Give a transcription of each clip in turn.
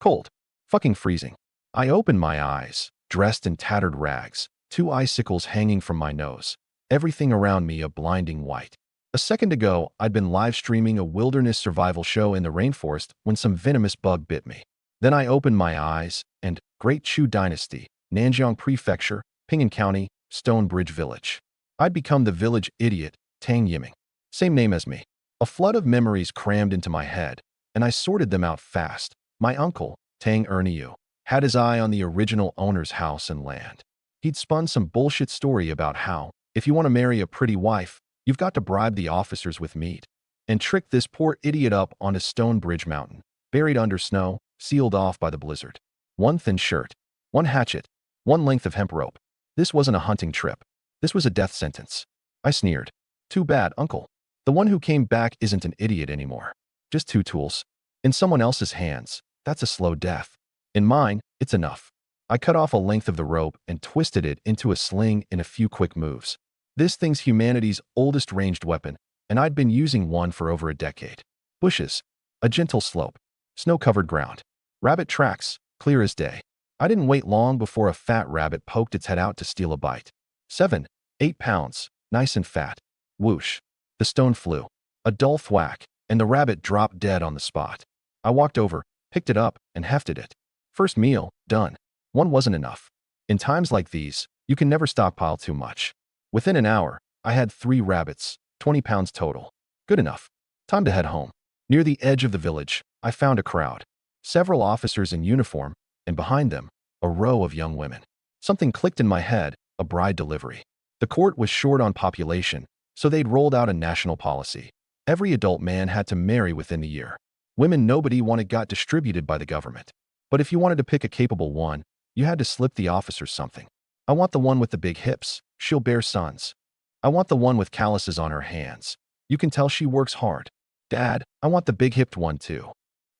Cold. Fucking freezing. I opened my eyes, dressed in tattered rags, 2 icicles hanging from my nose, everything around me a blinding white. A second ago, I'd been live streaming a wilderness survival show in the rainforest when some venomous bug bit me. Then I opened my eyes, and Great Chu Dynasty, Nanjiang Prefecture, Ping'an County, Stone Bridge Village. I'd become the village idiot, Tang Yiming. Same name as me. A flood of memories crammed into my head, and I sorted them out fast. My uncle, Tang Erniu, had his eye on the original owner's house and land. He'd spun some bullshit story about how, if you want to marry a pretty wife, you've got to bribe the officers with meat, and trick this poor idiot up onto Stone Bridge Mountain, buried under snow, sealed off by the blizzard. 1 thin shirt, 1 hatchet, 1 length of hemp rope. This wasn't a hunting trip. This was a death sentence. I sneered. Too bad, uncle. The one who came back isn't an idiot anymore. Just 2 tools. In someone else's hands, that's a slow death. In mine, it's enough. I cut off a length of the rope and twisted it into a sling in a few quick moves. This thing's humanity's oldest ranged weapon, and I'd been using one for over a decade. Bushes. A gentle slope. Snow-covered ground. Rabbit tracks, clear as day. I didn't wait long before a fat rabbit poked its head out to steal a bite. 7, 8 pounds, nice and fat. Whoosh. The stone flew. A dull thwack, and the rabbit dropped dead on the spot. I walked over, picked it up, and hefted it. First meal, done. 1 wasn't enough. In times like these, you can never stockpile too much. Within an hour, I had 3 rabbits, 20 pounds total. Good enough. Time to head home. Near the edge of the village, I found a crowd. Several officers in uniform, and behind them, a row of young women. Something clicked in my head, a bride delivery. The court was short on population, so they'd rolled out a national policy. Every adult man had to marry within the year. Women nobody wanted got distributed by the government. But if you wanted to pick a capable one, you had to slip the officers something. I want the one with the big hips. She'll bear sons. I want the one with calluses on her hands. You can tell she works hard. Dad, I want the big-hipped one too.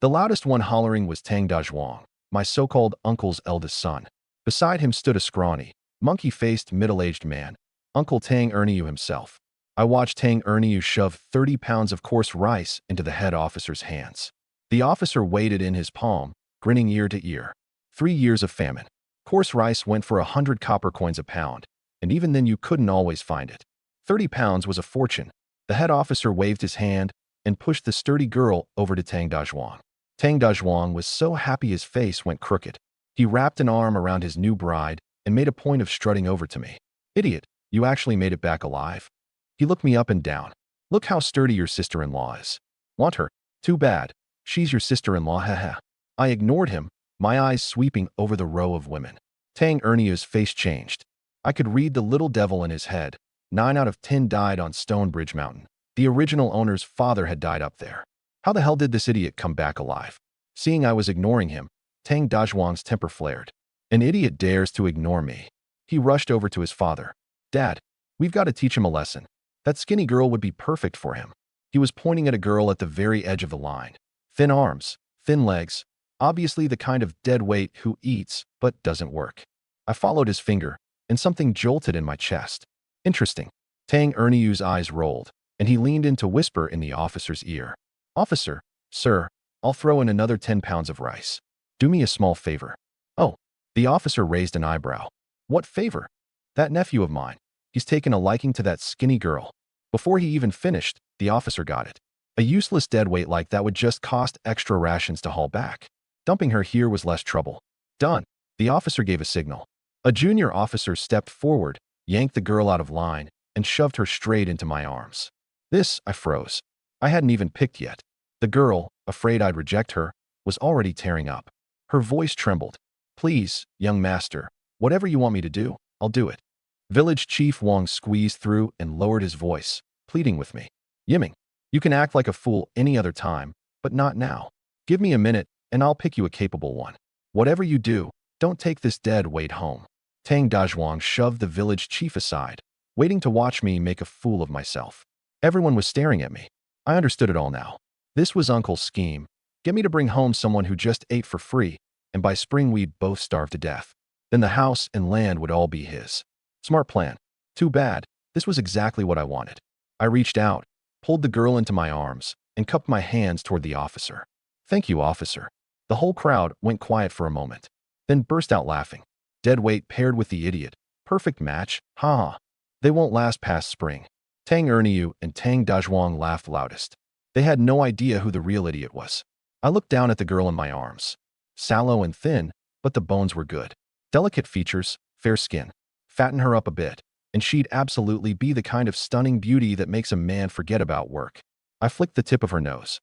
The loudest one hollering was Tang Dazhuang, my so-called uncle's eldest son. Beside him stood a scrawny, monkey-faced, middle-aged man, Uncle Tang Erniu himself. I watched Tang Erniu shove 30 pounds of coarse rice into the head officer's hands. The officer weighed it in his palm, grinning ear to ear. 3 years of famine. Coarse rice went for 100 copper coins a pound, and even then you couldn't always find it. 30 pounds was a fortune. The head officer waved his hand and pushed the sturdy girl over to Tang Dazhuang. Tang Dazhuang was so happy his face went crooked. He wrapped an arm around his new bride and made a point of strutting over to me. Idiot, you actually made it back alive. He looked me up and down. Look how sturdy your sister-in-law is. Want her? Too bad. She's your sister-in-law, haha. I ignored him, my eyes sweeping over the row of women. Tang Erniu's face changed. I could read the little devil in his head. 9 out of 10 died on Stone Bridge Mountain. The original owner's father had died up there. How the hell did this idiot come back alive? Seeing I was ignoring him, Tang Dazhuang's temper flared. An idiot dares to ignore me. He rushed over to his father. Dad, we've got to teach him a lesson. That skinny girl would be perfect for him. He was pointing at a girl at the very edge of the line. Thin arms, thin legs, obviously the kind of dead weight who eats but doesn't work. I followed his finger, and something jolted in my chest. Interesting. Tang Erniu's eyes rolled, and he leaned in to whisper in the officer's ear. Officer, sir, I'll throw in another 10 pounds of rice. Do me a small favor. Oh, the officer raised an eyebrow. What favor? That nephew of mine. He's taken a liking to that skinny girl. Before he even finished, the officer got it. A useless deadweight like that would just cost extra rations to haul back. Dumping her here was less trouble. Done. The officer gave a signal. A junior officer stepped forward, yanked the girl out of line, and shoved her straight into my arms. This, I froze. I hadn't even picked yet. The girl, afraid I'd reject her, was already tearing up. Her voice trembled. Please, young master, whatever you want me to do, I'll do it. Village Chief Wang squeezed through and lowered his voice, pleading with me. Yiming, you can act like a fool any other time, but not now. Give me a minute, and I'll pick you a capable one. Whatever you do, don't take this dead weight home. Tang Dazhuang shoved the village chief aside, waiting to watch me make a fool of myself. Everyone was staring at me. I understood it all now. This was Uncle's scheme. Get me to bring home someone who just ate for free, and by spring we'd both starve to death. Then the house and land would all be his. Smart plan. Too bad. This was exactly what I wanted. I reached out, pulled the girl into my arms, and cupped my hands toward the officer. Thank you, officer. The whole crowd went quiet for a moment, then burst out laughing. Dead weight paired with the idiot. Perfect match, ha. They won't last past spring. Tang Erniu and Tang Dazhuang laughed loudest. They had no idea who the real idiot was. I looked down at the girl in my arms. Sallow and thin, but the bones were good. Delicate features, fair skin. Fatten her up a bit, and she'd absolutely be the kind of stunning beauty that makes a man forget about work. I flicked the tip of her nose.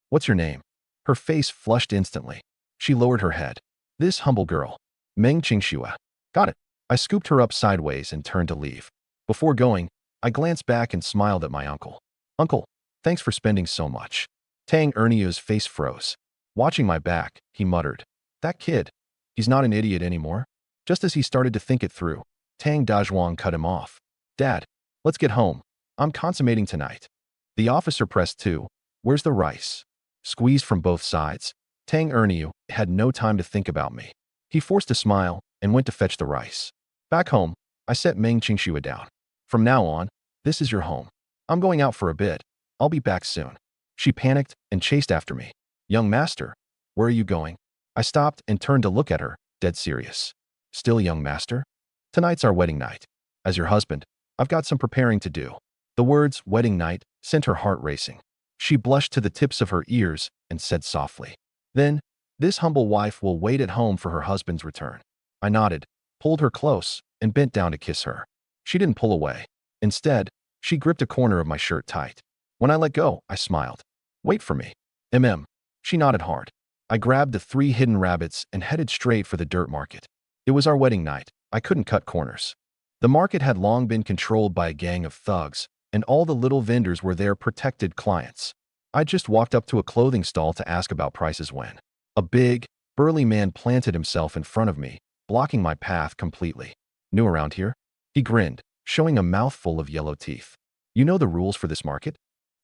What's your name? Her face flushed instantly. She lowered her head. This humble girl. Meng Qingxua. Got it. I scooped her up sideways and turned to leave. Before going, I glanced back and smiled at my uncle. Uncle, thanks for spending so much. Tang Erniu's face froze. Watching my back, he muttered. That kid. He's not an idiot anymore. Just as he started to think it through, Tang Dazhuang cut him off. Dad, let's get home. I'm consummating tonight. The officer pressed too. Where's the rice? Squeezed from both sides. Tang Erniu had no time to think about me. He forced a smile and went to fetch the rice. Back home, I set Meng Qingxua down. From now on, this is your home. I'm going out for a bit. I'll be back soon. She panicked and chased after me. Young master, where are you going? I stopped and turned to look at her, dead serious. Still young master? Tonight's our wedding night. As your husband, I've got some preparing to do. The words wedding night sent her heart racing. She blushed to the tips of her ears and said softly, Then, this humble wife will wait at home for her husband's return. I nodded, pulled her close, and bent down to kiss her. She didn't pull away. Instead, she gripped a corner of my shirt tight. When I let go, I smiled. Wait for me. She nodded hard. I grabbed the 3 hidden rabbits and headed straight for the dirt market. It was our wedding night. I couldn't cut corners. The market had long been controlled by a gang of thugs, and all the little vendors were their protected clients. I just walked up to a clothing stall to ask about prices when a big, burly man planted himself in front of me, blocking my path completely. New around here? He grinned, showing a mouthful of yellow teeth. You know the rules for this market?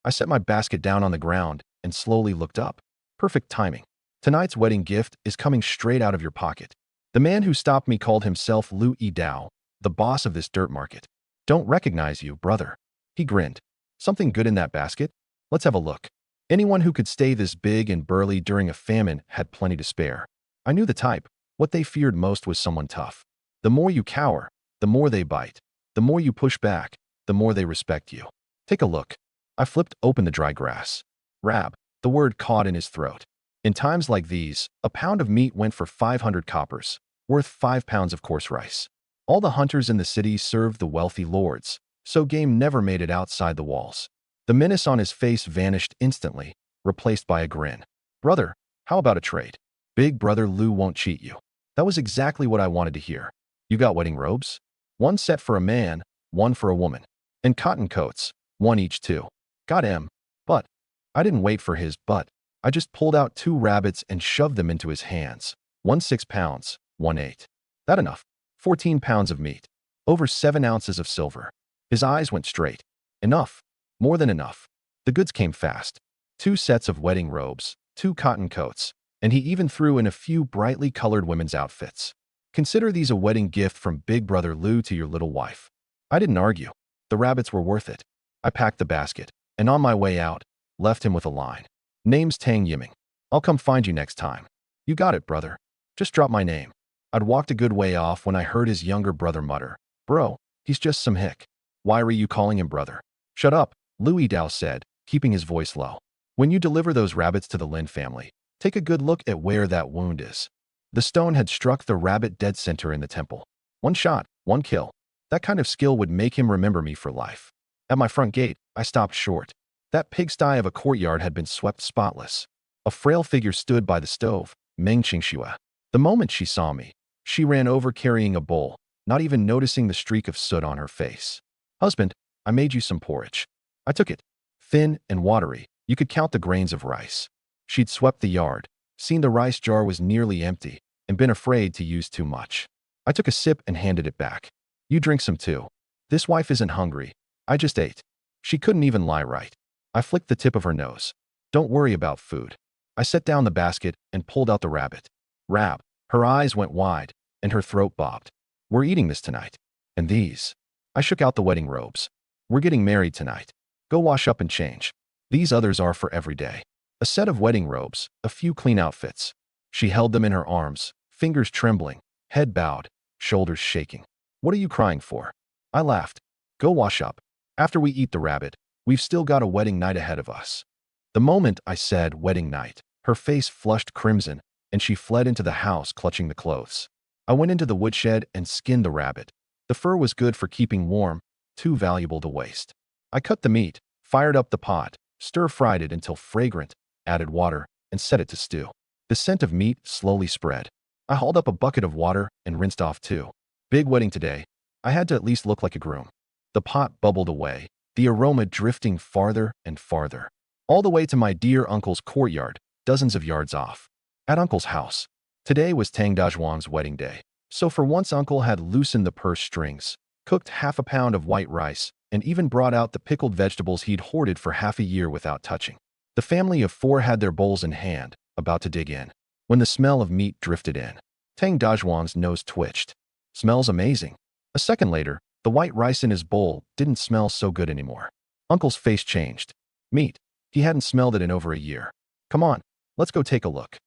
I set my basket down on the ground and slowly looked up. Perfect timing. Tonight's wedding gift is coming straight out of your pocket. The man who stopped me called himself Lu Yidao, the boss of this dirt market. Don't recognize you, brother. He grinned. Something good in that basket? Let's have a look. Anyone who could stay this big and burly during a famine had plenty to spare. I knew the type. What they feared most was someone tough. The more you cower, the more they bite. The more you push back, the more they respect you. Take a look. I flipped open the dry grass. Rab, the word caught in his throat. In times like these, a pound of meat went for 500 coppers, worth 5 pounds of coarse rice. All the hunters in the city served the wealthy lords, so game never made it outside the walls. The menace on his face vanished instantly, replaced by a grin. Brother, how about a trade? Big brother Lu won't cheat you. That was exactly what I wanted to hear. You got wedding robes? 1 set for a man, 1 for a woman. And cotton coats, 1 each too. Got him. But I didn't wait for his but. I just pulled out 2 rabbits and shoved them into his hands. 1 6 pounds, 1 8. That enough. 14 pounds of meat. Over 7 ounces of silver. His eyes went straight. Enough. More than enough. The goods came fast. 2 sets of wedding robes, 2 cotton coats, and he even threw in a few brightly colored women's outfits. Consider these a wedding gift from Big Brother Lu to your little wife. I didn't argue. The rabbits were worth it. I packed the basket, and on my way out, left him with a line. Name's Tang Yiming. I'll come find you next time. You got it, brother. Just drop my name. I'd walked a good way off when I heard his younger brother mutter, Bro, he's just some hick. Why were you calling him brother? Shut up, Lu Yidao said, keeping his voice low. When you deliver those rabbits to the Lin family, take a good look at where that wound is. The stone had struck the rabbit dead center in the temple. 1 shot, 1 kill. That kind of skill would make him remember me for life. At my front gate, I stopped short. That pigsty of a courtyard had been swept spotless. A frail figure stood by the stove, Meng Qingxua. The moment she saw me, she ran over carrying a bowl, not even noticing the streak of soot on her face. Husband, I made you some porridge. I took it. Thin and watery, you could count the grains of rice. She'd swept the yard, seen the rice jar was nearly empty, and been afraid to use too much. I took a sip and handed it back. You drink some too. This wife isn't hungry. I just ate. She couldn't even lie right. I flicked the tip of her nose. Don't worry about food. I set down the basket and pulled out the rabbit. Rab. Her eyes went wide, and her throat bobbed. We're eating this tonight. And these. I shook out the wedding robes. We're getting married tonight. Go wash up and change. These others are for every day. A set of wedding robes, a few clean outfits. She held them in her arms, fingers trembling, head bowed, shoulders shaking. What are you crying for? I laughed. Go wash up. After we eat the rabbit, we've still got a wedding night ahead of us. The moment I said wedding night, her face flushed crimson, and she fled into the house clutching the clothes. I went into the woodshed and skinned the rabbit. The fur was good for keeping warm, too valuable to waste. I cut the meat, fired up the pot, stir-fried it until fragrant, added water, and set it to stew. The scent of meat slowly spread. I hauled up a bucket of water and rinsed off too. Big wedding today. I had to at least look like a groom. The pot bubbled away, the aroma drifting farther and farther, all the way to my dear uncle's courtyard, dozens of yards off. At uncle's house. Today was Tang Dazhuang's wedding day, so for once uncle had loosened the purse strings, cooked half a pound of white rice, and even brought out the pickled vegetables he'd hoarded for half a year without touching. The family of 4 had their bowls in hand, about to dig in, when the smell of meat drifted in. Tang Dazhuang's nose twitched. Smells amazing. A second later, the white rice in his bowl didn't smell so good anymore. Uncle's face changed. Meat. He hadn't smelled it in over a year. Come on, let's go take a look.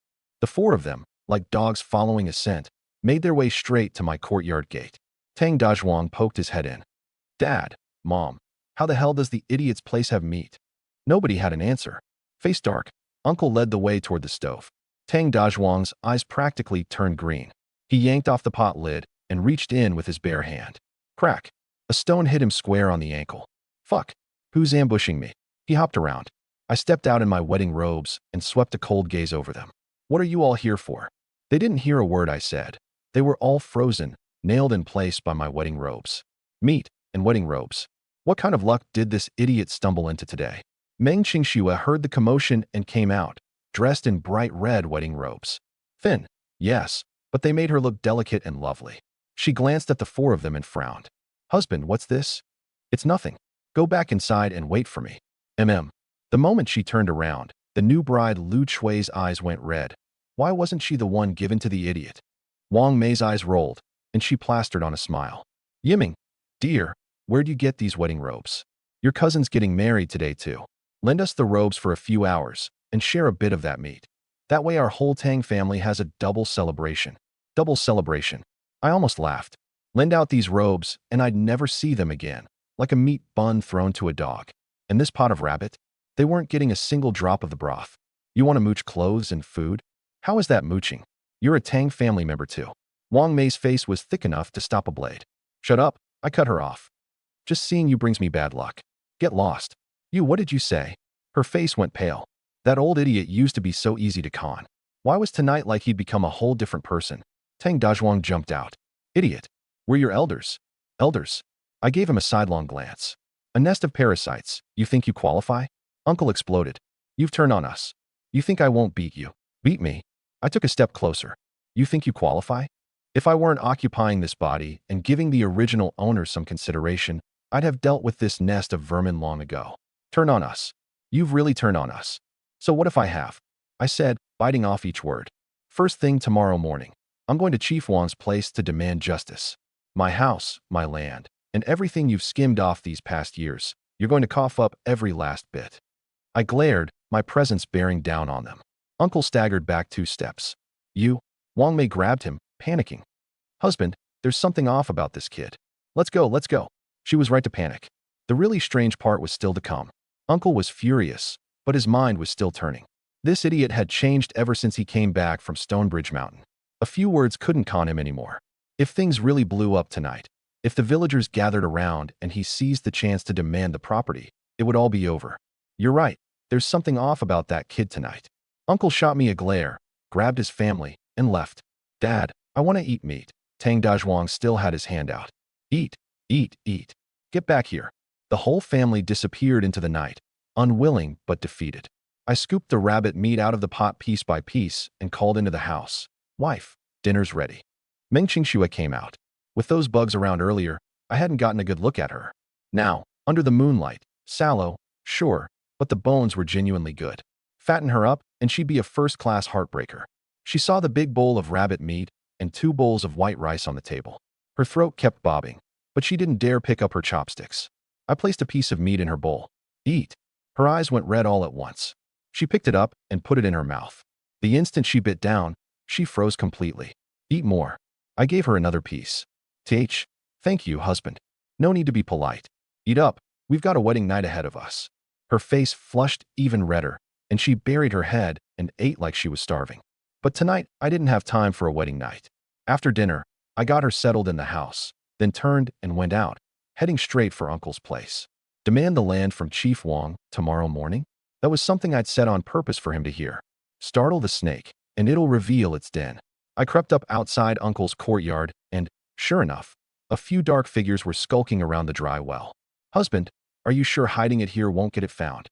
The 4 of them, like dogs following a scent, made their way straight to my courtyard gate. Tang Dazhuang poked his head in. Dad, Mom, how the hell does the idiot's place have meat? Nobody had an answer. Face dark, Uncle led the way toward the stove. Tang Dazhuang's eyes practically turned green. He yanked off the pot lid and reached in with his bare hand. Crack. A stone hit him square on the ankle. Fuck. Who's ambushing me? He hopped around. I stepped out in my wedding robes and swept a cold gaze over them. What are you all here for? They didn't hear a word I said. They were all frozen, nailed in place by my wedding robes. Meat and wedding robes. What kind of luck did this idiot stumble into today? Meng Qingxue heard the commotion and came out, dressed in bright red wedding robes. Thin, yes, but they made her look delicate and lovely. She glanced at the 4 of them and frowned. Husband, what's this? It's nothing. Go back inside and wait for me. The moment she turned around, the new bride Lu Chui's eyes went red. Why wasn't she the one given to the idiot? Wang Mei's eyes rolled, and she plastered on a smile. Yiming, dear, where'd you get these wedding robes? Your cousin's getting married today too. Lend us the robes for a few hours and share a bit of that meat. That way our whole Tang family has a double celebration. Double celebration. I almost laughed. Lend out these robes and I'd never see them again, like a meat bun thrown to a dog. And this pot of rabbit? They weren't getting a single drop of the broth. You want to mooch clothes and food? How is that mooching? You're a Tang family member too. Wang Mei's face was thick enough to stop a blade. Shut up, I cut her off. Just seeing you brings me bad luck. Get lost. You, what did you say? Her face went pale. That old idiot used to be so easy to con. Why was tonight like he'd become a whole different person? Tang Dazhuang jumped out. Idiot. We're your elders. Elders. I gave him a sidelong glance. A nest of parasites. You think you qualify? Uncle exploded. You've turned on us. You think I won't beat you? Beat me? I took a step closer. You think you qualify? If I weren't occupying this body and giving the original owner some consideration, I'd have dealt with this nest of vermin long ago. Turn on us. You've really turned on us. So what if I have? I said, biting off each word. First thing tomorrow morning, I'm going to Chief Wang's place to demand justice. My house, my land, and everything you've skimmed off these past years, you're going to cough up every last bit. I glared, my presence bearing down on them. Uncle staggered back 2 steps. You? Wang Mei grabbed him, panicking. Husband, there's something off about this kid. Let's go, let's go. She was right to panic. The really strange part was still to come. Uncle was furious, but his mind was still turning. This idiot had changed ever since he came back from Stonebridge Mountain. A few words couldn't con him anymore. If things really blew up tonight, if the villagers gathered around and he seized the chance to demand the property, it would all be over. You're right, there's something off about that kid tonight. Uncle shot me a glare, grabbed his family, and left. Dad, I want to eat meat. Tang Dazhuang still had his hand out. Eat, eat, eat. Get back here. The whole family disappeared into the night, unwilling but defeated. I scooped the rabbit meat out of the pot piece by piece and called into the house. Wife, dinner's ready. Meng Qingxue came out. With those bugs around earlier, I hadn't gotten a good look at her. Now, under the moonlight, sallow, sure, but the bones were genuinely good. Fatten her up, and she'd be a first-class heartbreaker. She saw the big bowl of rabbit meat and 2 bowls of white rice on the table. Her throat kept bobbing, but she didn't dare pick up her chopsticks. I placed a piece of meat in her bowl. Eat. Her eyes went red all at once. She picked it up and put it in her mouth. The instant she bit down, She froze completely. Eat more. I gave her another piece. Thank you, husband. No need to be polite. Eat up. We've got a wedding night ahead of us. Her face flushed even redder, and she buried her head and ate like she was starving. But tonight, I didn't have time for a wedding night. After dinner, I got her settled in the house, then turned and went out, heading straight for Uncle's place. Demand the land from Chief Wong tomorrow morning? That was something I'd said on purpose for him to hear. Startle the snake, and it'll reveal its den. I crept up outside Uncle's courtyard, and, sure enough, a few dark figures were skulking around the dry well. Husband, are you sure hiding it here won't get it found?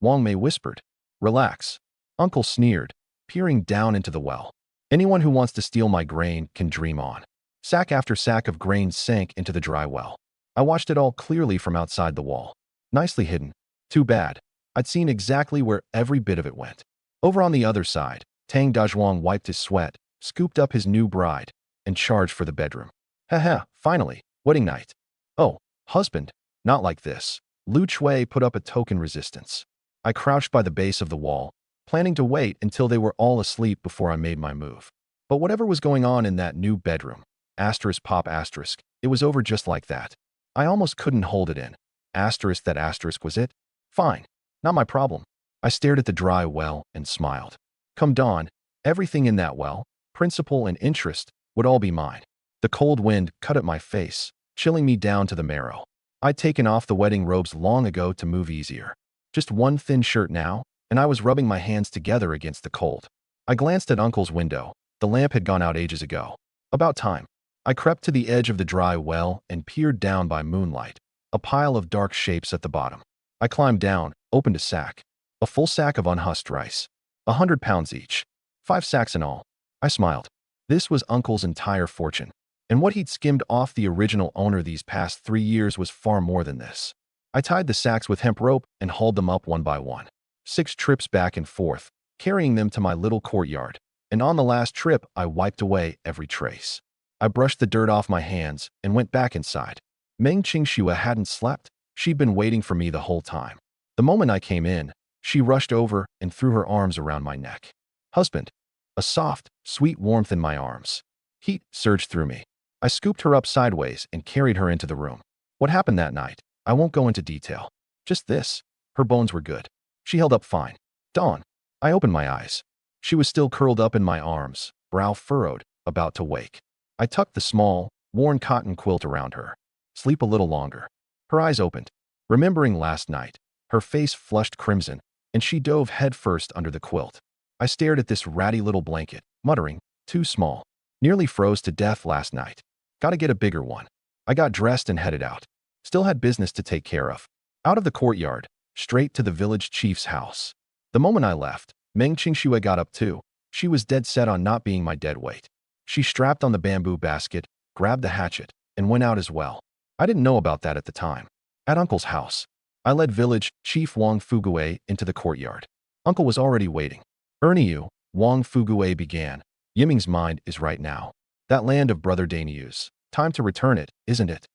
Wang Mei whispered. Relax. Uncle sneered, peering down into the well. Anyone who wants to steal my grain can dream on. Sack after sack of grain sank into the dry well. I watched it all clearly from outside the wall. Nicely hidden. Too bad. I'd seen exactly where every bit of it went. Over on the other side, Tang Dazhuang wiped his sweat, scooped up his new bride, and charged for the bedroom. Haha, finally, wedding night. Oh, husband, not like this. Lu Chui put up a token resistance. I crouched by the base of the wall, planning to wait until they were all asleep before I made my move. But whatever was going on in that new bedroom, it was over just like that. I almost couldn't hold it in. That was it? Fine. Not my problem. I stared at the dry well and smiled. Come dawn, everything in that well, principal and interest, would all be mine. The cold wind cut at my face, chilling me down to the marrow. I'd taken off the wedding robes long ago to move easier. Just one thin shirt now, and I was rubbing my hands together against the cold. I glanced at Uncle's window. The lamp had gone out ages ago. About time. I crept to the edge of the dry well and peered down by moonlight, a pile of dark shapes at the bottom. I climbed down, opened a sack. A full sack of unhusked rice. 100 pounds each. 5 sacks in all. I smiled. This was Uncle's entire fortune. And what he'd skimmed off the original owner these past 3 years was far more than this. I tied the sacks with hemp rope and hauled them up one by one. 6 trips back and forth, carrying them to my little courtyard. And on the last trip, I wiped away every trace. I brushed the dirt off my hands and went back inside. Meng Qingxue hadn't slept. She'd been waiting for me the whole time. The moment I came in, she rushed over and threw her arms around my neck. Husband. A soft, sweet warmth in my arms. Heat surged through me. I scooped her up sideways and carried her into the room. What happened that night? I won't go into detail. Just this. Her bones were good. She held up fine. Dawn. I opened my eyes. She was still curled up in my arms, brow furrowed, about to wake. I tucked the small, worn cotton quilt around her. Sleep a little longer. Her eyes opened. Remembering last night, her face flushed crimson, and she dove headfirst under the quilt. I stared at this ratty little blanket, muttering, too small. Nearly froze to death last night. Gotta get a bigger one. I got dressed and headed out. Still had business to take care of. Out of the courtyard, straight to the village chief's house. The moment I left, Meng Qingxue got up too. She was dead set on not being my dead weight. She strapped on the bamboo basket, grabbed the hatchet, and went out as well. I didn't know about that at the time. At Uncle's house, I led village Chief Wang Fugue into the courtyard. Uncle was already waiting. Erniu, Wang Fugue began. Yiming's mind is right now. That land of Brother Daniu's. Time to return it, isn't it?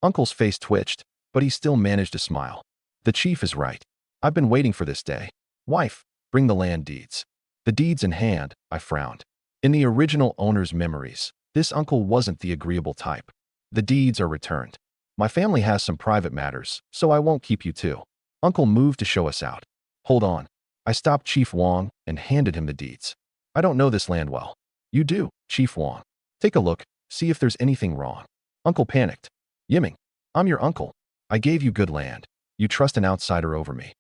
Uncle's face twitched, but he still managed to smile. The chief is right. I've been waiting for this day. Wife, bring the land deeds. The deeds in hand, I frowned. In the original owner's memories, this uncle wasn't the agreeable type. The deeds are returned. My family has some private matters, so I won't keep you too. Uncle moved to show us out. Hold on. I stopped Chief Wang and handed him the deeds. I don't know this land well. You do, Chief Wang. Take a look, see if there's anything wrong. Uncle panicked. Yiming, I'm your uncle. I gave you good land. You trust an outsider over me.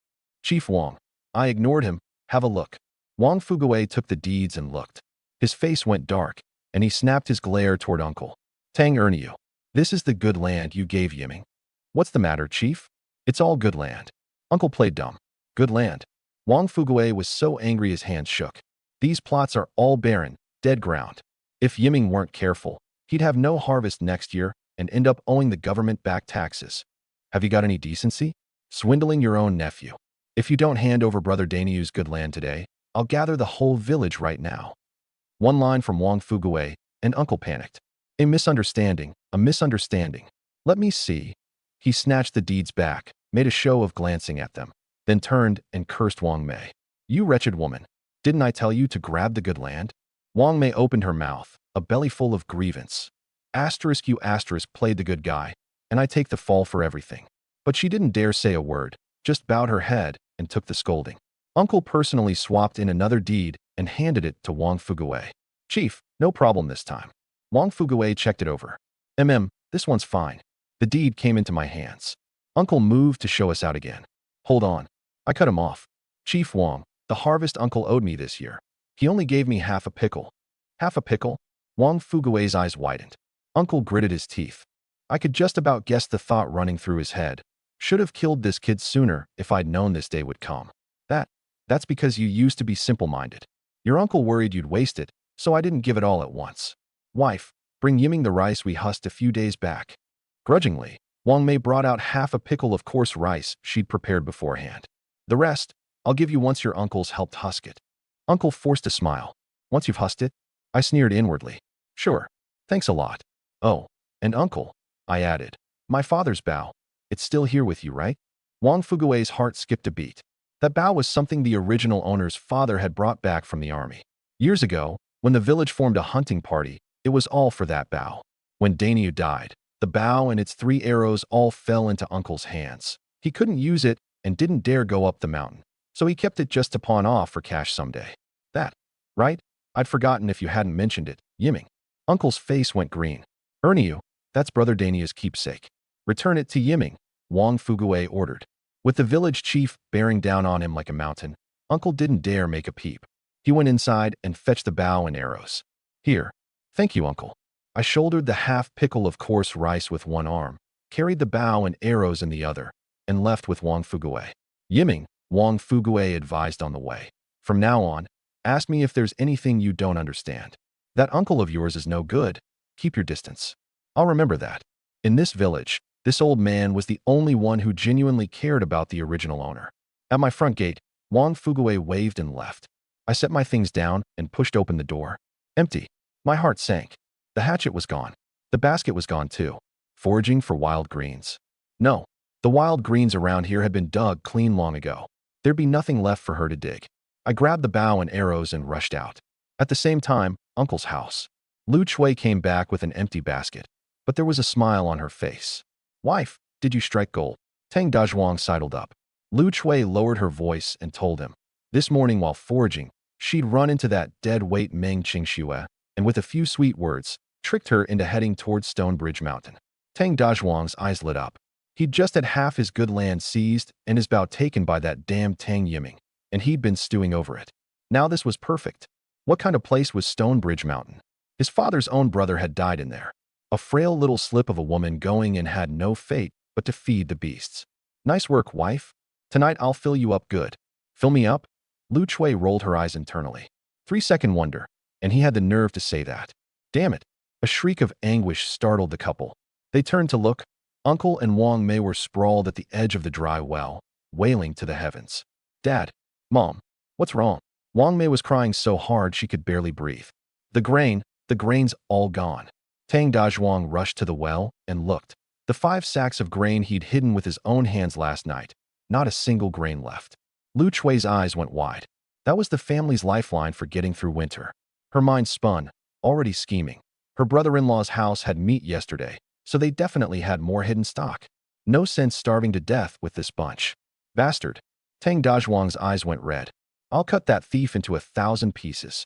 Chief Wang. I ignored him. Have a look. Wang Fugue took the deeds and looked. His face went dark, and he snapped his glare toward Uncle. Tang Erniu. This is the good land you gave Yiming. What's the matter, Chief? It's all good land. Uncle played dumb. Good land. Wang Fugue was so angry his hands shook. These plots are all barren, dead ground. If Yiming weren't careful, he'd have no harvest next year and end up owing the government back taxes. Have you got any decency? Swindling your own nephew. If you don't hand over Brother Daniu's good land today, I'll gather the whole village right now. One line from Wang Fugue, and Uncle panicked. A misunderstanding. Let me see. He snatched the deeds back, made a show of glancing at them, then turned and cursed Wang Mei. You wretched woman. Didn't I tell you to grab the good land? Wang Mei opened her mouth, a belly full of grievance. Asterisk you asterisk played the good guy, and I take the fall for everything. But she didn't dare say a word, just bowed her head and took the scolding. Uncle personally swapped in another deed and handed it to Wang Fuguei. Chief, no problem this time. Wang Fuguei checked it over. This one's fine. The deed came into my hands. Uncle moved to show us out again. Hold on. I cut him off. Chief Wang, the harvest uncle owed me this year. He only gave me half a pickle. Half a pickle? Wang Fuguei's eyes widened. Uncle gritted his teeth. I could just about guess the thought running through his head. Should have killed this kid sooner if I'd known this day would come. That's because you used to be simple-minded. Your uncle worried you'd waste it, so I didn't give it all at once. Wife, bring Yiming the rice we husked a few days back. Grudgingly, Wang Mei brought out half a pickle of coarse rice she'd prepared beforehand. The rest, I'll give you once your uncle's helped husk it. Uncle forced a smile. Once you've husked it? I sneered inwardly. Sure. Thanks a lot. Oh, and uncle, I added. My father's bow. It's still here with you, right? Wang Fuguei's heart skipped a beat. That bow was something the original owner's father had brought back from the army. Years ago, when the village formed a hunting party, it was all for that bow. When Dainyu died, the bow and its 3 arrows all fell into Uncle's hands. He couldn't use it and didn't dare go up the mountain, so he kept it just to pawn off for cash someday. That, right? I'd forgotten if you hadn't mentioned it, Yiming. Uncle's face went green. Erniu, that's Brother Dainya's keepsake. Return it to Yiming, Wang Fuguei ordered. With the village chief bearing down on him like a mountain, Uncle didn't dare make a peep. He went inside and fetched the bow and arrows. Here. Thank you, Uncle. I shouldered the half pickle of coarse rice with one arm, carried the bow and arrows in the other, and left with Wang Fuguei. Yiming, Wang Fuguei advised on the way. From now on, ask me if there's anything you don't understand. That uncle of yours is no good. Keep your distance. I'll remember that. In this village, this old man was the only one who genuinely cared about the original owner. At my front gate, Wang Fuguei waved and left. I set my things down and pushed open the door. Empty. My heart sank. The hatchet was gone. The basket was gone too. Foraging for wild greens. No, the wild greens around here had been dug clean long ago. There'd be nothing left for her to dig. I grabbed the bow and arrows and rushed out. At the same time, Uncle's house. Lu Chui came back with an empty basket, but there was a smile on her face. Wife, did you strike gold? Tang Dazhuang sidled up. Lu Chui lowered her voice and told him. This morning while foraging, she'd run into that dead-weight Meng Qingxue, and with a few sweet words, tricked her into heading towards Stonebridge Mountain. Tang Dazhuang's eyes lit up. He'd just had half his good land seized and his bow taken by that damned Tang Yiming, and he'd been stewing over it. Now this was perfect. What kind of place was Stonebridge Mountain? His father's own brother had died in there. A frail little slip of a woman going and had no fate but to feed the beasts. Nice work, wife. Tonight I'll fill you up good. Fill me up? Lu Chui rolled her eyes internally. 3-second wonder, and he had the nerve to say that. Damn it. A shriek of anguish startled the couple. They turned to look. Uncle and Wang Mei were sprawled at the edge of the dry well, wailing to the heavens. Dad. Mom. What's wrong? Wang Mei was crying so hard she could barely breathe. The grain's all gone. Tang Dazhuang rushed to the well and looked. The 5 sacks of grain he'd hidden with his own hands last night. Not a single grain left. Lu Chui's eyes went wide. That was the family's lifeline for getting through winter. Her mind spun, already scheming. Her brother-in-law's house had meat yesterday, so they definitely had more hidden stock. No sense starving to death with this bunch. Bastard. Tang Dazhuang's eyes went red. I'll cut that thief into 1,000 pieces.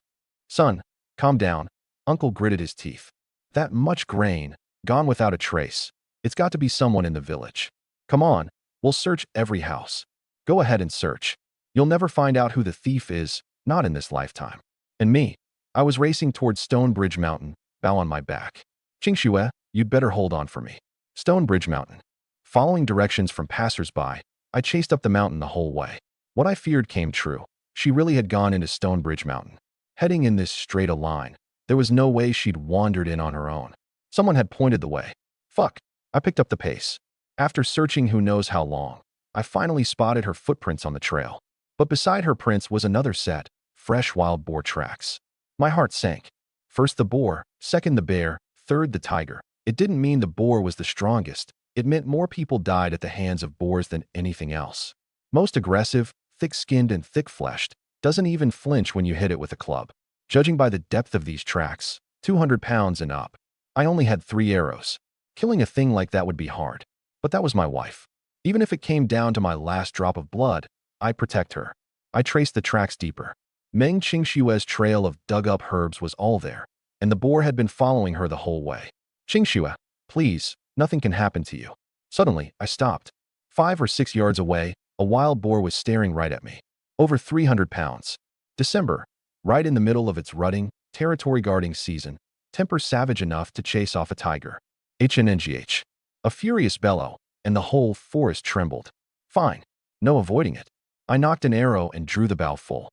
Son, calm down. Uncle gritted his teeth. That much grain, gone without a trace. It's got to be someone in the village. Come on, we'll search every house. Go ahead and search. You'll never find out who the thief is, not in this lifetime. And me, I was racing towards Stonebridge Mountain, bow on my back. Qingxue, you'd better hold on for me. Stonebridge Mountain. Following directions from passers-by, I chased up the mountain the whole way. What I feared came true. She really had gone into Stonebridge Mountain. Heading in this straight a line, there was no way she'd wandered in on her own. Someone had pointed the way. Fuck. I picked up the pace. After searching who knows how long, I finally spotted her footprints on the trail. But beside her prints was another set, fresh wild boar tracks. My heart sank. First the boar, second the bear, third the tiger. It didn't mean the boar was the strongest. It meant more people died at the hands of boars than anything else. Most aggressive, thick-skinned and thick-fleshed, doesn't even flinch when you hit it with a club. Judging by the depth of these tracks, 200 pounds and up, I only had 3 arrows. Killing a thing like that would be hard. But that was my wife. Even if it came down to my last drop of blood, I'd protect her. I traced the tracks deeper. Meng Qingshue's trail of dug-up herbs was all there, and the boar had been following her the whole way. Qingxue, please, nothing can happen to you. Suddenly, I stopped. 5 or 6 yards away, a wild boar was staring right at me. Over 300 pounds. December, right in the middle of its rutting, territory-guarding season, temper savage enough to chase off a tiger. HNNGH. A furious bellow, and the whole forest trembled. Fine. No avoiding it. I knocked an arrow and drew the bow full.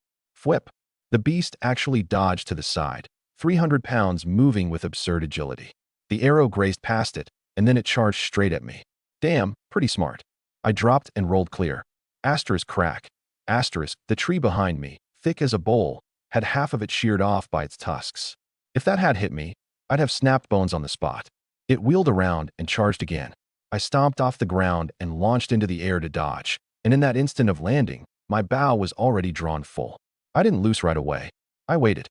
Whip. The beast actually dodged to the side, 300 pounds moving with absurd agility. The arrow grazed past it, and then it charged straight at me. Damn, pretty smart. I dropped and rolled clear. Asterisk crack. Asterisk, the tree behind me, thick as a bowl, had half of it sheared off by its tusks. If that had hit me, I'd have snapped bones on the spot. It wheeled around and charged again. I stomped off the ground and launched into the air to dodge, and in that instant of landing, my bow was already drawn full. I didn't loose right away. I waited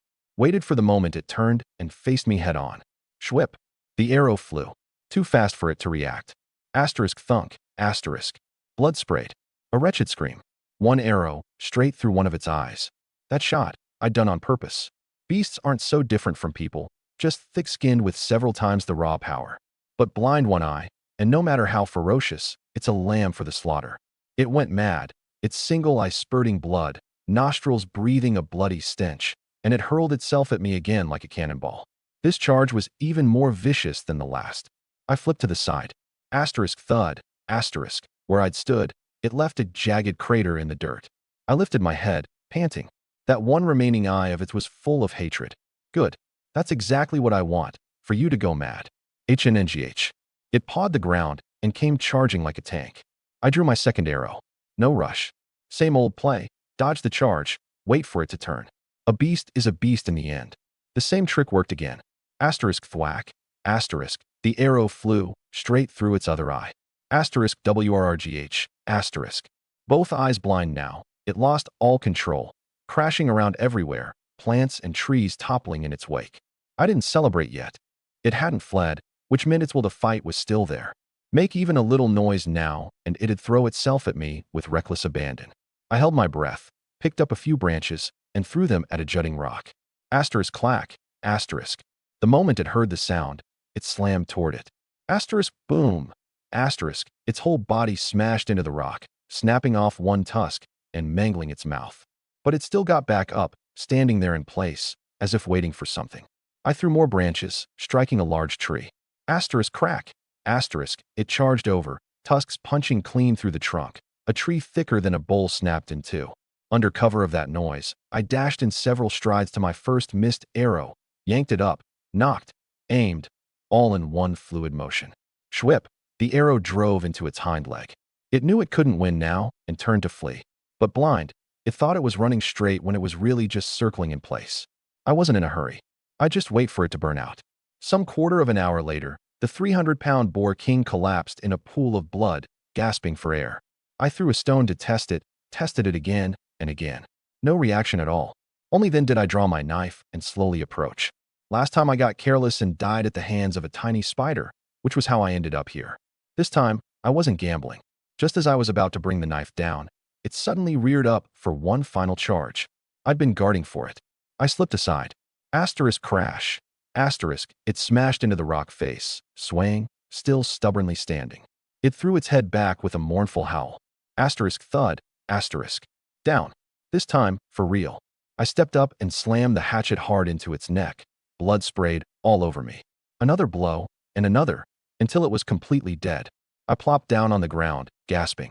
for the moment it turned and faced me head-on. Schwip. The arrow flew. Too fast for it to react. Asterisk thunk. Asterisk. Blood sprayed. A wretched scream. One arrow, straight through one of its eyes. That shot, I'd done on purpose. Beasts aren't so different from people, just thick-skinned with several times the raw power. But blind one eye, and no matter how ferocious, it's a lamb for the slaughter. It went mad, its single eye spurting blood, nostrils breathing a bloody stench, and it hurled itself at me again like a cannonball. This charge was even more vicious than the last. I flipped to the side. Asterisk thud. Asterisk. Where I'd stood, it left a jagged crater in the dirt. I lifted my head, panting. That one remaining eye of it was full of hatred. Good. That's exactly what I want, for you to go mad. HNNGH. It pawed the ground and came charging like a tank. I drew my second arrow. No rush. Same old play. Dodge the charge. Wait for it to turn. A beast is a beast in the end. The same trick worked again. Asterisk thwack. Asterisk. The arrow flew straight through its other eye. Asterisk WRRGH. Asterisk. Both eyes blind now. It lost all control, crashing around everywhere, plants and trees toppling in its wake. I didn't celebrate yet. It hadn't fled, which meant its will to fight was still there. Make even a little noise now, and it'd throw itself at me with reckless abandon. I held my breath, picked up a few branches, and threw them at a jutting rock. Asterisk clack. Asterisk. The moment it heard the sound, it slammed toward it. Asterisk boom. Asterisk. Its whole body smashed into the rock, snapping off one tusk and mangling its mouth. But it still got back up, standing there in place, as if waiting for something. I threw more branches, striking a large tree. Asterisk crack. Asterisk. It charged over, tusks punching clean through the trunk. A tree thicker than a bowl snapped in two. Under cover of that noise, I dashed in several strides to my first missed arrow, yanked it up, knocked, aimed, all in one fluid motion. Schwip. The arrow drove into its hind leg. It knew it couldn't win now and turned to flee. But blind, it thought it was running straight when it was really just circling in place. I wasn't in a hurry. I'd just wait for it to burn out. Some quarter of an hour later, the 300-pound boar king collapsed in a pool of blood, gasping for air. I threw a stone to test it, tested it again and again. No reaction at all. Only then did I draw my knife and slowly approach. Last time I got careless and died at the hands of a tiny spider, which was how I ended up here. This time, I wasn't gambling. Just as I was about to bring the knife down, it suddenly reared up for one final charge. I'd been guarding for it. I slipped aside. Asterisk crash. Asterisk. It smashed into the rock face, swaying, still stubbornly standing. It threw its head back with a mournful howl. Asterisk thud. Asterisk. Down. This time, for real. I stepped up and slammed the hatchet hard into its neck. Blood sprayed all over me. Another blow, and another, until it was completely dead. I plopped down on the ground, gasping.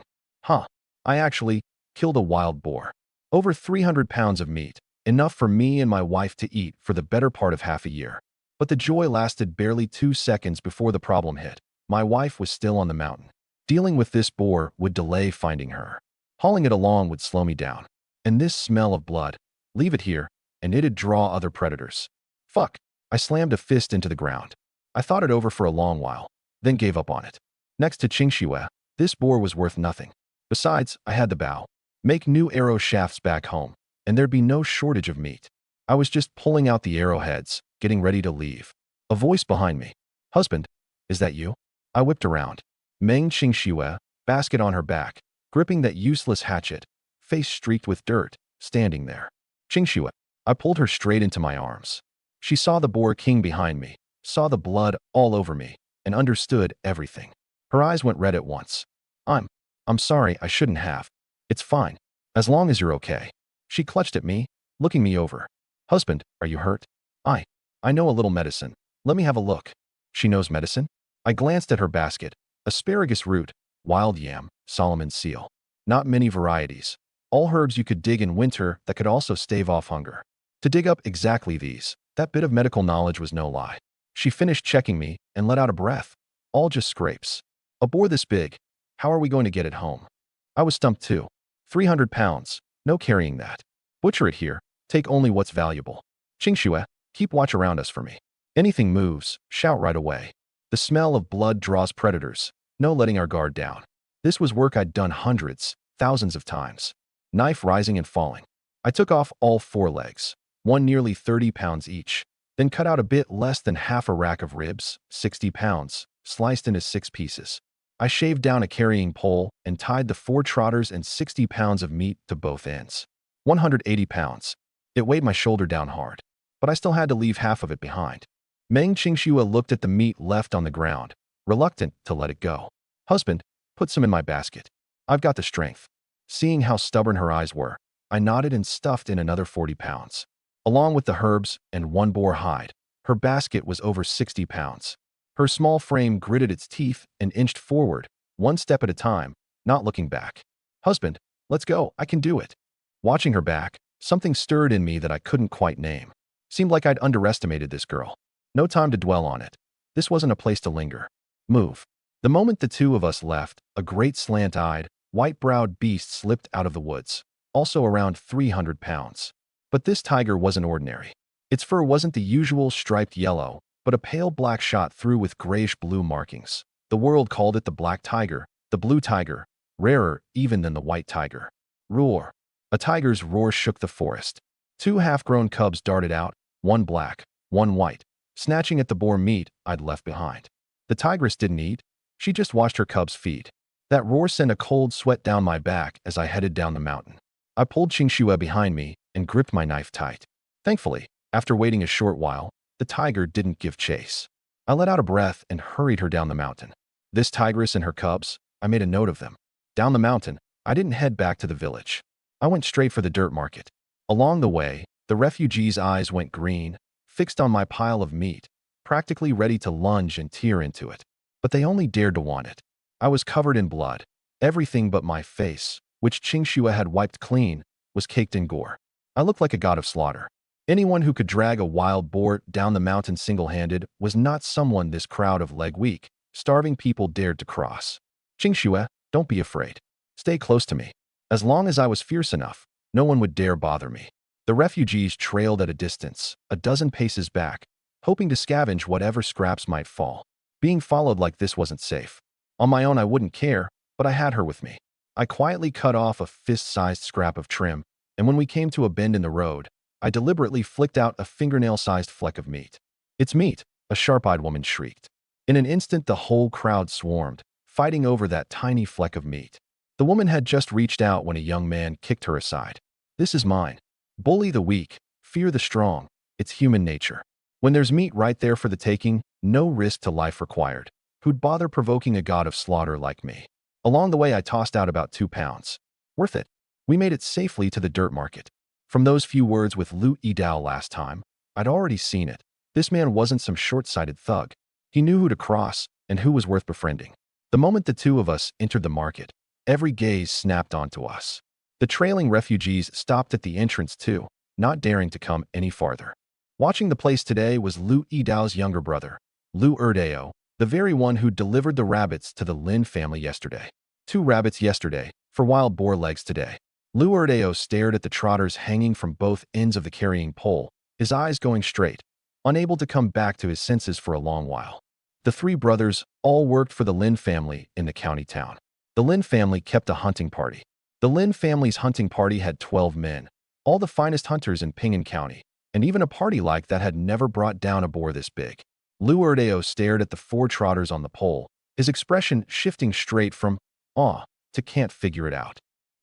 I actually killed a wild boar. Over 300 pounds of meat, enough for me and my wife to eat for the better part of half a year. But the joy lasted barely 2 seconds before the problem hit. My wife was still on the mountain. Dealing with this boar would delay finding her. Hauling it along would slow me down. And this smell of blood, leave it here, and it'd draw other predators. Fuck. I slammed a fist into the ground. I thought it over for a long while, then gave up on it. Next to Qingxue, this boar was worth nothing. Besides, I had the bow. Make new arrow shafts back home, and there'd be no shortage of meat. I was just pulling out the arrowheads, getting ready to leave. A voice behind me. Husband, is that you? I whipped around. Meng Qingxue, basket on her back, gripping that useless hatchet, face streaked with dirt, standing there. Qingxue. I pulled her straight into my arms. She saw the boar king behind me, saw the blood all over me, and understood everything. Her eyes went red at once. I'm sorry, I shouldn't have. It's fine. As long as you're okay. She clutched at me, looking me over. Husband, are you hurt? I know a little medicine. Let me have a look. She knows medicine? I glanced at her basket. Asparagus root, wild yam, Solomon's seal. Not many varieties. All herbs you could dig in winter that could also stave off hunger. To dig up exactly these, that bit of medical knowledge was no lie. She finished checking me and let out a breath. All just scrapes. A boar this big. How are we going to get it home? I was stumped too. 300 pounds. No carrying that. Butcher it here. Take only what's valuable. Qingxue, keep watch around us for me. Anything moves, shout right away. The smell of blood draws predators. No letting our guard down. This was work I'd done hundreds, thousands of times. Knife rising and falling. I took off all 4 legs, one nearly 30 pounds each, then cut out a bit less than half a rack of ribs, 60 pounds, sliced into 6 pieces. I shaved down a carrying pole and tied the 4 trotters and 60 pounds of meat to both ends. 180 pounds. It weighed my shoulder down hard, but I still had to leave half of it behind. Meng Qingxue looked at the meat left on the ground, reluctant to let it go. Husband, put some in my basket. I've got the strength. Seeing how stubborn her eyes were, I nodded and stuffed in another 40 pounds. Along with the herbs and 1 boar hide, her basket was over 60 pounds. Her small frame gritted its teeth and inched forward, 1 step at a time, not looking back. Husband, let's go, I can do it. Watching her back, something stirred in me that I couldn't quite name. Seemed like I'd underestimated this girl. No time to dwell on it. This wasn't a place to linger. Move. The moment the 2 of us left, a great slant-eyed, white-browed beast slipped out of the woods, also around 300 pounds. But this tiger wasn't ordinary. Its fur wasn't the usual striped yellow, but a pale black shot through with grayish-blue markings. The world called it the black tiger, the blue tiger, rarer even than the white tiger. Roar. A tiger's roar shook the forest. 2 half-grown cubs darted out, 1 black, 1 white, snatching at the boar meat I'd left behind. The tigress didn't eat. She just watched her cubs feed. That roar sent a cold sweat down my back as I headed down the mountain. I pulled Qingxue behind me and gripped my knife tight. Thankfully, after waiting a short while, the tiger didn't give chase. I let out a breath and hurried her down the mountain. This tigress and her cubs, I made a note of them. Down the mountain, I didn't head back to the village. I went straight for the dirt market. Along the way, the refugees' eyes went green, fixed on my pile of meat, practically ready to lunge and tear into it. But they only dared to want it. I was covered in blood. Everything but my face, which Qingxue had wiped clean, was caked in gore. I looked like a god of slaughter. Anyone who could drag a wild boar down the mountain single-handed was not someone this crowd of leg-weak, starving people dared to cross. Qingxue, don't be afraid. Stay close to me. As long as I was fierce enough, no one would dare bother me. The refugees trailed at a distance, a dozen paces back, hoping to scavenge whatever scraps might fall. Being followed like this wasn't safe. On my own I wouldn't care, but I had her with me. I quietly cut off a fist-sized scrap of trim, and when we came to a bend in the road, I deliberately flicked out a fingernail-sized fleck of meat. It's meat, a sharp-eyed woman shrieked. In an instant the whole crowd swarmed, fighting over that tiny fleck of meat. The woman had just reached out when a young man kicked her aside. This is mine. Bully the weak, fear the strong. It's human nature. When there's meat right there for the taking, no risk to life required. Who'd bother provoking a god of slaughter like me? Along the way I tossed out about 2 pounds. Worth it. We made it safely to the dirt market. From those few words with Lu Yidao last time, I'd already seen it. This man wasn't some short-sighted thug. He knew who to cross and who was worth befriending. The moment the 2 of us entered the market, every gaze snapped onto us. The trailing refugees stopped at the entrance too, not daring to come any farther. Watching the place today was Lu Yidao's younger brother, Lu Erdeo, the very one who delivered the rabbits to the Lin family yesterday. 2 rabbits yesterday, for wild boar legs today. Lu Erdeo stared at the trotters hanging from both ends of the carrying pole, his eyes going straight, unable to come back to his senses for a long while. The 3 brothers all worked for the Lin family in the county town. The Lin family kept a hunting party. The Lin family's hunting party had 12 men, all the finest hunters in Ping'an County, And even a party like that had never brought down a boar this big. Lu Erdeo stared at the 4 trotters on the pole, his expression shifting straight from awe to can't figure it out.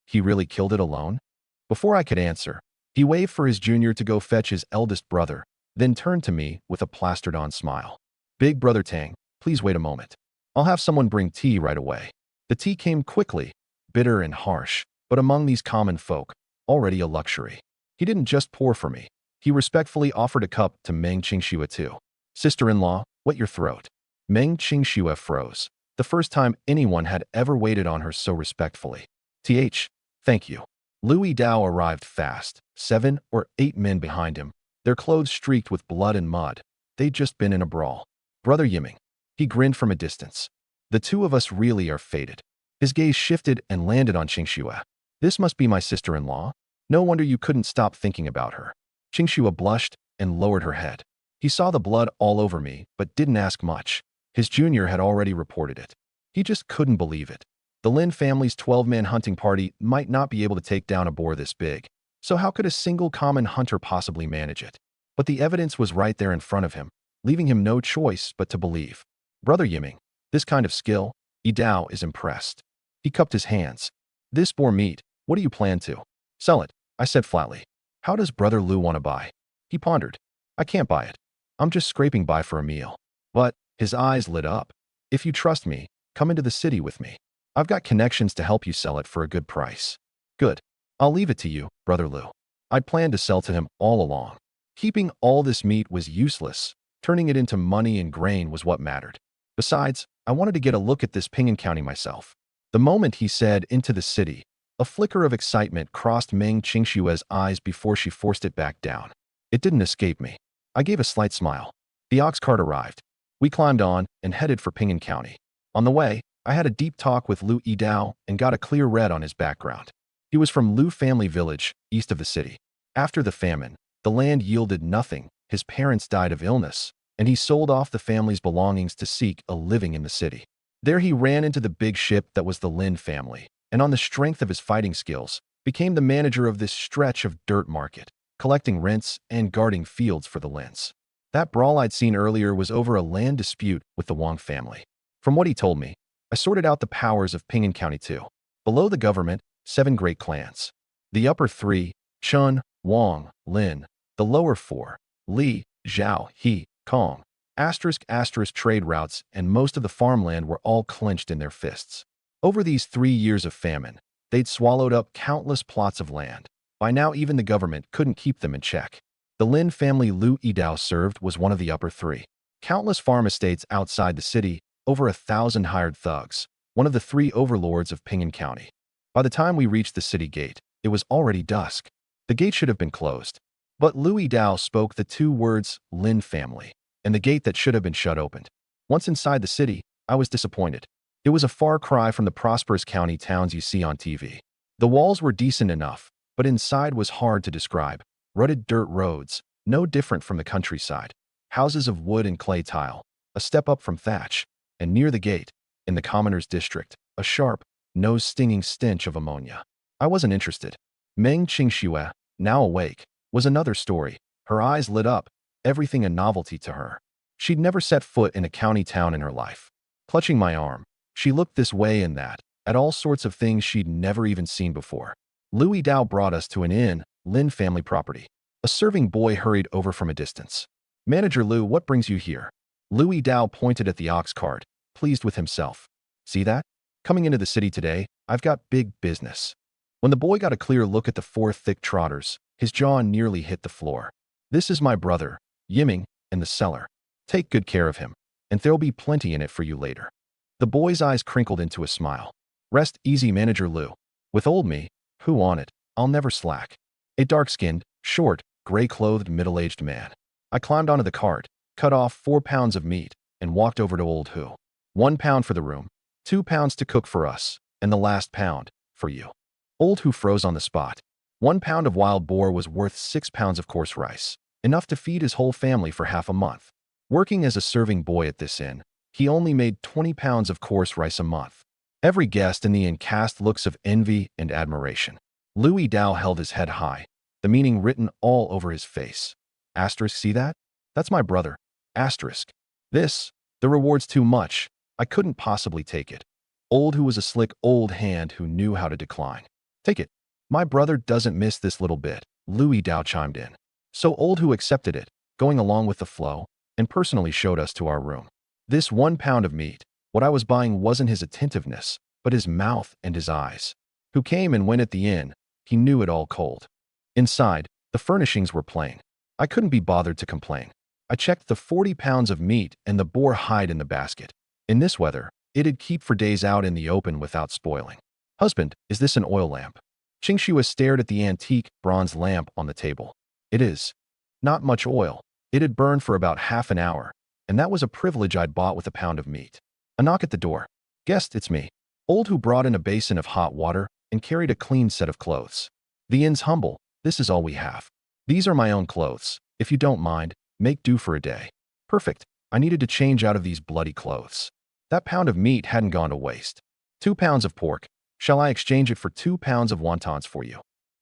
He really killed it alone? Before I could answer, he waved for his junior to go fetch his eldest brother, then turned to me with a plastered-on smile. Big brother Tang, please wait a moment. I'll have someone bring tea right away. The tea came quickly, bitter and harsh, but among these common folk, already a luxury. He didn't just pour for me. He respectfully offered a cup to Meng Qingxue too. Sister-in-law, wet your throat. Meng Qingxue froze. The first time anyone had ever waited on her so respectfully. Thank you. Louis Dao arrived fast, 7 or 8 men behind him, their clothes streaked with blood and mud. They'd just been in a brawl. Brother Yiming. He grinned from a distance. The two of us really are fated. His gaze shifted and landed on Qingxue. This must be my sister-in-law? No wonder you couldn't stop thinking about her. Qingxue blushed and lowered her head. He saw the blood all over me, but didn't ask much. His junior had already reported it. He just couldn't believe it. The Lin family's 12-man hunting party might not be able to take down a boar this big, so how could a single common hunter possibly manage it? But the evidence was right there in front of him, leaving him no choice but to believe. Brother Yiming, this kind of skill, Dao is impressed. He cupped his hands. This boar meat, what do you plan to? Sell it, I said flatly. How does Brother Lu want to buy? He pondered. I can't buy it. I'm just scraping by for a meal. But, his eyes lit up. If you trust me, come into the city with me. I've got connections to help you sell it for a good price. Good. I'll leave it to you, Brother Lu. I'd planned to sell to him all along. Keeping all this meat was useless. Turning it into money and grain was what mattered. Besides, I wanted to get a look at this Pingan County myself. The moment he said into the city, a flicker of excitement crossed Meng Qingxue's eyes before she forced it back down. It didn't escape me. I gave a slight smile. The ox cart arrived. We climbed on and headed for Pingan County. On the way, I had a deep talk with Lu Yidao and got a clear read on his background. He was from Lu family village, east of the city. After the famine, the land yielded nothing, his parents died of illness, and he sold off the family's belongings to seek a living in the city. There he ran into the big ship that was the Lin family, and on the strength of his fighting skills, became the manager of this stretch of dirt market, collecting rents and guarding fields for the Lins. That brawl I'd seen earlier was over a land dispute with the Wang family. From what he told me, I sorted out the powers of Pingan County too. Below the government, 7 great clans. The upper 3, Chun, Wang, Lin. The lower 4, Li, Zhao, He, Kong. *** trade routes and most of the farmland were all clenched in their fists. Over these 3 years of famine, they'd swallowed up countless plots of land. By now even the government couldn't keep them in check. The Lin family Lu Yidao served was one of the upper 3. Countless farm estates outside the city, over 1,000 hired thugs, one of the 3 overlords of Pingan County. By the time we reached the city gate, it was already dusk. The gate should have been closed. But Lu Yidao spoke the 2 words, Lin family, and the gate that should have been shut opened. Once inside the city, I was disappointed. It was a far cry from the prosperous county towns you see on TV. The walls were decent enough, but inside was hard to describe. Rutted dirt roads, no different from the countryside. Houses of wood and clay tile, a step up from thatch, and near the gate, in the commoner's district, a sharp, nose-stinging stench of ammonia. I wasn't interested. Meng Qingxue, now awake, was another story. Her eyes lit up, everything a novelty to her. She'd never set foot in a county town in her life. Clutching my arm, she looked this way and that, at all sorts of things she'd never even seen before. Lu Yidao brought us to an inn, Lin family property. A serving boy hurried over from a distance. Manager Lu, what brings you here? Lu Yidao pointed at the ox cart, pleased with himself. See that? Coming into the city today, I've got big business. When the boy got a clear look at the 4 thick trotters, his jaw nearly hit the floor. This is my brother, Yiming, in the cellar. Take good care of him, and there'll be plenty in it for you later. The boy's eyes crinkled into a smile. Rest easy, Manager Lu. With old me, who on it, I'll never slack. A dark-skinned, short, gray-clothed middle-aged man. I climbed onto the cart, cut off 4 pounds of meat, and walked over to old Hu. 1 pound for the room, 2 pounds to cook for us, and the last pound, for you. Old Hu froze on the spot. 1 pound of wild boar was worth 6 pounds of coarse rice, enough to feed his whole family for half a month. Working as a serving boy at this inn, he only made 20 pounds of coarse rice a month. Every guest in the inn cast looks of envy and admiration. Lu Yidao held his head high, the meaning written all over his face. Asterisk, see that? That's my brother. Asterisk. The reward's too much. I couldn't possibly take it. Old, who was a slick old hand who knew how to decline. Take it. My brother doesn't miss this little bit, Louis Dao chimed in. So Old, who accepted it, going along with the flow, and personally showed us to our room. This 1 pound of meat, what I was buying wasn't his attentiveness, but his mouth and his eyes. Who came and went at the inn, he knew it all cold. Inside, the furnishings were plain. I couldn't be bothered to complain. I checked the 40 pounds of meat and the boar hide in the basket. In this weather, it'd keep for days out in the open without spoiling. Husband, is this an oil lamp? Qingxue stared at the antique bronze lamp on the table. It is. Not much oil. It had burned for about half an hour, and that was a privilege I'd bought with a pound of meat. A knock at the door. Guest, it's me. Old, who brought in a basin of hot water and carried a clean set of clothes. The inn's humble. This is all we have. These are my own clothes. If you don't mind, make do for a day. Perfect. I needed to change out of these bloody clothes. That pound of meat hadn't gone to waste. 2 pounds of pork. Shall I exchange it for 2 pounds of wontons for you?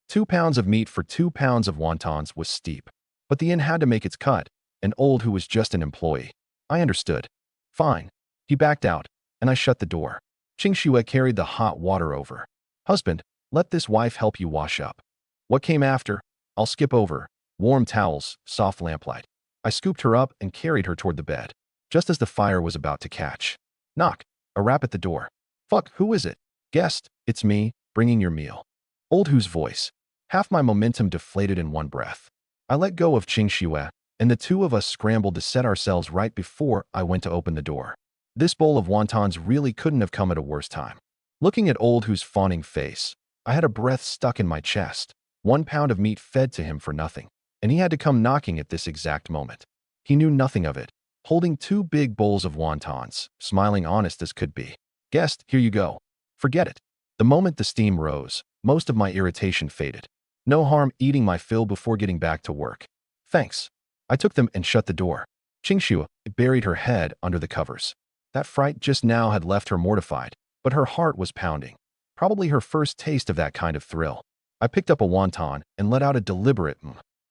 2 pounds of meat for 2 pounds of wontons was steep. But the inn had to make its cut, and Old, who was just an employee. I understood. Fine. He backed out, and I shut the door. Qingxue carried the hot water over. Husband, let this wife help you wash up. What came after, I'll skip over. Warm towels, soft lamplight. I scooped her up and carried her toward the bed, just as the fire was about to catch. Knock. A rap at the door. Fuck, who is it? Guest, it's me, bringing your meal. Old, whose voice. Half my momentum deflated in one breath. I let go of Qingxue, and the two of us scrambled to set ourselves right before I went to open the door. This bowl of wontons really couldn't have come at a worse time. Looking at Old, whose fawning face, I had a breath stuck in my chest. 1 pound of meat fed to him for nothing, and he had to come knocking at this exact moment. He knew nothing of it, holding 2 big bowls of wontons, smiling honest as could be. Guest, here you go. Forget it. The moment the steam rose, most of my irritation faded. No harm eating my fill before getting back to work. Thanks. I took them and shut the door. Qingxue buried her head under the covers. That fright just now had left her mortified, but her heart was pounding. Probably her first taste of that kind of thrill. I picked up a wonton and let out a deliberate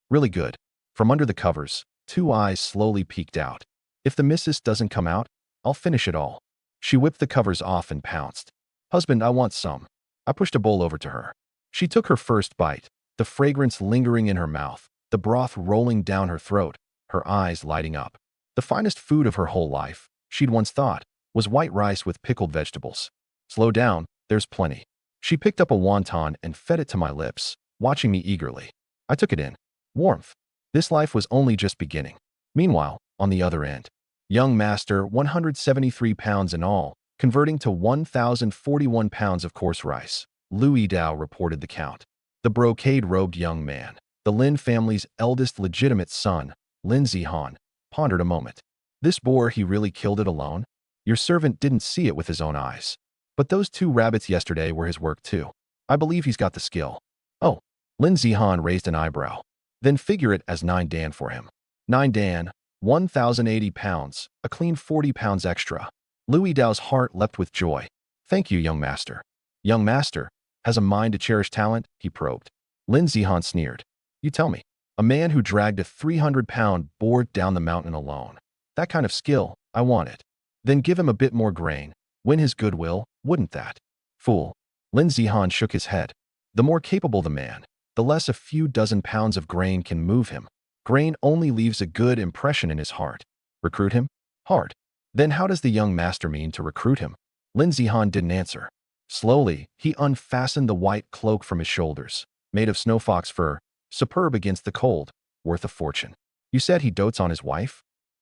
Really good. From under the covers, 2 eyes slowly peeked out. If the missus doesn't come out, I'll finish it all. She whipped the covers off and pounced. Husband, I want some. I pushed a bowl over to her. She took her first bite, the fragrance lingering in her mouth, the broth rolling down her throat, her eyes lighting up. The finest food of her whole life, she'd once thought, was white rice with pickled vegetables. Slow down, there's plenty. She picked up a wonton and fed it to my lips, watching me eagerly. I took it in. Warmth. This life was only just beginning. Meanwhile, on the other end, young master, 173 pounds in all, converting to 1,041 pounds of coarse rice. Louis Dao reported the count. The brocade-robed young man, the Lin family's eldest legitimate son, Lin Zihan, pondered a moment. This boar, he really killed it alone? Your servant didn't see it with his own eyes. But those 2 rabbits yesterday were his work too. I believe he's got the skill. Oh, Lin Zihan raised an eyebrow. Then figure it as 9 Dan for him. 9 Dan, 1,080 pounds, a clean 40 pounds extra. Louis Dao's heart leapt with joy. Thank you, young master. Young master, has a mind to cherish talent, he probed. Lin Zihan sneered. You tell me. A man who dragged a 300-pound boar down the mountain alone. That kind of skill, I want it. Then give him a bit more grain. Win his goodwill, wouldn't that? Fool. Lin Zihan shook his head. The more capable the man, the less a few dozen pounds of grain can move him. Grain only leaves a good impression in his heart. Recruit him? Hard. Then how does the young master mean to recruit him? Lin Zihan didn't answer. Slowly, he unfastened the white cloak from his shoulders, made of snow fox fur, superb against the cold, worth a fortune. You said he dotes on his wife?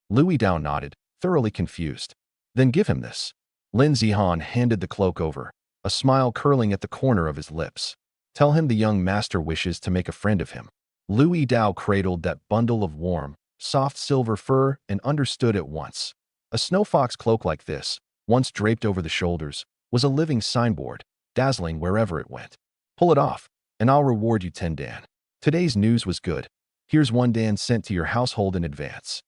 Louis Dao nodded, thoroughly confused. Then give him this. Lin Zihan handed the cloak over, a smile curling at the corner of his lips. Tell him the young master wishes to make a friend of him. Louis Dao cradled that bundle of warm, soft silver fur and understood at once. A snow fox cloak like this, once draped over the shoulders, was a living signboard, dazzling wherever it went. Pull it off, and I'll reward you 10 Dan. Today's news was good. Here's 1 Dan sent to your household in advance.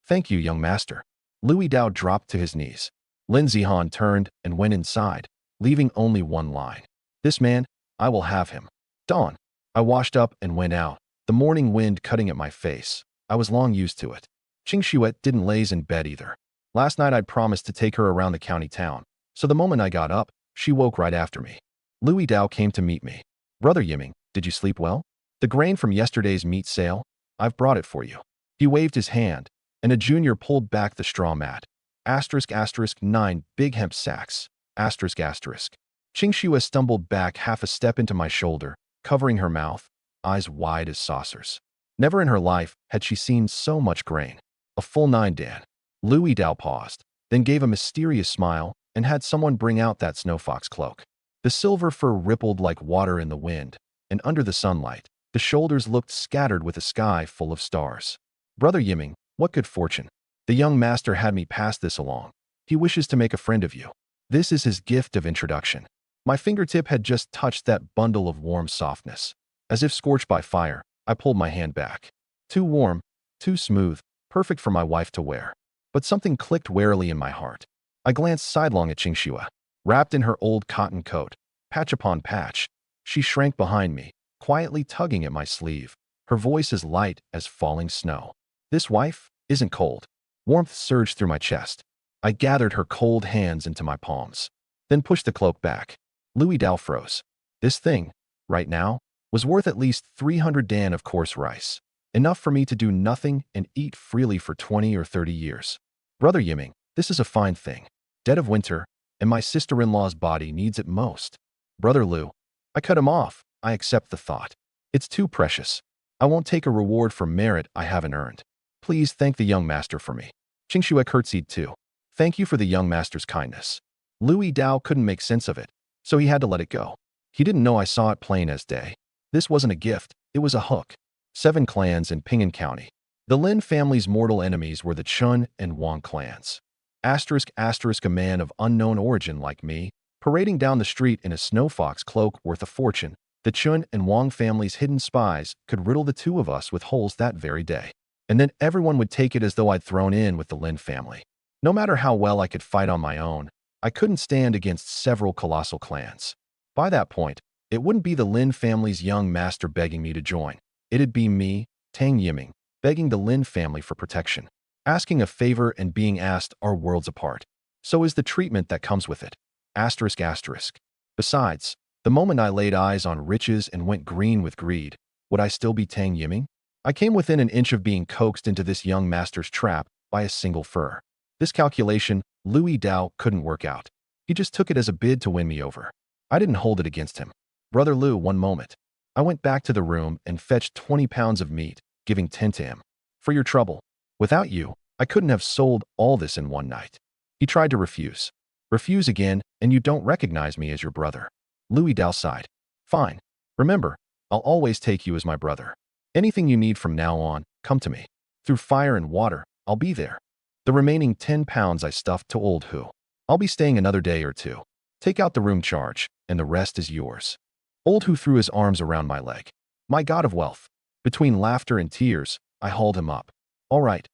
Thank you, young master. Louis Dao dropped to his knees. Lin Zihan turned and went inside, leaving only one line. This man, I will have him. Dawn. I washed up and went out, the morning wind cutting at my face. I was long used to it. Qingxuet didn't laze in bed either. Last night I'd promised to take her around the county town, so the moment I got up, she woke right after me. Louis Dao came to meet me. Brother Yiming, did you sleep well? The grain from yesterday's meat sale? I've brought it for you. He waved his hand, and a junior pulled back the straw mat. Asterisk asterisk 9 big hemp sacks. Asterisk asterisk. Qingxue stumbled back half a step into my shoulder, covering her mouth, eyes wide as saucers. Never in her life had she seen so much grain. A full 9 dan. Louis Dao paused, then gave a mysterious smile and had someone bring out that snow fox cloak. The silver fur rippled like water in the wind, and under the sunlight, the shoulders looked scattered with a sky full of stars. Brother Yiming, what good fortune. The young master had me pass this along. He wishes to make a friend of you. This is his gift of introduction. My fingertip had just touched that bundle of warm softness. As if scorched by fire, I pulled my hand back. Too warm, too smooth, perfect for my wife to wear. But something clicked warily in my heart. I glanced sidelong at Qingxue. Wrapped in her old cotton coat, patch upon patch, she shrank behind me, quietly tugging at my sleeve, her voice as light as falling snow. This wife isn't cold. Warmth surged through my chest. I gathered her cold hands into my palms, then pushed the cloak back. Louis Dao froze. This thing, right now, was worth at least 300 dan of coarse rice, enough for me to do nothing and eat freely for 20 or 30 years. Brother Yiming, this is a fine thing. Dead of winter, and my sister-in-law's body needs it most. Brother Liu, I cut him off. I accept the thought. It's too precious. I won't take a reward for merit I haven't earned. Please thank the young master for me. Qingxue curtsied too. Thank you for the young master's kindness. Louis Dao couldn't make sense of it, so he had to let it go. He didn't know I saw it plain as day. This wasn't a gift, it was a hook. 7 clans in Ping'an County. The Lin family's mortal enemies were the Chun and Wang clans. Asterisk asterisk a man of unknown origin like me, parading down the street in a snow fox cloak worth a fortune, the Chun and Wang family's hidden spies could riddle the two of us with holes that very day. And then everyone would take it as though I'd thrown in with the Lin family. No matter how well I could fight on my own, I couldn't stand against several colossal clans. By that point, it wouldn't be the Lin family's young master begging me to join. It'd be me, Tang Yiming, begging the Lin family for protection. Asking a favor and being asked are worlds apart. So is the treatment that comes with it. Asterisk asterisk. Besides, the moment I laid eyes on riches and went green with greed, would I still be Tang Yiming? I came within an inch of being coaxed into this young master's trap by a single fur. This calculation, Louis Dao couldn't work out. He just took it as a bid to win me over. I didn't hold it against him. Brother Liu, one moment. I went back to the room and fetched 20 pounds of meat, giving 10 to him. For your trouble. Without you, I couldn't have sold all this in one night. He tried to refuse. Refuse again, and you don't recognize me as your brother. Louis Dao sighed. Fine. Remember, I'll always take you as my brother. Anything you need from now on, come to me. Through fire and water, I'll be there. The remaining 10 pounds I stuffed to old Hu. I'll be staying another day or two. Take out the room charge, and the rest is yours. Old Hu threw his arms around my leg. My god of wealth. Between laughter and tears, I hauled him up. All right.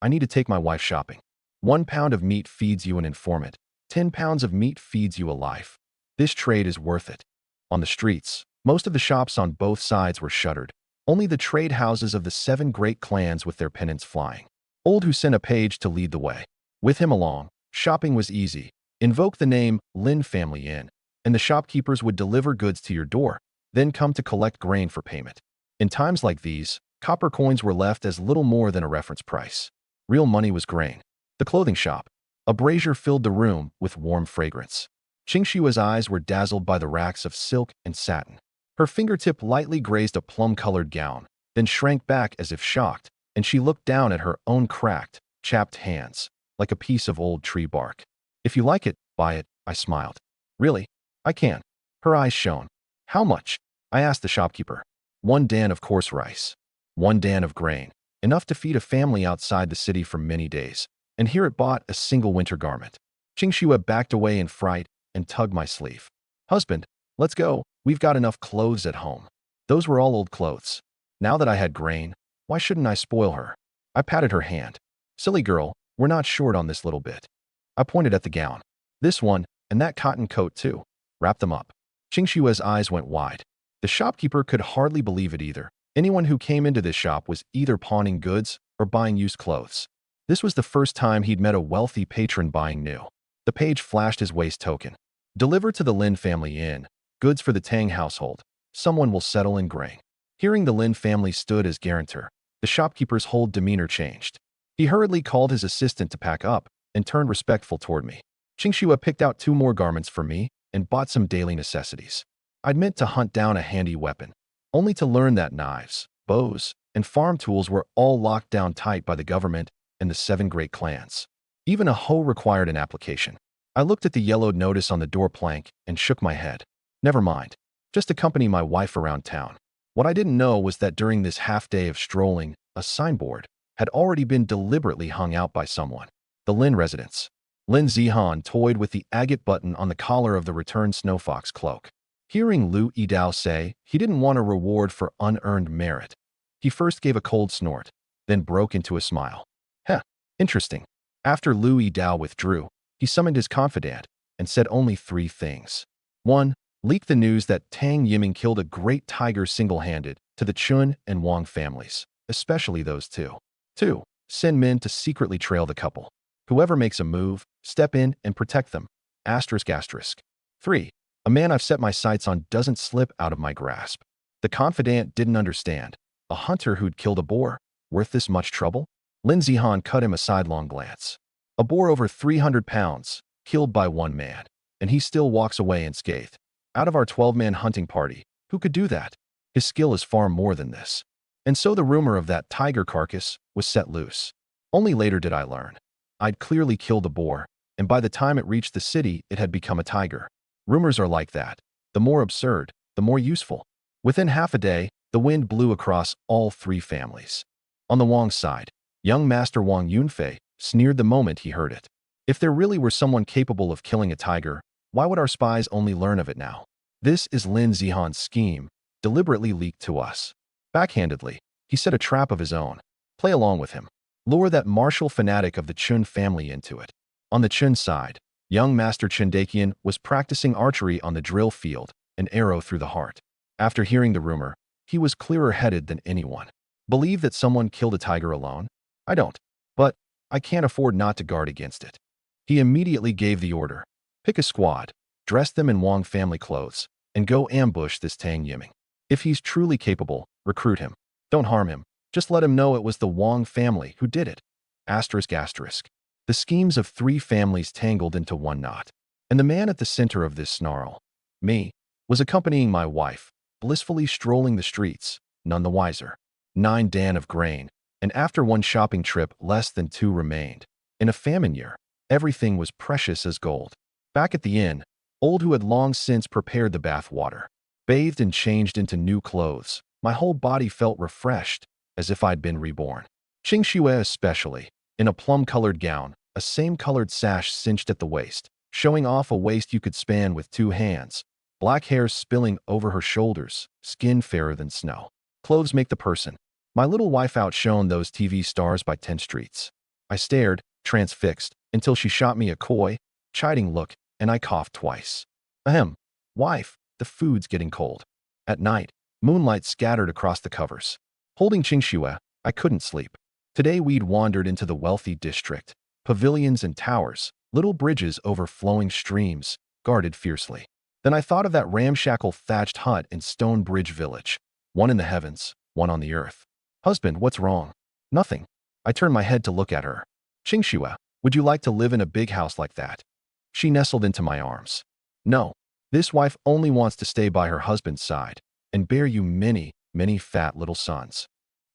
I need to take my wife shopping. 1 pound of meat feeds you an informant. 10 pounds of meat feeds you a life. This trade is worth it. On the streets, most of the shops on both sides were shuttered. Only the trade houses of the 7 great clans with their pennants flying. Old Hu sent a page to lead the way. With him along, shopping was easy. Invoke the name Lin Family Inn, and the shopkeepers would deliver goods to your door, then come to collect grain for payment. In times like these, copper coins were left as little more than a reference price. Real money was grain. The clothing shop. A brazier filled the room with warm fragrance. Qingxue's eyes were dazzled by the racks of silk and satin. Her fingertip lightly grazed a plum-colored gown, then shrank back as if shocked, and she looked down at her own cracked, chapped hands, like a piece of old tree bark. If you like it, buy it, I smiled. Really? I can. Her eyes shone. How much? I asked the shopkeeper. 1 dan of coarse rice. 1 dan of grain, enough to feed a family outside the city for many days, and here it bought a single winter garment. Qingxue backed away in fright and tugged my sleeve. Husband, let's go. We've got enough clothes at home. Those were all old clothes. Now that I had grain, why shouldn't I spoil her? I patted her hand. Silly girl, we're not short on this little bit. I pointed at the gown. This one, and that cotton coat too. Wrap them up. Qingxue's eyes went wide. The shopkeeper could hardly believe it either. Anyone who came into this shop was either pawning goods or buying used clothes. This was the first time he'd met a wealthy patron buying new. The page flashed his waist token. Deliver to the Lin family inn. Goods for the Tang household. Someone will settle in grain. Hearing the Lin family stood as guarantor, the shopkeeper's whole demeanor changed. He hurriedly called his assistant to pack up and turned respectful toward me. Qingxue picked out 2 more garments for me and bought some daily necessities. I'd meant to hunt down a handy weapon, only to learn that knives, bows, and farm tools were all locked down tight by the government and the 7 great clans. Even a hoe required an application. I looked at the yellowed notice on the door plank and shook my head. Never mind. Just accompany my wife around town. What I didn't know was that during this half-day of strolling, a signboard had already been deliberately hung out by someone. The Lin residence. Lin Zihan toyed with the agate button on the collar of the returned snowfox cloak. Hearing Lu Yidao say he didn't want a reward for unearned merit, he first gave a cold snort, then broke into a smile. Heh, interesting. After Lu Yidao withdrew, he summoned his confidant and said only 3 things. 1. Leak the news that Tang Yiming killed a great tiger single-handed to the Chun and Wang families, especially those 2. 2. Send men to secretly trail the couple. Whoever makes a move, step in and protect them. Asterisk asterisk. 3. A man I've set my sights on doesn't slip out of my grasp. The confidant didn't understand. A hunter who'd killed a boar? Worth this much trouble? Lin Zihan cut him a sidelong glance. A boar over 300 pounds, killed by 1 man, and he still walks away unscathed. Out of our 12-man hunting party, who could do that? His skill is far more than this. And so the rumor of that tiger carcass was set loose. Only later did I learn. I'd clearly killed a boar, and by the time it reached the city, it had become a tiger. Rumors are like that. The more absurd, the more useful. Within half a day, the wind blew across all 3 families. On the Wang side, young Master Wang Yunfei sneered the moment he heard it. If there really were someone capable of killing a tiger, why would our spies only learn of it now? This is Lin Zihan's scheme, deliberately leaked to us. Backhandedly, he set a trap of his own. Play along with him. Lure that martial fanatic of the Chun family into it. On the Chun side, young Master Chindakian was practicing archery on the drill field, an arrow through the heart. After hearing the rumor, he was clearer-headed than anyone. Believe that someone killed a tiger alone? I don't. But I can't afford not to guard against it. He immediately gave the order. Pick a squad, dress them in Wang family clothes, and go ambush this Tang Yiming. If he's truly capable, recruit him. Don't harm him. Just let him know it was the Wang family who did it. Asterisk asterisk. The schemes of 3 families tangled into one knot. And the man at the center of this snarl, me, was accompanying my wife, blissfully strolling the streets, none the wiser. 9 dan of grain, and after 1 shopping trip, less than 2 remained. In a famine year, everything was precious as gold. Back at the inn, Old who had long since prepared the bath water, bathed and changed into new clothes, my whole body felt refreshed, as if I'd been reborn. Qingxue especially, in a plum-colored gown, a same-colored sash cinched at the waist, showing off a waist you could span with 2 hands, black hair spilling over her shoulders, skin fairer than snow. Clothes make the person. My little wife outshone those TV stars by 10 streets. I stared, transfixed, until she shot me a coy, chiding look, and I coughed twice. Ahem. Wife, the food's getting cold. At night, moonlight scattered across the covers. Holding Qingxue, I couldn't sleep. Today we'd wandered into the wealthy district. Pavilions and towers, little bridges over flowing streams, guarded fiercely. Then I thought of that ramshackle thatched hut in Stone Bridge Village. One in the heavens, one on the earth. Husband, what's wrong? Nothing. I turned my head to look at her. Qingxue, would you like to live in a big house like that? She nestled into my arms. No. This wife only wants to stay by her husband's side and bear you many, many fat little sons.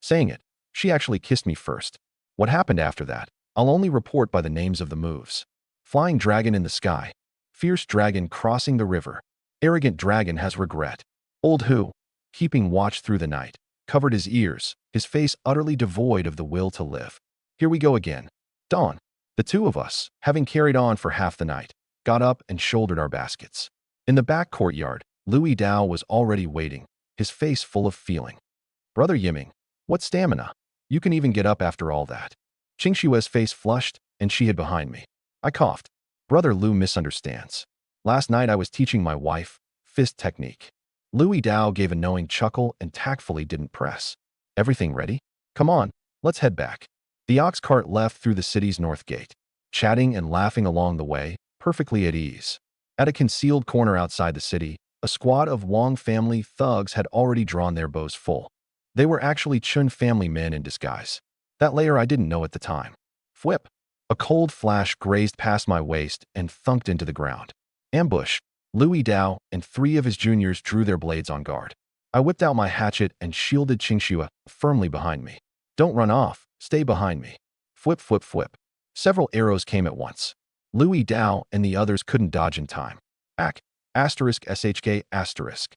Saying it, she actually kissed me first. What happened after that, I'll only report by the names of the moves. Flying dragon in the sky. Fierce dragon crossing the river. Arrogant dragon has regret. Old who, keeping watch through the night, covered his ears, his face utterly devoid of the will to live. Here we go again. Dawn. The 2 of us, having carried on for half the night, got up and shouldered our baskets. In the back courtyard, Louis Dao was already waiting, his face full of feeling. Brother Yiming, what stamina? You can even get up after all that. Qingxue's face flushed, and she hid behind me. I coughed. Brother Lu misunderstands. Last night I was teaching my wife fist technique. Louis Dao gave a knowing chuckle and tactfully didn't press. Everything ready? Come on, let's head back. The ox cart left through the city's north gate, chatting and laughing along the way, perfectly at ease. At a concealed corner outside the city, a squad of Wang family thugs had already drawn their bows full. They were actually Chun family men in disguise. That layer I didn't know at the time. Whip! A cold flash grazed past my waist and thunked into the ground. Ambush! Louis Dao and 3 of his juniors drew their blades on guard. I whipped out my hatchet and shielded Qingxue firmly behind me. Don't run off, stay behind me. Whip, whip, whip. Several arrows came at once. Louis Dao and the others couldn't dodge in time. Ack! Asterisk SHK asterisk.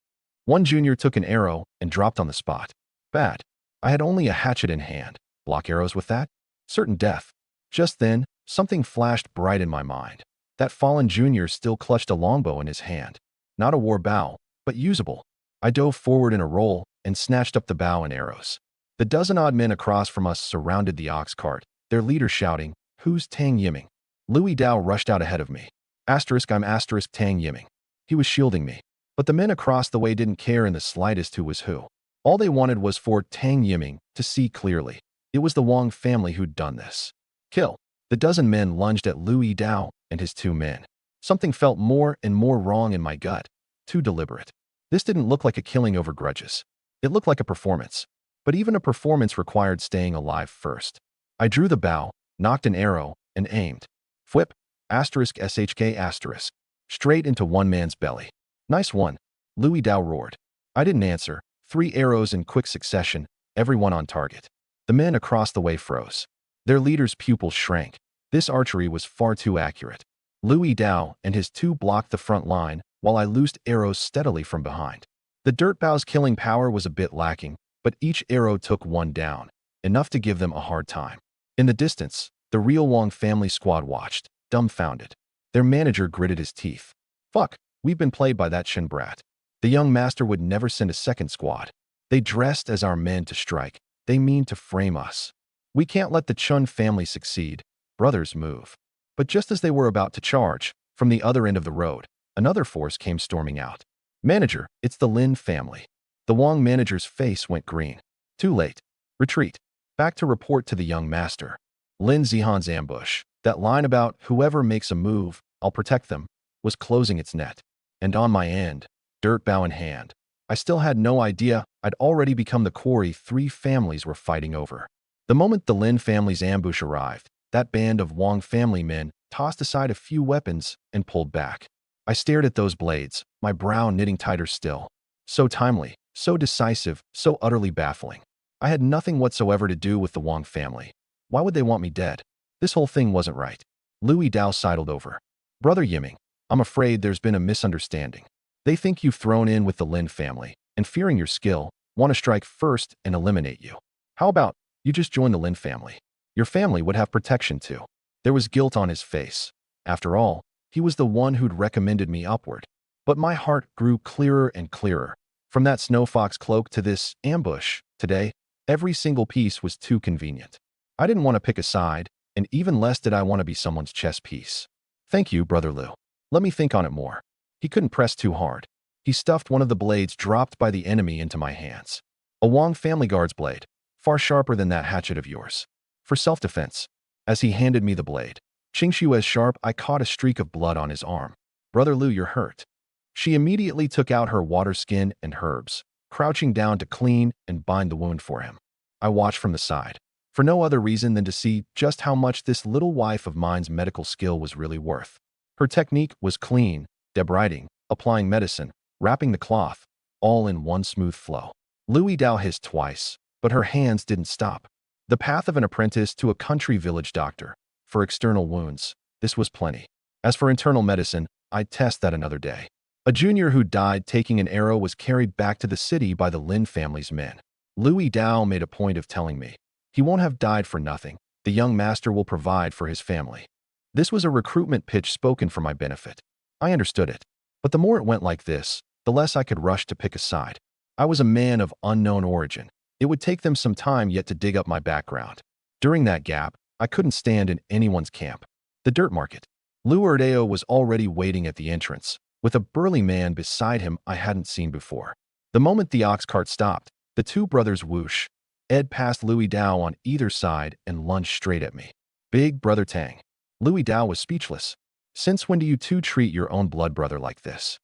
One junior took an arrow and dropped on the spot. Bad. I had only a hatchet in hand. Block arrows with that? Certain death. Just then, something flashed bright in my mind. That fallen junior still clutched a longbow in his hand. Not a war bow, but usable. I dove forward in a roll and snatched up the bow and arrows. The dozen-odd men across from us surrounded the ox cart, their leader shouting, "Who's Tang Yiming?" Louis Dao rushed out ahead of me. Asterisk I'm asterisk Tang Yiming. He was shielding me. But the men across the way didn't care in the slightest who was who. All they wanted was for Tang Yiming to see clearly. It was the Wang family who'd done this. Kill. The dozen men lunged at Louis Dao and his 2 men. Something felt more and more wrong in my gut. Too deliberate. This didn't look like a killing over grudges. It looked like a performance. But even a performance required staying alive first. I drew the bow, knocked an arrow, and aimed. Whip, asterisk SHK asterisk. Straight into one man's belly. Nice one. Louis Dao roared. I didn't answer. 3 arrows in quick succession, everyone on target. The men across the way froze. Their leader's pupils shrank. This archery was far too accurate. Louis Dao and his 2 blocked the front line, while I loosed arrows steadily from behind. The dirt bow's killing power was a bit lacking, but each arrow took 1 down, enough to give them a hard time. In the distance, the real Wang family squad watched, dumbfounded. Their manager gritted his teeth. Fuck, we've been played by that Shin brat. The young master would never send a second squad. They dressed as our men to strike. They mean to frame us. We can't let the Chun family succeed. Brothers move. But just as they were about to charge, from the other end of the road, another force came storming out. Manager, it's the Lin family. The Wang manager's face went green. Too late. Retreat. Back to report to the young master. Lin Zihan's ambush, that line about whoever makes a move, I'll protect them, was closing its net. And on my end, dirt bow in hand, I still had no idea I'd already become the quarry 3 families were fighting over. The moment the Lin family's ambush arrived, that band of Wang family men tossed aside a few weapons and pulled back. I stared at those blades, my brow knitting tighter still. So timely, so decisive, so utterly baffling. I had nothing whatsoever to do with the Wang family. Why would they want me dead? This whole thing wasn't right. Louis Dao sidled over. Brother Yiming, I'm afraid there's been a misunderstanding. They think you've thrown in with the Lin family, and fearing your skill, want to strike first and eliminate you. How about you just join the Lin family? Your family would have protection too. There was guilt on his face. After all, he was the one who'd recommended me upward. But my heart grew clearer and clearer. From that snow fox cloak to this ambush, today, every single piece was too convenient. I didn't want to pick a side, and even less did I want to be someone's chess piece. Thank you, Brother Liu. Let me think on it more. He couldn't press too hard. He stuffed one of the blades dropped by the enemy into my hands. A Wang family guard's blade, far sharper than that hatchet of yours. For self-defense. As he handed me the blade, Qingshue's sharp, I caught a streak of blood on his arm. Brother Liu, you're hurt. She immediately took out her water skin and herbs, crouching down to clean and bind the wound for him. I watched from the side, for no other reason than to see just how much this little wife of mine's medical skill was really worth. Her technique was clean, debriding, applying medicine, wrapping the cloth, all in one smooth flow. Louis Dao hissed twice, but her hands didn't stop. The path of an apprentice to a country village doctor. For external wounds, this was plenty. As for internal medicine, I'd test that another day. A junior who died taking an arrow was carried back to the city by the Lin family's men. Louis Dao made a point of telling me, he won't have died for nothing. The young master will provide for his family. This was a recruitment pitch spoken for my benefit. I understood it. But the more it went like this, the less I could rush to pick a side. I was a man of unknown origin. It would take them some time yet to dig up my background. During that gap, I couldn't stand in anyone's camp. The dirt market. Lu Erdeo was already waiting at the entrance, with a burly man beside him I hadn't seen before. The moment the ox cart stopped, the two brothers whoosh. Ed passed Louis Dao on either side and lunged straight at me. Big brother Tang. Louis Dao was speechless. Since when do you two treat your own blood brother like this?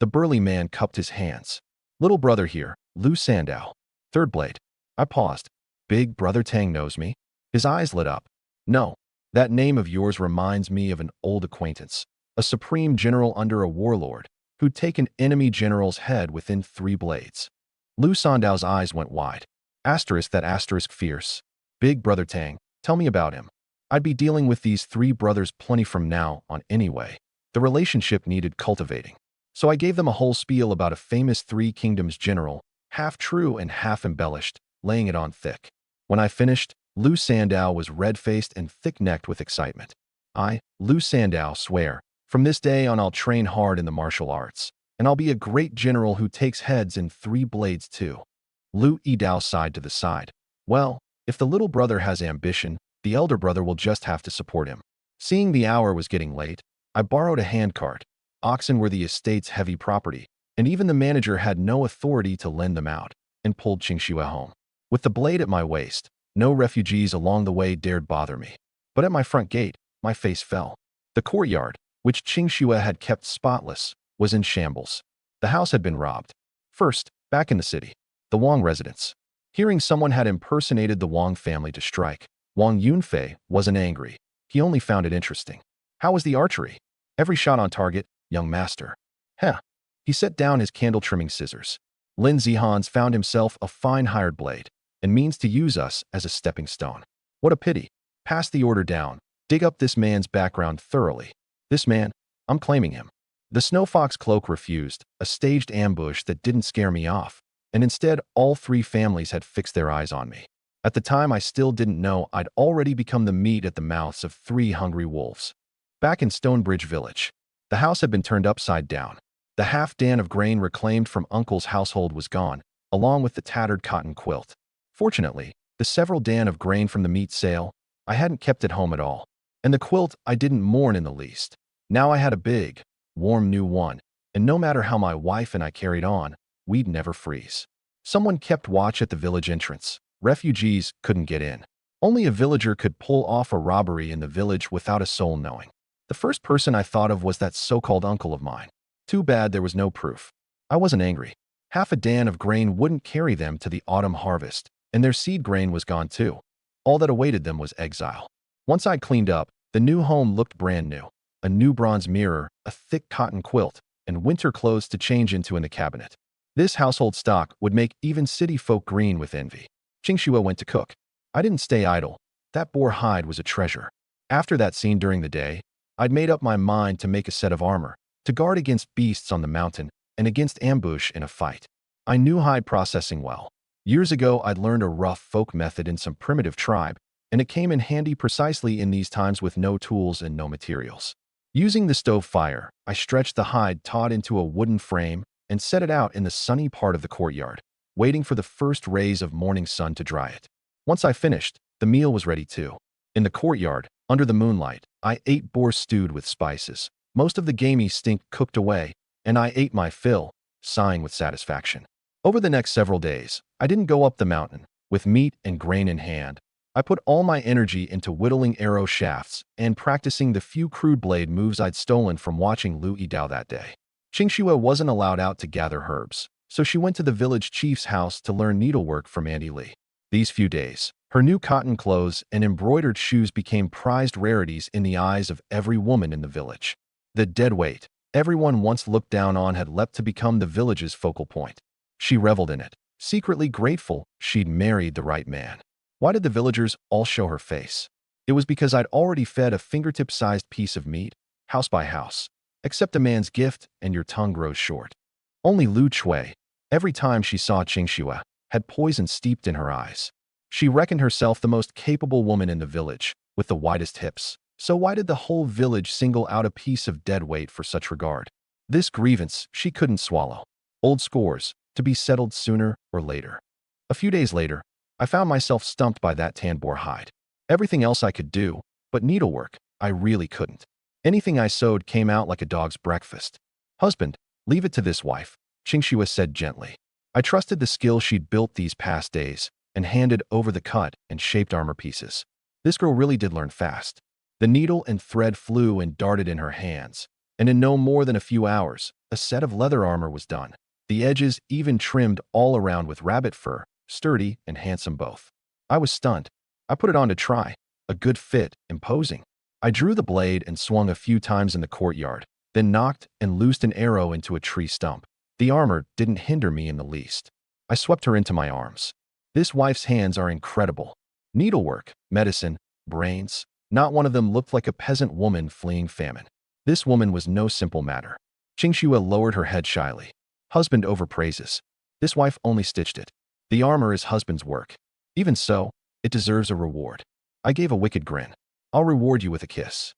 The burly man cupped his hands. Little brother here, Liu Sandao. Third blade. I paused. Big brother Tang knows me? His eyes lit up. No, that name of yours reminds me of an old acquaintance, a supreme general under a warlord, who'd taken enemy general's head within 3 blades. Liu Sandao's eyes went wide. Asterisk that asterisk fierce. Big brother Tang, tell me about him. I'd be dealing with these 3 brothers plenty from now on anyway. The relationship needed cultivating. So I gave them a whole spiel about a famous 3 kingdoms general, half true and half embellished, laying it on thick. When I finished, Liu Sandao was red-faced and thick-necked with excitement. I, Liu Sandao, swear, from this day on I'll train hard in the martial arts, and I'll be a great general who takes heads in 3 blades too. Liu Yidao sighed to the side. Well, if the little brother has ambition, the elder brother will just have to support him. Seeing the hour was getting late, I borrowed a handcart. Oxen were the estate's heavy property, and even the manager had no authority to lend them out, and pulled Qingxue home. With the blade at my waist, no refugees along the way dared bother me. But at my front gate, my face fell. The courtyard, which Qingxue had kept spotless, was in shambles. The house had been robbed. First, back in the city, the Wang residence. Hearing someone had impersonated the Wang family to strike, Wang Yunfei wasn't angry. He only found it interesting. How was the archery? Every shot on target, young master. Heh. He set down his candle-trimming scissors. Lin Zihans found himself a fine hired blade, and means to use us as a stepping stone. What a pity. Pass the order down. Dig up this man's background thoroughly. This man, I'm claiming him. The Snow Fox cloak refused, a staged ambush that didn't scare me off, and instead all 3 families had fixed their eyes on me. At the time, I still didn't know I'd already become the meat at the mouths of 3 hungry wolves. Back in Stonebridge Village, the house had been turned upside down. The half-dan of grain reclaimed from Uncle's household was gone, along with the tattered cotton quilt. Fortunately, the several dan of grain from the meat sale, I hadn't kept at home at all, and the quilt I didn't mourn in the least. Now I had a big, warm new one, and no matter how my wife and I carried on, we'd never freeze. Someone kept watch at the village entrance. Refugees couldn't get in. Only a villager could pull off a robbery in the village without a soul knowing. The first person I thought of was that so-called uncle of mine. Too bad there was no proof. I wasn't angry. Half a dan of grain wouldn't carry them to the autumn harvest, and their seed grain was gone too. All that awaited them was exile. Once I'd cleaned up, the new home looked brand new. A new bronze mirror, a thick cotton quilt, and winter clothes to change into in the cabinet. This household stock would make even city folk green with envy. Qingxue went to cook. I didn't stay idle. That boar hide was a treasure. After that scene during the day, I'd made up my mind to make a set of armor, to guard against beasts on the mountain and against ambush in a fight. I knew hide processing well. Years ago, I'd learned a rough folk method in some primitive tribe, and it came in handy precisely in these times with no tools and no materials. Using the stove fire, I stretched the hide taut into a wooden frame and set it out in the sunny part of the courtyard, waiting for the first rays of morning sun to dry it. Once I finished, the meal was ready too. In the courtyard, under the moonlight, I ate boar stewed with spices. Most of the gamey stink cooked away, and I ate my fill, sighing with satisfaction. Over the next several days, I didn't go up the mountain. With meat and grain in hand, I put all my energy into whittling arrow shafts and practicing the few crude blade moves I'd stolen from watching Liu Yidao that day. Qingxue wasn't allowed out to gather herbs, so she went to the village chief's house to learn needlework from Andy Lee. These few days, her new cotton clothes and embroidered shoes became prized rarities in the eyes of every woman in the village. The deadweight everyone once looked down on had leapt to become the village's focal point. She reveled in it, secretly grateful she'd married the right man. Why did the villagers all show her face? It was because I'd already fed a fingertip-sized piece of meat, house by house. Accept a man's gift and your tongue grows short. Only Lu Chui, every time she saw Qingxue, had poison steeped in her eyes. She reckoned herself the most capable woman in the village, with the widest hips. So why did the whole village single out a piece of dead weight for such regard? This grievance she couldn't swallow. Old scores, to be settled sooner or later. A few days later, I found myself stumped by that tan boar hide. Everything else I could do, but needlework, I really couldn't. Anything I sewed came out like a dog's breakfast. Husband, leave it to this wife, Qingxue said gently. I trusted the skill she'd built these past days and handed over the cut and shaped armor pieces. This girl really did learn fast. The needle and thread flew and darted in her hands, and in no more than a few hours, a set of leather armor was done. The edges even trimmed all around with rabbit fur, sturdy and handsome both. I was stunned. I put it on to try. A good fit, imposing. I drew the blade and swung a few times in the courtyard, then knocked and loosed an arrow into a tree stump. The armor didn't hinder me in the least. I swept her into my arms. This wife's hands are incredible. Needlework, medicine, brains. Not one of them looked like a peasant woman fleeing famine. This woman was no simple matter. Qingxue lowered her head shyly. Husband overpraises. This wife only stitched it. The armor is husband's work. Even so, it deserves a reward. I gave a wicked grin. I'll reward you with a kiss.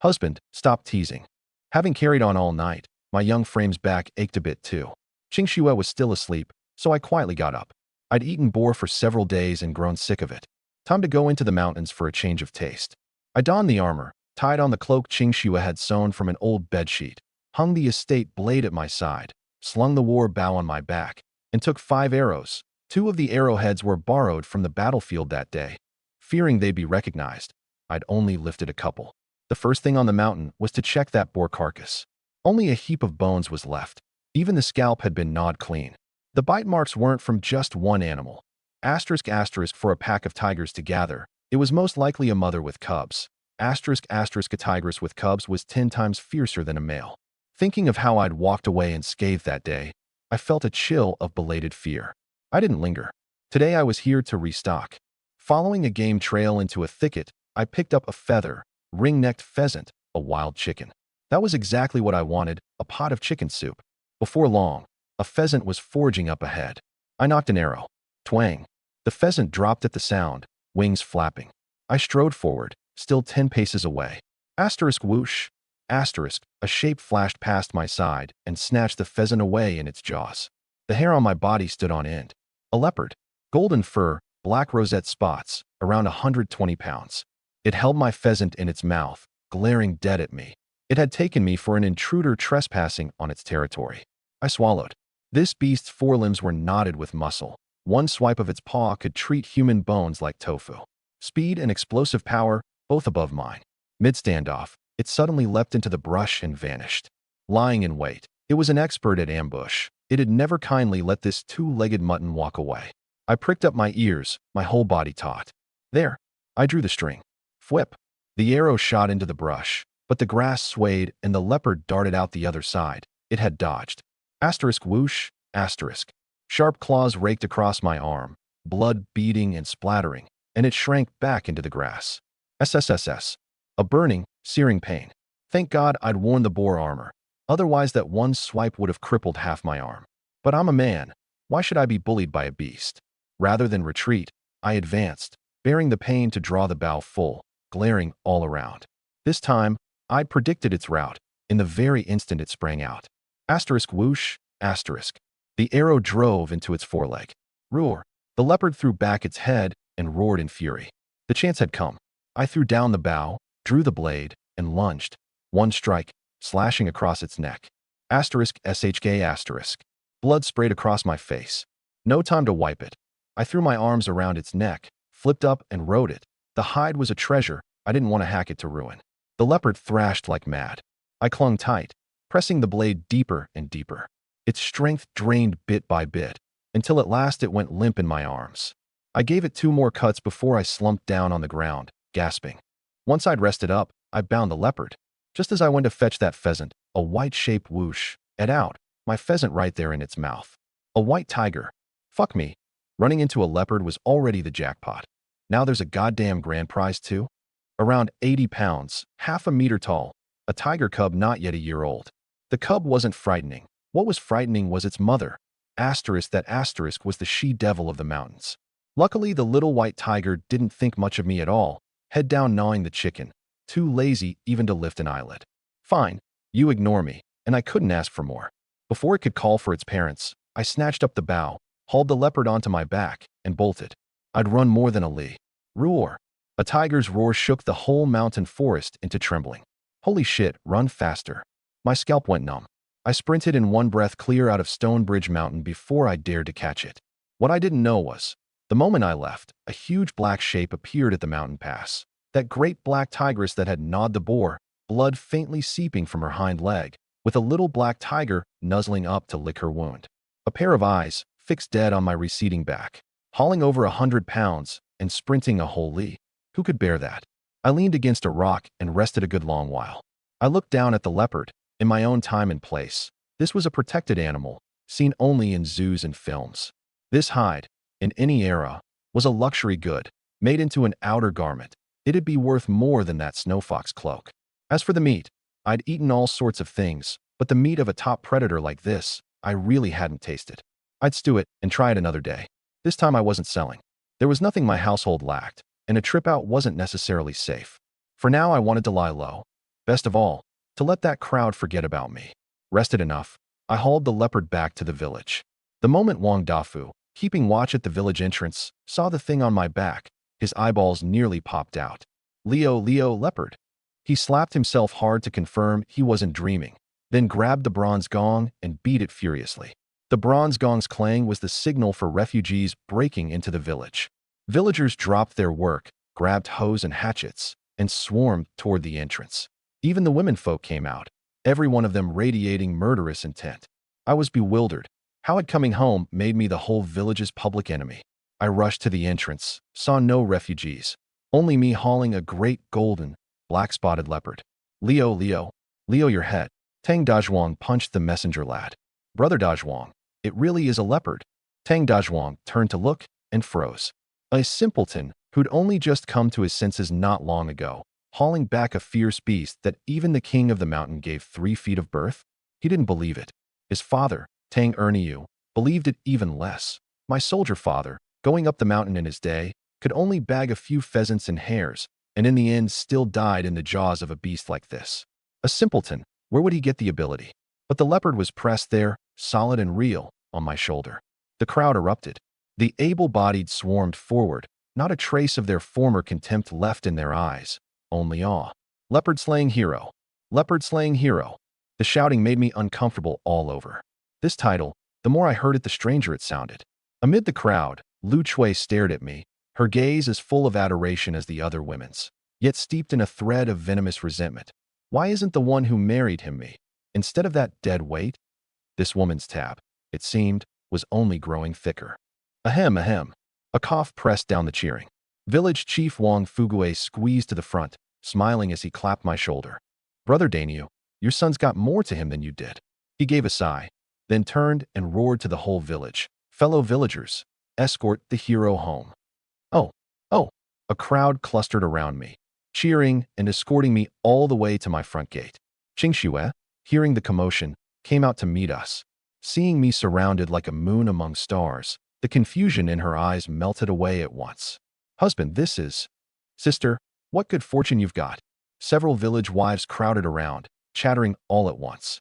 Husband, stop teasing. Having carried on all night, my young frame's back ached a bit too. Qingxue was still asleep, so I quietly got up. I'd eaten boar for several days and grown sick of it. Time to go into the mountains for a change of taste. I donned the armor, tied on the cloak Qingxue had sewn from an old bedsheet, hung the estate blade at my side, slung the war bow on my back, and took 5 arrows. 2 of the arrowheads were borrowed from the battlefield that day. Fearing they'd be recognized, I'd only lifted a couple. The first thing on the mountain was to check that boar carcass. Only a heap of bones was left. Even the scalp had been gnawed clean. The bite marks weren't from just one animal. Asterisk asterisk for a pack of tigers to gather. It was most likely a mother with cubs. Asterisk asterisk a tigress with cubs was 10 times fiercer than a male. Thinking of how I'd walked away unscathed that day, I felt a chill of belated fear. I didn't linger. Today I was here to restock. Following a game trail into a thicket, I picked up a feather, ring-necked pheasant, a wild chicken. That was exactly what I wanted, a pot of chicken soup. Before long, a pheasant was foraging up ahead. I knocked an arrow. Twang. The pheasant dropped at the sound, wings flapping. I strode forward, still 10 paces away. Asterisk whoosh. Asterisk, a shape flashed past my side and snatched the pheasant away in its jaws. The hair on my body stood on end. A leopard. Golden fur, black rosette spots, around 120 pounds. It held my pheasant in its mouth, glaring dead at me. It had taken me for an intruder trespassing on its territory. I swallowed. This beast's forelimbs were knotted with muscle. One swipe of its paw could treat human bones like tofu. Speed and explosive power, both above mine. Mid-standoff, it suddenly leapt into the brush and vanished. Lying in wait, it was an expert at ambush. It had never kindly let this 2-legged mutton walk away. I pricked up my ears, my whole body taut. There. I drew the string. Whip. The arrow shot into the brush, but the grass swayed and the leopard darted out the other side. It had dodged. Asterisk whoosh, asterisk. Sharp claws raked across my arm, blood beading and splattering, and it shrank back into the grass. SSSS. A burning, searing pain. Thank God I'd worn the boar armor. Otherwise that one swipe would have crippled half my arm. But I'm a man. Why should I be bullied by a beast? Rather than retreat, I advanced, bearing the pain to draw the bow full, glaring all around. This time, I'd predicted its route, in the very instant it sprang out. Asterisk whoosh, asterisk. The arrow drove into its foreleg. Roar. The leopard threw back its head and roared in fury. The chance had come. I threw down the bow, drew the blade, and lunged. One strike, slashing across its neck. Asterisk shk asterisk. Blood sprayed across my face. No time to wipe it. I threw my arms around its neck, flipped up and rode it. The hide was a treasure. I didn't want to hack it to ruin. The leopard thrashed like mad. I clung tight, pressing the blade deeper and deeper. Its strength drained bit by bit, until at last it went limp in my arms. I gave it 2 more cuts before I slumped down on the ground, gasping. Once I'd rested up, I bound the leopard. Just as I went to fetch that pheasant, a white-shaped whoosh, et out, my pheasant right there in its mouth. A white tiger. Fuck me. Running into a leopard was already the jackpot. Now there's a goddamn grand prize too? Around 80 pounds, half a meter tall, a tiger cub not yet a year old. The cub wasn't frightening. What was frightening was its mother. Asterisk that asterisk was the she-devil of the mountains. Luckily, the little white tiger didn't think much of me at all, head down gnawing the chicken, too lazy even to lift an eyelid. Fine, you ignore me, and I couldn't ask for more. Before it could call for its parents, I snatched up the bow, hauled the leopard onto my back, and bolted. I'd run more than a li. Roar. A tiger's roar shook the whole mountain forest into trembling. Holy shit, run faster. My scalp went numb. I sprinted in one breath clear out of Stonebridge Mountain before I dared to catch it. What I didn't know was, the moment I left, a huge black shape appeared at the mountain pass. That great black tigress that had gnawed the boar, blood faintly seeping from her hind leg, with a little black tiger nuzzling up to lick her wound. A pair of eyes, fixed dead on my receding back, hauling over 100 pounds and sprinting a whole li. Who could bear that? I leaned against a rock and rested a good long while. I looked down at the leopard, in my own time and place. This was a protected animal, seen only in zoos and films. This hide, in any era, was a luxury good, made into an outer garment. It'd be worth more than that snowfox cloak. As for the meat, I'd eaten all sorts of things, but the meat of a top predator like this, I really hadn't tasted. I'd stew it and try it another day. This time I wasn't selling. There was nothing my household lacked, and a trip out wasn't necessarily safe. For now I wanted to lie low. Best of all, to let that crowd forget about me. Rested enough, I hauled the leopard back to the village. The moment Wang Dafu, keeping watch at the village entrance, saw the thing on my back, his eyeballs nearly popped out. Leo, leopard. He slapped himself hard to confirm he wasn't dreaming, then grabbed the bronze gong and beat it furiously. The bronze gong's clang was the signal for refugees breaking into the village. Villagers dropped their work, grabbed hoes and hatchets, and swarmed toward the entrance. Even the womenfolk came out, every one of them radiating murderous intent. I was bewildered. How had coming home made me the whole village's public enemy? I rushed to the entrance, saw no refugees, only me hauling a great golden, black-spotted leopard. Leo, your head. Tang Dazhuang punched the messenger lad. Brother Dazhuang, it really is a leopard. Tang Dazhuang turned to look and froze. A simpleton who'd only just come to his senses not long ago, hauling back a fierce beast that even the king of the mountain gave 3 feet of birth? He didn't believe it. His father, Tang Erniu, believed it even less. My soldier father, going up the mountain in his day, could only bag a few pheasants and hares, and in the end still died in the jaws of a beast like this. A simpleton, where would he get the ability? But the leopard was pressed there, solid and real, on my shoulder. The crowd erupted. The able-bodied swarmed forward, not a trace of their former contempt left in their eyes, only awe. Leopard-slaying hero. Leopard-slaying hero. The shouting made me uncomfortable all over. This title, the more I heard it the stranger it sounded. Amid the crowd, Lu Chui stared at me, her gaze as full of adoration as the other women's, yet steeped in a thread of venomous resentment. Why isn't the one who married him me, instead of that dead weight? This woman's tab, it seemed, was only growing thicker. Ahem, ahem. A cough pressed down the cheering. Village Chief Wang Fugue squeezed to the front, smiling as he clapped my shoulder. Brother Dainyu, your son's got more to him than you did. He gave a sigh, then turned and roared to the whole village. Fellow villagers, escort the hero home. Oh, a crowd clustered around me, cheering and escorting me all the way to my front gate. Qingxue, hearing the commotion, came out to meet us. Seeing me surrounded like a moon among stars, the confusion in her eyes melted away at once. Husband, this is... Sister, what good fortune you've got. Several village wives crowded around, chattering all at once.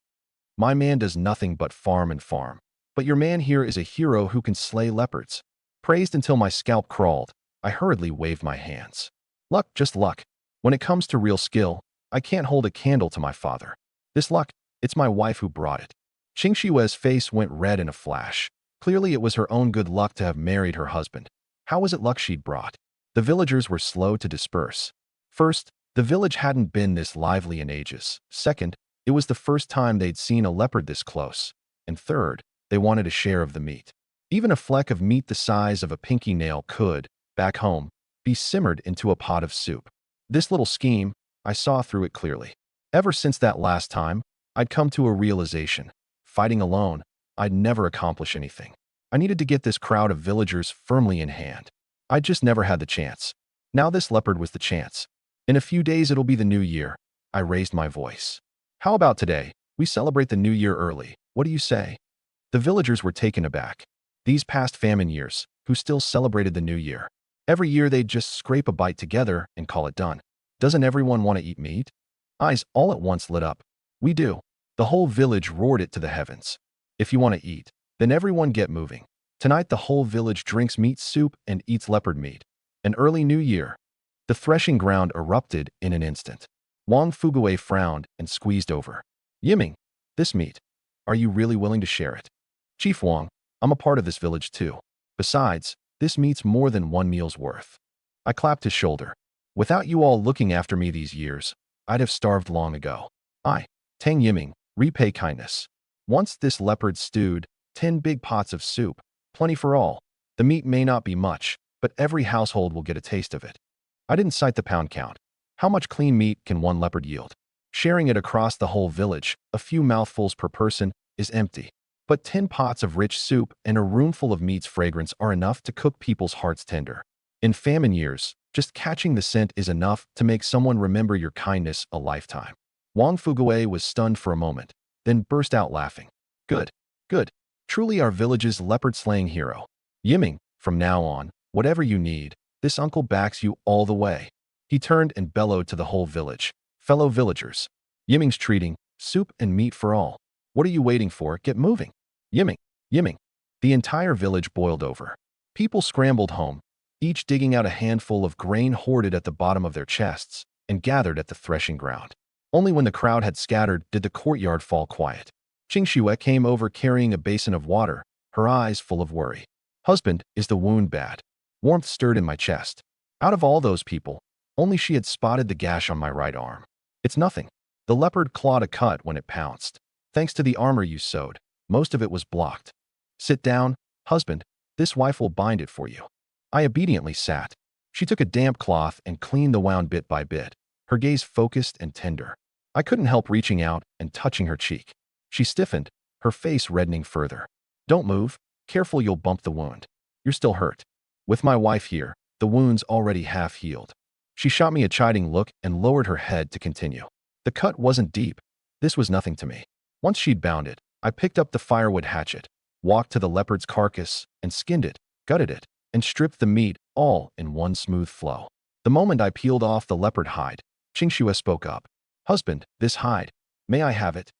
My man does nothing but farm and farm, but your man here is a hero who can slay leopards. Praised until my scalp crawled, I hurriedly waved my hands. Luck, just luck. When it comes to real skill, I can't hold a candle to my father. This luck, it's my wife who brought it. Qingshue's face went red in a flash. Clearly it was her own good luck to have married her husband. How was it luck she'd brought? The villagers were slow to disperse. First, the village hadn't been this lively in ages. Second, it was the first time they'd seen a leopard this close. And third, they wanted a share of the meat. Even a fleck of meat the size of a pinky nail could, back home, be simmered into a pot of soup. This little scheme, I saw through it clearly. Ever since that last time, I'd come to a realization. Fighting alone, I'd never accomplish anything. I needed to get this crowd of villagers firmly in hand. I'd just never had the chance. Now this leopard was the chance. In a few days it'll be the new year. I raised my voice. How about today? We celebrate the new year early. What do you say? The villagers were taken aback. These past famine years, who still celebrated the new year? Every year they'd just scrape a bite together and call it done. Doesn't everyone want to eat meat? Eyes all at once lit up. We do. The whole village roared it to the heavens. If you want to eat, then everyone get moving. Tonight the whole village drinks meat soup and eats leopard meat. An early new year. The threshing ground erupted in an instant. Wang Fugue frowned and squeezed over. Yiming, this meat. Are you really willing to share it? Chief Wang, I'm a part of this village too. Besides, this meat's more than one meal's worth. I clapped his shoulder. Without you all looking after me these years, I'd have starved long ago. I, Tang Yiming, repay kindness. Once this leopard stewed, 10 big pots of soup, plenty for all. The meat may not be much, but every household will get a taste of it. I didn't cite the pound count. How much clean meat can one leopard yield? Sharing it across the whole village, a few mouthfuls per person, is empty. But 10 pots of rich soup and a roomful of meat's fragrance are enough to cook people's hearts tender. In famine years, just catching the scent is enough to make someone remember your kindness a lifetime. Wang Fuguei was stunned for a moment, then burst out laughing. Good, good. Truly our village's leopard-slaying hero. Yiming, from now on, whatever you need, this uncle backs you all the way. He turned and bellowed to the whole village. Fellow villagers, Yiming's treating, soup and meat for all. What are you waiting for? Get moving. Yiming, Yiming. The entire village boiled over. People scrambled home, each digging out a handful of grain hoarded at the bottom of their chests, and gathered at the threshing ground. Only when the crowd had scattered did the courtyard fall quiet. Qingxue came over carrying a basin of water, her eyes full of worry. Husband, is the wound bad? Warmth stirred in my chest. Out of all those people, only she had spotted the gash on my right arm. It's nothing. The leopard clawed a cut when it pounced. Thanks to the armor you sewed, most of it was blocked. Sit down, husband, this wife will bind it for you. I obediently sat. She took a damp cloth and cleaned the wound bit by bit, her gaze focused and tender. I couldn't help reaching out and touching her cheek. She stiffened, her face reddening further. Don't move, careful you'll bump the wound. You're still hurt. With my wife here, the wound's already half healed. She shot me a chiding look and lowered her head to continue. The cut wasn't deep. This was nothing to me. Once she'd bound it, I picked up the firewood hatchet, walked to the leopard's carcass, and skinned it, gutted it, and stripped the meat all in one smooth flow. The moment I peeled off the leopard hide, Qingxue spoke up. Husband, this hide, may I have it?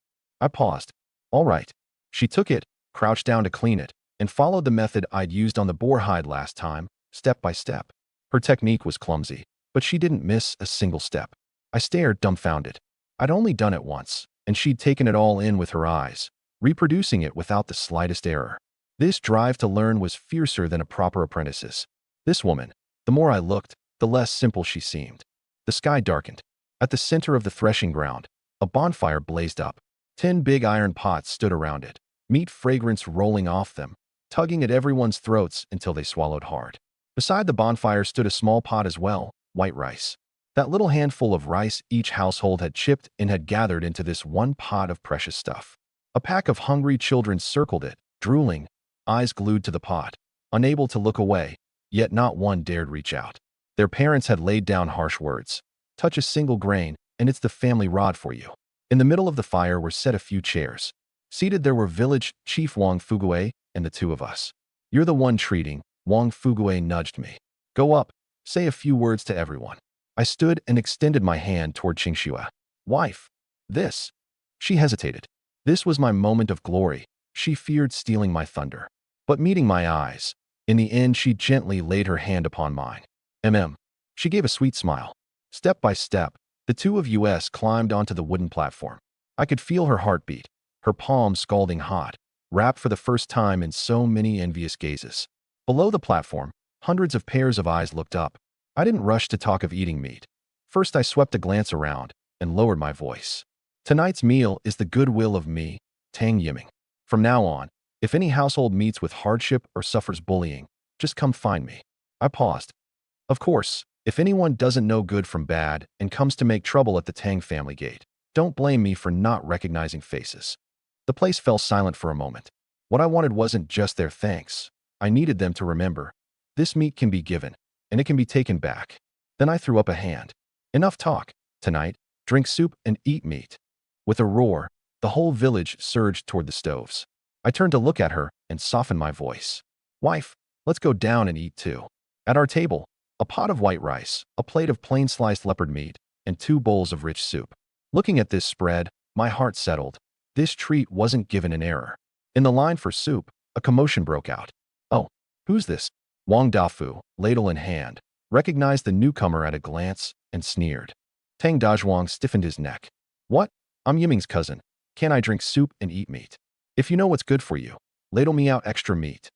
I paused. All right. She took it, crouched down to clean it, and followed the method I'd used on the boar hide last time, step by step. Her technique was clumsy, but she didn't miss a single step. I stared dumbfounded. I'd only done it once, and she'd taken it all in with her eyes, reproducing it without the slightest error. This drive to learn was fiercer than a proper apprentice's. This woman, the more I looked, the less simple she seemed. The sky darkened. At the center of the threshing ground, a bonfire blazed up. 10 big iron pots stood around it, meat fragrance rolling off them, tugging at everyone's throats until they swallowed hard. Beside the bonfire stood a small pot as well, white rice. That little handful of rice each household had chipped and had gathered into this one pot of precious stuff. A pack of hungry children circled it, drooling, eyes glued to the pot, unable to look away, yet not one dared reach out. Their parents had laid down harsh words. Touch a single grain, and it's the family rod for you. In the middle of the fire were set a few chairs. Seated there were village chief Wang Fuguei and the two of us. You're the one treating, Wang Fuguei nudged me. Go up, say a few words to everyone. I stood and extended my hand toward Qingxue. Wife, this. She hesitated. This was my moment of glory. She feared stealing my thunder. But meeting my eyes, in the end she gently laid her hand upon mine. She gave a sweet smile. Step by step, the two of us climbed onto the wooden platform. I could feel her heartbeat, her palms scalding hot, wrapped for the first time in so many envious gazes. Below the platform, hundreds of pairs of eyes looked up. I didn't rush to talk of eating meat. First I swept a glance around and lowered my voice. Tonight's meal is the goodwill of me, Tang Yiming. From now on, if any household meets with hardship or suffers bullying, just come find me. I paused. Of course, if anyone doesn't know good from bad and comes to make trouble at the Tang family gate, don't blame me for not recognizing faces. The place fell silent for a moment. What I wanted wasn't just their thanks. I needed them to remember, this meat can be given, and it can be taken back. Then I threw up a hand. Enough talk. Tonight, drink soup and eat meat. With a roar, the whole village surged toward the stoves. I turned to look at her and softened my voice. Wife, let's go down and eat too. At our table, a pot of white rice, a plate of plain sliced leopard meat, and 2 bowls of rich soup. Looking at this spread, my heart settled. This treat wasn't given in error. In the line for soup, a commotion broke out. Oh, who's this? Wang Dafu, ladle in hand, recognized the newcomer at a glance and sneered. Tang Dazhuang stiffened his neck. What? I'm Yiming's cousin. Can I drink soup and eat meat? If you know what's good for you, ladle me out extra meat.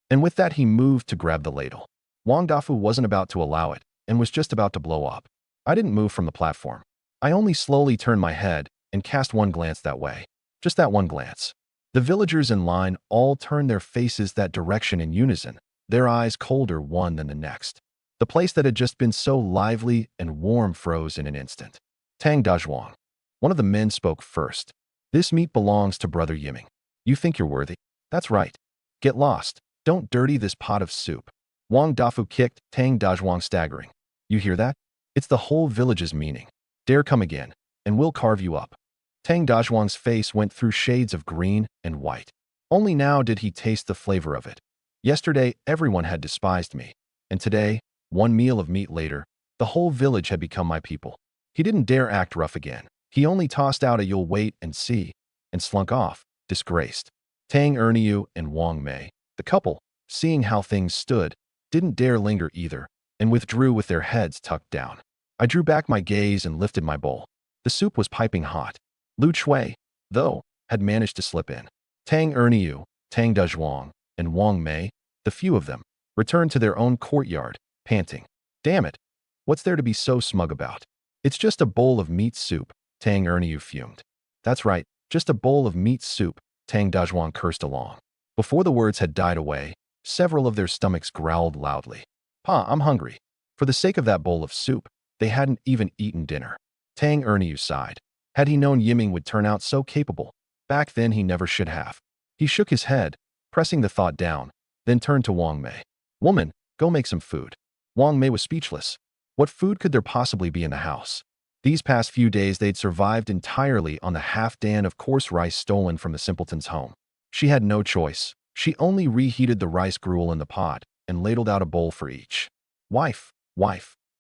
And with that, he moved to grab the ladle. Wang Dafu wasn't about to allow it and was just about to blow up. I didn't move from the platform. I only slowly turned my head and cast one glance that way. Just that one glance. The villagers in line all turned their faces that direction in unison, their eyes colder one than the next. The place that had just been so lively and warm froze in an instant. Tang Dazhuang. One of the men spoke first. This meat belongs to Brother Yiming. You think you're worthy? That's right. Get lost. Don't dirty this pot of soup. Wang Dafu kicked Tang Dazhuang, staggering. You hear that? It's the whole village's meaning. Dare come again, and we'll carve you up. Tang Dazhuang's face went through shades of green and white. Only now did he taste the flavor of it. Yesterday, everyone had despised me. And today, one meal of meat later, the whole village had become my people. He didn't dare act rough again. He only tossed out a "you'll wait and see," and slunk off, disgraced. Tang Erniu and Wang Mei, the couple, seeing how things stood, didn't dare linger either, and withdrew with their heads tucked down. I drew back my gaze and lifted my bowl. The soup was piping hot. Lu Chui, though, had managed to slip in. Tang Erniu, Tang Dazhuang, and Wang Mei, the few of them, returned to their own courtyard, panting. Damn it! What's there to be so smug about? It's just a bowl of meat soup, Tang Erniu fumed. That's right, just a bowl of meat soup, Tang Dazhuang cursed along. Before the words had died away, several of their stomachs growled loudly. Pa, I'm hungry. For the sake of that bowl of soup, they hadn't even eaten dinner. Tang Erniu sighed. Had he known Yiming would turn out so capable, back then he never should have. He shook his head, pressing the thought down, then turned to Wang Mei. Woman, go make some food. Wang Mei was speechless. What food could there possibly be in the house? These past few days they'd survived entirely on the half-dan of coarse rice stolen from the simpleton's home. She had no choice. She only reheated the rice gruel in the pot and ladled out a bowl for each. Wife.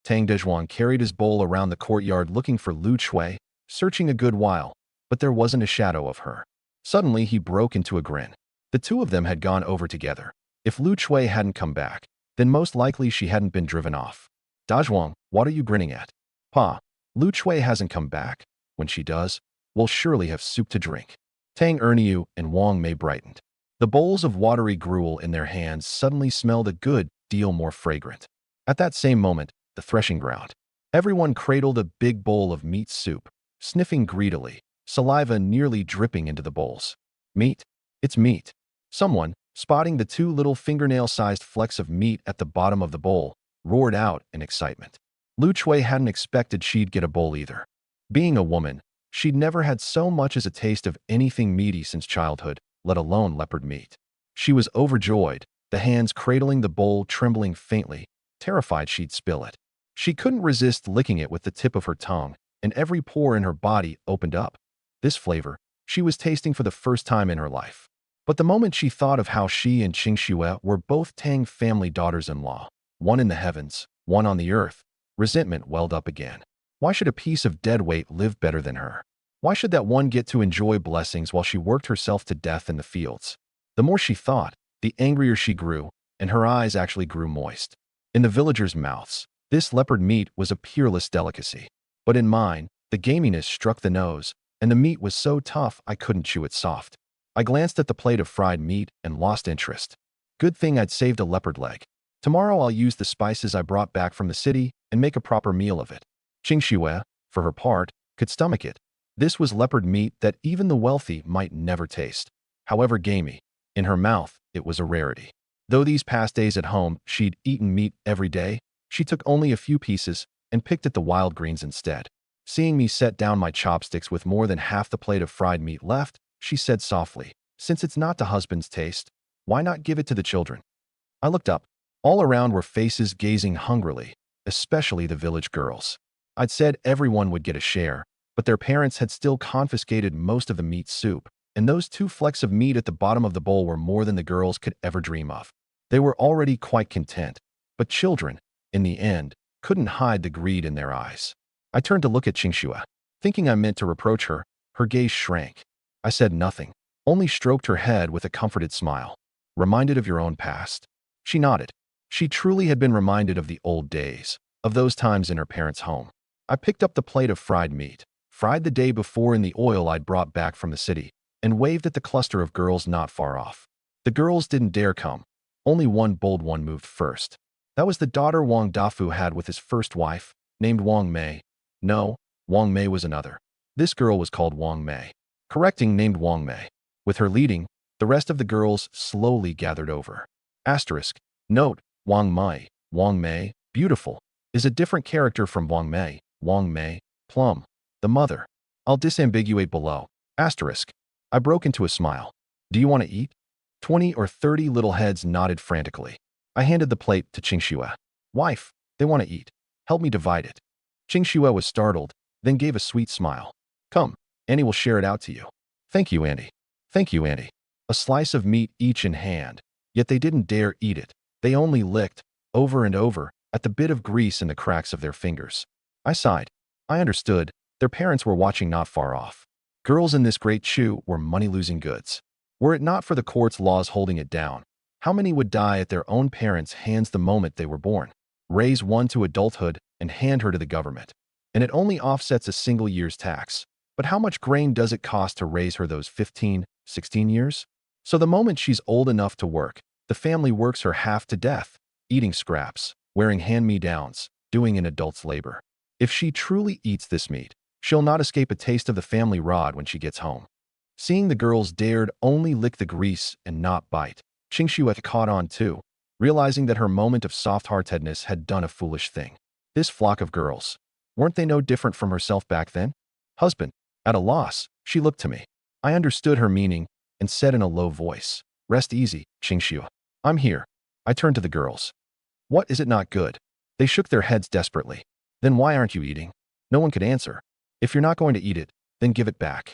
Tang Dazhuang carried his bowl around the courtyard looking for Lu Chui, searching a good while, but there wasn't a shadow of her. Suddenly he broke into a grin. The two of them had gone over together. If Lu Chui hadn't come back, then most likely she hadn't been driven off. Dazhuang, what are you grinning at? Pa, Lu Chui hasn't come back. When she does, we'll surely have soup to drink. Tang Erniu and Wang Mei brightened. The bowls of watery gruel in their hands suddenly smelled a good deal more fragrant. At that same moment, the threshing ground. Everyone cradled a big bowl of meat soup, sniffing greedily, saliva nearly dripping into the bowls. Meat? It's meat. Someone, spotting the two little fingernail-sized flecks of meat at the bottom of the bowl, roared out in excitement. Lu Chui hadn't expected she'd get a bowl either. Being a woman, she'd never had so much as a taste of anything meaty since childhood, let alone leopard meat. She was overjoyed, the hands cradling the bowl trembling faintly, terrified she'd spill it. She couldn't resist licking it with the tip of her tongue, and every pore in her body opened up. This flavor, she was tasting for the first time in her life. But the moment she thought of how she and Qing Xue were both Tang family daughters-in-law, one in the heavens, one on the earth, resentment welled up again. Why should a piece of dead weight live better than her? Why should that one get to enjoy blessings while she worked herself to death in the fields? The more she thought, the angrier she grew, and her eyes actually grew moist. In the villagers' mouths, this leopard meat was a peerless delicacy. But in mine, the gaminess struck the nose, and the meat was so tough I couldn't chew it soft. I glanced at the plate of fried meat and lost interest. Good thing I'd saved a leopard leg. Tomorrow I'll use the spices I brought back from the city and make a proper meal of it. Qing Xue, for her part, could stomach it. This was leopard meat that even the wealthy might never taste. However gamey, in her mouth, it was a rarity. Though these past days at home she'd eaten meat every day, she took only a few pieces and picked at the wild greens instead. Seeing me set down my chopsticks with more than half the plate of fried meat left, she said softly, "Since it's not the husband's taste, why not give it to the children?" I looked up. All around were faces gazing hungrily, especially the village girls. I'd said everyone would get a share, but their parents had still confiscated most of the meat soup, and those two flecks of meat at the bottom of the bowl were more than the girls could ever dream of. They were already quite content, but children, in the end, couldn't hide the greed in their eyes. I turned to look at Qing Xue. Thinking I meant to reproach her, her gaze shrank. I said nothing, only stroked her head with a comforted smile. Reminded of your own past? She nodded. She truly had been reminded of the old days, of those times in her parents' home. I picked up the plate of fried meat, fried the day before in the oil I'd brought back from the city, and waved at the cluster of girls not far off. The girls didn't dare come. Only one bold one moved first. That was the daughter Wang Dafu had with his first wife, named Wang Mei. No, Wang Mei was another. This girl was called Wang Mei. Correcting, named Wang Mei. With her leading, the rest of the girls slowly gathered over. Asterisk. Note, Wang Mei, beautiful, is a different character from Wang Mei, plum, the mother. I'll disambiguate below. Asterisk. I broke into a smile. Do you want to eat? 20 or 30 little heads nodded frantically. I handed the plate to Qingxue. Wife, they want to eat. Help me divide it. Qingxue was startled, then gave a sweet smile. Come, Annie will share it out to you. Thank you, Auntie. Thank you, Auntie. A slice of meat each in hand, yet they didn't dare eat it. They only licked, over and over, at the bit of grease in the cracks of their fingers. I sighed. I understood. Their parents were watching not far off. Girls in this great chew were money-losing goods. Were it not for the court's laws holding it down, how many would die at their own parents' hands the moment they were born? Raise one to adulthood and hand her to the government. And it only offsets a single year's tax. But how much grain does it cost to raise her those 15, 16 years? So the moment she's old enough to work, the family works her half to death, eating scraps, wearing hand-me-downs, doing an adult's labor. If she truly eats this meat, she'll not escape a taste of the family rod when she gets home. Seeing the girls dared only lick the grease and not bite, Qingxue caught on too, realizing that her moment of soft-heartedness had done a foolish thing. This flock of girls, weren't they no different from herself back then? Husband, at a loss, she looked to me. I understood her meaning and said in a low voice, Rest easy, Qingxue. I'm here. I turned to the girls. What, is it not good? They shook their heads desperately. Then why aren't you eating? No one could answer. If you're not going to eat it, then give it back.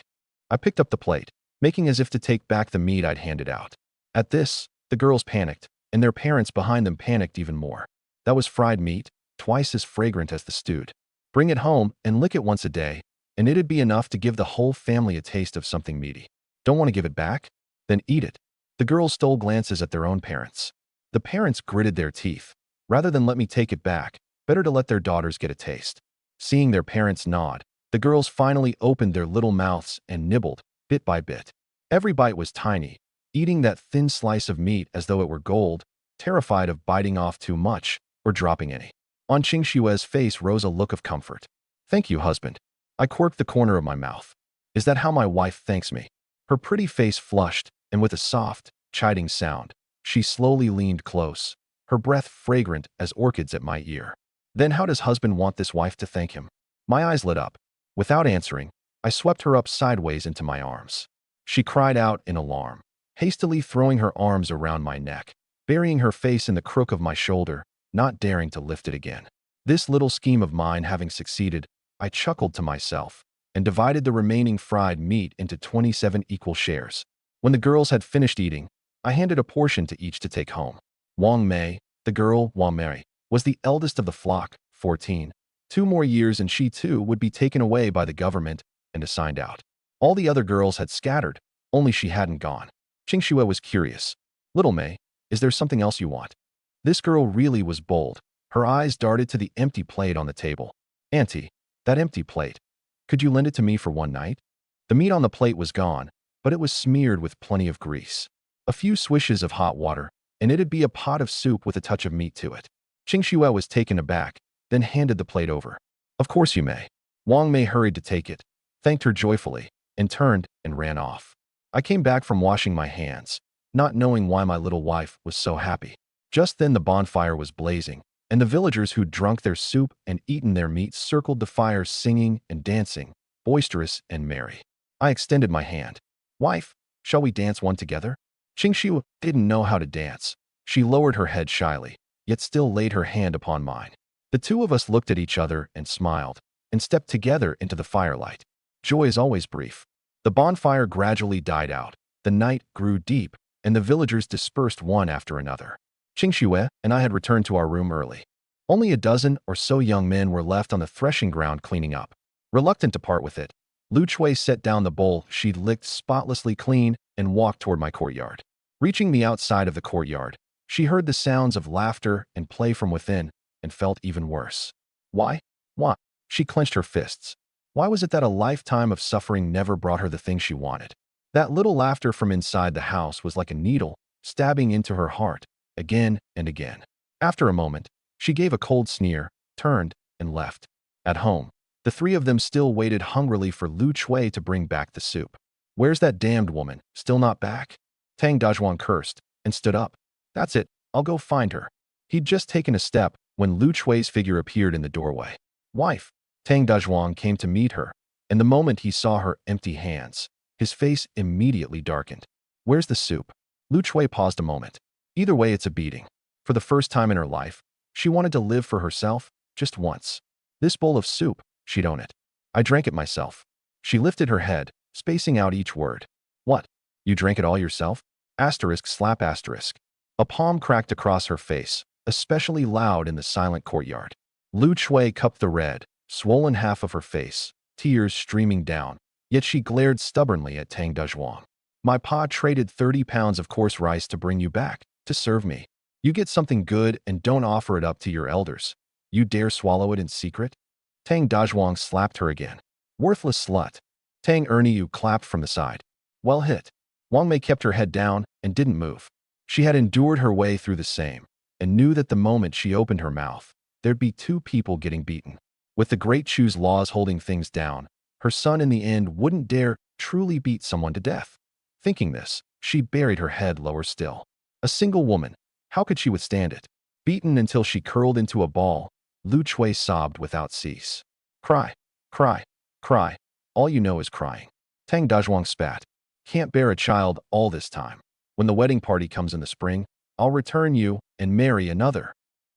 I picked up the plate, making as if to take back the meat I'd handed out. At this, the girls panicked, and their parents behind them panicked even more. That was fried meat, twice as fragrant as the stewed. Bring it home and lick it once a day, and it'd be enough to give the whole family a taste of something meaty. Don't want to give it back? Then eat it. The girls stole glances at their own parents. The parents gritted their teeth. Rather than let me take it back, better to let their daughters get a taste. Seeing their parents nod, the girls finally opened their little mouths and nibbled, bit by bit. Every bite was tiny, eating that thin slice of meat as though it were gold, terrified of biting off too much or dropping any. On Qingxue's face rose a look of comfort. Thank you, husband. I quirked the corner of my mouth. Is that how my wife thanks me? Her pretty face flushed, and with a soft, chiding sound, she slowly leaned close, her breath fragrant as orchids at my ear. Then how does husband want this wife to thank him? My eyes lit up. Without answering, I swept her up sideways into my arms. She cried out in alarm, hastily throwing her arms around my neck, burying her face in the crook of my shoulder, not daring to lift it again. This little scheme of mine having succeeded, I chuckled to myself and divided the remaining fried meat into 27 equal shares. When the girls had finished eating, I handed a portion to each to take home. Wang Mei, the girl Wang Mei, was the eldest of the flock, 14. 2 more years and she too would be taken away by the government and assigned out. All the other girls had scattered, only she hadn't gone. Qingxue was curious. Little Mei, is there something else you want? This girl really was bold. Her eyes darted to the empty plate on the table. Auntie, that empty plate. Could you lend it to me for one night? The meat on the plate was gone, but it was smeared with plenty of grease. A few swishes of hot water, and it'd be a pot of soup with a touch of meat to it. Qingxue was taken aback, then handed the plate over. Of course you may. Wang Mei hurried to take it, thanked her joyfully, and turned and ran off. I came back from washing my hands, not knowing why my little wife was so happy. Just then the bonfire was blazing, and the villagers who'd drunk their soup and eaten their meat circled the fire singing and dancing, boisterous and merry. I extended my hand. Wife, shall we dance one together? Qingxue didn't know how to dance. She lowered her head shyly, yet still laid her hand upon mine. The two of us looked at each other and smiled, and stepped together into the firelight. Joy is always brief. The bonfire gradually died out, the night grew deep, and the villagers dispersed one after another. Qingxue and I had returned to our room early. Only a dozen or so young men were left on the threshing ground cleaning up. Reluctant to part with it, Lu Chui set down the bowl she'd licked spotlessly clean and walked toward my courtyard. Reaching the outside of the courtyard, she heard the sounds of laughter and play from within and felt even worse. Why? Why? She clenched her fists. Why was it that a lifetime of suffering never brought her the thing she wanted? That little laughter from inside the house was like a needle, stabbing into her heart, again and again. After a moment, she gave a cold sneer, turned, and left. At home, the three of them still waited hungrily for Lu Chui to bring back the soup. "Where's that damned woman? Still not back?" Tang Dazhuang cursed, and stood up. "That's it, I'll go find her." He'd just taken a step when Lu Chui's figure appeared in the doorway. "Wife." Tang Dazhuang came to meet her, and the moment he saw her empty hands, his face immediately darkened. "Where's the soup?" Lu Chui paused a moment. Either way, it's a beating. For the first time in her life, she wanted to live for herself, just once. This bowl of soup, she'd own it. "I drank it myself." She lifted her head, spacing out each word. "What? You drank it all yourself?" Asterisk slap asterisk. A palm cracked across her face, especially loud in the silent courtyard. Lu Chui cupped the red, swollen half of her face, tears streaming down, yet she glared stubbornly at Tang Dazhuang. "My pa traded 30 pounds of coarse rice to bring you back, to serve me. You get something good and don't offer it up to your elders. You dare swallow it in secret?" Tang Dazhuang slapped her again. "Worthless slut." Tang Erniu clapped from the side. "Well hit." Wang Mei kept her head down and didn't move. She had endured her way through the same, and knew that the moment she opened her mouth, there'd be two people getting beaten. With the Great Chu's laws holding things down, her son in the end wouldn't dare truly beat someone to death. Thinking this, she buried her head lower still. A single woman, how could she withstand it? Beaten until she curled into a ball, Lu Chui sobbed without cease. "Cry, cry, cry. All you know is crying." Tang Dazhuang spat. "Can't bear a child all this time. When the wedding party comes in the spring, I'll return you and marry another."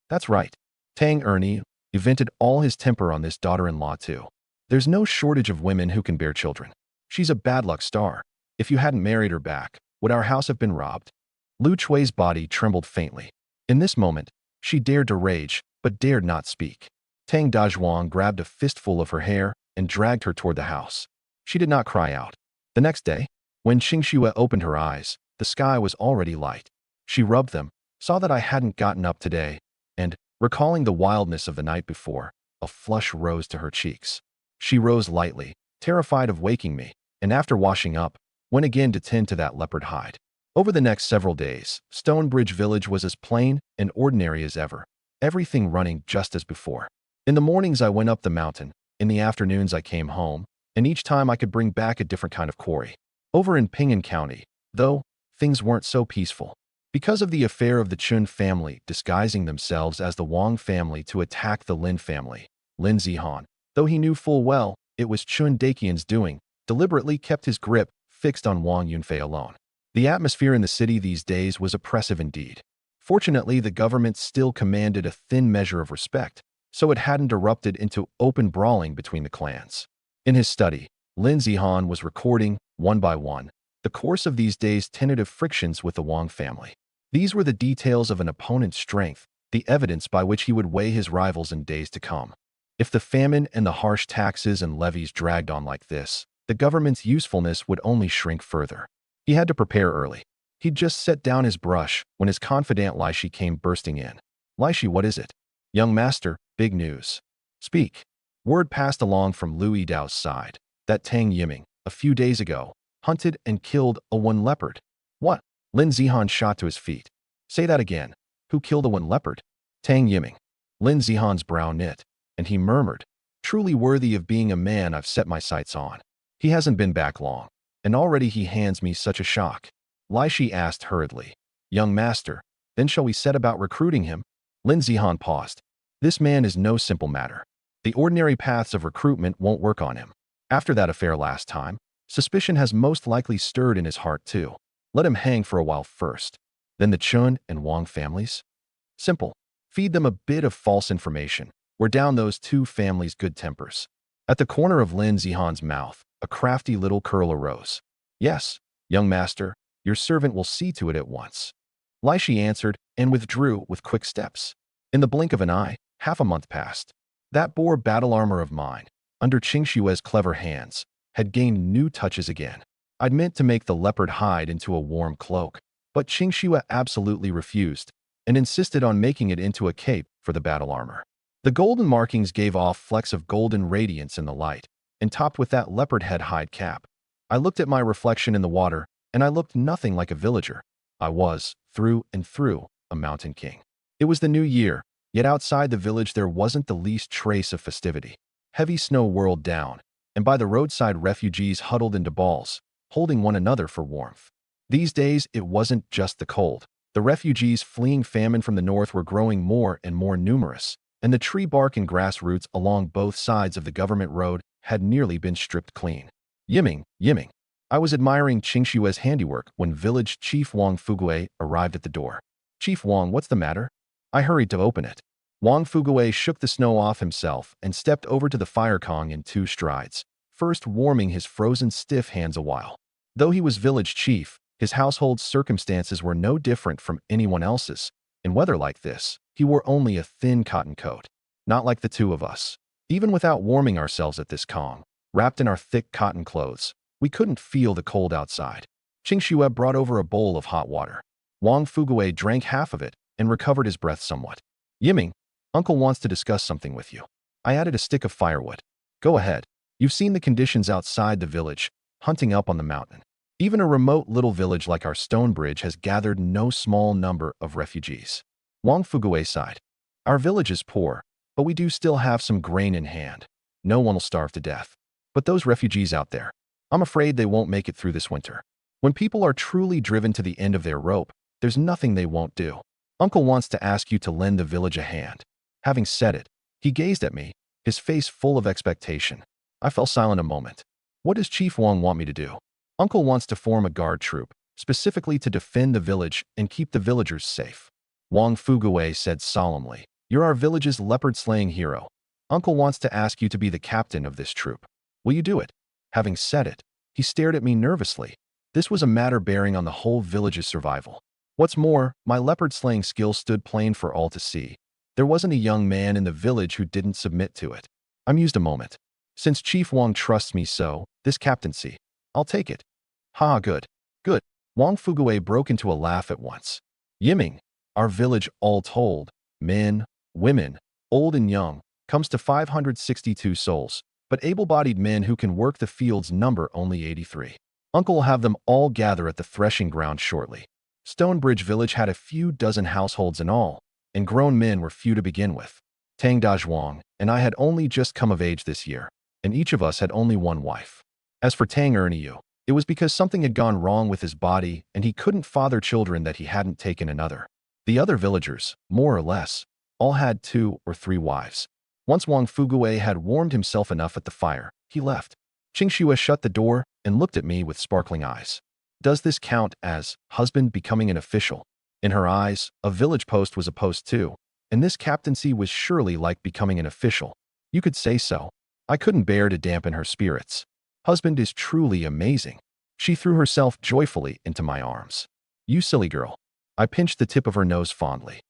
"That's right." Tang Ernie vented all his temper on this daughter-in-law too. "There's no shortage of women who can bear children. She's a bad luck star. If you hadn't married her back, would our house have been robbed?" Lu Chui's body trembled faintly. In this moment, she dared to rage, but dared not speak. Tang Dazhuang grabbed a fistful of her hair and dragged her toward the house. She did not cry out. The next day, when Qingxue opened her eyes, the sky was already light. She rubbed them, saw that I hadn't gotten up today, and, recalling the wildness of the night before, a flush rose to her cheeks. She rose lightly, terrified of waking me, and after washing up, went again to tend to that leopard hide. Over the next several days, Stonebridge Village was as plain and ordinary as ever, everything running just as before. In the mornings I went up the mountain, in the afternoons I came home, and each time I could bring back a different kind of quarry. Over in Ping'an County, though, things weren't so peaceful. Because of the affair of the Chun family disguising themselves as the Wang family to attack the Lin family, Lin Zihan, though he knew full well it was Chun Daqian's doing, deliberately kept his grip fixed on Wang Yunfei alone. The atmosphere in the city these days was oppressive indeed. Fortunately, the government still commanded a thin measure of respect, so it hadn't erupted into open brawling between the clans. In his study, Lin Zihan was recording, one by one, the course of these days' tentative frictions with the Wang family. These were the details of an opponent's strength, the evidence by which he would weigh his rivals in days to come. If the famine and the harsh taxes and levies dragged on like this, the government's usefulness would only shrink further. He had to prepare early. He'd just set down his brush when his confidant Laishi came bursting in. "Laishi, what is it?" "Young master, big news." "Speak." Word passed along from Lu Yidao's side that Tang Yiming, a few days ago, hunted and killed a one leopard. "What?" Lin Zihan shot to his feet. "Say that again. Who killed a one leopard?" "Tang Yiming." Lin Zihan's brow knit, and he murmured, "Truly worthy of being a man I've set my sights on. He hasn't been back long, and already he hands me such a shock." Laishi asked hurriedly, "Young master, then shall we set about recruiting him?" Lin Zihan paused. "This man is no simple matter. The ordinary paths of recruitment won't work on him. After that affair last time, suspicion has most likely stirred in his heart too. Let him hang for a while first. Then the Chun and Wang families? Simple. Feed them a bit of false information. We're down those two families' good tempers." At the corner of Lin Zihan's mouth, a crafty little curl arose. "Yes, young master, your servant will see to it at once." Laishi answered and withdrew with quick steps. In the blink of an eye, half a month passed. That boar battle armor of mine, under Qingshue's clever hands, had gained new touches again. I'd meant to make the leopard hide into a warm cloak, but Qingxue absolutely refused and insisted on making it into a cape for the battle armor. The golden markings gave off flecks of golden radiance in the light, and topped with that leopard head hide cap, I looked at my reflection in the water, and I looked nothing like a villager. I was, through and through, a mountain king. It was the new year, yet outside the village there wasn't the least trace of festivity. Heavy snow whirled down, and by the roadside refugees huddled into balls, holding one another for warmth. These days, it wasn't just the cold. The refugees fleeing famine from the north were growing more and more numerous, and the tree bark and grass roots along both sides of the government road had nearly been stripped clean. Yiming, Yiming. I was admiring Qingshue's handiwork when village chief Wang Fugue arrived at the door. Chief Wang, what's the matter? I hurried to open it. Wang Fugue shook the snow off himself and stepped over to the fire kong in 2 strides, first warming his frozen stiff hands a while. Though he was village chief, his household circumstances were no different from anyone else's. In weather like this, he wore only a thin cotton coat. Not like the two of us. Even without warming ourselves at this kong, wrapped in our thick cotton clothes, we couldn't feel the cold outside. Qingxue brought over a bowl of hot water. Wang Fugue drank half of it and recovered his breath somewhat. Yiming, Uncle wants to discuss something with you. I added a stick of firewood. Go ahead. You've seen the conditions outside the village, hunting up on the mountain. Even a remote little village like our stone bridge has gathered no small number of refugees. Wang Fugue sighed. Our village is poor, but we do still have some grain in hand. No one will starve to death. But those refugees out there, I'm afraid they won't make it through this winter. When people are truly driven to the end of their rope, there's nothing they won't do. Uncle wants to ask you to lend the village a hand. Having said it, he gazed at me, his face full of expectation. I fell silent a moment. What does Chief Wang want me to do? Uncle wants to form a guard troop, specifically to defend the village and keep the villagers safe. Wang Fugue said solemnly, You're our village's leopard-slaying hero. Uncle wants to ask you to be the captain of this troop. Will you do it? Having said it, he stared at me nervously. This was a matter bearing on the whole village's survival. What's more, my leopard-slaying skill stood plain for all to see. There wasn't a young man in the village who didn't submit to it. I mused a moment. Since Chief Wang trusts me so, this captaincy, I'll take it. Ha, good. Good. Wang Fugue broke into a laugh at once. Yiming, our village all told, men, women, old and young, comes to 562 souls, but able-bodied men who can work the fields number only 83. Uncle will have them all gather at the threshing ground shortly. Stonebridge Village had a few dozen households in all, and grown men were few to begin with. Tang Dazhuang and I had only just come of age this year, and each of us had only one wife. As for Tang Erniu, it was because something had gone wrong with his body and he couldn't father children that he hadn't taken another. The other villagers, more or less, all had 2 or 3 wives. Once Wang Fugue had warmed himself enough at the fire, he left. Qingxue shut the door and looked at me with sparkling eyes. Does this count as husband becoming an official? In her eyes, a village post was a post too, and this captaincy was surely like becoming an official. You could say so. I couldn't bear to dampen her spirits. Husband is truly amazing. She threw herself joyfully into my arms. You silly girl. I pinched the tip of her nose fondly.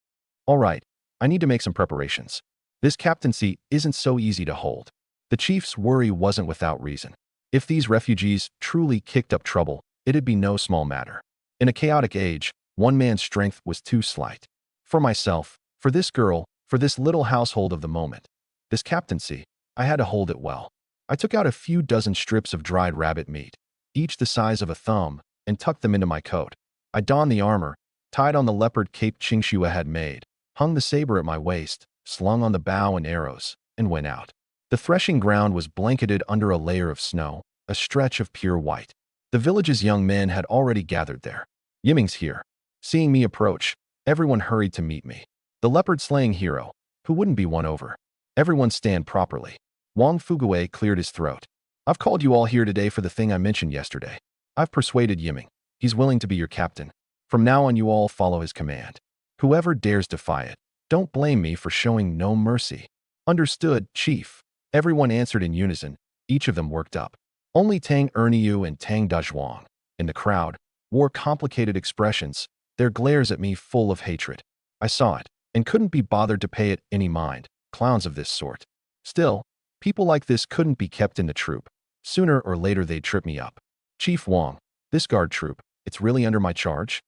All right, I need to make some preparations. This captaincy isn't so easy to hold. The chief's worry wasn't without reason. If these refugees truly kicked up trouble, it'd be no small matter. In a chaotic age, one man's strength was too slight. For myself, for this girl, for this little household of the moment, this captaincy, I had to hold it well. I took out a few dozen strips of dried rabbit meat, each the size of a thumb, and tucked them into my coat. I donned the armor, tied on the leopard cape Qingxue had made, hung the saber at my waist, slung on the bow and arrows, and went out. The threshing ground was blanketed under a layer of snow, a stretch of pure white. The village's young men had already gathered there. Yiming's here. Seeing me approach, everyone hurried to meet me. The leopard-slaying hero, who wouldn't be won over. Everyone stand properly. Wang Fugue cleared his throat. I've called you all here today for the thing I mentioned yesterday. I've persuaded Yiming. He's willing to be your captain. From now on you all follow his command. Whoever dares defy it, don't blame me for showing no mercy. Understood, Chief. Everyone answered in unison, each of them worked up. Only Tang Erniu and Tang Dazhuang, in the crowd, wore complicated expressions, their glares at me full of hatred. I saw it, and couldn't be bothered to pay it any mind, clowns of this sort. Still, people like this couldn't be kept in the troop. Sooner or later they'd trip me up. Chief Wang, this guard troop, it's really under my charge?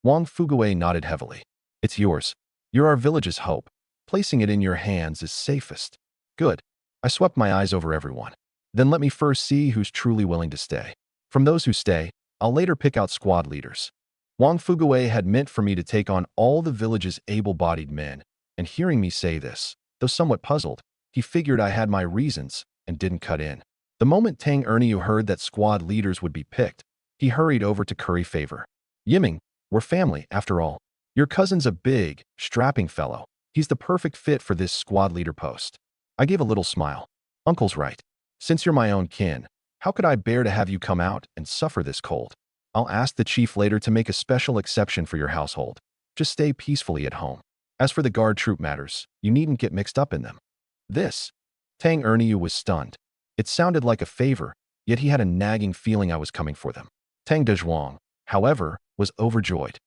Wang Fugue nodded heavily. It's yours. You're our village's hope. Placing it in your hands is safest. Good. I swept my eyes over everyone. Then let me first see who's truly willing to stay. From those who stay, I'll later pick out squad leaders. Wang Fugue had meant for me to take on all the village's able-bodied men, and hearing me say this, though somewhat puzzled, he figured I had my reasons and didn't cut in. The moment Tang Erniu heard that squad leaders would be picked, he hurried over to curry favor. Yiming, we're family, after all. Your cousin's a big, strapping fellow. He's the perfect fit for this squad leader post. I gave a little smile. Uncle's right. Since you're my own kin, how could I bear to have you come out and suffer this cold? I'll ask the chief later to make a special exception for your household. Just stay peacefully at home. As for the guard troop matters, you needn't get mixed up in them. This. Tang Erniu was stunned. It sounded like a favor, yet he had a nagging feeling I was coming for them. Tang Dezhuang, however, was overjoyed.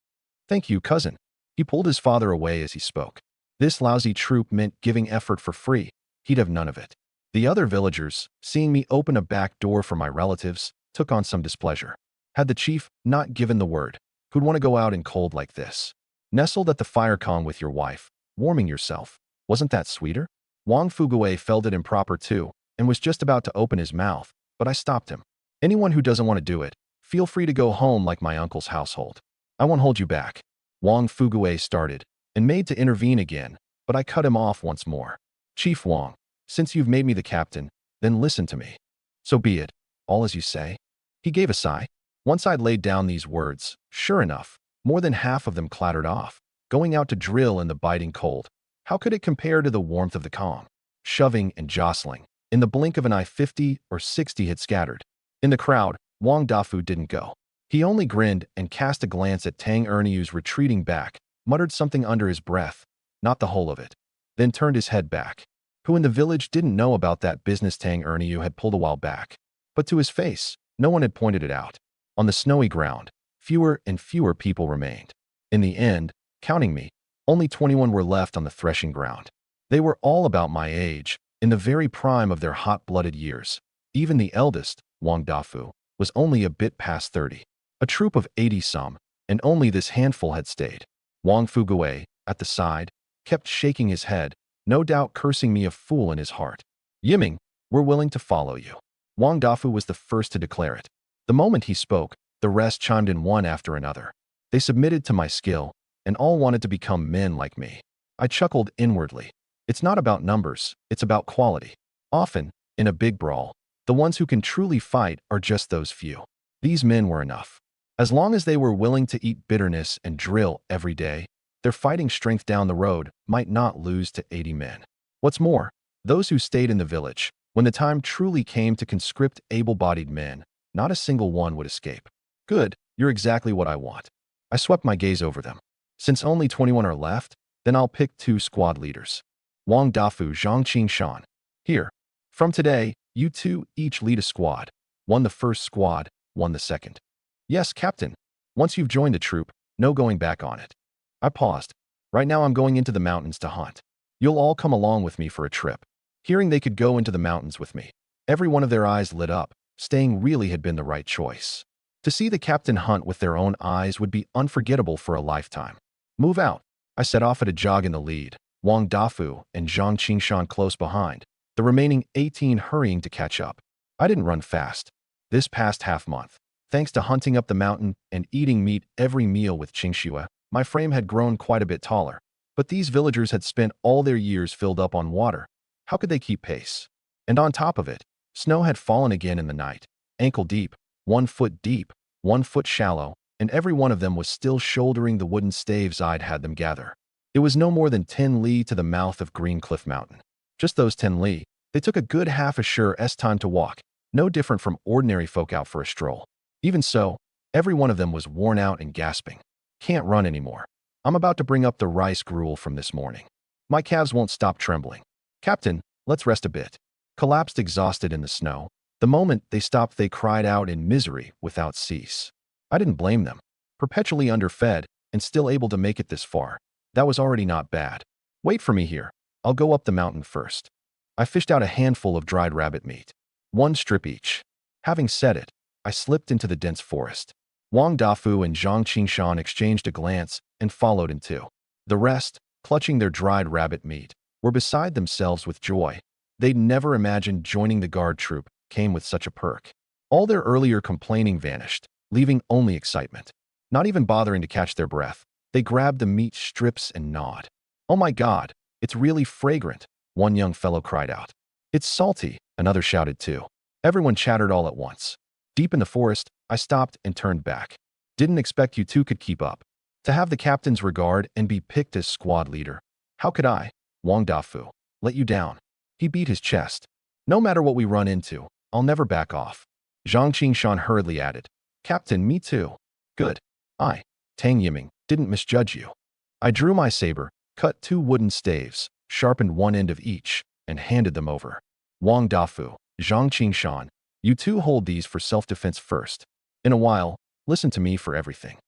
Thank you, cousin. He pulled his father away as he spoke. This lousy troop meant giving effort for free. He'd have none of it. The other villagers, seeing me open a back door for my relatives, took on some displeasure. Had the chief not given the word, who'd want to go out in cold like this? Nestled at the fire con with your wife, warming yourself. Wasn't that sweeter? Wang Fugue felt it improper too, and was just about to open his mouth, but I stopped him. Anyone who doesn't want to do it, feel free to go home like my uncle's household. I won't hold you back. Wang Fugue started, and made to intervene again, but I cut him off once more. Chief Wang, since you've made me the captain, then listen to me. So be it, all as you say. He gave a sigh. Once I'd laid down these words, sure enough, more than half of them clattered off, going out to drill in the biting cold. How could it compare to the warmth of the calm? Shoving and jostling. In the blink of an eye, 50 or 60 had scattered. In the crowd, Wang Dafu didn't go. He only grinned and cast a glance at Tang Erniu's retreating back, muttered something under his breath, not the whole of it, then turned his head back. Who in the village didn't know about that business Tang Erniu had pulled a while back? But to his face, no one had pointed it out. On the snowy ground, fewer and fewer people remained. In the end, counting me, only 21 were left on the threshing ground. They were all about my age, in the very prime of their hot-blooded years. Even the eldest, Wang Dafu, was only a bit past 30. A troop of 80-some, and only this handful had stayed. Wang Fugue, at the side, kept shaking his head, no doubt cursing me a fool in his heart. Yiming, we're willing to follow you. Wang Dafu was the first to declare it. The moment he spoke, the rest chimed in one after another. They submitted to my skill, and all wanted to become men like me. I chuckled inwardly. It's not about numbers, it's about quality. Often, in a big brawl, the ones who can truly fight are just those few. These men were enough. As long as they were willing to eat bitterness and drill every day, their fighting strength down the road might not lose to 80 men. What's more, those who stayed in the village, when the time truly came to conscript able-bodied men, not a single one would escape. Good, you're exactly what I want. I swept my gaze over them. Since only 21 are left, then I'll pick 2 squad leaders. Wang Dafu, Zhang Qingshan. Here. From today, you 2 each lead a squad. One the first squad, one the second. Yes, Captain. Once you've joined the troop, no going back on it. I paused. Right now I'm going into the mountains to hunt. You'll all come along with me for a trip. Hearing they could go into the mountains with me, every one of their eyes lit up. Staying really had been the right choice. To see the captain hunt with their own eyes would be unforgettable for a lifetime. Move out. I set off at a jog in the lead, Wang Dafu and Zhang Qingshan close behind, the remaining 18 hurrying to catch up. I didn't run fast. This past half-month, thanks to hunting up the mountain and eating meat every meal with Qingxue, my frame had grown quite a bit taller. But these villagers had spent all their years filled up on water. How could they keep pace? And on top of it, snow had fallen again in the night, ankle deep, 1 foot deep, 1 foot shallow, and every one of them was still shouldering the wooden staves I'd had them gather. It was no more than 10 li to the mouth of Green Cliff Mountain. Just those 10 li, they took a good half a sure's time to walk, no different from ordinary folk out for a stroll. Even so, every one of them was worn out and gasping. Can't run anymore. I'm about to bring up the rice gruel from this morning. My calves won't stop trembling. Captain, let's rest a bit. Collapsed exhausted in the snow. The moment they stopped, they cried out in misery without cease. I didn't blame them. Perpetually underfed and still able to make it this far. That was already not bad. Wait for me here. I'll go up the mountain first. I fished out a handful of dried rabbit meat. 1 strip each. Having said it, I slipped into the dense forest. Wang Dafu and Zhang Qingshan exchanged a glance and followed in 2. The rest, clutching their dried rabbit meat, were beside themselves with joy. They'd never imagined joining the guard troop came with such a perk. All their earlier complaining vanished, leaving only excitement. Not even bothering to catch their breath, they grabbed the meat strips and gnawed. "Oh my God, it's really fragrant," one young fellow cried out. "It's salty," another shouted too. Everyone chattered all at once. Deep in the forest, I stopped and turned back. "Didn't expect you two could keep up. To have the captain's regard and be picked as squad leader. How could I, Wang Dafu, let you down?" He beat his chest. "No matter what we run into, I'll never back off." Zhang Qingshan hurriedly added, "Captain, me too." "Good. I, Tang Yiming, didn't misjudge you." I drew my saber, cut 2 wooden staves, sharpened one end of each, and handed them over. "Wang Dafu, Zhang Qingshan, you two hold these for self-defense first. In a while, listen to me for everything."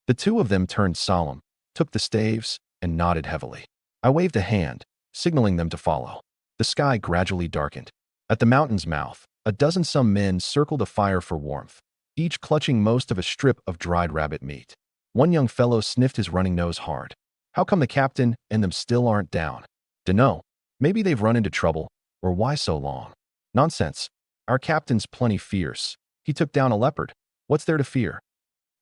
The two of them turned solemn, took the staves, and nodded heavily. I waved a hand, signaling them to follow. The sky gradually darkened. At the mountain's mouth, a dozen-some men circled a fire for warmth, each clutching most of a strip of dried rabbit meat. One young fellow sniffed his running nose hard. "How come the captain and them still aren't down?" "Dunno. Maybe they've run into trouble, or why so long?" "Nonsense. Our captain's plenty fierce. He took down a leopard. What's there to fear?"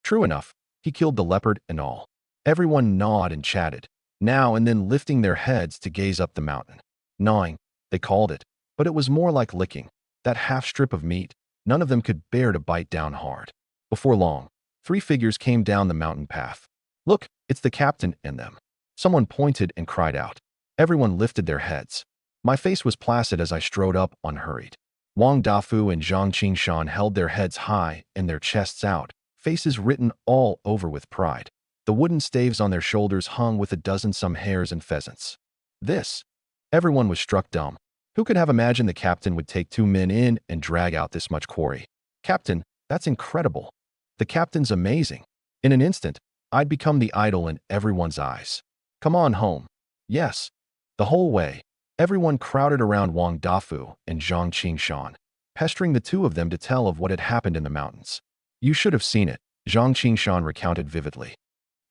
"True enough. He killed the leopard and all." Everyone gnawed and chatted, now and then lifting their heads to gaze up the mountain. Gnawing, they called it, but it was more like licking. That half strip of meat, none of them could bear to bite down hard. Before long, 3 figures came down the mountain path. "Look, it's the captain and them." Someone pointed and cried out. Everyone lifted their heads. My face was placid as I strode up unhurried. Wang Dafu and Zhang Qingshan held their heads high and their chests out, faces written all over with pride. The wooden staves on their shoulders hung with a dozen-some hares and pheasants. This. Everyone was struck dumb. Who could have imagined the captain would take 2 men in and drag out this much quarry? "Captain, that's incredible. The captain's amazing." In an instant, I'd become the idol in everyone's eyes. "Come on home." Yes. The whole way, everyone crowded around Wang Dafu and Zhang Qingshan, pestering the two of them to tell of what had happened in the mountains. "You should have seen it," Zhang Qingshan recounted vividly.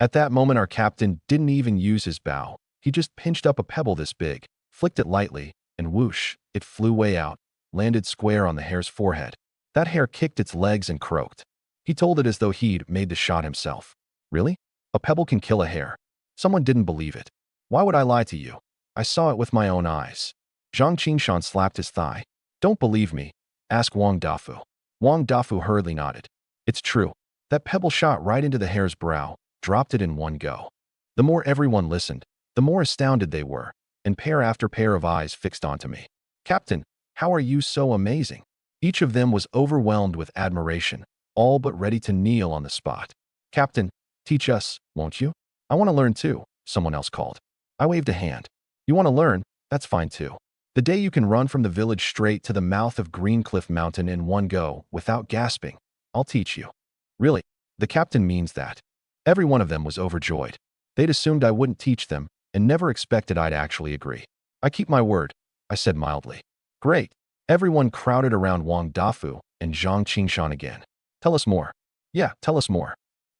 "At that moment our captain didn't even use his bow. He just pinched up a pebble this big, flicked it lightly, and whoosh, it flew way out, landed square on the hare's forehead. That hare kicked its legs and croaked. He told it as though he'd made the shot himself." "Really? A pebble can kill a hare?" Someone didn't believe it. "Why would I lie to you? I saw it with my own eyes." Zhang Qingshan slapped his thigh. "Don't believe me? Ask Wang Dafu." Wang Dafu hurriedly nodded. "It's true. That pebble shot right into the hare's brow, dropped it in one go." The more everyone listened, the more astounded they were, and pair after pair of eyes fixed onto me. "Captain, how are you so amazing?" Each of them was overwhelmed with admiration, all but ready to kneel on the spot. "Captain, teach us, won't you? I want to learn too," someone else called. I waved a hand. "You want to learn? That's fine too. The day you can run from the village straight to the mouth of Greencliff Mountain in one go, without gasping, I'll teach you." "Really? The captain means that?" Every one of them was overjoyed. They'd assumed I wouldn't teach them, and never expected I'd actually agree. "I keep my word," I said mildly. "Great." Everyone crowded around Wang Dafu and Zhang Qingshan again. "Tell us more." "Yeah, tell us more."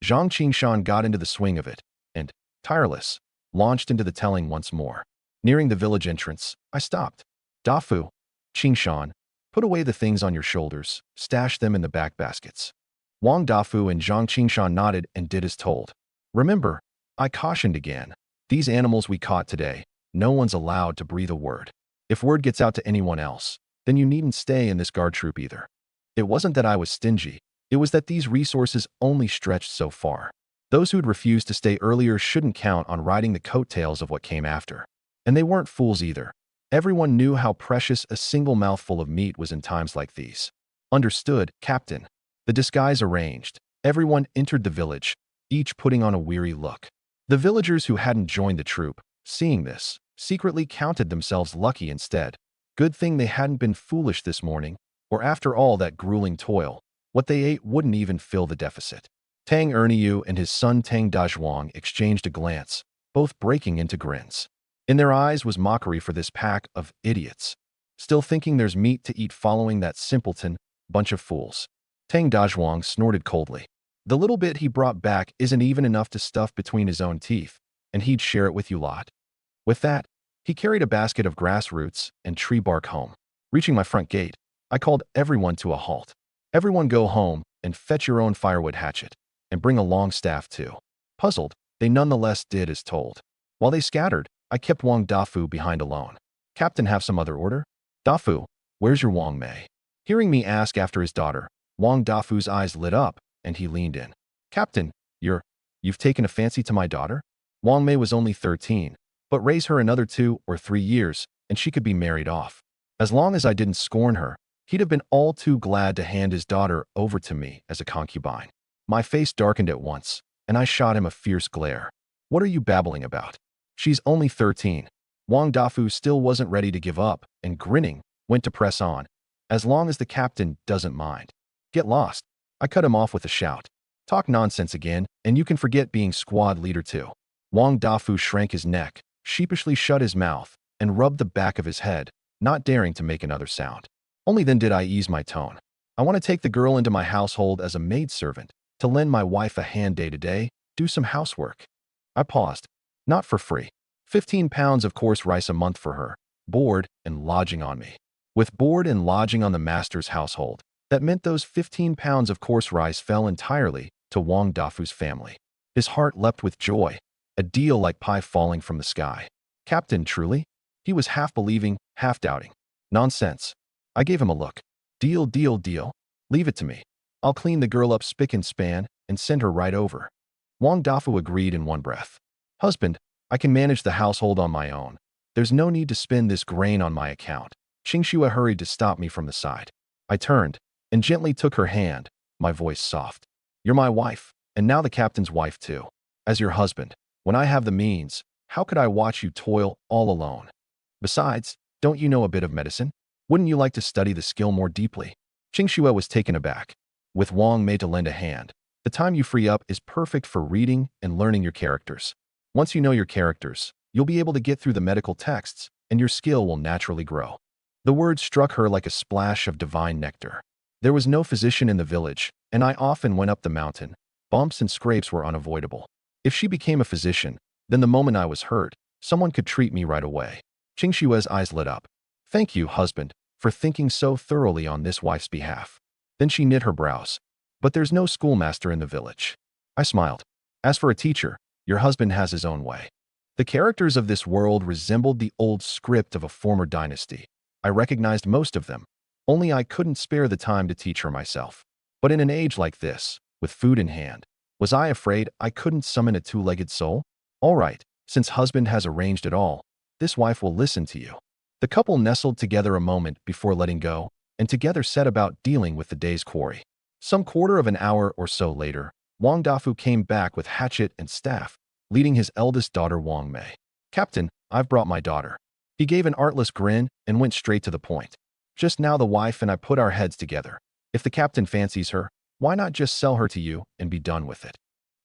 Zhang Qingshan got into the swing of it, and, tireless, launched into the telling once more. Nearing the village entrance, I stopped. "Dafu, Qingshan, put away the things on your shoulders, stash them in the back baskets." Wang Dafu and Zhang Qingshan nodded and did as told. "Remember," I cautioned again, "these animals we caught today, no one's allowed to breathe a word. If word gets out to anyone else, then you needn't stay in this guard troop either." It wasn't that I was stingy, it was that these resources only stretched so far. Those who'd refused to stay earlier shouldn't count on riding the coattails of what came after. And they weren't fools either. Everyone knew how precious a single mouthful of meat was in times like these. "Understood, Captain." The disguise arranged, everyone entered the village, each putting on a weary look. The villagers who hadn't joined the troop, seeing this, secretly counted themselves lucky instead. Good thing they hadn't been foolish this morning, or after all that grueling toil, what they ate wouldn't even fill the deficit. Tang Erniu and his son Tang Dazhuang exchanged a glance, both breaking into grins. In their eyes was mockery for this pack of idiots, still thinking there's meat to eat following that simpleton bunch of fools. Tang Dazhuang snorted coldly. The little bit he brought back isn't even enough to stuff between his own teeth, and he'd share it with you lot. With that, he carried a basket of grass roots and tree bark home. Reaching my front gate, I called everyone to a halt. Everyone go home and fetch your own firewood hatchet, and bring a long staff too. Puzzled, they nonetheless did as told. While they scattered, I kept Wang Dafu behind alone. Captain, have some other order? Dafu, where's your Wang Mei? Hearing me ask after his daughter, Wang Dafu's eyes lit up, and he leaned in. Captain, you've taken a fancy to my daughter? Wang Mei was only 13, but raise her another 2 or 3 years, and she could be married off. As long as I didn't scorn her, he'd have been all too glad to hand his daughter over to me as a concubine. My face darkened at once, and I shot him a fierce glare. What are you babbling about? She's only 13. Wang Dafu still wasn't ready to give up, and grinning, went to press on. As long as the captain doesn't mind. Get lost. I cut him off with a shout. Talk nonsense again, and you can forget being squad leader too. Wang Dafu shrank his neck, sheepishly shut his mouth, and rubbed the back of his head, not daring to make another sound. Only then did I ease my tone. I want to take the girl into my household as a maidservant, to lend my wife a hand day to day, do some housework. I paused. Not for free. 15 pounds of coarse rice a month for her, board and lodging on me. With board and lodging on the master's household, that meant those 15 pounds of coarse rice fell entirely to Wang Dafu's family. His heart leapt with joy, a deal like pie falling from the sky. Captain, truly? He was half believing, half doubting. Nonsense. I gave him a look. Deal, deal, deal. Leave it to me. I'll clean the girl up spick and span and send her right over. Wang Dafu agreed in one breath. Husband, I can manage the household on my own. There's no need to spend this grain on my account. Qingxue hurried to stop me from the side. I turned and gently took her hand, my voice soft. You're my wife, and now the captain's wife too. As your husband, when I have the means, how could I watch you toil all alone? Besides, don't you know a bit of medicine? Wouldn't you like to study the skill more deeply? Qingxue was taken aback. With Wang Mei to lend a hand, the time you free up is perfect for reading and learning your characters. Once you know your characters, you'll be able to get through the medical texts, and your skill will naturally grow. The words struck her like a splash of divine nectar. There was no physician in the village, and I often went up the mountain. Bumps and scrapes were unavoidable. If she became a physician, then the moment I was hurt, someone could treat me right away. Qingxue's eyes lit up. Thank you, husband, for thinking so thoroughly on this wife's behalf. Then she knit her brows. But there's no schoolmaster in the village. I smiled. As for a teacher, your husband has his own way. The characters of this world resembled the old script of a former dynasty. I recognized most of them, only I couldn't spare the time to teach her myself. But in an age like this, with food in hand, was I afraid I couldn't summon a two-legged soul? All right, since husband has arranged it all, this wife will listen to you. The couple nestled together a moment before letting go, and together set about dealing with the day's quarry. Some quarter of an hour or so later, Wang Dafu came back with hatchet and staff, leading his eldest daughter Wang Mei. Captain, I've brought my daughter. He gave an artless grin and went straight to the point. Just now the wife and I put our heads together. If the captain fancies her, why not just sell her to you and be done with it?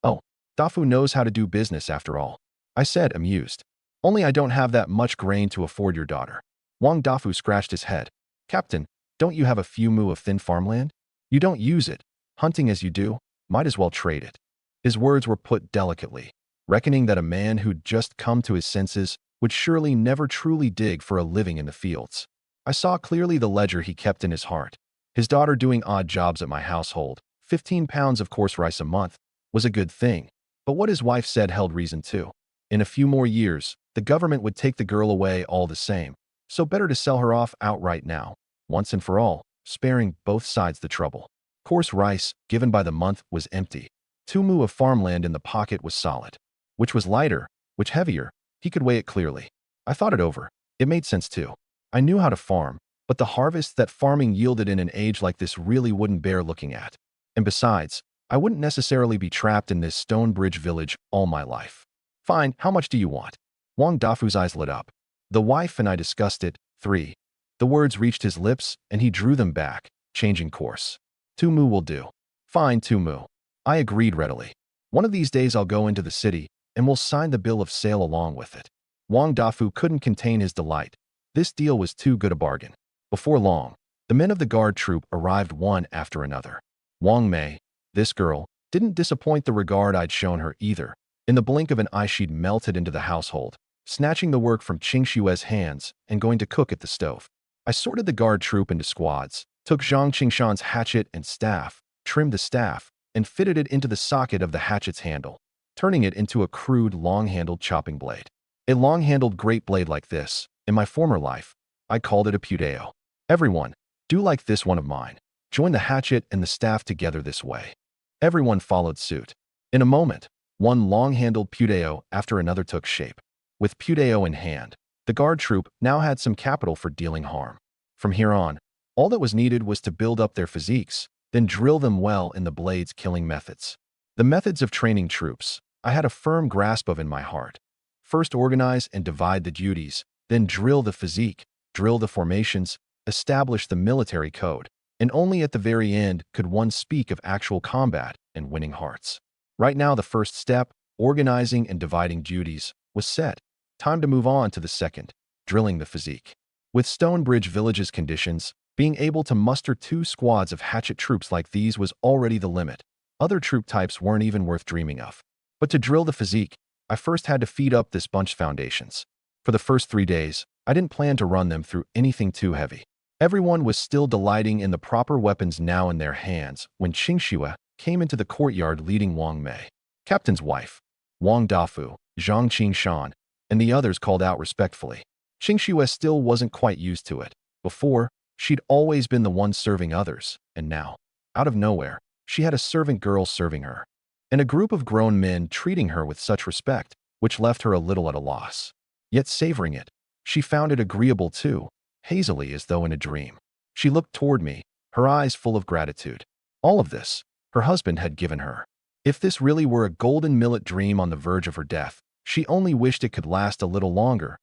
Oh, Dafu knows how to do business after all, I said, amused. Only I don't have that much grain to afford your daughter. Wang Dafu scratched his head. Captain, don't you have a few mu of thin farmland? You don't use it. Hunting as you do, might as well trade it. His words were put delicately, reckoning that a man who'd just come to his senses would surely never truly dig for a living in the fields. I saw clearly the ledger he kept in his heart. His daughter doing odd jobs at my household, 15 pounds of coarse rice a month, was a good thing. But what his wife said held reason too. In a few more years, the government would take the girl away all the same. So better to sell her off outright now, once and for all, sparing both sides the trouble. Coarse rice, given by the month, was empty. 2 mu of farmland in the pocket was solid. Which was lighter, which heavier, he could weigh it clearly. I thought it over. It made sense too. I knew how to farm, but the harvest that farming yielded in an age like this really wouldn't bear looking at. And besides, I wouldn't necessarily be trapped in this Stonebridge village all my life. Fine, how much do you want? Wang Dafu's eyes lit up. The wife and I discussed it. 3. The words reached his lips, and he drew them back, changing course. 2 mu will do. Fine, 2 mu. I agreed readily. One of these days I'll go into the city, and we'll sign the bill of sale along with it. Wang Dafu couldn't contain his delight. This deal was too good a bargain. Before long, the men of the guard troop arrived one after another. Wang Mei, this girl, didn't disappoint the regard I'd shown her either. In the blink of an eye she'd melted into the household, snatching the work from Qingxue's hands and going to cook at the stove. I sorted the guard troop into squads, took Zhang Qingshan's hatchet and staff, trimmed the staff, and fitted it into the socket of the hatchet's handle, turning it into a crude, long-handled chopping blade. A long-handled great blade like this, in my former life, I called it a puteo. Everyone, do like this one of mine. Join the hatchet and the staff together this way. Everyone followed suit. In a moment, one long-handled puteo after another took shape. With puteo in hand, the guard troop now had some capital for dealing harm. From here on, all that was needed was to build up their physiques, then drill them well in the blade's killing methods. The methods of training troops, I had a firm grasp of in my heart. First organize and divide the duties, then drill the physique, drill the formations, establish the military code, and only at the very end could one speak of actual combat and winning hearts. Right now the first step, organizing and dividing duties, was set. Time to move on to the second, drilling the physique. With Stonebridge Village's conditions, being able to muster 2 squads of hatchet troops like these was already the limit. Other troop types weren't even worth dreaming of. But to drill the physique, I first had to feed up this bunch's foundations. For the first 3 days, I didn't plan to run them through anything too heavy. Everyone was still delighting in the proper weapons now in their hands when Qingxue came into the courtyard leading Wang Mei, Captain's wife, Wang Dafu, Zhang Qingshan, and the others called out respectfully. Qingxue still wasn't quite used to it. Before, she'd always been the one serving others, and now, out of nowhere, she had a servant girl serving her, and a group of grown men treating her with such respect, which left her a little at a loss. Yet savoring it, she found it agreeable too, hazily as though in a dream. She looked toward me, her eyes full of gratitude. All of this, her husband had given her. If this really were a golden millet dream on the verge of her death, she only wished it could last a little longer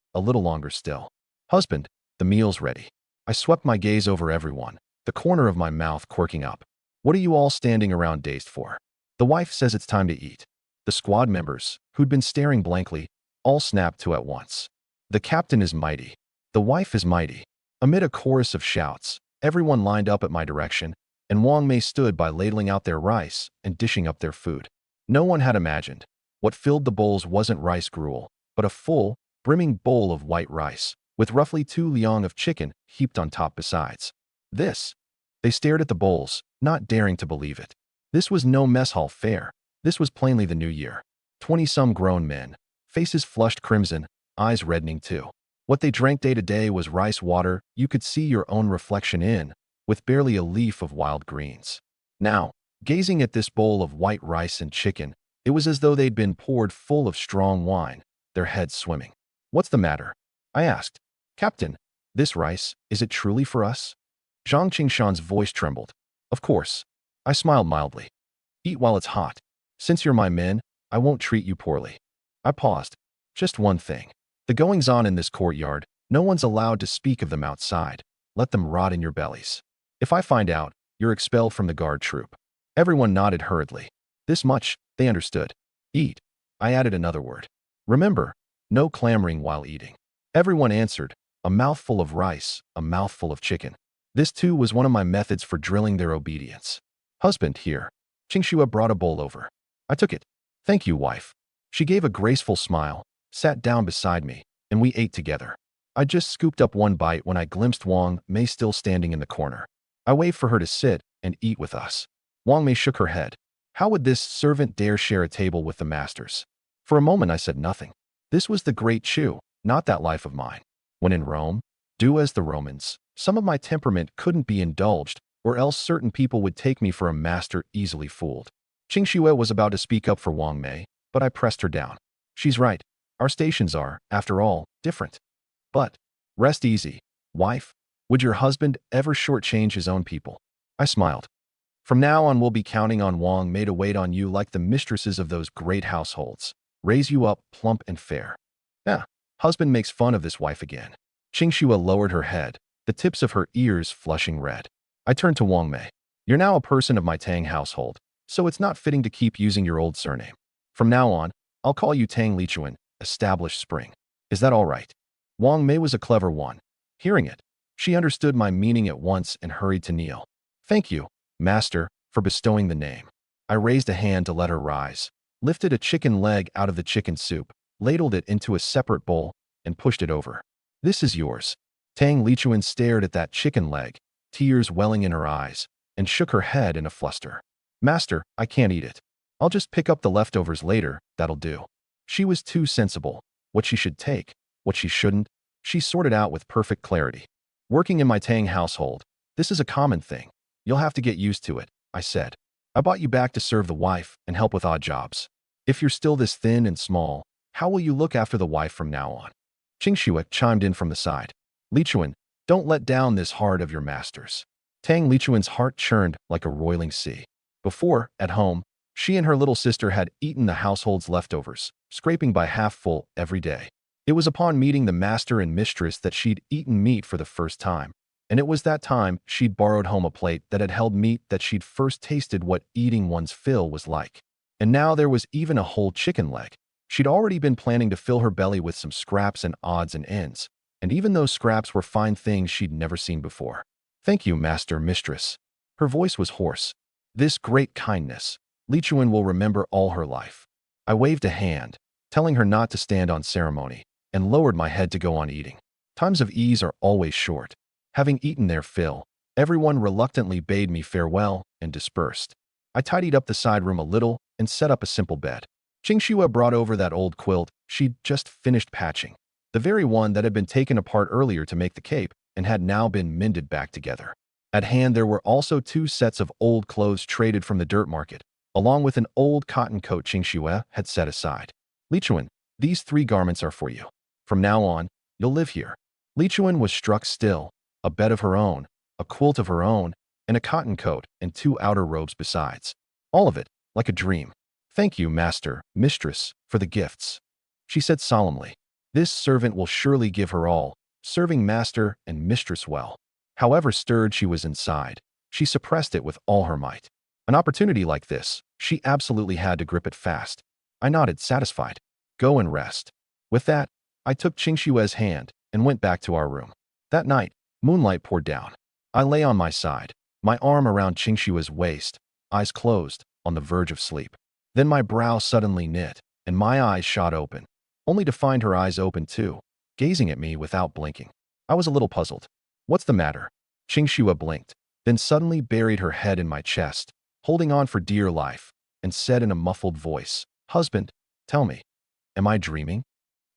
still. Husband, the meal's ready. I swept my gaze over everyone, the corner of my mouth quirking up. What are you all standing around dazed for? The wife says it's time to eat. The squad members, who'd been staring blankly, all snapped to at once. The captain is mighty. The wife is mighty. Amid a chorus of shouts, everyone lined up at my direction, and Wang Mei stood by ladling out their rice and dishing up their food. No one had imagined. What filled the bowls wasn't rice gruel, but a full, brimming bowl of white rice, with roughly 2 liang of chicken heaped on top besides. This. They stared at the bowls, not daring to believe it. This was no mess hall fare. This was plainly the new year. 20-some grown men, faces flushed crimson, eyes reddening too. What they drank day to day was rice water you could see your own reflection in, with barely a leaf of wild greens. Now, gazing at this bowl of white rice and chicken, it was as though they'd been poured full of strong wine, their heads swimming. What's the matter? I asked. Captain, this rice, is it truly for us? Zhang Qingshan's voice trembled. Of course. I smiled mildly. Eat while it's hot. Since you're my men, I won't treat you poorly. I paused. Just one thing. The goings-on in this courtyard, no one's allowed to speak of them outside. Let them rot in your bellies. If I find out, you're expelled from the guard troop. Everyone nodded hurriedly. This much, they understood. Eat. I added another word. Remember, no clamoring while eating. Everyone answered, a mouthful of rice, a mouthful of chicken. This too was one of my methods for drilling their obedience. Husband, here. Qingxue brought a bowl over. I took it. Thank you, wife. She gave a graceful smile, sat down beside me, and we ate together. I just scooped up one bite when I glimpsed Wang Mei still standing in the corner. I waved for her to sit and eat with us. Wang Mei shook her head. How would this servant dare share a table with the masters? For a moment I said nothing. This was the great Chu, not that life of mine. When in Rome, do as the Romans. Some of my temperament couldn't be indulged, or else certain people would take me for a master easily fooled. Qingxue was about to speak up for Wang Mei, but I pressed her down. She's right. Our stations are, after all, different. But, rest easy, wife. Would your husband ever shortchange his own people? I smiled. From now on we'll be counting on Wang Mei to wait on you like the mistresses of those great households. Raise you up plump and fair. Husband makes fun of this wife again. Qingxue lowered her head, the tips of her ears flushing red. I turned to Wang Mei. You're now a person of my Tang household, so it's not fitting to keep using your old surname. From now on, I'll call you Tang Lichuan, established spring. Is that all right? Wang Mei was a clever one. Hearing it, she understood my meaning at once and hurried to kneel. Thank you, master, for bestowing the name. I raised a hand to let her rise, lifted a chicken leg out of the chicken soup, ladled it into a separate bowl, and pushed it over. This is yours. Tang Lichuan stared at that chicken leg, tears welling in her eyes, and shook her head in a fluster. Master, I can't eat it. I'll just pick up the leftovers later, that'll do. She was too sensible. What she should take, what she shouldn't, she sorted out with perfect clarity. Working in my Tang household, this is a common thing. You'll have to get used to it, I said. I brought you back to serve the wife and help with odd jobs. If you're still this thin and small, how will you look after the wife from now on? Qingxue chimed in from the side. Lichuan, don't let down this heart of your master's. Tang Lichuan's heart churned like a roiling sea. Before, at home, she and her little sister had eaten the household's leftovers, scraping by half full every day. It was upon meeting the master and mistress that she'd eaten meat for the first time, and it was that time she'd borrowed home a plate that had held meat that she'd first tasted what eating one's fill was like. And now there was even a whole chicken leg. She'd already been planning to fill her belly with some scraps and odds and ends, and even those scraps were fine things she'd never seen before. Thank you, master, mistress. Her voice was hoarse. This great kindness, Lichuan will remember all her life. I waved a hand, telling her not to stand on ceremony, and lowered my head to go on eating. Times of ease are always short. Having eaten their fill, everyone reluctantly bade me farewell and dispersed. I tidied up the side room a little and set up a simple bed. Qingxue brought over that old quilt she'd just finished patching, the very one that had been taken apart earlier to make the cape and had now been mended back together. At hand there were also 2 sets of old clothes traded from the dirt market, along with an old cotton coat Qingxue had set aside. Lichuan, these 3 garments are for you. From now on, you'll live here. Lichuan was struck still, a bed of her own, a quilt of her own, and a cotton coat and 2 outer robes besides. All of it, like a dream. Thank you, master, mistress, for the gifts, she said solemnly. This servant will surely give her all, serving master and mistress well. However stirred she was inside, she suppressed it with all her might. An opportunity like this, she absolutely had to grip it fast. I nodded, satisfied. Go and rest. With that, I took Qingxue's hand and went back to our room. That night, moonlight poured down. I lay on my side, my arm around Qingxue's waist, eyes closed, on the verge of sleep. Then my brow suddenly knit, and my eyes shot open, only to find her eyes open too, gazing at me without blinking. I was a little puzzled. What's the matter? Qingxue blinked, then suddenly buried her head in my chest, holding on for dear life, and said in a muffled voice, Husband, tell me, am I dreaming?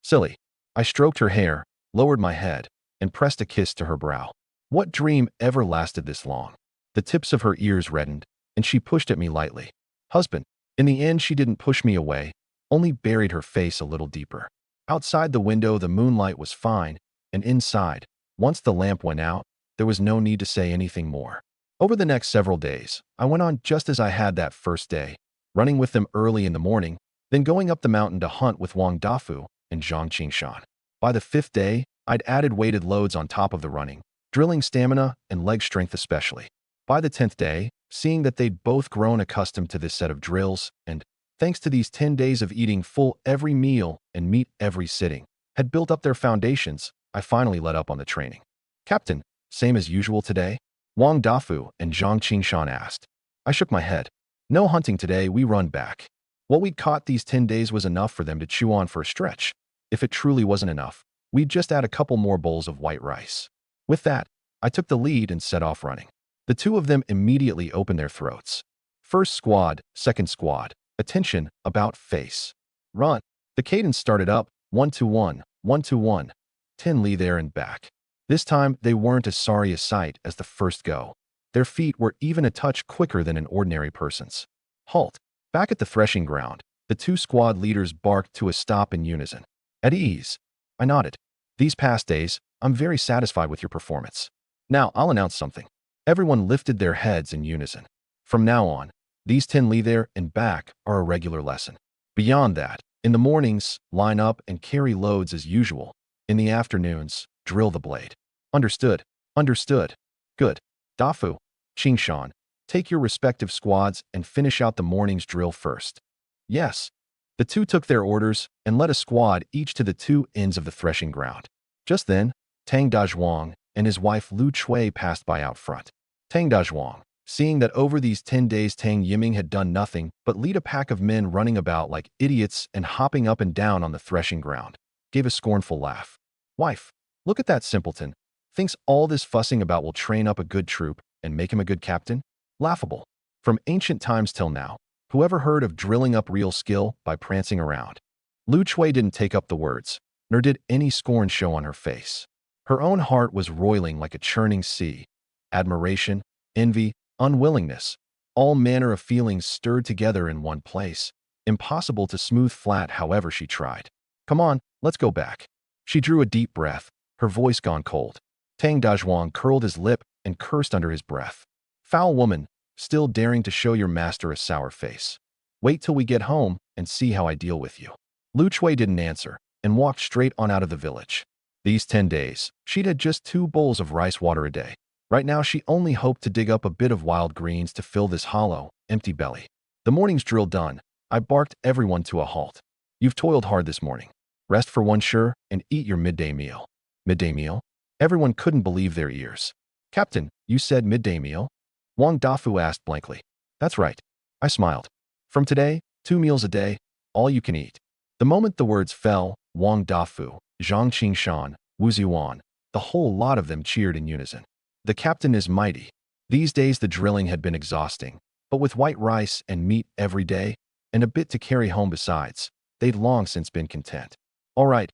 Silly. I stroked her hair, lowered my head, and pressed a kiss to her brow. What dream ever lasted this long? The tips of her ears reddened, and she pushed at me lightly. Husband. In the end, she didn't push me away, only buried her face a little deeper. Outside the window, the moonlight was fine, and inside, once the lamp went out, there was no need to say anything more. Over the next several days, I went on just as I had that first day, running with them early in the morning, then going up the mountain to hunt with Wang Dafu and Zhang Qingshan. By the 5th day, I'd added weighted loads on top of the running, drilling stamina and leg strength especially. By the 10th day, seeing that they'd both grown accustomed to this set of drills, and, thanks to these 10 days of eating full every meal and meat every sitting, had built up their foundations, I finally let up on the training. Captain, same as usual today? Wang Dafu and Zhang Qingshan asked. I shook my head. No hunting today, we run back. What we'd caught these 10 days was enough for them to chew on for a stretch. If it truly wasn't enough, we'd just add a couple more bowls of white rice. With that, I took the lead and set off running. The 2 of them immediately opened their throats. First squad, second squad, attention, about face. Run. The cadence started up, 1-2-1, 1-2-1, 10 Li there and back. This time, they weren't as sorry a sight as the first go. Their feet were even a touch quicker than an ordinary person's. Halt. Back at the threshing ground, the 2 squad leaders barked to a stop in unison. At ease. I nodded. These past days, I'm very satisfied with your performance. Now, I'll announce something. Everyone lifted their heads in unison. From now on, these 10 Li there and back are a regular lesson. Beyond that, in the mornings, line up and carry loads as usual. In the afternoons, drill the blade. Understood. Understood. Good. Dafu, Qingshan, take your respective squads and finish out the morning's drill first. Yes. The 2 took their orders and led a squad each to the 2 ends of the threshing ground. Just then, Tang Dazhuang and his wife Lu Chui passed by out front. Tang Dazhuang, seeing that over these 10 days Tang Yiming had done nothing but lead a pack of men running about like idiots and hopping up and down on the threshing ground, gave a scornful laugh. Wife, look at that simpleton. Thinks all this fussing about will train up a good troop and make him a good captain? Laughable. From ancient times till now, whoever heard of drilling up real skill by prancing around? Lu Chui didn't take up the words, nor did any scorn show on her face. Her own heart was roiling like a churning sea. Admiration, envy, unwillingness, all manner of feelings stirred together in one place, impossible to smooth flat however she tried. Come on, let's go back. She drew a deep breath, her voice gone cold. Tang Dazhuang curled his lip and cursed under his breath. Foul woman, still daring to show your master a sour face. Wait till we get home and see how I deal with you. Lu Chui didn't answer and walked straight on out of the village. These 10 days, she'd had just 2 bowls of rice water a day. Right now, she only hoped to dig up a bit of wild greens to fill this hollow, empty belly. The morning's drill done, I barked everyone to a halt. You've toiled hard this morning. Rest for one sure and eat your midday meal. Midday meal? Everyone couldn't believe their ears. Captain, you said midday meal? Wang Dafu asked blankly. That's right. I smiled. From today, 2 meals a day, all you can eat. The moment the words fell, Wang Dafu, Zhang Qingshan, Wu Ziwan, the whole lot of them cheered in unison. The captain is mighty. These days the drilling had been exhausting, but with white rice and meat every day, and a bit to carry home besides, they'd long since been content. All right,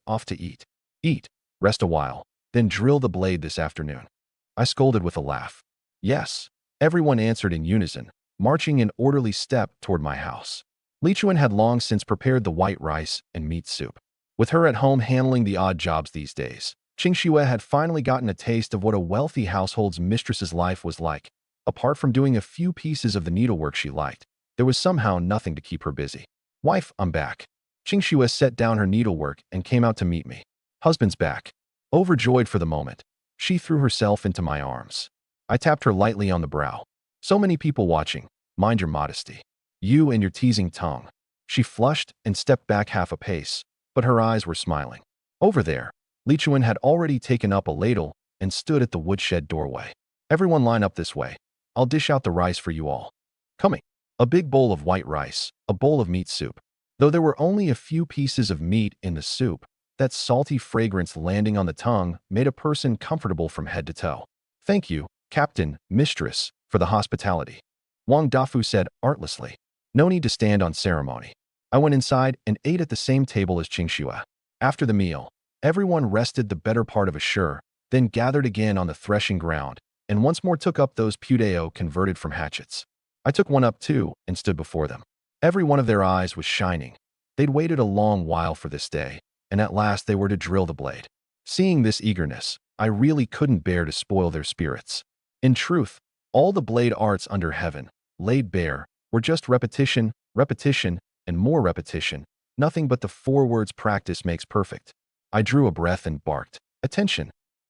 off to eat. Eat, rest a while, then drill the blade this afternoon. I scolded with a laugh. Yes, everyone answered in unison, marching in orderly step toward my house. Li Chuan had long since prepared the white rice and meat soup. With her at home handling the odd jobs these days, Qing Xue had finally gotten a taste of what a wealthy household's mistress's life was like. Apart from doing a few pieces of the needlework she liked, there was somehow nothing to keep her busy. Wife, I'm back. Qing Xue set down her needlework and came out to meet me. Husband's back. Overjoyed for the moment, she threw herself into my arms. I tapped her lightly on the brow. So many people watching. Mind your modesty. You and your teasing tongue. She flushed and stepped back half a pace, but her eyes were smiling. Over there, Li Chuan had already taken up a ladle and stood at the woodshed doorway. Everyone line up this way. I'll dish out the rice for you all. Coming. A big bowl of white rice, a bowl of meat soup. Though there were only a few pieces of meat in the soup, that salty fragrance landing on the tongue made a person comfortable from head to toe. Thank you, Captain, Mistress, for the hospitality. Wang Dafu said artlessly. No need to stand on ceremony. I went inside and ate at the same table as Qing Xue. After the meal, everyone rested the better part of a sure, then gathered again on the threshing ground, and once more took up those pudeo converted from hatchets. I took one up too and stood before them. Every one of their eyes was shining. They'd waited a long while for this day, and at last they were to drill the blade. Seeing this eagerness, I really couldn't bear to spoil their spirits. In truth, all the blade arts under heaven, laid bare, were just repetition, repetition, and more repetition, nothing but the 4 words practice makes perfect. I drew a breath and barked, attention.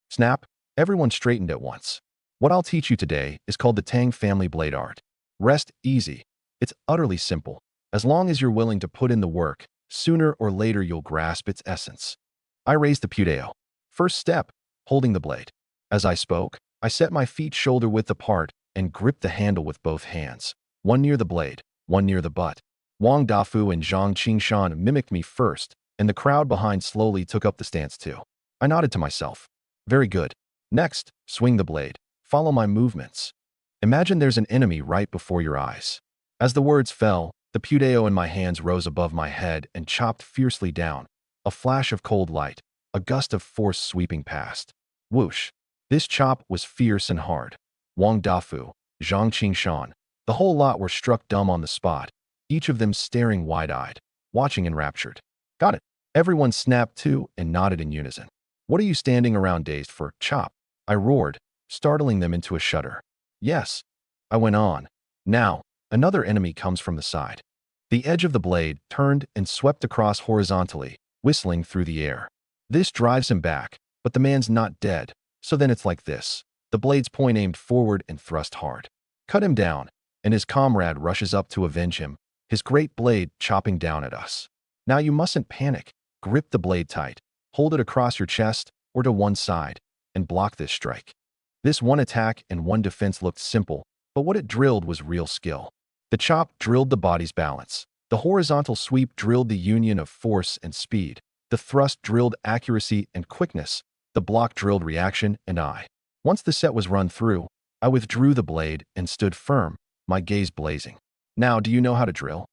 Snap, everyone straightened at once. What I'll teach you today is called the Tang family blade art. Rest easy. It's utterly simple. As long as you're willing to put in the work, sooner or later you'll grasp its essence. I raised the pudeo. First step, holding the blade. As I spoke, I set my feet shoulder width apart and gripped the handle with both hands. One near the blade, one near the butt. Wang Dafu and Zhang Qingshan mimicked me first, and the crowd behind slowly took up the stance too. I nodded to myself. Very good. Next, swing the blade. Follow my movements. Imagine there's an enemy right before your eyes. As the words fell, the pudeo in my hands rose above my head and chopped fiercely down. A flash of cold light, a gust of force sweeping past. Whoosh. This chop was fierce and hard. Wang Dafu, Zhang Qingshan, the whole lot were struck dumb on the spot, each of them staring wide-eyed, watching enraptured. Got it. Everyone snapped to and nodded in unison. What are you standing around dazed for, chop? I roared, startling them into a shudder. Yes. I went on. Now, another enemy comes from the side. The edge of the blade turned and swept across horizontally, whistling through the air. This drives him back, but the man's not dead, so then it's like this. The blade's point aimed forward and thrust hard. Cut him down, and his comrade rushes up to avenge him, his great blade chopping down at us. Now you mustn't panic. Grip the blade tight, hold it across your chest or to one side, and block this strike. This one attack and one defense looked simple, but what it drilled was real skill. The chop drilled the body's balance. The horizontal sweep drilled the union of force and speed. The thrust drilled accuracy and quickness. the block drilled reaction, and I. Once the set was run through, I withdrew the blade and stood firm, my gaze blazing. Now, do you know how to drill?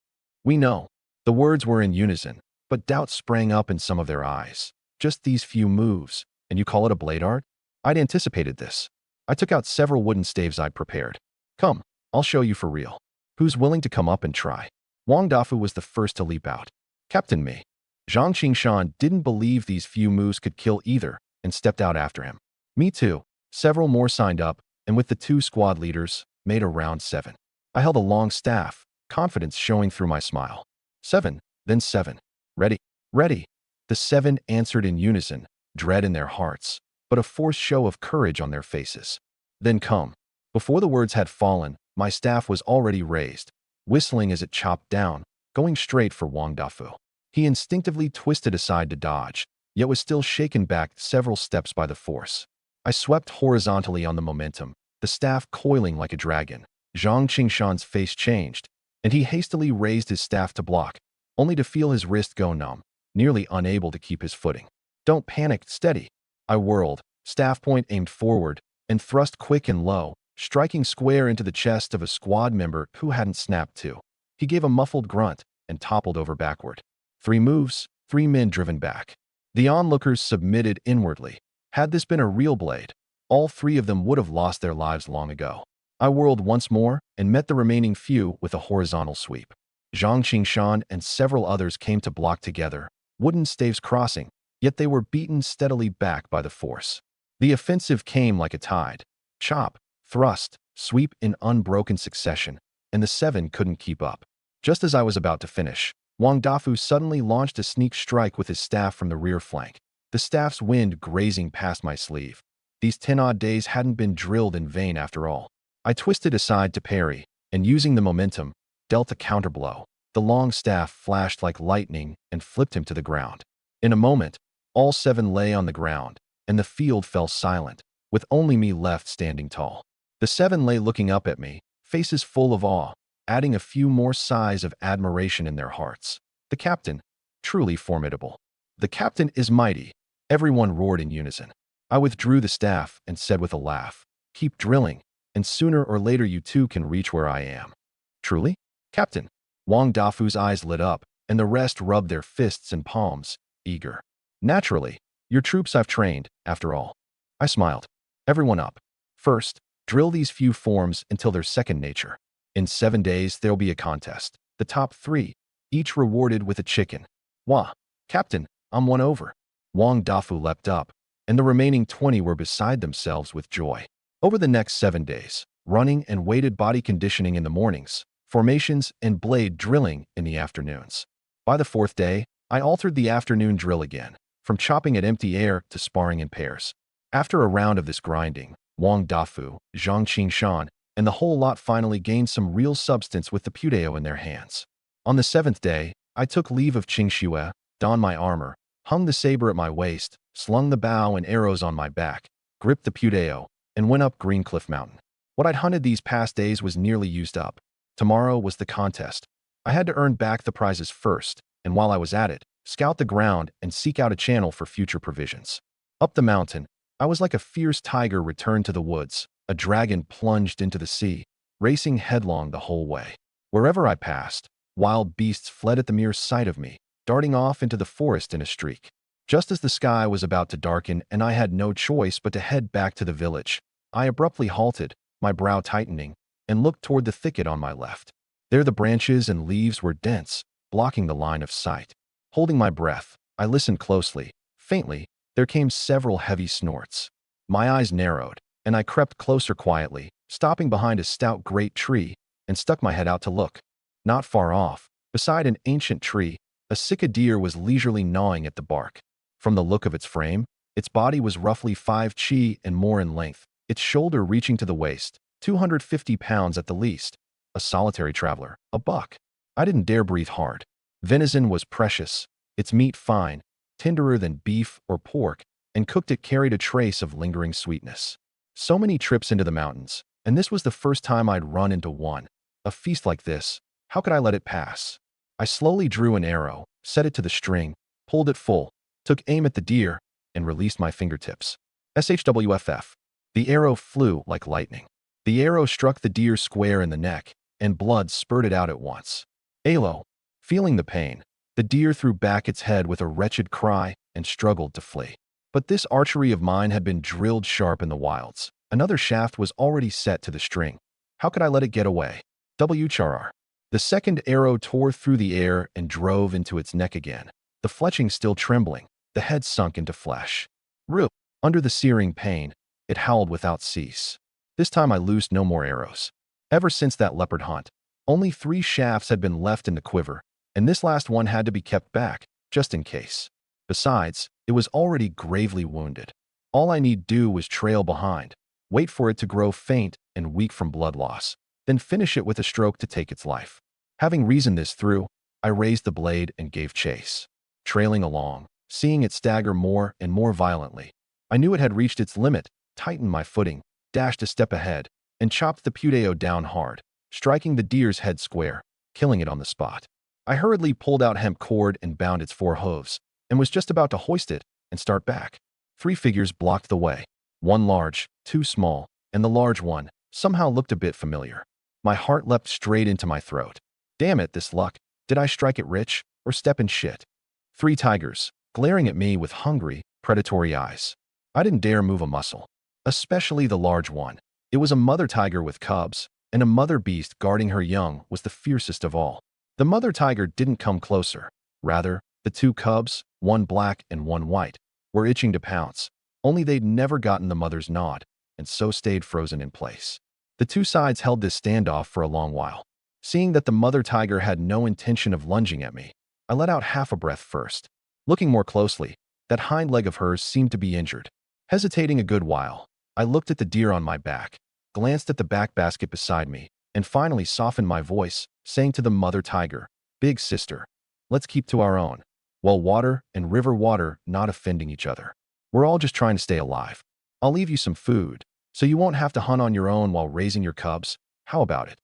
We know. The words were in unison, but doubt sprang up in some of their eyes. Just these few moves, and you call it a blade art? I'd anticipated this. I took out several wooden staves I'd prepared. Come, I'll show you for real. Who's willing to come up and try? Wang Dafu was the first to leap out. Captain me. Zhang Qingshan didn't believe these few moves could kill either and stepped out after him. Me too. Several more signed up, and with the 2 squad leaders, made a round 7. I held a long staff, confidence showing through my smile. 7, then 7. Ready. Ready. The 7 answered in unison, dread in their hearts, but a forced show of courage on their faces. Then come. Before the words had fallen, my staff was already raised, whistling as it chopped down, going straight for Wang Dafu. He instinctively twisted aside to dodge, yet was still shaken back several steps by the force. I swept horizontally on the momentum, the staff coiling like a dragon. Zhang Qingshan's face changed, and he hastily raised his staff to block, only to feel his wrist go numb, nearly unable to keep his footing. Don't panic, steady. I whirled, staff point aimed forward, and thrust quick and low, striking square into the chest of a squad member who hadn't snapped to. He gave a muffled grunt and toppled over backward. 3 moves, 3 men driven back. The onlookers submitted inwardly. Had this been a real blade, all 3 of them would have lost their lives long ago. I whirled once more and met the remaining few with a horizontal sweep. Zhang Qingshan and several others came to block together, wooden staves crossing, yet they were beaten steadily back by the force. The offensive came like a tide. Chop, thrust, sweep in unbroken succession, and the 7 couldn't keep up. Just as I was about to finish, Wang Dafu suddenly launched a sneak strike with his staff from the rear flank, the staff's wind grazing past my sleeve. These 10-odd days hadn't been drilled in vain after all. I twisted aside to parry, and using the momentum, dealt a counterblow. The long staff flashed like lightning and flipped him to the ground. In a moment, all 7 lay on the ground, and the field fell silent, with only me left standing tall. The 7 lay looking up at me, faces full of awe, adding a few more sighs of admiration in their hearts. The captain, truly formidable. The captain is mighty. Everyone roared in unison. I withdrew the staff and said with a laugh, keep drilling, and sooner or later you too can reach where I am. Truly? Captain. Wang Dafu's eyes lit up, and the rest rubbed their fists and palms, eager. Naturally, your troops I've trained, after all. I smiled. Everyone up. First, drill these few forms until they're second nature. In 7 days, there'll be a contest. The top 3, each rewarded with a chicken. Wah, Captain, I'm won over. Wang Dafu leapt up, and the remaining 20 were beside themselves with joy. Over the next 7 days, running and weighted body conditioning in the mornings, formations and blade drilling in the afternoons. By the 4th day, I altered the afternoon drill again, from chopping at empty air to sparring in pairs. After a round of this grinding, Wang Dafu, Zhang Qingshan, and the whole lot finally gained some real substance with the pudeo in their hands. On the 7th day, I took leave of Qingxue, donned my armor, hung the saber at my waist, slung the bow and arrows on my back, gripped the pudeo, and went up Green Cliff Mountain. What I'd hunted these past days was nearly used up. Tomorrow was the contest. I had to earn back the prizes first, and while I was at it, scout the ground and seek out a channel for future provisions. Up the mountain, I was like a fierce tiger returned to the woods, a dragon plunged into the sea, racing headlong the whole way. Wherever I passed, wild beasts fled at the mere sight of me, darting off into the forest in a streak. Just as the sky was about to darken and I had no choice but to head back to the village, I abruptly halted, my brow tightening, and looked toward the thicket on my left. There the branches and leaves were dense, blocking the line of sight. Holding my breath, I listened closely. Faintly, there came several heavy snorts. My eyes narrowed, and I crept closer quietly, stopping behind a stout great tree, and stuck my head out to look. Not far off, beside an ancient tree, a cicadere was leisurely gnawing at the bark. From the look of its frame, its body was roughly 5 chi and more in length, its shoulder reaching to the waist, 250 pounds at the least. A solitary traveler, a buck. I didn't dare breathe hard. Venison was precious, its meat fine, tenderer than beef or pork, and cooked it carried a trace of lingering sweetness. So many trips into the mountains, and this was the first time I'd run into one. A feast like this, how could I let it pass? I slowly drew an arrow, set it to the string, pulled it full, took aim at the deer, and released my fingertips. SHWFF. The arrow flew like lightning. The arrow struck the deer square in the neck, and blood spurted out at once. Alo. Feeling the pain, the deer threw back its head with a wretched cry and struggled to flee. But this archery of mine had been drilled sharp in the wilds. Another shaft was already set to the string. How could I let it get away? WCHR. The second arrow tore through the air and drove into its neck again, the fletching still trembling, the head sunk into flesh. Roo. Under the searing pain, it howled without cease. This time I loosed no more arrows. Ever since that leopard hunt, only 3 shafts had been left in the quiver, and this last one had to be kept back, just in case. Besides, it was already gravely wounded. All I need do was trail behind, wait for it to grow faint and weak from blood loss, then finish it with a stroke to take its life. Having reasoned this through, I raised the blade and gave chase. Trailing along, seeing it stagger more and more violently, I knew it had reached its limit, tightened my footing, dashed a step ahead, and chopped the puteo down hard, striking the deer's head square, killing it on the spot. I hurriedly pulled out hemp cord and bound its 4 hooves, and was just about to hoist it and start back. 3 figures blocked the way. 1 large, 2 small, and the large one somehow looked a bit familiar. My heart leapt straight into my throat. Damn it, this luck. Did I strike it rich or step in shit? 3 tigers, glaring at me with hungry, predatory eyes. I didn't dare move a muscle, especially the large one. It was a mother tiger with cubs, and a mother beast guarding her young was the fiercest of all. The mother tiger didn't come closer. Rather, the 2 cubs, 1 black and 1 white, were itching to pounce, only they'd never gotten the mother's nod, and so stayed frozen in place. The 2 sides held this standoff for a long while. Seeing that the mother tiger had no intention of lunging at me, I let out half a breath first. Looking more closely, that hind leg of hers seemed to be injured. Hesitating a good while, I looked at the deer on my back, glanced at the back basket beside me, and finally softened my voice, saying to the mother tiger, "Big sister, let's keep to our own. Well, water and river water not offending each other. We're all just trying to stay alive. I'll leave you some food, so you won't have to hunt on your own while raising your cubs. How about it?"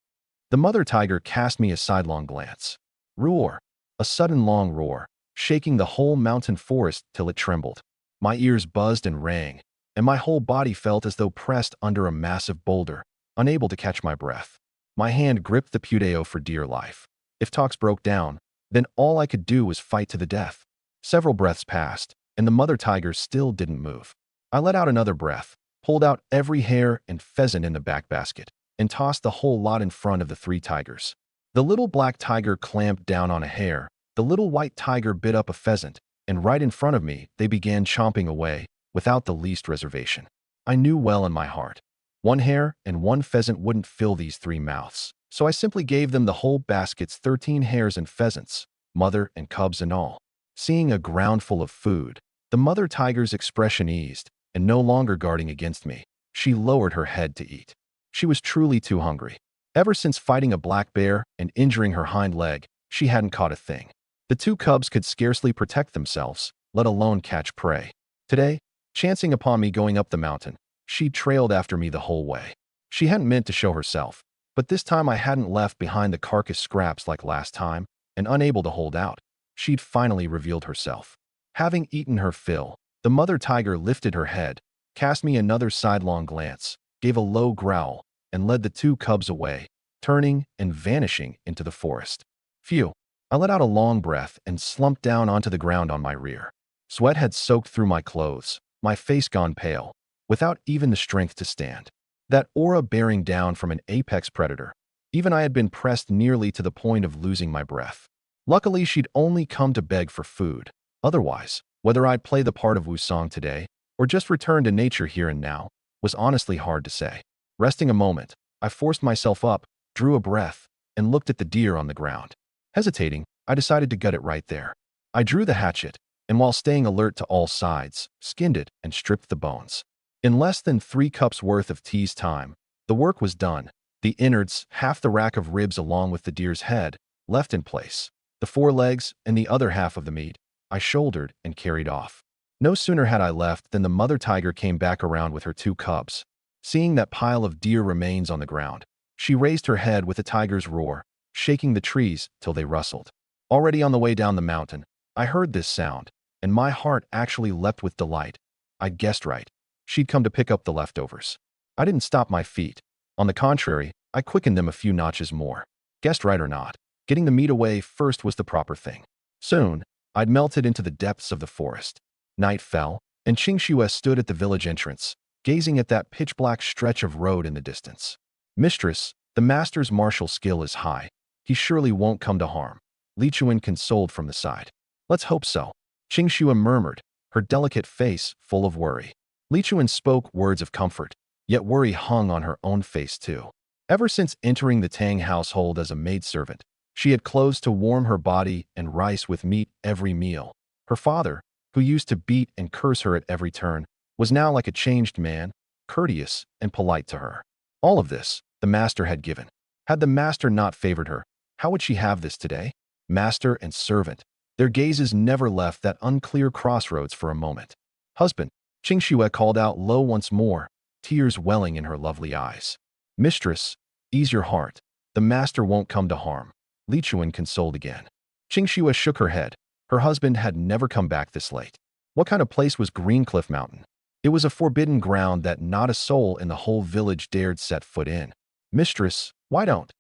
The mother tiger cast me a sidelong glance. Roar. A sudden long roar, shaking the whole mountain forest till it trembled. My ears buzzed and rang, and my whole body felt as though pressed under a massive boulder, unable to catch my breath. My hand gripped the puteo for dear life. If talks broke down, then all I could do was fight to the death. Several breaths passed, and the mother tiger still didn't move. I let out another breath, pulled out every hare and pheasant in the back basket, and tossed the whole lot in front of the 3 tigers. The little black tiger clamped down on a hare, the little white tiger bit up a pheasant, and right in front of me they began chomping away, without the least reservation. I knew well in my heart, 1 hare and 1 pheasant wouldn't fill these 3 mouths, so I simply gave them the whole basket's 13 hares and pheasants, mother and cubs and all. Seeing a ground full of food, the mother tiger's expression eased, and no longer guarding against me, she lowered her head to eat. She was truly too hungry. Ever since fighting a black bear and injuring her hind leg, she hadn't caught a thing. The 2 cubs could scarcely protect themselves, let alone catch prey. Today, chancing upon me going up the mountain, she trailed after me the whole way. She hadn't meant to show herself, but this time I hadn't left behind the carcass scraps like last time, and unable to hold out, she'd finally revealed herself. Having eaten her fill, the mother tiger lifted her head, cast me another sidelong glance, gave a low growl, and led the 2 cubs away, turning and vanishing into the forest. Phew! I let out a long breath and slumped down onto the ground on my rear. Sweat had soaked through my clothes, my face gone pale, without even the strength to stand. That aura bearing down from an apex predator. Even I had been pressed nearly to the point of losing my breath. Luckily, she'd only come to beg for food. Otherwise, whether I'd play the part of Wusong today, or just return to nature here and now, was honestly hard to say. Resting a moment, I forced myself up, drew a breath, and looked at the deer on the ground. Hesitating, I decided to gut it right there. I drew the hatchet, and while staying alert to all sides, skinned it and stripped the bones. In less than 3 cups worth of tea's time, the work was done. The innards, half the rack of ribs along with the deer's head, left in place. The 4 legs and the other half of the meat, I shouldered and carried off. No sooner had I left than the mother tiger came back around with her 2 cubs. Seeing that pile of deer remains on the ground, she raised her head with a tiger's roar, shaking the trees till they rustled. Already on the way down the mountain, I heard this sound, and my heart actually leapt with delight. I'd guessed right. She'd come to pick up the leftovers. I didn't stop my feet. On the contrary, I quickened them a few notches more. Guessed right or not, getting the meat away first was the proper thing. Soon, I'd melted into the depths of the forest. Night fell, and Qingxue stood at the village entrance, gazing at that pitch-black stretch of road in the distance. Mistress, the master's martial skill is high. He surely won't come to harm. Li Chuan consoled from the side. Let's hope so. Qingxue murmured, her delicate face full of worry. Li Chuan spoke words of comfort, yet worry hung on her own face too. Ever since entering the Tang household as a maidservant, she had clothes to warm her body and rice with meat every meal. Her father, who used to beat and curse her at every turn, was now like a changed man, courteous and polite to her. All of this, the master had given. Had the master not favored her, how would she have this today? Master and servant. Their gazes never left that unclear crossroads for a moment. Husband, Qingxue called out low once more, tears welling in her lovely eyes. Mistress, ease your heart. The master won't come to harm. Li Chuan consoled again. Qingxue shook her head. Her husband had never come back this late. What kind of place was Greencliff Mountain? It was a forbidden ground that not a soul in the whole village dared set foot in. Mistress, why don't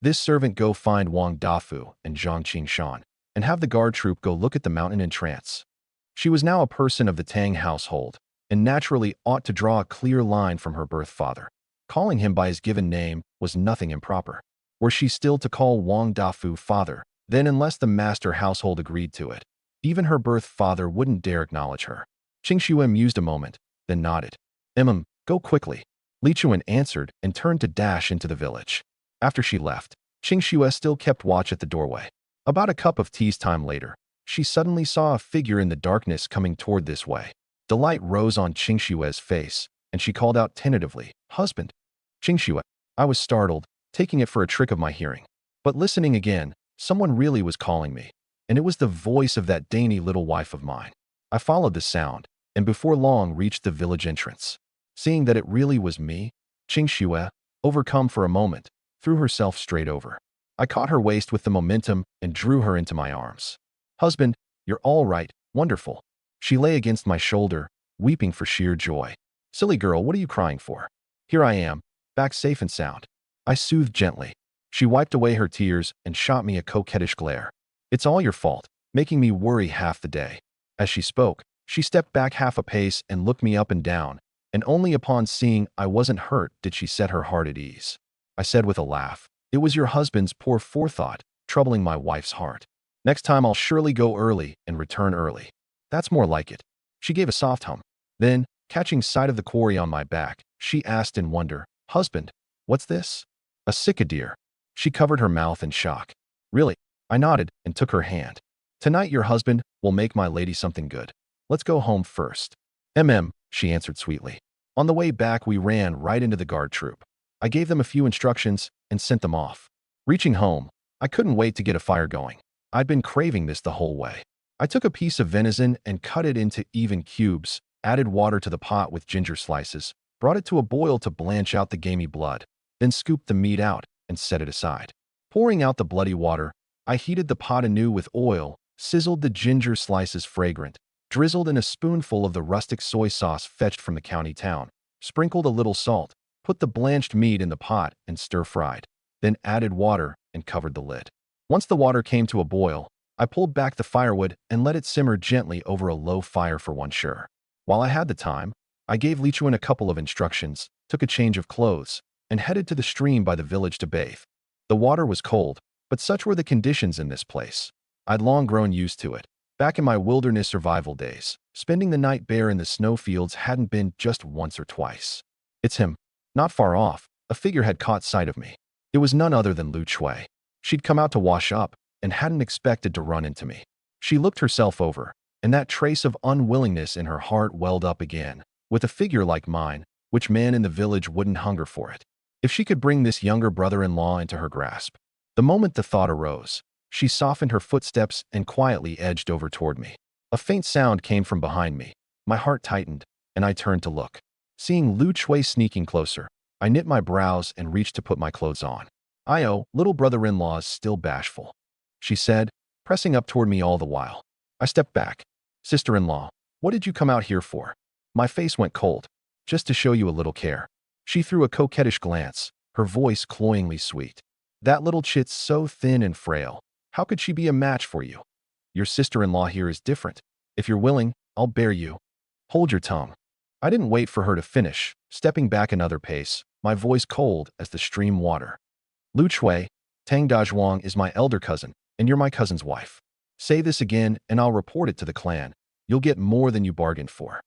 this servant go find Wang Dafu and Zhang Qingshan, and have the guard troop go look at the mountain in trance? She was now a person of the Tang household, and naturally ought to draw a clear line from her birth father. Calling him by his given name was nothing improper. Were she still to call Wang Dafu father, then unless the master household agreed to it, even her birth father wouldn't dare acknowledge her. Qingxue mused a moment, then nodded. Go quickly. Li Chuan answered and turned to dash into the village. After she left, Qingxue still kept watch at the doorway. About a cup of tea's time later, she suddenly saw a figure in the darkness coming toward this way. Delight rose on Qingxue's face, and she called out tentatively, "Husband." Qingxue. I was startled, taking it for a trick of my hearing. But listening again, someone really was calling me, and it was the voice of that dainty little wife of mine. I followed the sound, and before long reached the village entrance. Seeing that it really was me, Qingxue, overcome for a moment, threw herself straight over. I caught her waist with the momentum and drew her into my arms. Husband, you're all right, wonderful. She lay against my shoulder, weeping for sheer joy. Silly girl, what are you crying for? Here I am, back safe and sound. I soothed gently. She wiped away her tears and shot me a coquettish glare. It's all your fault, making me worry half the day. As she spoke, she stepped back half a pace and looked me up and down, and only upon seeing I wasn't hurt did she set her heart at ease. I said with a laugh, it was your husband's poor forethought, troubling my wife's heart. Next time I'll surely go early and return early. That's more like it. She gave a soft hum. Then, catching sight of the quarry on my back, she asked in wonder, Husband, what's this? A cicadeer. She covered her mouth in shock. Really? I nodded and took her hand. Tonight your husband will make my lady something good. Let's go home first. She answered sweetly. On the way back we ran right into the guard troop. I gave them a few instructions and sent them off. Reaching home, I couldn't wait to get a fire going. I'd been craving this the whole way. I took a piece of venison and cut it into even cubes, added water to the pot with ginger slices, brought it to a boil to blanch out the gamey blood, then scooped the meat out and set it aside. Pouring out the bloody water, I heated the pot anew with oil, sizzled the ginger slices fragrant, drizzled in a spoonful of the rustic soy sauce fetched from the county town, sprinkled a little salt, put the blanched meat in the pot and stir-fried, then added water and covered the lid. Once the water came to a boil, I pulled back the firewood and let it simmer gently over a low fire for one sure. While I had the time, I gave Li Chuan a couple of instructions, took a change of clothes, and headed to the stream by the village to bathe. The water was cold, but such were the conditions in this place. I'd long grown used to it. Back in my wilderness survival days, spending the night bare in the snowfields hadn't been just once or twice. It's him. Not far off, a figure had caught sight of me. It was none other than Lu Chui. She'd come out to wash up and hadn't expected to run into me. She looked herself over, and that trace of unwillingness in her heart welled up again. With a figure like mine, which man in the village wouldn't hunger for it? If she could bring this younger brother-in-law into her grasp. The moment the thought arose, she softened her footsteps and quietly edged over toward me. A faint sound came from behind me. My heart tightened, and I turned to look. Seeing Lu Chui sneaking closer, I knit my brows and reached to put my clothes on. Little brother-in-law's still bashful," she said, pressing up toward me all the while. I stepped back. Sister-in-law, what did you come out here for? My face went cold. Just to show you a little care. She threw a coquettish glance, her voice cloyingly sweet. That little chit's so thin and frail. How could she be a match for you? Your sister-in-law here is different. If you're willing, I'll bear you. Hold your tongue. I didn't wait for her to finish, stepping back another pace, my voice cold as the stream water. Lu Chui, Tang Dazhuang is my elder cousin, and you're my cousin's wife. Say this again, and I'll report it to the clan. You'll get more than you bargained for.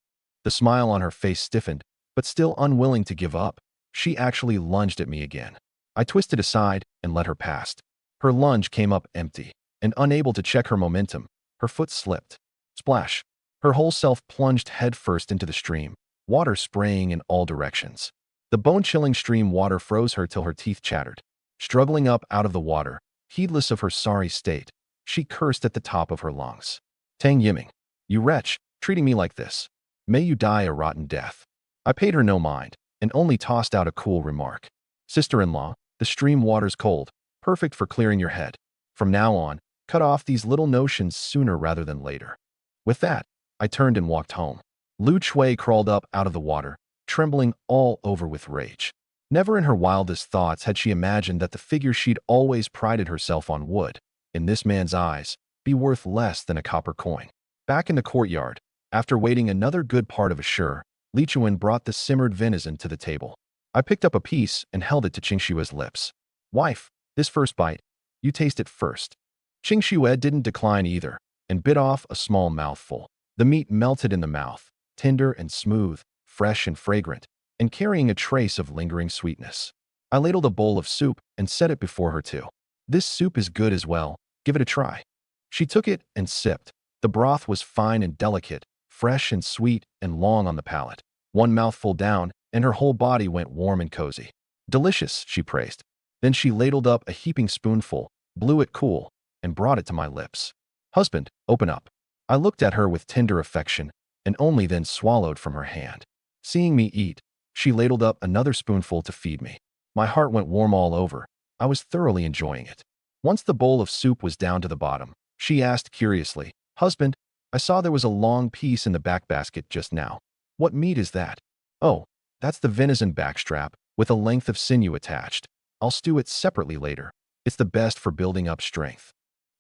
The smile on her face stiffened, but still unwilling to give up, she actually lunged at me again. I twisted aside and let her pass. Her lunge came up empty, and unable to check her momentum, her foot slipped. Splash! Her whole self plunged headfirst into the stream, water spraying in all directions. The bone-chilling stream water froze her till her teeth chattered. Struggling up out of the water, heedless of her sorry state, she cursed at the top of her lungs. Tang Yiming, you wretch, treating me like this. May you die a rotten death. I paid her no mind, and only tossed out a cool remark. Sister-in-law, the stream water's cold, perfect for clearing your head. From now on, cut off these little notions sooner rather than later. With that, I turned and walked home. Lu Chui crawled up out of the water, trembling all over with rage. Never in her wildest thoughts had she imagined that the figure she'd always prided herself on would, in this man's eyes, be worth less than a copper coin. Back in the courtyard, after waiting another good part of a sure, Li Chuan brought the simmered venison to the table. I picked up a piece and held it to Qingshua's lips. Wife, this first bite, you taste it first. Qingxue didn't decline either, and bit off a small mouthful. The meat melted in the mouth, tender and smooth, fresh and fragrant, and carrying a trace of lingering sweetness. I ladled a bowl of soup and set it before her too. This soup is good as well, give it a try. She took it and sipped. The broth was fine and delicate, fresh and sweet and long on the palate. One mouthful down, and her whole body went warm and cozy. Delicious, she praised. Then she ladled up a heaping spoonful, blew it cool, and brought it to my lips. Husband, open up. I looked at her with tender affection, and only then swallowed from her hand. Seeing me eat, she ladled up another spoonful to feed me. My heart went warm all over. I was thoroughly enjoying it. Once the bowl of soup was down to the bottom, she asked curiously, Husband, I saw there was a long piece in the back basket just now. What meat is that? Oh, that's the venison backstrap, with a length of sinew attached. I'll stew it separately later. It's the best for building up strength.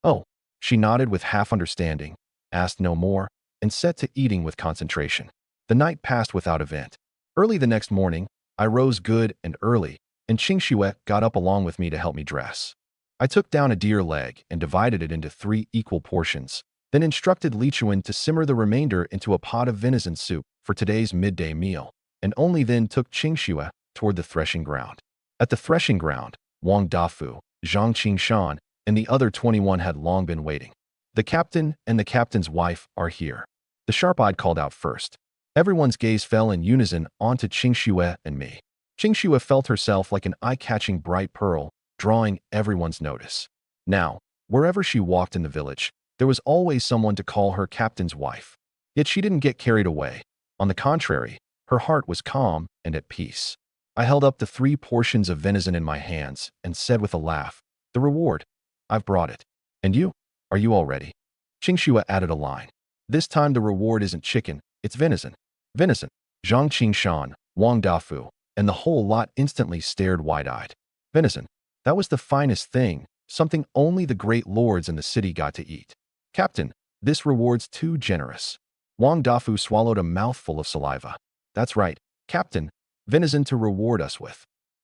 Oh, she nodded with half understanding, asked no more, and set to eating with concentration. The night passed without event. Early the next morning, I rose good and early, and Qingxue got up along with me to help me dress. I took down a deer leg and divided it into 3 equal portions, then instructed Li Chuan to simmer the remainder into a pot of venison soup for today's midday meal, and only then took Qingxue toward the threshing ground. At the threshing ground, Wang Dafu, Zhang Qingshan, and the other 21 had long been waiting. The captain and the captain's wife are here. The sharp-eyed called out first. Everyone's gaze fell in unison onto Qingxue and me. Qingxue felt herself like an eye-catching bright pearl, drawing everyone's notice. Now, wherever she walked in the village, there was always someone to call her captain's wife. Yet she didn't get carried away. On the contrary, her heart was calm and at peace. I held up the 3 portions of venison in my hands and said with a laugh, The reward. I've brought it. And you? Are you all ready? Qingxue added a line. This time the reward isn't chicken, it's venison. Venison. Zhang Qingshan, Wang Dafu, and the whole lot instantly stared wide-eyed. Venison. That was the finest thing, something only the great lords in the city got to eat. Captain, this reward's too generous. Wang Dafu swallowed a mouthful of saliva. That's right, Captain, venison to reward us with.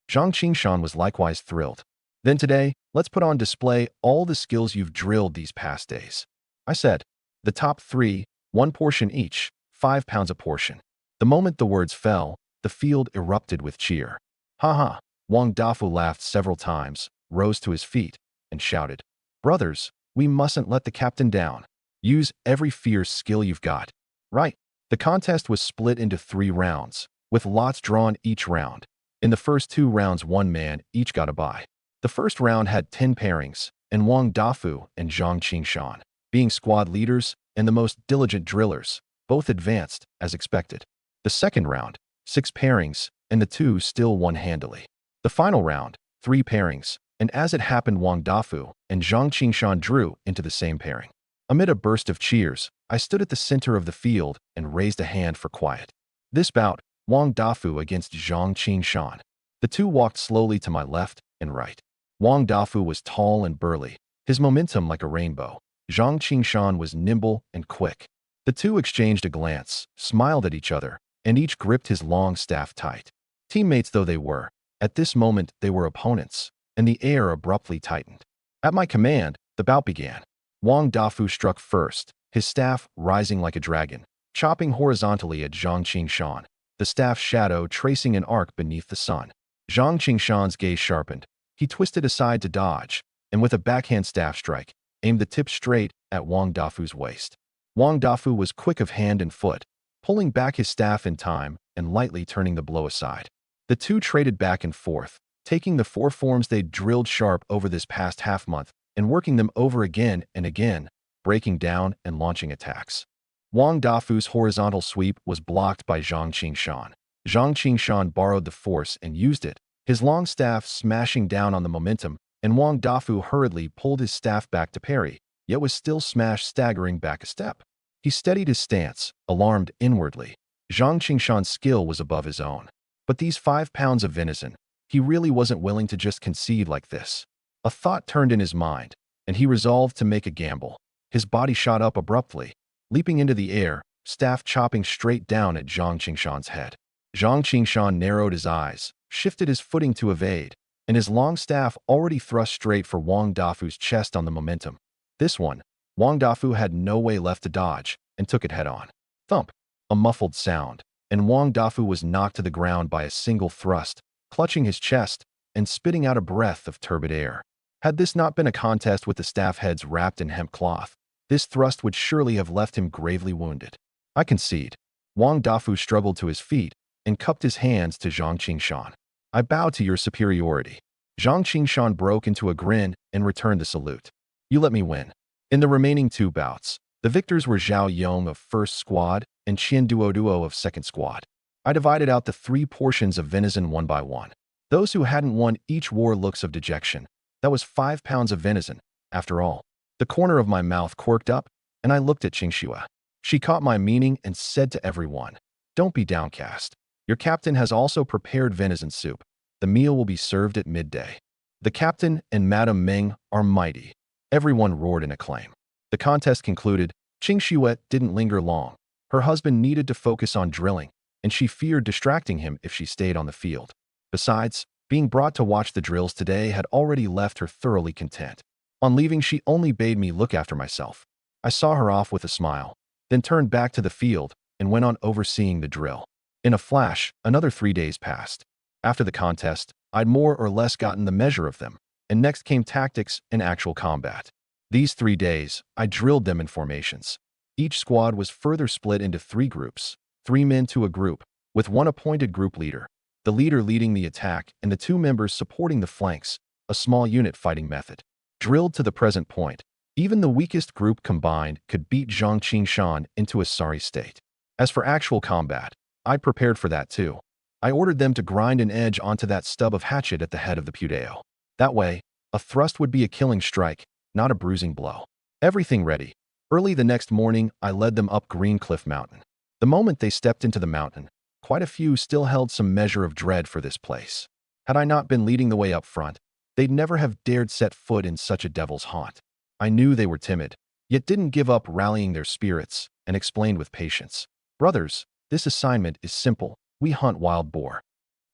Zhang Qingshan was likewise thrilled. Then today, let's put on display all the skills you've drilled these past days. I said, the top 3, 1 portion each, 5 pounds a portion. The moment the words fell, the field erupted with cheer. Ha ha! Wang Dafu laughed several times, rose to his feet, and shouted, Brothers, we mustn't let the captain down. Use every fierce skill you've got. Right. The contest was split into 3 rounds, with lots drawn each round. In the first 2 rounds 1 man each got a bye. The first round had 10 pairings, and Wang Dafu and Zhang Qingshan, being squad leaders and the most diligent drillers, both advanced as expected. The second round, 6 pairings, and the 2 still won handily. The final round, 3 pairings, and as it happened Wang Dafu and Zhang Qingshan drew into the same pairing. Amid a burst of cheers, I stood at the center of the field and raised a hand for quiet. This bout, Wang Dafu against Zhang Qingshan. The two walked slowly to my left and right. Wang Dafu was tall and burly, his momentum like a rainbow. Zhang Qingshan was nimble and quick. The two exchanged a glance, smiled at each other, and each gripped his long staff tight. Teammates though they were, at this moment they were opponents, and the air abruptly tightened. At my command, the bout began. Wang Dafu struck first, his staff rising like a dragon, chopping horizontally at Zhang Qingshan, the staff's shadow tracing an arc beneath the sun. Zhang Qingshan's gaze sharpened. He twisted aside to dodge, and with a backhand staff strike, aimed the tip straight at Wang Dafu's waist. Wang Dafu was quick of hand and foot, pulling back his staff in time and lightly turning the blow aside. The two traded back and forth, taking the four forms they'd drilled sharp over this past half-month and working them over again and again, breaking down and launching attacks. Wang Dafu's horizontal sweep was blocked by Zhang Qingshan. Zhang Qingshan borrowed the force and used it, his long staff smashing down on the momentum, and Wang Dafu hurriedly pulled his staff back to parry, yet was still smashed staggering back a step. He steadied his stance, alarmed inwardly. Zhang Qingshan's skill was above his own. But these 5 pounds of venison, he really wasn't willing to just concede like this. A thought turned in his mind, and he resolved to make a gamble. His body shot up abruptly, leaping into the air, staff chopping straight down at Zhang Qingshan's head. Zhang Qingshan narrowed his eyes, shifted his footing to evade, and his long staff already thrust straight for Wang Dafu's chest on the momentum. This one, Wang Dafu had no way left to dodge, and took it head-on. Thump! A muffled sound, and Wang Dafu was knocked to the ground by a single thrust, clutching his chest and spitting out a breath of turbid air. Had this not been a contest with the staff heads wrapped in hemp cloth, this thrust would surely have left him gravely wounded. I concede. Wang Dafu struggled to his feet and cupped his hands to Zhang Qingshan. I bow to your superiority. Zhang Qingshan broke into a grin and returned the salute. You let me win. In the remaining 2 bouts, the victors were Zhao Yong of first squad and Qian Duoduo of second squad. I divided out the 3 portions of venison one by one. Those who hadn't won each wore looks of dejection. That was 5 pounds of venison, after all. The corner of my mouth quirked up, and I looked at Qingxue. She caught my meaning and said to everyone, "Don't be downcast. Your captain has also prepared venison soup. The meal will be served at midday." The captain and Madame Meng are mighty. Everyone roared in acclaim. The contest concluded. Qingxue didn't linger long. Her husband needed to focus on drilling, and she feared distracting him if she stayed on the field. Besides, being brought to watch the drills today had already left her thoroughly content. On leaving, she only bade me look after myself. I saw her off with a smile, then turned back to the field and went on overseeing the drill. In a flash, another 3 days passed. After the contest, I'd more or less gotten the measure of them, and next came tactics and actual combat. These 3 days, I drilled them in formations. Each squad was further split into 3 groups, 3 men to a group, with 1 appointed group leader, the leader leading the attack and the 2 members supporting the flanks, a small unit fighting method. Drilled to the present point, even the weakest group combined could beat Zhang Qingshan into a sorry state. As for actual combat, I prepared for that too. I ordered them to grind an edge onto that stub of hatchet at the head of the pudeo. That way, a thrust would be a killing strike, not a bruising blow. Everything ready. Early the next morning, I led them up Green Cliff Mountain. The moment they stepped into the mountain, quite a few still held some measure of dread for this place. Had I not been leading the way up front, they'd never have dared set foot in such a devil's haunt. I knew they were timid, yet didn't give up rallying their spirits, and explained with patience. Brothers, this assignment is simple. We hunt wild boar.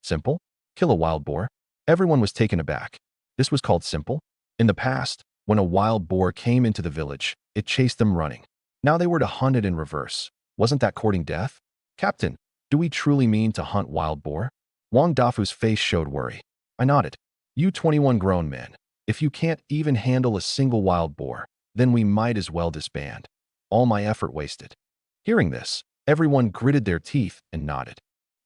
Simple? Kill a wild boar? Everyone was taken aback. This was called simple? In the past, when a wild boar came into the village, it chased them running. Now they were to hunt it in reverse. Wasn't that courting death? Captain, do we truly mean to hunt wild boar? Wang Dafu's face showed worry. I nodded. You 21 grown men, if you can't even handle a single wild boar, then we might as well disband. All my effort wasted. Hearing this, everyone gritted their teeth and nodded.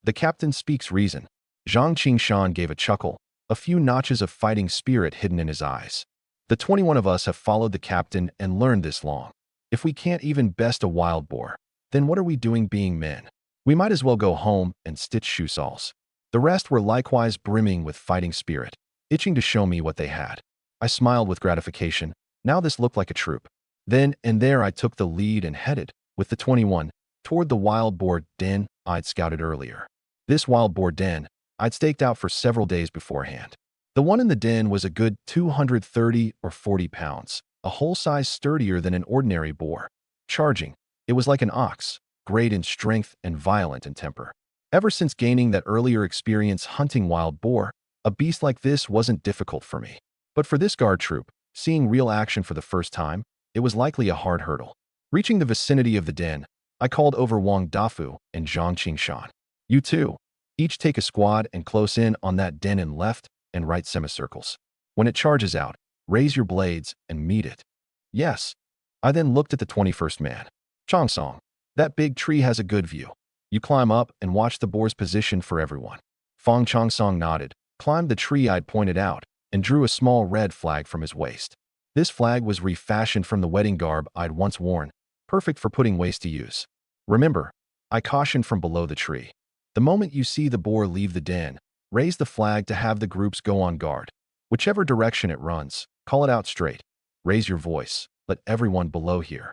The captain speaks reason. Zhang Qingshan gave a chuckle, a few notches of fighting spirit hidden in his eyes. The 21 of us have followed the captain and learned this long. If we can't even best a wild boar, then what are we doing being men? We might as well go home and stitch shoe soles. The rest were likewise brimming with fighting spirit, itching to show me what they had. I smiled with gratification. Now this looked like a troop. Then and there I took the lead and headed, with the 21, toward the wild boar den I'd scouted earlier. This wild boar den I'd staked out for several days beforehand. The one in the den was a good 230 or 40 pounds, a whole size sturdier than an ordinary boar. Charging, it was like an ox, great in strength and violent in temper. Ever since gaining that earlier experience hunting wild boar, a beast like this wasn't difficult for me. But for this guard troop, seeing real action for the first time, it was likely a hard hurdle. Reaching the vicinity of the den, I called over Wang Dafu and Zhang Qingshan. You two, each take a squad and close in on that den in left and right semicircles. When it charges out, raise your blades and meet it. Yes. I then looked at the 21st man. Chongsong, that big tree has a good view. You climb up and watch the boar's position for everyone. Fong Chongsong nodded, climbed the tree I'd pointed out, and drew a small red flag from his waist. This flag was refashioned from the wedding garb I'd once worn, perfect for putting waste to use. Remember, I cautioned from below the tree. The moment you see the boar leave the den, raise the flag to have the groups go on guard. Whichever direction it runs, call it out straight. Raise your voice. Let everyone below hear.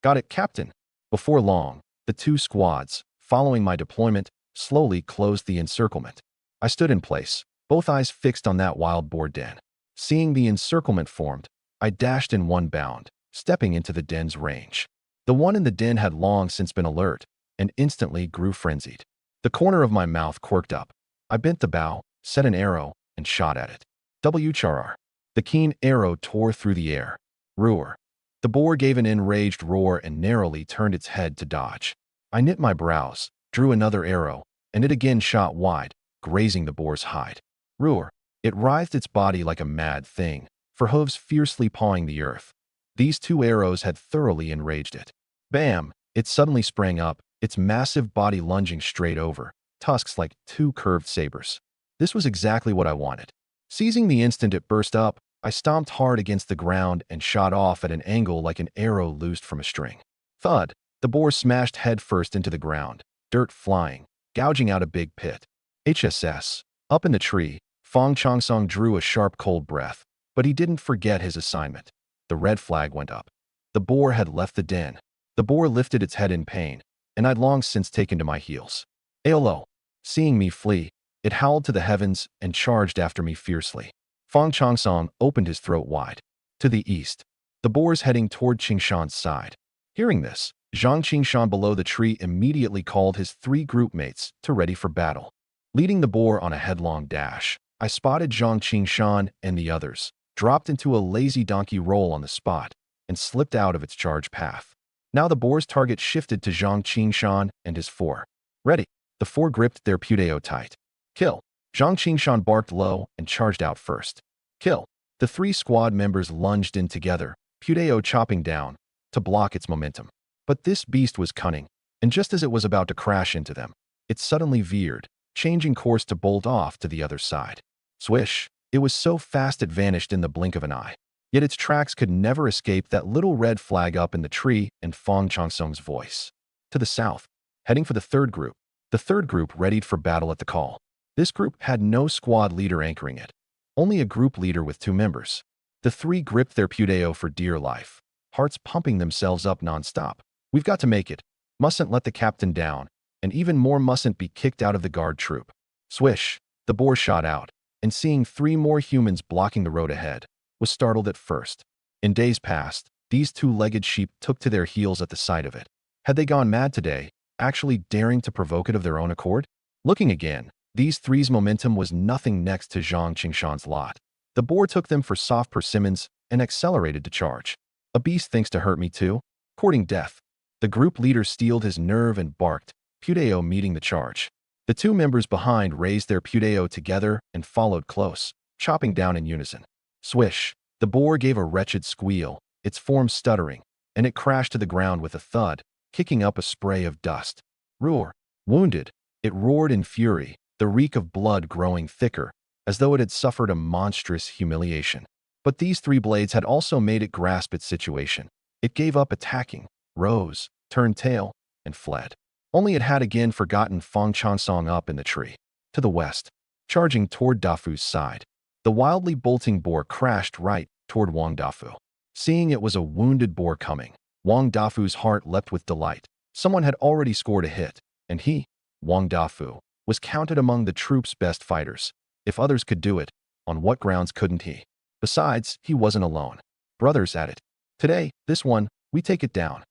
Got it, Captain? Before long, the two squads, following my deployment, slowly closed the encirclement. I stood in place, both eyes fixed on that wild boar den. Seeing the encirclement formed, I dashed in one bound, stepping into the den's range. The one in the den had long since been alert, and instantly grew frenzied. The corner of my mouth quirked up. I bent the bow, set an arrow, and shot at it. WCHR. The keen arrow tore through the air. Roar. The boar gave an enraged roar and narrowly turned its head to dodge. I knit my brows, drew another arrow, and it again shot wide, grazing the boar's hide. Roar. It writhed its body like a mad thing, for hooves fiercely pawing the earth. These two arrows had thoroughly enraged it. Bam! It suddenly sprang up, its massive body lunging straight over, tusks like two curved sabers. This was exactly what I wanted. Seizing the instant it burst up, I stomped hard against the ground and shot off at an angle like an arrow loosed from a string. Thud! The boar smashed headfirst into the ground, dirt flying, gouging out a big pit. HSS. Up in the tree, Fong Chongsong drew a sharp cold breath, but he didn't forget his assignment. The red flag went up. The boar had left the den. The boar lifted its head in pain, and I'd long since taken to my heels. Aolo. Seeing me flee, it howled to the heavens and charged after me fiercely. Fong Chongsong opened his throat wide. To the east, the boar's heading toward Qingshan's side. Hearing this, Zhang Qingshan below the tree immediately called his 3 group mates to ready for battle. Leading the boar on a headlong dash, I spotted Zhang Qingshan and the others, dropped into a lazy donkey roll on the spot, and slipped out of its charge path. Now the boar's target shifted to Zhang Qingshan and his 4. Ready. The 4 gripped their puteo tight. Kill. Zhang Qingshan barked low and charged out first. Kill. The 3 squad members lunged in together, puteo chopping down, to block its momentum. But this beast was cunning, and just as it was about to crash into them, it suddenly veered, changing course to bolt off to the other side. Swish! It was so fast it vanished in the blink of an eye. Yet its tracks could never escape that little red flag up in the tree and Fong Chongsong's voice. To the south, heading for the 3rd group. The 3rd group readied for battle at the call. This group had no squad leader anchoring it, only a group leader with 2 members. The 3 gripped their puteo for dear life, hearts pumping themselves up nonstop. We've got to make it. Mustn't let the captain down, and even more mustn't be kicked out of the guard troop. Swish! The boar shot out, and seeing 3 more humans blocking the road ahead, was startled at first. In days past, these 2-legged sheep took to their heels at the sight of it. Had they gone mad today, actually daring to provoke it of their own accord? Looking again, these 3's momentum was nothing next to Zhang Qingshan's lot. The boar took them for soft persimmons and accelerated to charge. A beast thinks to hurt me too? Courting death. The group leader steeled his nerve and barked, puteo meeting the charge. The 2 members behind raised their puteo together and followed close, chopping down in unison. Swish! The boar gave a wretched squeal, its form stuttering, and it crashed to the ground with a thud, kicking up a spray of dust. Roar! Wounded, it roared in fury, the reek of blood growing thicker, as though it had suffered a monstrous humiliation. But these 3 blades had also made it grasp its situation. It gave up attacking, rose, turned tail, and fled. Only it had again forgotten Fong Chongsong up in the tree. To the west, charging toward Dafu's side. The wildly bolting boar crashed right toward Wang Dafu. Seeing it was a wounded boar coming, Wang Dafu's heart leapt with delight. Someone had already scored a hit, and he, Wang Dafu, was counted among the troop's best fighters. If others could do it, on what grounds couldn't he? Besides, he wasn't alone. Brothers at it. Today, this one, we take it down.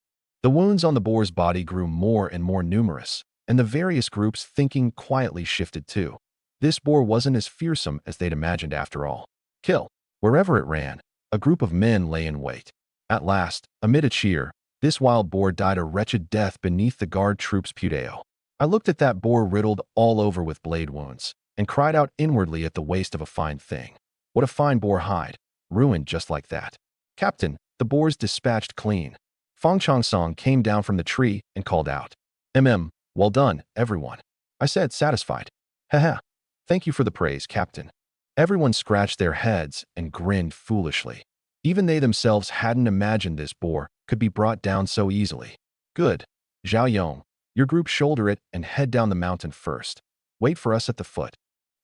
The wounds on the boar's body grew more and more numerous, and the various groups thinking quietly shifted too. This boar wasn't as fearsome as they'd imagined after all. Kill. Wherever it ran, a group of men lay in wait. At last, amid a cheer, this wild boar died a wretched death beneath the guard troops' pudeo. I looked at that boar riddled all over with blade wounds, and cried out inwardly at the waste of a fine thing. What a fine boar hide, ruined just like that. Captain, the boar's dispatched clean. Fang Chongsong came down from the tree and called out. Well done, everyone. I said, satisfied. Haha. Thank you for the praise, Captain. Everyone scratched their heads and grinned foolishly. Even they themselves hadn't imagined this boar could be brought down so easily. Good. Zhao Yong, your group shoulder it and head down the mountain first. Wait for us at the foot.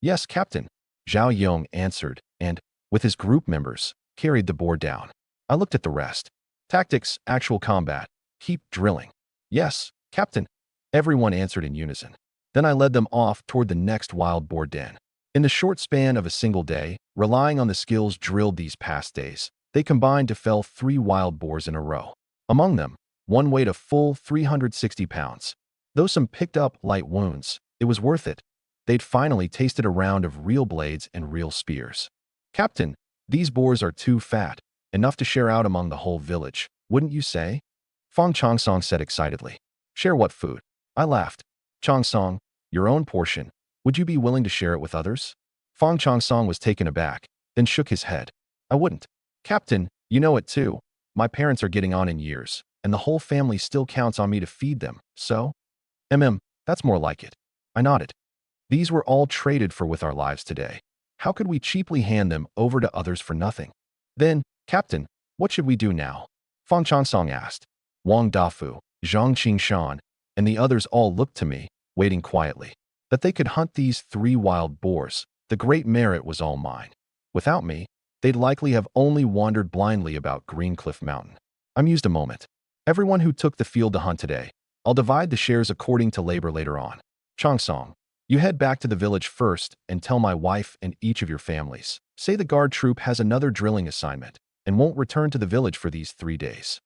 Yes, Captain. Zhao Yong answered and, with his group members, carried the boar down. I looked at the rest. Tactics, actual combat. Keep drilling. Yes, Captain. Everyone answered in unison. Then I led them off toward the next wild boar den. In the short span of a single day, relying on the skills drilled these past days, they combined to fell 3 wild boars in a row. Among them, one weighed a full 360 pounds. Though some picked up light wounds, it was worth it. They'd finally tasted a round of real blades and real spears. Captain, these boars are too fat, enough to share out among the whole village, wouldn't you say? Fang Chongsong said excitedly. Share what food? I laughed. Chongsong, your own portion. Would you be willing to share it with others? Fang Chongsong was taken aback, then shook his head. I wouldn't. Captain, you know it too. My parents are getting on in years, and the whole family still counts on me to feed them, so? That's more like it. I nodded. These were all traded for with our lives today. How could we cheaply hand them over to others for nothing? Then, Captain, what should we do now? Fang Chongsong asked. Wang Dafu, Zhang Qingshan, and the others all looked to me, waiting quietly. That they could hunt these 3 wild boars, the great merit was all mine. Without me, they'd likely have only wandered blindly about Greencliff Mountain. I mused a moment. Everyone who took the field to hunt today, I'll divide the shares according to labor later on. Chongsong, you head back to the village first and tell my wife and each of your families. Say the guard troop has another drilling assignment and won't return to the village for these 3 days.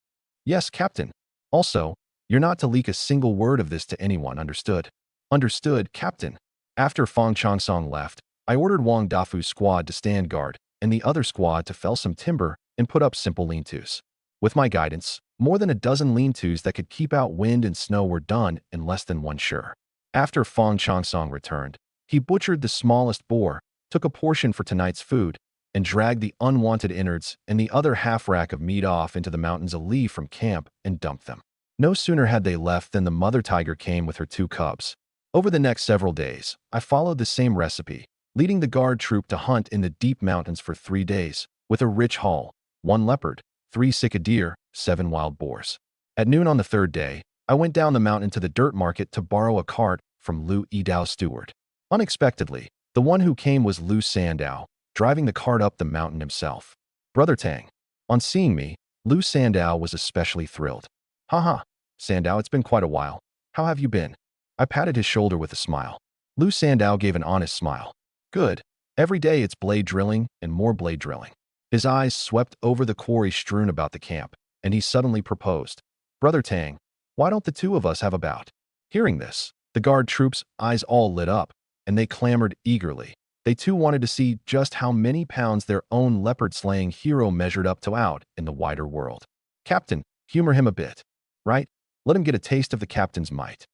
Yes, Captain. Also, you're not to leak a single word of this to anyone, understood? Understood, Captain. After Fang Chongsong left, I ordered Wang Dafu's squad to stand guard and the other squad to fell some timber and put up simple lean-tos. With my guidance, more than a dozen lean-tos that could keep out wind and snow were done in less than 1 sure. After Fang Chongsong returned, he butchered the smallest boar, took a portion for tonight's food, and dragged the unwanted innards and the other half-rack of meat off into the mountains a li from camp and dumped them. No sooner had they left than the mother tiger came with her 2 cubs. Over the next several days, I followed the same recipe, leading the guard troop to hunt in the deep mountains for 3 days, with a rich haul, 1 leopard, 3 sika deer, 7 wild boars. At noon on the 3rd day, I went down the mountain to the dirt market to borrow a cart from Lu Yidao's steward. Unexpectedly, the one who came was Lu Sandao, driving the cart up the mountain himself. Brother Tang. On seeing me, Lu Sandao was especially thrilled. Haha, Sandao, it's been quite a while. How have you been? I patted his shoulder with a smile. Lu Sandao gave an honest smile. Good. Every day it's blade drilling and more blade drilling. His eyes swept over the quarry strewn about the camp, and he suddenly proposed. Brother Tang, why don't the 2 of us have a bout? Hearing this, the guard troops' eyes all lit up, and they clamored eagerly. They too wanted to see just how many pounds their own leopard-slaying hero measured up to out in the wider world. Captain, humor him a bit. Right? Let him get a taste of the captain's might.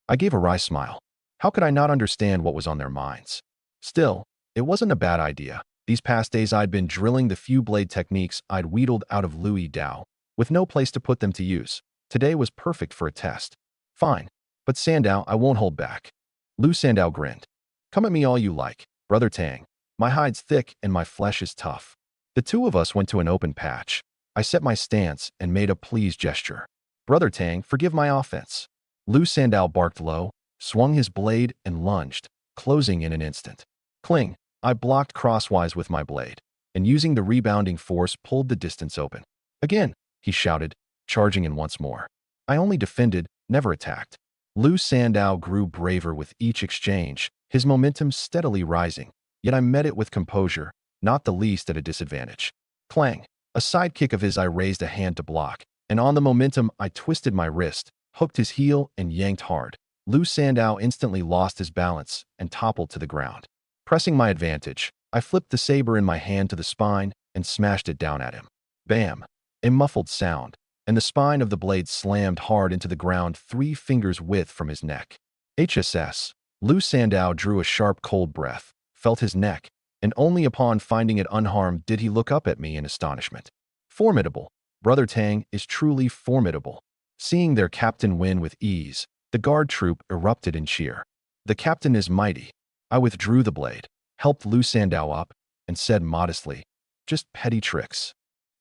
I gave a wry smile. How could I not understand what was on their minds? Still, it wasn't a bad idea. These past days I'd been drilling the few blade techniques I'd wheedled out of Lu Yidao, with no place to put them to use. Today was perfect for a test. Fine. But Sandao, I won't hold back. Lu Sandao grinned. Come at me all you like, Brother Tang. My hide's thick and my flesh is tough. The 2 of us went to an open patch. I set my stance and made a please gesture. Brother Tang, forgive my offense. Lu Sandao barked low, swung his blade and lunged, closing in an instant. Cling. I blocked crosswise with my blade, and using the rebounding force pulled the distance open. Again, he shouted, charging in once more. I only defended, never attacked. Lu Sandow grew braver with each exchange, his momentum steadily rising, yet I met it with composure, not the least at a disadvantage. Clang! A sidekick of his I raised a hand to block, and on the momentum I twisted my wrist, hooked his heel, and yanked hard. Lu Sandow instantly lost his balance and toppled to the ground. Pressing my advantage, I flipped the saber in my hand to the spine and smashed it down at him. Bam! A muffled sound, and the spine of the blade slammed hard into the ground 3 fingers width from his neck. HSS. Lu Sandow drew a sharp cold breath, felt his neck, and only upon finding it unharmed did he look up at me in astonishment. Formidable. Brother Tang is truly formidable. Seeing their captain win with ease, the guard troop erupted in cheer. The captain is mighty. I withdrew the blade, helped Lu Sandow up, and said modestly, just petty tricks.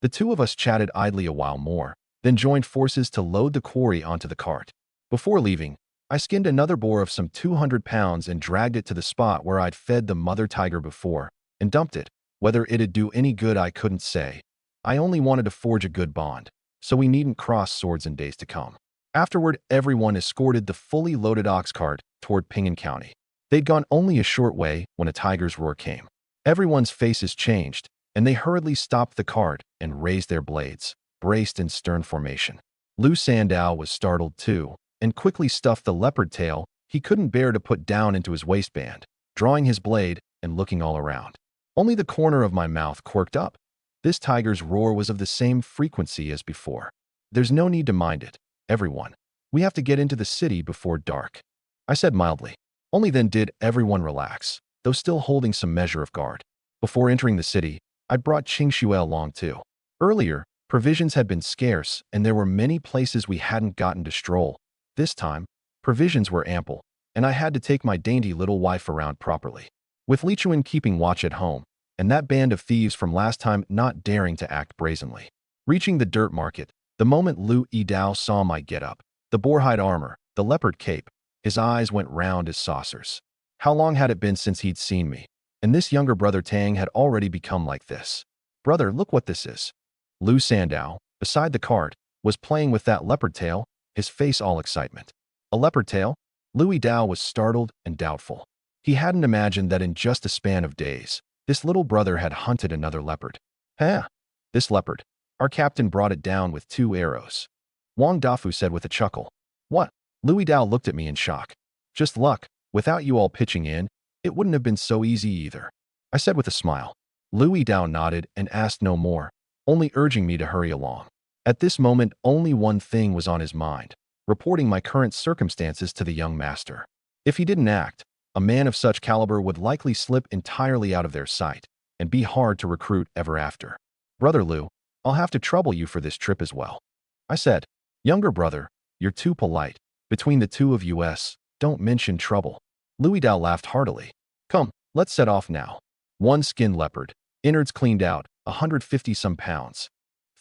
The two of us chatted idly a while more, then joined forces to load the quarry onto the cart. Before leaving, I skinned another boar of some 200 pounds and dragged it to the spot where I'd fed the mother tiger before, and dumped it. Whether it'd do any good I couldn't say. I only wanted to forge a good bond, so we needn't cross swords in days to come. Afterward, everyone escorted the fully loaded ox cart toward Pingan County. They'd gone only a short way when a tiger's roar came. Everyone's faces changed, and they hurriedly stopped the cart and raised their blades, braced in stern formation. Lu Sandow was startled too, and quickly stuffed the leopard tail he couldn't bear to put down into his waistband, drawing his blade and looking all around. Only the corner of my mouth quirked up. This tiger's roar was of the same frequency as before. There's no need to mind it, everyone. We have to get into the city before dark, I said mildly. Only then did everyone relax, though still holding some measure of guard. Before entering the city, I brought Qingxue along too. Earlier, provisions had been scarce, and there were many places we hadn't gotten to stroll. This time, provisions were ample, and I had to take my dainty little wife around properly. With Lichuan keeping watch at home, and that band of thieves from last time not daring to act brazenly. Reaching the dirt market, the moment Lu Yidao saw my getup, the boarhide armor, the leopard cape, his eyes went round as saucers. How long had it been since he'd seen me? And this younger brother Tang had already become like this. Brother, look what this is. Lu Sandow, beside the cart, was playing with that leopard tail, his face all excitement. A leopard tail? Lu Yidao was startled and doubtful. He hadn't imagined that in just a span of days, this little brother had hunted another leopard. Huh? This leopard. Our captain brought it down with 2 arrows. Wang Dafu said with a chuckle. What? Lu Yidao looked at me in shock. Just luck. Without you all pitching in, it wouldn't have been so easy either, I said with a smile. Lu Yidao nodded and asked no more, only urging me to hurry along. At this moment, only one thing was on his mind, reporting my current circumstances to the young master. If he didn't act, a man of such caliber would likely slip entirely out of their sight and be hard to recruit ever after. Brother Lu, I'll have to trouble you for this trip as well, I said. Younger brother, you're too polite. Between the two of us, don't mention trouble. Lu Yidao laughed heartily. Come, let's set off now. 1 skinned leopard, innards cleaned out, 150 some pounds.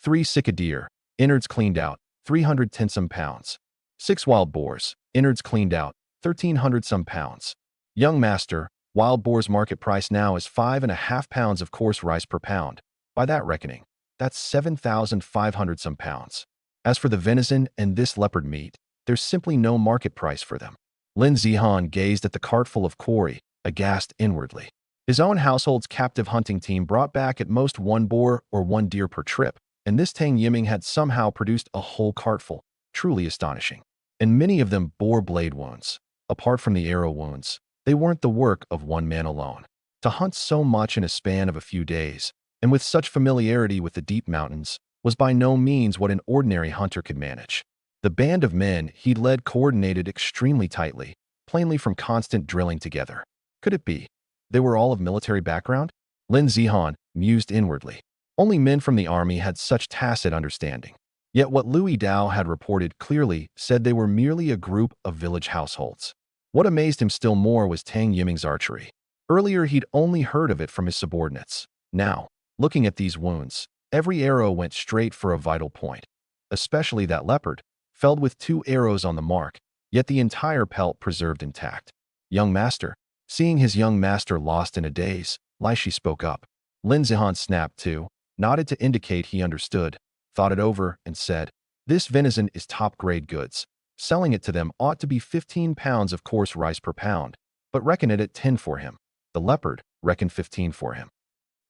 3 sika deer, innards cleaned out, 310 some pounds. 6 wild boars, innards cleaned out, 1,300 some pounds. Young master, wild boar's market price now is 5.5 pounds of coarse rice per pound. By that reckoning, that's 7,500 some pounds. As for the venison and this leopard meat, there's simply no market price for them. Lin Zihan gazed at the cart full of quarry, aghast inwardly. His own household's captive hunting team brought back at most 1 boar or 1 deer per trip, and this Tang Yiming had somehow produced a whole cartful, truly astonishing. And many of them bore blade wounds. Apart from the arrow wounds, they weren't the work of one man alone. To hunt so much in a span of a few days, and with such familiarity with the deep mountains, was by no means what an ordinary hunter could manage. The band of men he'd led coordinated extremely tightly, plainly from constant drilling together. Could it be they were all of military background? Lin Zihan mused inwardly. Only men from the army had such tacit understanding. Yet what Lu Yidao had reported clearly said they were merely a group of village households. What amazed him still more was Tang Yiming's archery. Earlier he'd only heard of it from his subordinates. Now, looking at these wounds, every arrow went straight for a vital point. Especially that leopard, felled with 2 arrows on the mark, yet the entire pelt preserved intact. Young master. Seeing his young master lost in a daze, Lai Shi spoke up. Lin Zihan snapped too, nodded to indicate he understood, thought it over, and said, "This venison is top-grade goods. Selling it to them ought to be 15 pounds of coarse rice per pound, but reckon it at 10 for him. The leopard, reckon 15 for him."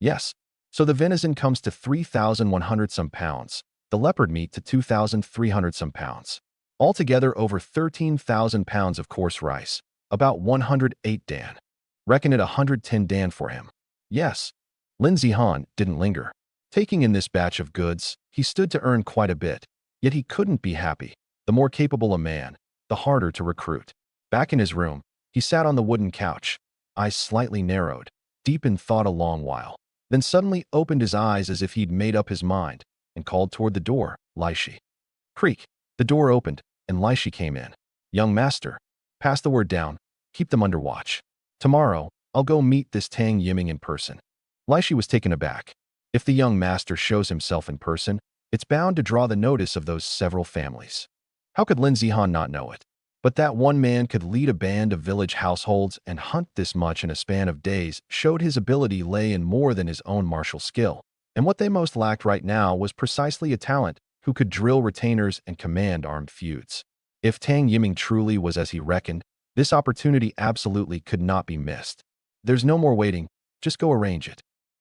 Yes. So the venison comes to 3,100 some pounds, the leopard meat to 2,300 some pounds. Altogether over 13,000 pounds of coarse rice, about 108 dan. Reckon it 110 dan for him. Yes. Lin Zihan didn't linger. Taking in this batch of goods, he stood to earn quite a bit, yet he couldn't be happy. The more capable a man, the harder to recruit. Back in his room, he sat on the wooden couch, eyes slightly narrowed, deep in thought a long while, then suddenly opened his eyes as if he'd made up his mind, and called toward the door, "Laishi." Creak. The door opened, and Laishi came in. "Young master, pass the word down, keep them under watch. Tomorrow, I'll go meet this Tang Yiming in person." Laishi was taken aback. If the young master shows himself in person, it's bound to draw the notice of those several families. How could Lin Zihan not know it? But that one man could lead a band of village households and hunt this much in a span of days showed his ability lay in more than his own martial skill. And what they most lacked right now was precisely a talent who could drill retainers and command armed feuds. If Tang Yiming truly was as he reckoned, this opportunity absolutely could not be missed. "There's no more waiting, just go arrange it."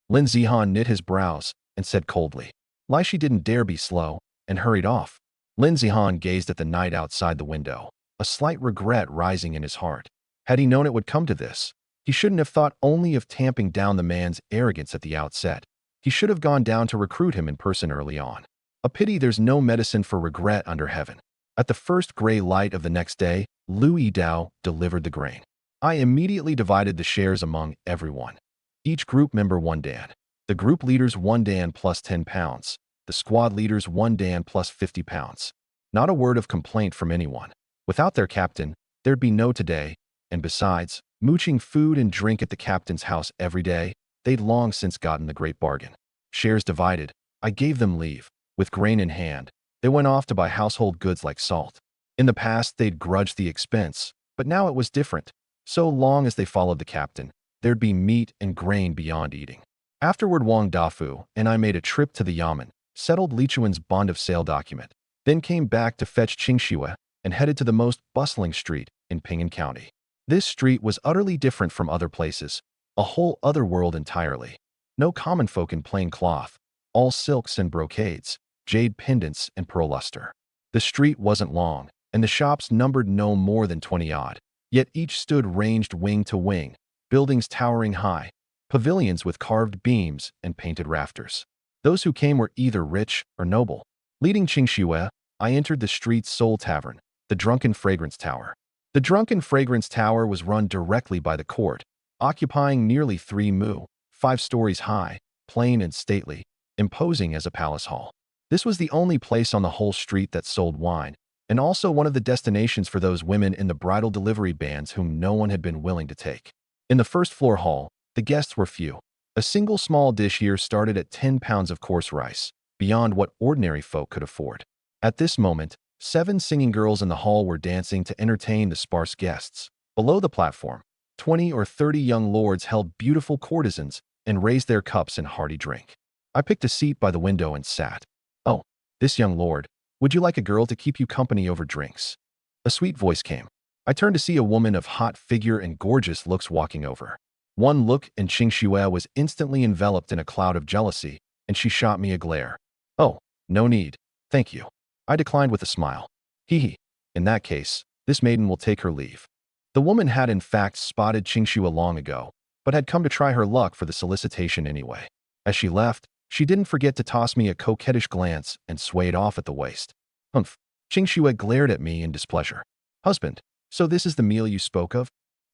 Lin Zihan knit his brows and said coldly. Laishi didn't dare be slow and hurried off. Lin Zihan gazed at the night outside the window, a slight regret rising in his heart. Had he known it would come to this, he shouldn't have thought only of tamping down the man's arrogance at the outset. He should have gone down to recruit him in person early on. A pity there's no medicine for regret under heaven. At the first gray light of the next day, Lu Yidao delivered the grain. I immediately divided the shares among everyone. Each group member 1 dan. The group leaders 1 dan plus 10 pounds. The squad leaders 1 dan plus 50 pounds. Not a word of complaint from anyone. Without their captain, there'd be no today, and besides, mooching food and drink at the captain's house every day, they'd long since gotten the great bargain. Shares divided, I gave them leave. With grain in hand, they went off to buy household goods like salt. In the past, they'd grudged the expense, but now it was different. So long as they followed the captain, there'd be meat and grain beyond eating. Afterward, Wang Dafu and I made a trip to the Yamen, settled Li Chuan's bond of sale document, then came back to fetch Qingxue and headed to the most bustling street in Ping'an County. This street was utterly different from other places, a whole other world entirely. No common folk in plain cloth, all silks and brocades, jade pendants and pearl luster. The street wasn't long, and the shops numbered no more than 20-odd, yet each stood ranged wing to wing, buildings towering high, pavilions with carved beams and painted rafters. Those who came were either rich or noble. Leading Qingxue, I entered the street's sole tavern, the Drunken Fragrance Tower. The Drunken Fragrance Tower was run directly by the court, occupying nearly 3 mu, 5 stories high, plain and stately, imposing as a palace hall. This was the only place on the whole street that sold wine, and also one of the destinations for those women in the bridal delivery bands whom no one had been willing to take. In the first floor hall, the guests were few. A single small dish here started at 10 pounds of coarse rice, beyond what ordinary folk could afford. At this moment, 7 singing girls in the hall were dancing to entertain the sparse guests. Below the platform, 20 or 30 young lords held beautiful courtesans and raised their cups in hearty drink. I picked a seat by the window and sat. "Oh, this young lord, would you like a girl to keep you company over drinks?" A sweet voice came. I turned to see a woman of hot figure and gorgeous looks walking over. One look and Qingxue was instantly enveloped in a cloud of jealousy, and she shot me a glare. "Oh, no need, thank you." I declined with a smile. "Hee. In that case, this maiden will take her leave." The woman had in fact spotted Qingxue long ago, but had come to try her luck for the solicitation anyway. As she left, she didn't forget to toss me a coquettish glance and swayed off at the waist. "Humph." Qingxue glared at me in displeasure. "Husband, so this is the meal you spoke of?"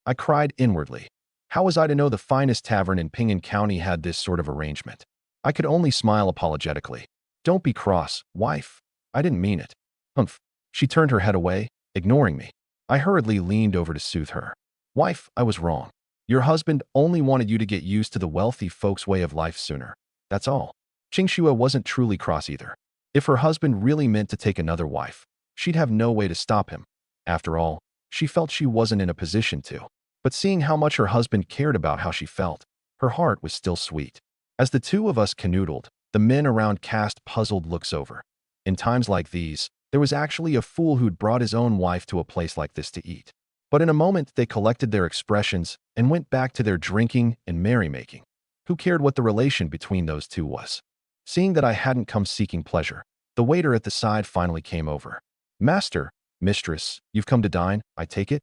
I cried inwardly. How was I to know the finest tavern in Ping'an County had this sort of arrangement? I could only smile apologetically. "Don't be cross, wife. I didn't mean it." "Humph." She turned her head away, ignoring me. I hurriedly leaned over to soothe her. "Wife, I was wrong. Your husband only wanted you to get used to the wealthy folks' way of life sooner. That's all." Qingxue wasn't truly cross either. If her husband really meant to take another wife, she'd have no way to stop him. After all, she felt she wasn't in a position to. But seeing how much her husband cared about how she felt, her heart was still sweet. As the two of us canoodled, The men around cast puzzled looks over. In times like these, there was actually a fool who'd brought his own wife to a place like this to eat. But in a moment, they collected their expressions and went back to their drinking and merrymaking. Who cared what the relation between those two was? Seeing that I hadn't come seeking pleasure, the waiter at the side finally came over. Master, mistress, you've come to dine, I take it?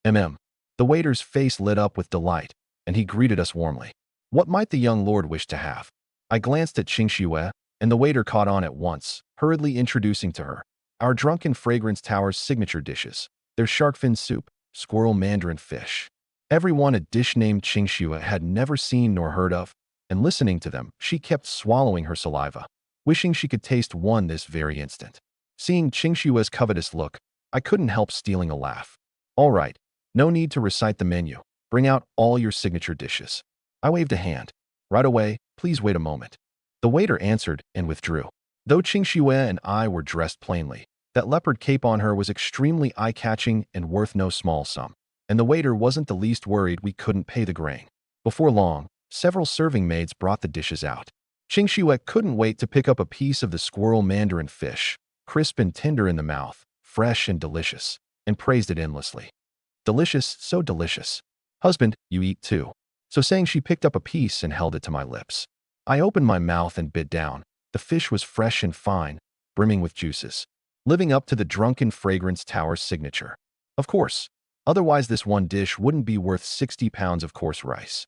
The waiter's face lit up with delight, and he greeted us warmly. What might the young lord wish to have? I glanced at Qingxue, and the waiter caught on at once, hurriedly introducing to her our Drunken Fragrance Tower's signature dishes. Their shark fin soup, squirrel mandarin fish. Everyone a dish named Qingxue had never seen nor heard of, and listening to them, she kept swallowing her saliva, wishing she could taste one this very instant. Seeing Qingxue's covetous look, I couldn't help stealing a laugh. All right, no need to recite the menu. Bring out all your signature dishes. I waved a hand. Right away, please wait a moment. The waiter answered and withdrew. Though Qingxue and I were dressed plainly, that leopard cape on her was extremely eye-catching and worth no small sum, and the waiter wasn't the least worried we couldn't pay the grain. Before long, several serving maids brought the dishes out. Qingxue couldn't wait to pick up a piece of the squirrel mandarin fish, crisp and tender in the mouth, fresh and delicious, and praised it endlessly. Delicious, so delicious. Husband, you eat too. So saying, she picked up a piece and held it to my lips. I opened my mouth and bit down. The fish was fresh and fine, brimming with juices, living up to the Drunken Fragrance Tower's signature. Of course, otherwise this one dish wouldn't be worth 60 pounds of coarse rice.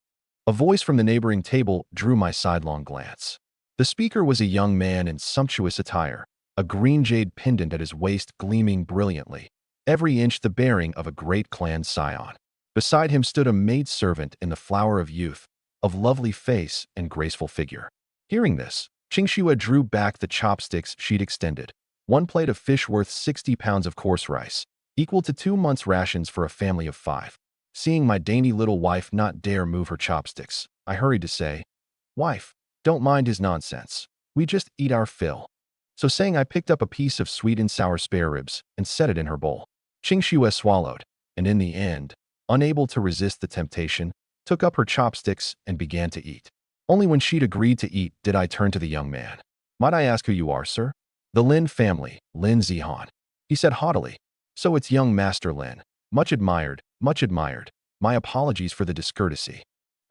A voice from the neighboring table drew my sidelong glance. The speaker was a young man in sumptuous attire, a green jade pendant at his waist gleaming brilliantly, every inch the bearing of a great clan scion. Beside him stood a maidservant in the flower of youth, of lovely face and graceful figure. Hearing this, Qingxue drew back the chopsticks she'd extended. One plate of fish worth 60 pounds of coarse rice, equal to 2 months' rations for a family of 5. Seeing my dainty little wife not dare move her chopsticks, I hurried to say, Wife, don't mind his nonsense. We just eat our fill. So saying, I picked up a piece of sweet and sour spare ribs and set it in her bowl. Qingxue swallowed, and in the end, unable to resist the temptation, took up her chopsticks and began to eat. Only when she'd agreed to eat did I turn to the young man. Might I ask who you are, sir? The Lin family, Lin Zihan. He said haughtily. So it's young Master Lin. Much admired, much admired. My apologies for the discourtesy.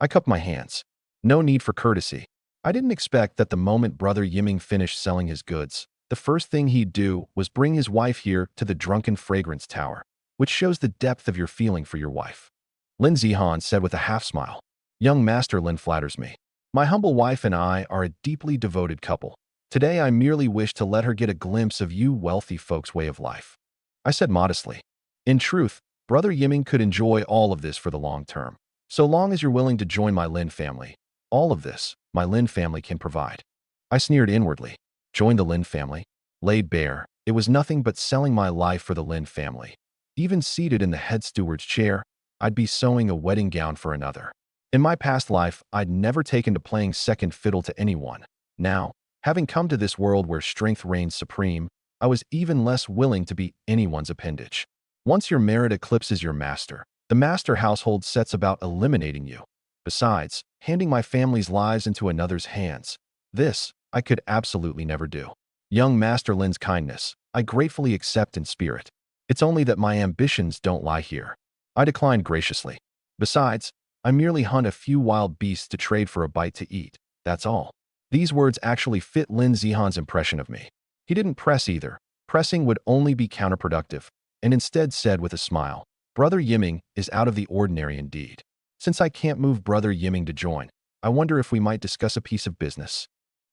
I cupped my hands. No need for courtesy. I didn't expect that the moment Brother Yiming finished selling his goods, the first thing he'd do was bring his wife here to the Drunken Fragrance Tower, which shows the depth of your feeling for your wife. Lin Zihan said with a half-smile. Young Master Lin flatters me. My humble wife and I are a deeply devoted couple. Today I merely wish to let her get a glimpse of you wealthy folks' way of life. I said modestly. In truth, Brother Yiming could enjoy all of this for the long term. So long as you're willing to join my Lin family, all of this, my Lin family can provide. I sneered inwardly. Join the Lin family? Laid bare, it was nothing but selling my life for the Lin family. Even seated in the head steward's chair, I'd be sewing a wedding gown for another. In my past life, I'd never taken to playing second fiddle to anyone. Now, having come to this world where strength reigns supreme, I was even less willing to be anyone's appendage. Once your merit eclipses your master, the master household sets about eliminating you. Besides, handing my family's lives into another's hands, this I could absolutely never do. Young Master Lin's kindness, I gratefully accept in spirit. It's only that my ambitions don't lie here. I declined graciously. Besides, I merely hunt a few wild beasts to trade for a bite to eat, that's all. These words actually fit Lin Zihan's impression of me. He didn't press either. Pressing would only be counterproductive, and instead said with a smile, Brother Yiming is out of the ordinary indeed. Since I can't move Brother Yiming to join, I wonder if we might discuss a piece of business.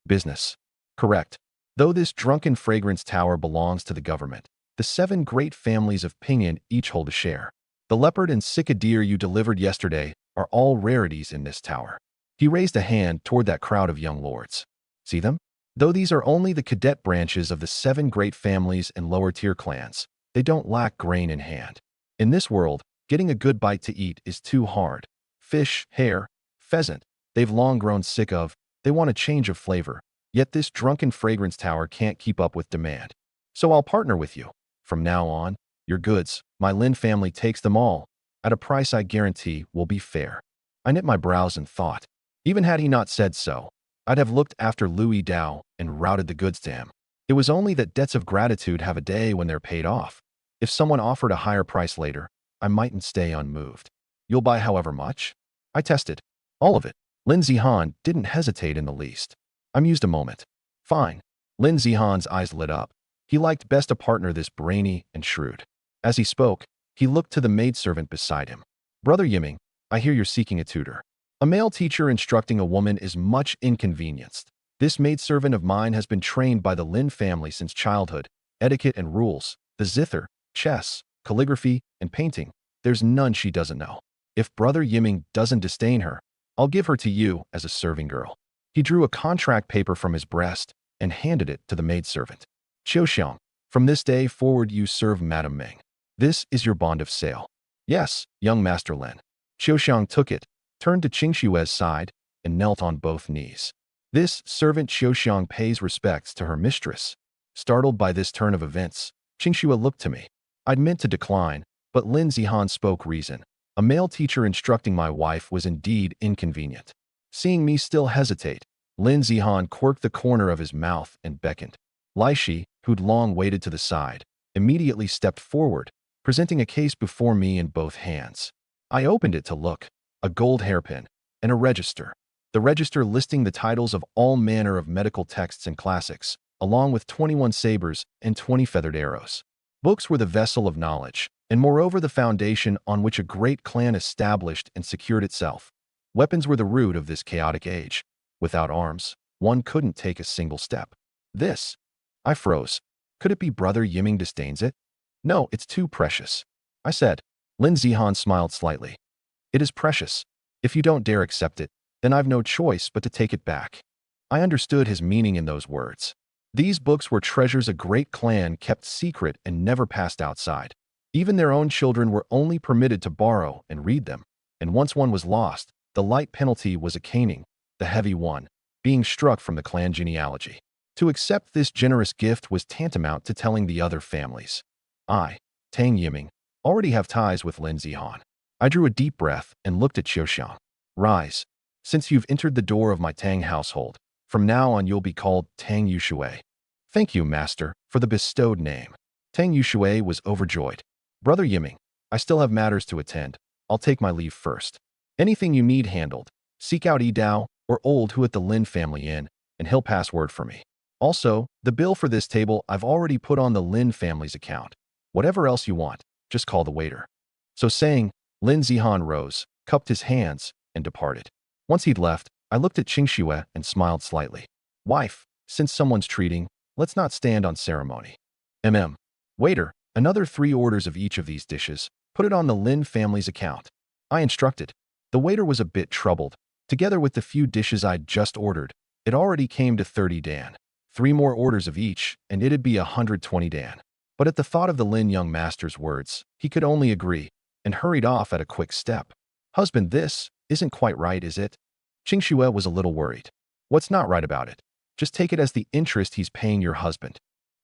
Business. Correct. Though this Drunken Fragrance Tower belongs to the government, the 7 great families of Pinyin each hold a share. The leopard and sika deer you delivered yesterday are all rarities in this tower. He raised a hand toward that crowd of young lords. See them? Though these are only the cadet branches of the 7 great families and lower-tier clans, they don't lack grain in hand. In this world, getting a good bite to eat is too hard. Fish, hare, pheasant, they've long grown sick of, they want a change of flavor, yet this Drunken Fragrance Tower can't keep up with demand. So I'll partner with you. From now on, your goods, my Lin family takes them all, at a price I guarantee will be fair. I knit my brows and thought. Even had he not said so, I'd have looked after Louis Dao and routed the goods to him. It was only that debts of gratitude have a day when they're paid off. If someone offered a higher price later, I mightn't stay unmoved. You'll buy however much? I tested. All of it. Lin Zihan didn't hesitate in the least. I mused a moment. Fine. Lin Zihan's eyes lit up. He liked best a partner this brainy and shrewd. As he spoke, he looked to the maidservant beside him. Brother Yiming, I hear you're seeking a tutor. A male teacher instructing a woman is much inconvenienced. This maidservant of mine has been trained by the Lin family since childhood. Etiquette and rules, the zither, chess, calligraphy, and painting. There's none she doesn't know. If Brother Yiming doesn't disdain her, I'll give her to you as a serving girl. He drew a contract paper from his breast and handed it to the maidservant. Xiaoxiang, from this day forward you serve Madame Meng. This is your bond of sale. Yes, young Master Lin. Xiaoxiang took it, turned to Qingshue's side, and knelt on both knees. This servant Xiaoxiang pays respects to her mistress. Startled by this turn of events, Qingxue looked to me. I'd meant to decline, but Lin Zihan spoke reason. A male teacher instructing my wife was indeed inconvenient. Seeing me still hesitate, Lin Zihan quirked the corner of his mouth and beckoned. Lai Shi, who'd long waited to the side, immediately stepped forward, presenting a case before me in both hands. I opened it to look. A gold hairpin, and a register. The register listing the titles of all manner of medical texts and classics, along with 21 sabers and 20 feathered arrows. Books were the vessel of knowledge, and moreover the foundation on which a great clan established and secured itself. Weapons were the root of this chaotic age. Without arms, one couldn't take a single step. This. I froze. Could it be Brother Yiming disdains it? No, it's too precious. I said. Lin Zihan smiled slightly. It is precious. If you don't dare accept it, then I've no choice but to take it back. I understood his meaning in those words. These books were treasures a great clan kept secret and never passed outside. Even their own children were only permitted to borrow and read them, and once one was lost, the light penalty was a caning, the heavy one, being struck from the clan genealogy. To accept this generous gift was tantamount to telling the other families. I, Tang Yiming, already have ties with Lin Zihan. I drew a deep breath and looked at Xiaoxiang. Rise. Since you've entered the door of my Tang household, from now on you'll be called Tang Yuxue. Thank you, Master, for the bestowed name. Tang Yuxue was overjoyed. Brother Yiming, I still have matters to attend. I'll take my leave first. Anything you need handled, seek out Yi Dao or Old Hu at the Lin family inn, and he'll pass word for me. Also, the bill for this table I've already put on the Lin family's account. Whatever else you want, just call the waiter. So saying, Lin Zihan rose, cupped his hands, and departed. Once he'd left, I looked at Qingxue and smiled slightly. Wife, since someone's treating, let's not stand on ceremony. Waiter, another 3 orders of each of these dishes. Put it on the Lin family's account. I instructed. The waiter was a bit troubled. Together with the few dishes I'd just ordered, it already came to 30 dan. 3 more orders of each, and it'd be 120 dan. But at the thought of the Lin young master's words, he could only agree, and hurried off at a quick step. Husband, this isn't quite right, is it? Qingxue was a little worried. What's not right about it? Just take it as the interest he's paying your husband.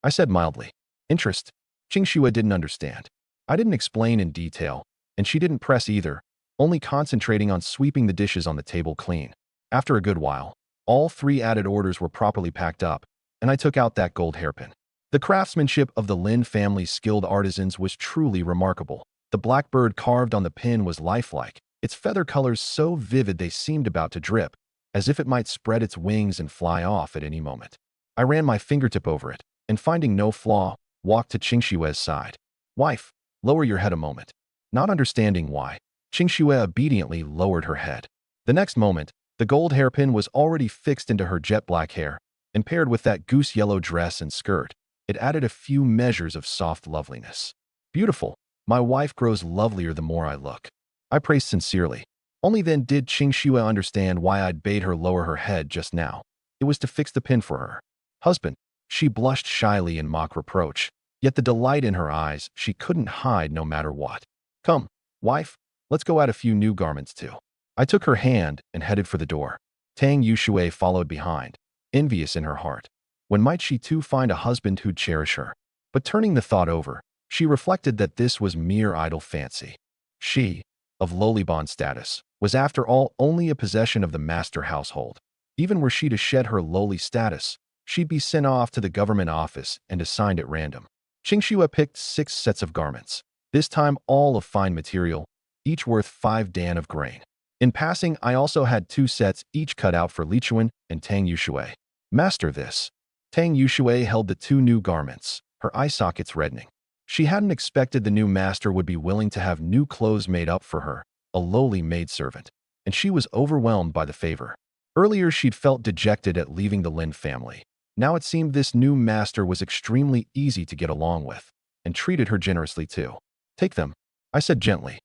I said mildly. Interest? Qingxue didn't understand. I didn't explain in detail, and she didn't press either, only concentrating on sweeping the dishes on the table clean. After a good while, all 3 added orders were properly packed up, and I took out that gold hairpin. The craftsmanship of the Lin family's skilled artisans was truly remarkable. The blackbird carved on the pin was lifelike, its feather colors so vivid they seemed about to drip, as if it might spread its wings and fly off at any moment. I ran my fingertip over it, and finding no flaw, walked to Qingxue's side. Wife, lower your head a moment. Not understanding why, Qingxue obediently lowered her head. The next moment, the gold hairpin was already fixed into her jet black hair, and paired with that goose yellow dress and skirt, it added a few measures of soft loveliness. Beautiful. My wife grows lovelier the more I look. I praised sincerely. Only then did Qingxue understand why I'd bade her lower her head just now. It was to fix the pin for her. Husband, she blushed shyly in mock reproach, yet the delight in her eyes she couldn't hide no matter what. Come, wife, let's go add a few new garments too. I took her hand and headed for the door. Tang Yuxue followed behind, envious in her heart. When might she too find a husband who'd cherish her? But turning the thought over, she reflected that this was mere idle fancy. She, of lowly bond status, was after all only a possession of the master household. Even were she to shed her lowly status, she'd be sent off to the government office and assigned at random. Qingxue picked 6 sets of garments, this time all of fine material, each worth 5 dan of grain. In passing, I also had 2 sets, each cut out for Li Chuan and Tang Yuxue. Master this. Tang Yuxue held the 2 new garments, her eye sockets reddening. She hadn't expected the new master would be willing to have new clothes made up for her, a lowly maidservant, and she was overwhelmed by the favor. Earlier, she'd felt dejected at leaving the Lin family. Now it seemed this new master was extremely easy to get along with, and treated her generously too. Take them, I said gently.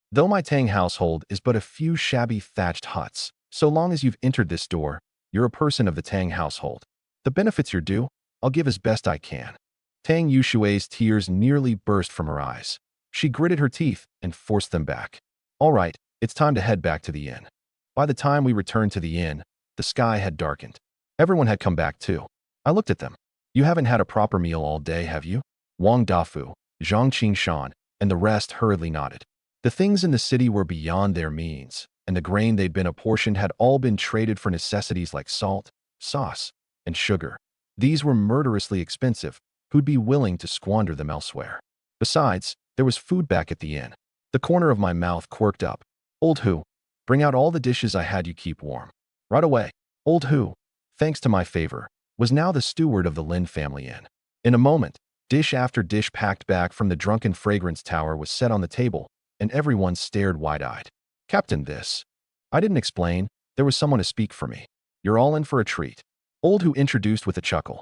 Though my Tang household is but a few shabby thatched huts, so long as you've entered this door, you're a person of the Tang household. The benefits you're due, I'll give as best I can. Tang Yushue's tears nearly burst from her eyes. She gritted her teeth and forced them back. All right, it's time to head back to the inn. By the time we returned to the inn, the sky had darkened. Everyone had come back too. I looked at them. You haven't had a proper meal all day, have you? Wang Dafu, Zhang Qingshan, and the rest hurriedly nodded. The things in the city were beyond their means, and the grain they'd been apportioned had all been traded for necessities like salt, sauce, and sugar. These were murderously expensive. Who'd be willing to squander them elsewhere? Besides, there was food back at the inn. The corner of my mouth quirked up. Old Hu, bring out all the dishes I had you keep warm. Right away. Old Hu, thanks to my favor, was now the steward of the Lin family inn. In a moment, dish after dish packed back from the drunken fragrance tower was set on the table, and everyone stared wide-eyed. Captain, this. I didn't explain. There was someone to speak for me. You're all in for a treat. Old Hu introduced with a chuckle.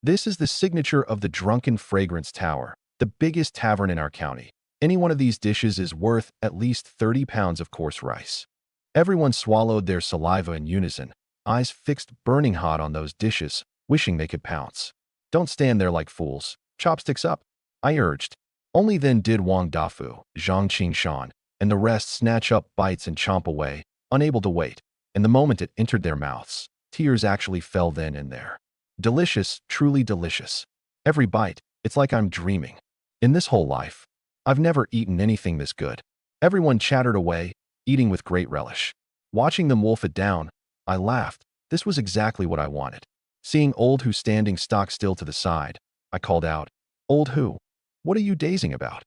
This is the signature of the Drunken Fragrance Tower, the biggest tavern in our county. Any one of these dishes is worth at least 30 pounds of coarse rice. Everyone swallowed their saliva in unison, eyes fixed burning hot on those dishes, wishing they could pounce. Don't stand there like fools. Chopsticks up, I urged. Only then did Wang Dafu, Zhang Qingshan, and the rest snatch up bites and chomp away, unable to wait. And the moment it entered their mouths, tears actually fell then and there. Delicious, truly delicious. Every bite, it's like I'm dreaming. In this whole life, I've never eaten anything this good. Everyone chattered away, eating with great relish. Watching them wolf it down, I laughed. This was exactly what I wanted. Seeing Old Hu standing stock still to the side, I called out, Old Hu, what are you dazing about?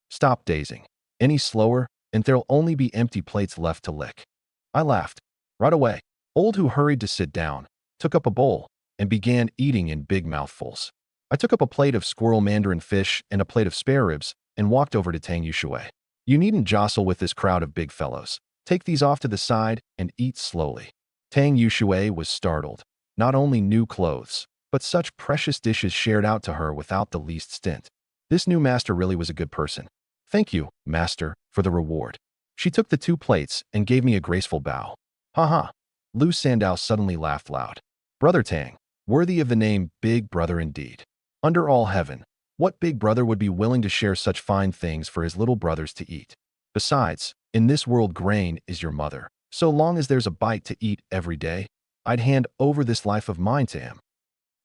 Stop dazing. Any slower, and there'll only be empty plates left to lick. I laughed. Right away. Old Hu hurried to sit down, took up a bowl, and began eating in big mouthfuls. I took up a plate of squirrel mandarin fish and a plate of spare ribs and walked over to Tang Yuxue. You needn't jostle with this crowd of big fellows. Take these off to the side and eat slowly. Tang Yuxue was startled. Not only new clothes, but such precious dishes shared out to her without the least stint. This new master really was a good person. Thank you, master, for the reward. She took the 2 plates and gave me a graceful bow. Ha ha. Lu Sandao suddenly laughed loud. Brother Tang, worthy of the name Big Brother indeed. Under all heaven, what big brother would be willing to share such fine things for his little brothers to eat? Besides, in this world grain is your mother. So long as there's a bite to eat every day, I'd hand over this life of mine to him.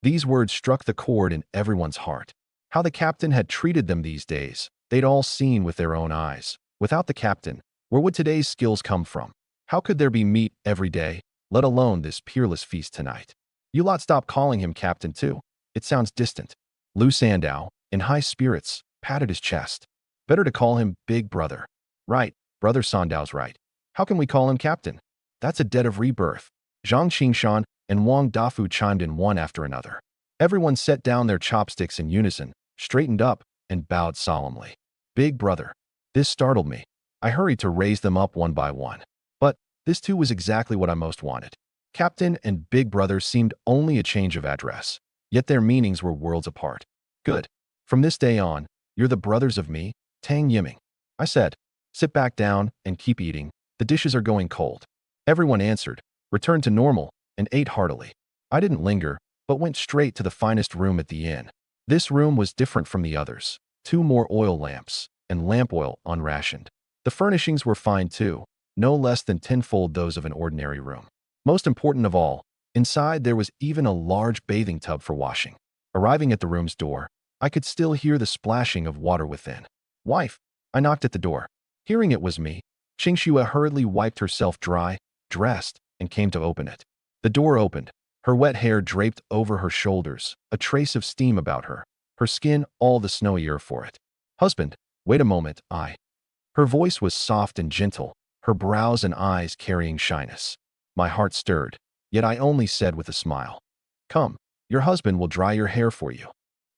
These words struck the chord in everyone's heart. How the captain had treated them these days, they'd all seen with their own eyes. Without the captain, where would today's skills come from? How could there be meat every day, let alone this peerless feast tonight? You lot stop calling him captain too. It sounds distant. Lu Sandao, in high spirits, patted his chest. Better to call him Big Brother. Right, Brother Sandao's right. How can we call him captain? That's a debt of rebirth. Zhang Qingshan and Wang Dafu chimed in one after another. Everyone set down their chopsticks in unison, straightened up, and bowed solemnly. Big Brother. This startled me. I hurried to raise them up one by one. But this too was exactly what I most wanted. Captain and Big Brother seemed only a change of address, yet their meanings were worlds apart. Good. From this day on, you're the brothers of me, Tang Yiming. I said, sit back down and keep eating. The dishes are going cold. Everyone answered, returned to normal, and ate heartily. I didn't linger, but went straight to the finest room at the inn. This room was different from the others. 2 more oil lamps, and lamp oil unrationed. The furnishings were fine too, no less than tenfold those of an ordinary room. Most important of all, inside there was even a large bathing tub for washing. Arriving at the room's door, I could still hear the splashing of water within. Wife, I knocked at the door. Hearing it was me, Qingxue hurriedly wiped herself dry, dressed, and came to open it. The door opened, her wet hair draped over her shoulders, a trace of steam about her, her skin all the snowier for it. Husband, wait a moment, Her voice was soft and gentle, her brows and eyes carrying shyness. My heart stirred, yet I only said with a smile, Come, your husband will dry your hair for you.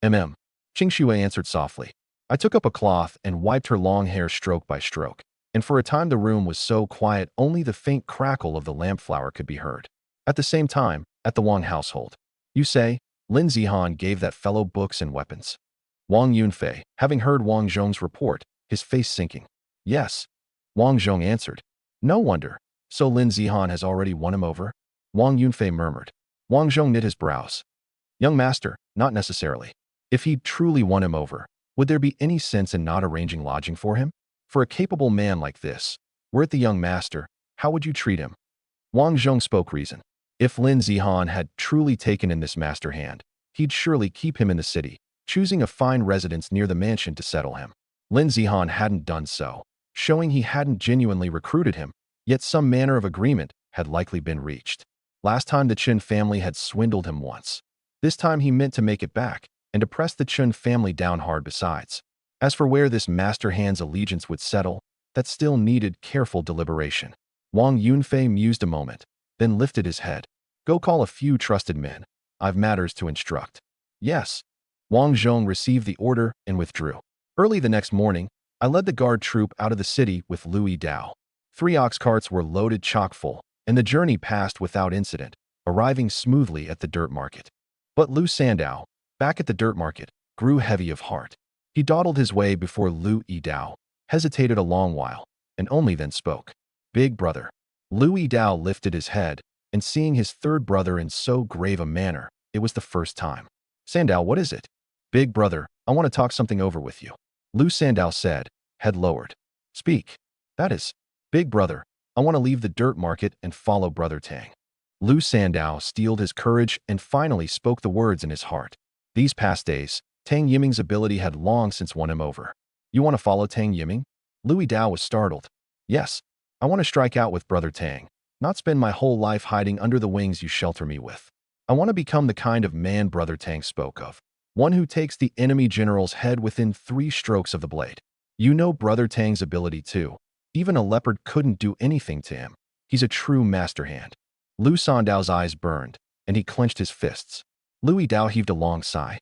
Qingshui answered softly. I took up a cloth and wiped her long hair stroke by stroke, and for a time the room was so quiet only the faint crackle of the lamp flower could be heard. At the same time, at the Wang household. You say, Lin Zihan gave that fellow books and weapons. Wang Yunfei, having heard Wang Zhong's report, his face sinking. Yes. Wang Zhong answered. No wonder. So Lin Zihan has already won him over? Wang Yunfei murmured. Wang Zhong knit his brows. Young master, not necessarily. If he'd truly won him over, would there be any sense in not arranging lodging for him? For a capable man like this, were it the young master, how would you treat him? Wang Zhong spoke reason. If Lin Zihan had truly taken in this master hand, he'd surely keep him in the city, choosing a fine residence near the mansion to settle him. Lin Zihan hadn't done so, showing he hadn't genuinely recruited him, yet some manner of agreement had likely been reached. Last time the Chen family had swindled him once. This time he meant to make it back, and to press the Chen family down hard besides. As for where this master hand's allegiance would settle, that still needed careful deliberation. Wang Yunfei mused a moment, then lifted his head. Go call a few trusted men. I've matters to instruct. Yes. Wang Zhong received the order and withdrew. Early the next morning, I led the guard troop out of the city with Louis Dao. 3 ox carts were loaded chock-full, and the journey passed without incident, arriving smoothly at the dirt market. But Lu Sandao, back at the dirt market, grew heavy of heart. He dawdled his way before Lu Yidao, hesitated a long while, and only then spoke. Big brother. Lu Yidao lifted his head, and seeing his third brother in so grave a manner, it was the first time. Sandao, what is it? Big brother, I want to talk something over with you. Lu Sandao said, head lowered. Speak. That is. Big brother, I want to leave the dirt market and follow Brother Tang. Lu Sandao steeled his courage and finally spoke the words in his heart. These past days, Tang Yiming's ability had long since won him over. You want to follow Tang Yiming? Louis Dao was startled. Yes. I want to strike out with Brother Tang, not spend my whole life hiding under the wings you shelter me with. I want to become the kind of man Brother Tang spoke of, one who takes the enemy general's head within 3 strokes of the blade. You know Brother Tang's ability too. Even a leopard couldn't do anything to him. He's a true master hand. Lu Sandao's eyes burned, and he clenched his fists. Louis Dao heaved a long sigh.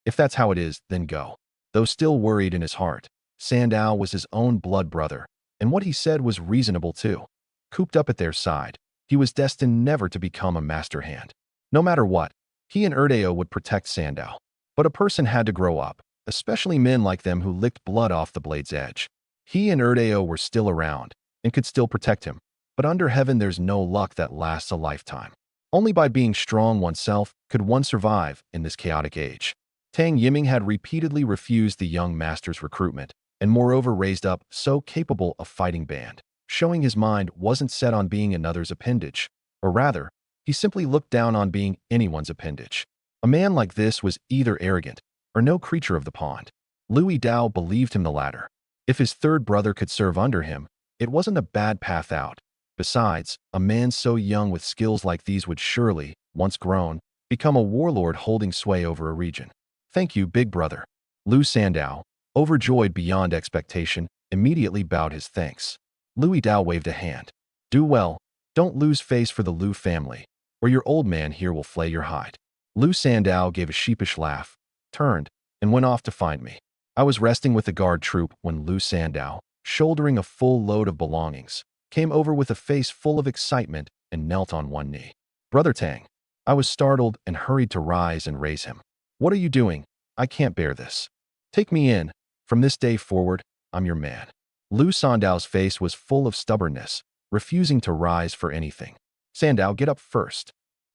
If that's how it is, then go. Though still worried in his heart, Sandao was his own blood brother, and what he said was reasonable too. Cooped up at their side, he was destined never to become a master hand. No matter what, he and Erdeo would protect Sandao. But a person had to grow up, especially men like them who licked blood off the blade's edge. He and Erdeo were still around, and could still protect him. But under heaven there's no luck that lasts a lifetime. Only by being strong oneself could one survive in this chaotic age. Tang Yiming had repeatedly refused the young master's recruitment, and moreover raised up so capable a fighting band, showing his mind wasn't set on being another's appendage, or rather, he simply looked down on being anyone's appendage. A man like this was either arrogant, or no creature of the pond. Louis Dao believed him the latter. If his third brother could serve under him, it wasn't a bad path out. Besides, a man so young with skills like these would surely, once grown, become a warlord holding sway over a region. Thank you, big brother. Lu Sandao, overjoyed beyond expectation, immediately bowed his thanks. Louis Dao waved a hand. Do well, don't lose face for the Lu family, or your old man here will flay your hide. Lu Sandao gave a sheepish laugh, turned, and went off to find me. I was resting with the guard troop when Lu Sandao, shouldering a full load of belongings, came over with a face full of excitement and knelt on one knee. Brother Tang. I was startled and hurried to rise and raise him. What are you doing? I can't bear this. Take me in. From this day forward, I'm your man. Lu Sandao's face was full of stubbornness, refusing to rise for anything. Sandao, get up first.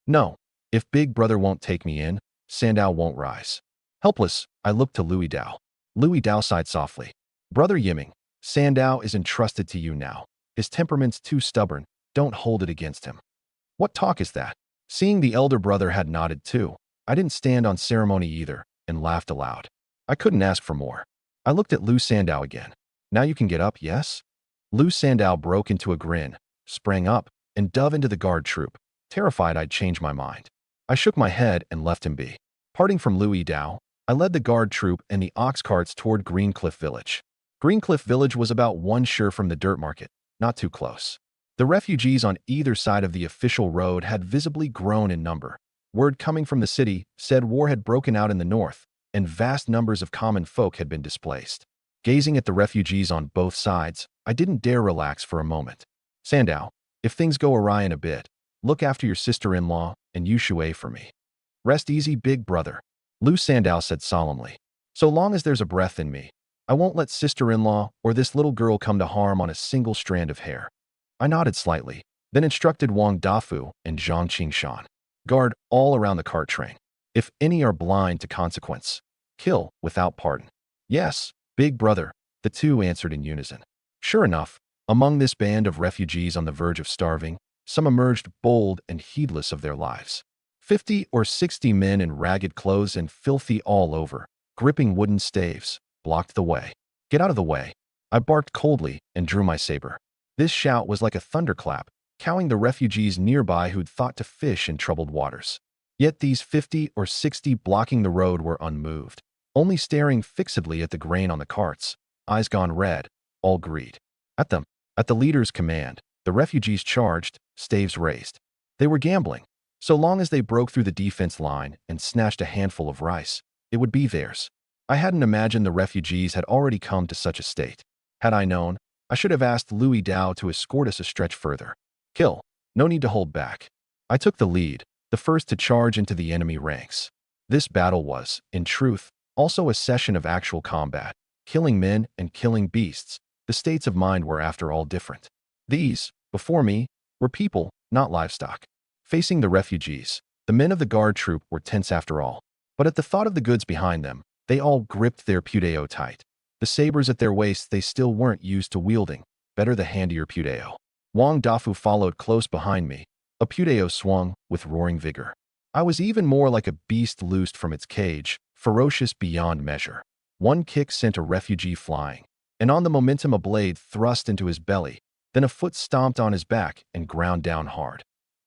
No. If big brother won't take me in, Sandao won't rise. Helpless, I looked to Louis Dao. Louis Dao sighed softly. Brother Yiming, Sandao is entrusted to you now. His temperament's too stubborn, don't hold it against him. What talk is that? Seeing the elder brother had nodded too, I didn't stand on ceremony either, and laughed aloud. I couldn't ask for more. I looked at Lu Sandao again. Now you can get up, yes? Lu Sandao broke into a grin, sprang up, and dove into the guard troop, terrified I'd change my mind. I shook my head and left him be. Parting from Louis Dao, I led the guard troop and the ox carts toward Greencliff Village. Greencliff Village was about 1 sure from the dirt market, not too close. The refugees on either side of the official road had visibly grown in number. Word coming from the city said war had broken out in the north, and vast numbers of common folk had been displaced. Gazing at the refugees on both sides, I didn't dare relax for a moment. Sandow, if things go awry in a bit, look after your sister-in-law and Yushui for me. Rest easy, big brother, Lou Sandow said solemnly. So long as there's a breath in me, I won't let sister-in-law or this little girl come to harm on a single strand of hair. I nodded slightly, then instructed Wang Dafu and Zhang Qingshan. Guard all around the cart train. If any are blind to consequence, kill without pardon. Yes, big brother, the two answered in unison. Sure enough, among this band of refugees on the verge of starving, some emerged bold and heedless of their lives. 50 or 60 men in ragged clothes and filthy all over, gripping wooden staves, blocked the way. Get out of the way. I barked coldly and drew my saber. This shout was like a thunderclap, cowing the refugees nearby who'd thought to fish in troubled waters. Yet these 50 or 60 blocking the road were unmoved, only staring fixedly at the grain on the carts, eyes gone red, all greed. At them, at the leader's command, the refugees charged, staves raised. They were gambling. So long as they broke through the defense line and snatched a handful of rice, it would be theirs. I hadn't imagined the refugees had already come to such a state. Had I known, I should have asked Louis Dao to escort us a stretch further. Kill. No need to hold back. I took the lead, the first to charge into the enemy ranks. This battle was, in truth, also a session of actual combat, killing men and killing beasts. The states of mind were after all different. These, before me, were people, not livestock. Facing the refugees, the men of the guard troop were tense after all. But at the thought of the goods behind them, they all gripped their pudeo tight. The sabers at their waists they still weren't used to wielding. Better the handier pudeo. Wang Dafu followed close behind me. A pudeo swung with roaring vigor. I was even more like a beast loosed from its cage, ferocious beyond measure. One kick sent a refugee flying, and on the momentum a blade thrust into his belly, then a foot stomped on his back and ground down hard.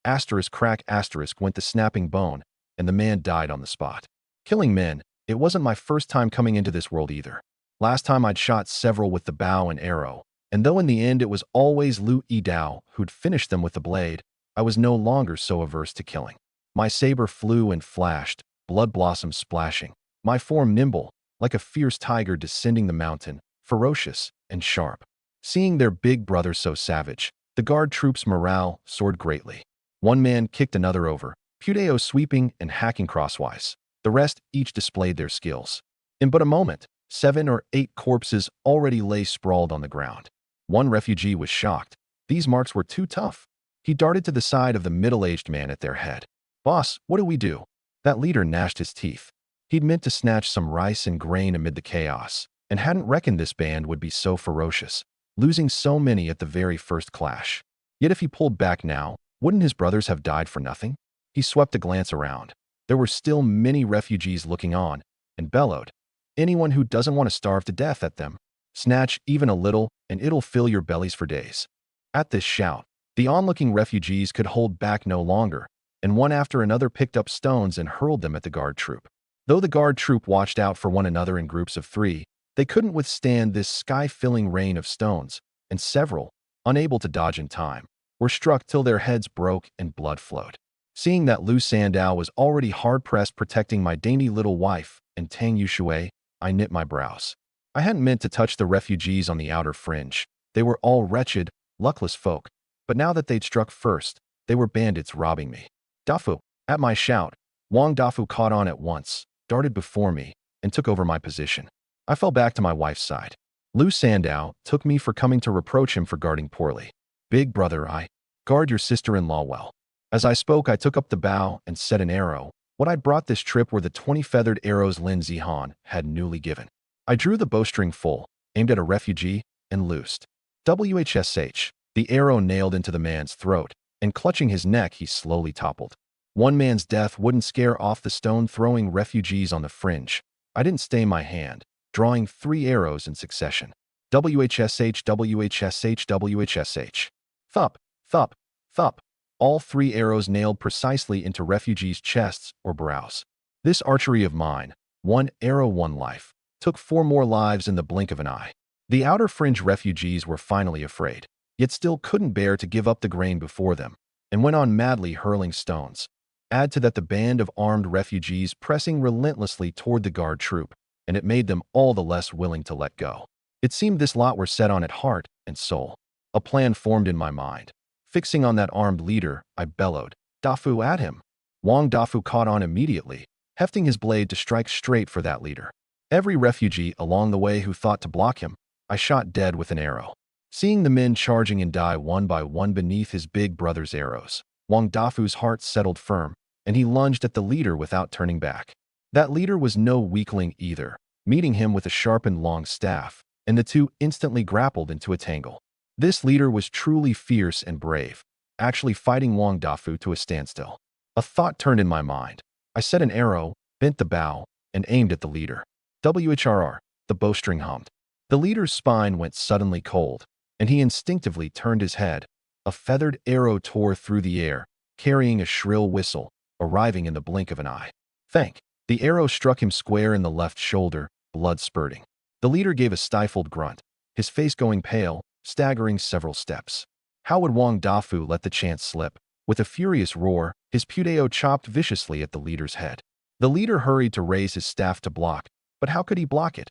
Asterisk crack asterisk went the snapping bone, and the man died on the spot. Killing men, it wasn't my first time coming into this world either. Last time I'd shot several with the bow and arrow, and though in the end it was always Lu Yidao who'd finished them with the blade, I was no longer so averse to killing. My saber flew and flashed, blood blossoms splashing, my form nimble, like a fierce tiger descending the mountain, ferocious and sharp. Seeing their big brother so savage, the guard troops' morale soared greatly. One man kicked another over, pudeo sweeping and hacking crosswise. The rest each displayed their skills. In but a moment, 7 or 8 corpses already lay sprawled on the ground. One refugee was shocked. These marks were too tough. He darted to the side of the middle-aged man at their head. Boss, what do we do? That leader gnashed his teeth. He'd meant to snatch some rice and grain amid the chaos, and hadn't reckoned this band would be so ferocious, losing so many at the very first clash. Yet if he pulled back now, wouldn't his brothers have died for nothing? He swept a glance around. There were still many refugees looking on, and bellowed, "Anyone who doesn't want to starve to death at them, snatch even a little, and it'll fill your bellies for days." At this shout, the onlooking refugees could hold back no longer, and one after another picked up stones and hurled them at the guard troop. Though the guard troop watched out for one another in groups of 3, they couldn't withstand this sky-filling rain of stones, and several, unable to dodge in time, were struck till their heads broke and blood flowed. Seeing that Lu Sandow was already hard-pressed protecting my dainty little wife and Tang Yushui, I knit my brows. I hadn't meant to touch the refugees on the outer fringe. They were all wretched, luckless folk, but now that they'd struck first, they were bandits robbing me. Dafu, at my shout, Wang Dafu caught on at once, darted before me, and took over my position. I fell back to my wife's side. Lu Sandow took me for coming to reproach him for guarding poorly. Big brother, I guard your sister-in-law well. As I spoke, I took up the bow and set an arrow. What I'd brought this trip were the 20 feathered arrows Lin Zihan had newly given. I drew the bowstring full, aimed at a refugee, and loosed. WHSH, the arrow nailed into the man's throat, and clutching his neck, he slowly toppled. One man's death wouldn't scare off the stone-throwing refugees on the fringe. I didn't stay my hand, drawing 3 arrows in succession. WHSH, WHSH, WHSH. Thup, thup, thup. all 3 arrows nailed precisely into refugees' chests or brows. This archery of mine, 1 arrow, 1 life, took 4 more lives in the blink of an eye. The outer fringe refugees were finally afraid, yet still couldn't bear to give up the grain before them, and went on madly hurling stones. Add to that the band of armed refugees pressing relentlessly toward the guard troop, and it made them all the less willing to let go. It seemed this lot were set on it heart and soul. A plan formed in my mind. Fixing on that armed leader, I bellowed, "Dafu, at him!" Wang Dafu caught on immediately, hefting his blade to strike straight for that leader. Every refugee along the way who thought to block him, I shot dead with an arrow. Seeing the men charging and die one by one beneath his big brother's arrows, Wang Dafu's heart settled firm, and he lunged at the leader without turning back. That leader was no weakling either, meeting him with a sharpened long staff, and the two instantly grappled into a tangle. This leader was truly fierce and brave, actually fighting Wang Dafu to a standstill. A thought turned in my mind. I set an arrow, bent the bow, and aimed at the leader. WHRR, the bowstring hummed. The leader's spine went suddenly cold, and he instinctively turned his head. A feathered arrow tore through the air, carrying a shrill whistle, arriving in the blink of an eye. Thank! The arrow struck him square in the left shoulder, blood spurting. The leader gave a stifled grunt, his face going pale, staggering several steps. How would Wang Dafu let the chance slip? With a furious roar, his pudeo chopped viciously at the leader's head. The leader hurried to raise his staff to block, but how could he block it?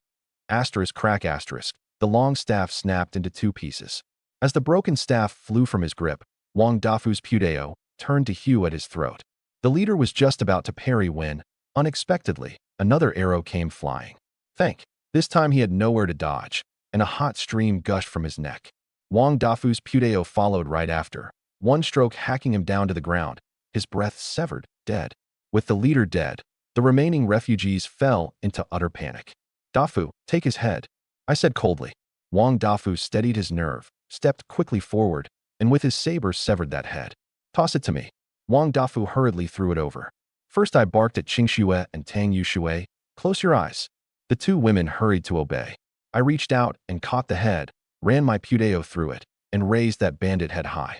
Asterisk crack asterisk, the long staff snapped into 2 pieces. As the broken staff flew from his grip, Wang Dafu's pudeo turned to hew at his throat. The leader was just about to parry when, unexpectedly, another arrow came flying. Thank! This time he had nowhere to dodge, and a hot stream gushed from his neck. Wang Dafu's pudeo followed right after, one stroke hacking him down to the ground, his breath severed, dead. With the leader dead, the remaining refugees fell into utter panic. "Dafu, take his head," I said coldly. Wang Dafu steadied his nerve, stepped quickly forward, and with his saber severed that head. "Toss it to me." Wang Dafu hurriedly threw it over. First I barked at Qingxue and Tang Yuxue, "Close your eyes." The 2 women hurried to obey. I reached out and caught the head, ran my pudeo through it, and raised that bandit head high.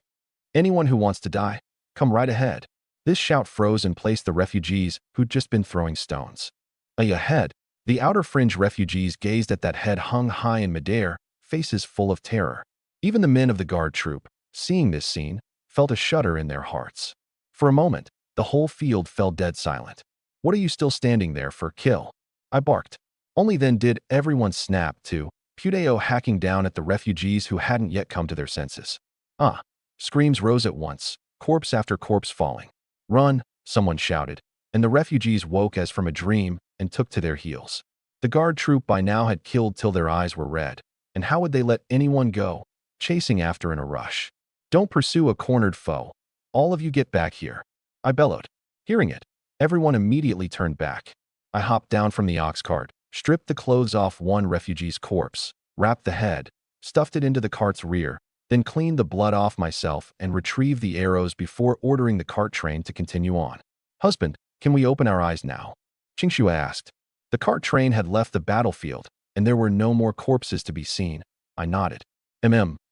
"Anyone who wants to die, come right ahead." This shout froze in place the refugees who'd just been throwing stones. Ahead, the outer fringe refugees gazed at that head hung high in midair, faces full of terror. Even the men of the guard troop, seeing this scene, felt a shudder in their hearts. For a moment, the whole field fell dead silent. "What are you still standing there for? Kill!" I barked. Only then did everyone snap to, pudeo hacking down at the refugees who hadn't yet come to their senses. Ah! Screams rose at once, corpse after corpse falling. "Run!" someone shouted, and the refugees woke as from a dream and took to their heels. The guard troop by now had killed till their eyes were red, and how would they let anyone go, chasing after in a rush? "Don't pursue a cornered foe. All of you get back here," I bellowed. Hearing it, everyone immediately turned back. I hopped down from the ox cart, stripped the clothes off one refugee's corpse, wrapped the head, stuffed it into the cart's rear, then cleaned the blood off myself and retrieved the arrows before ordering the cart train to continue on. "Husband, can we open our eyes now?" Qingxue asked. The cart train had left the battlefield, and there were no more corpses to be seen. I nodded.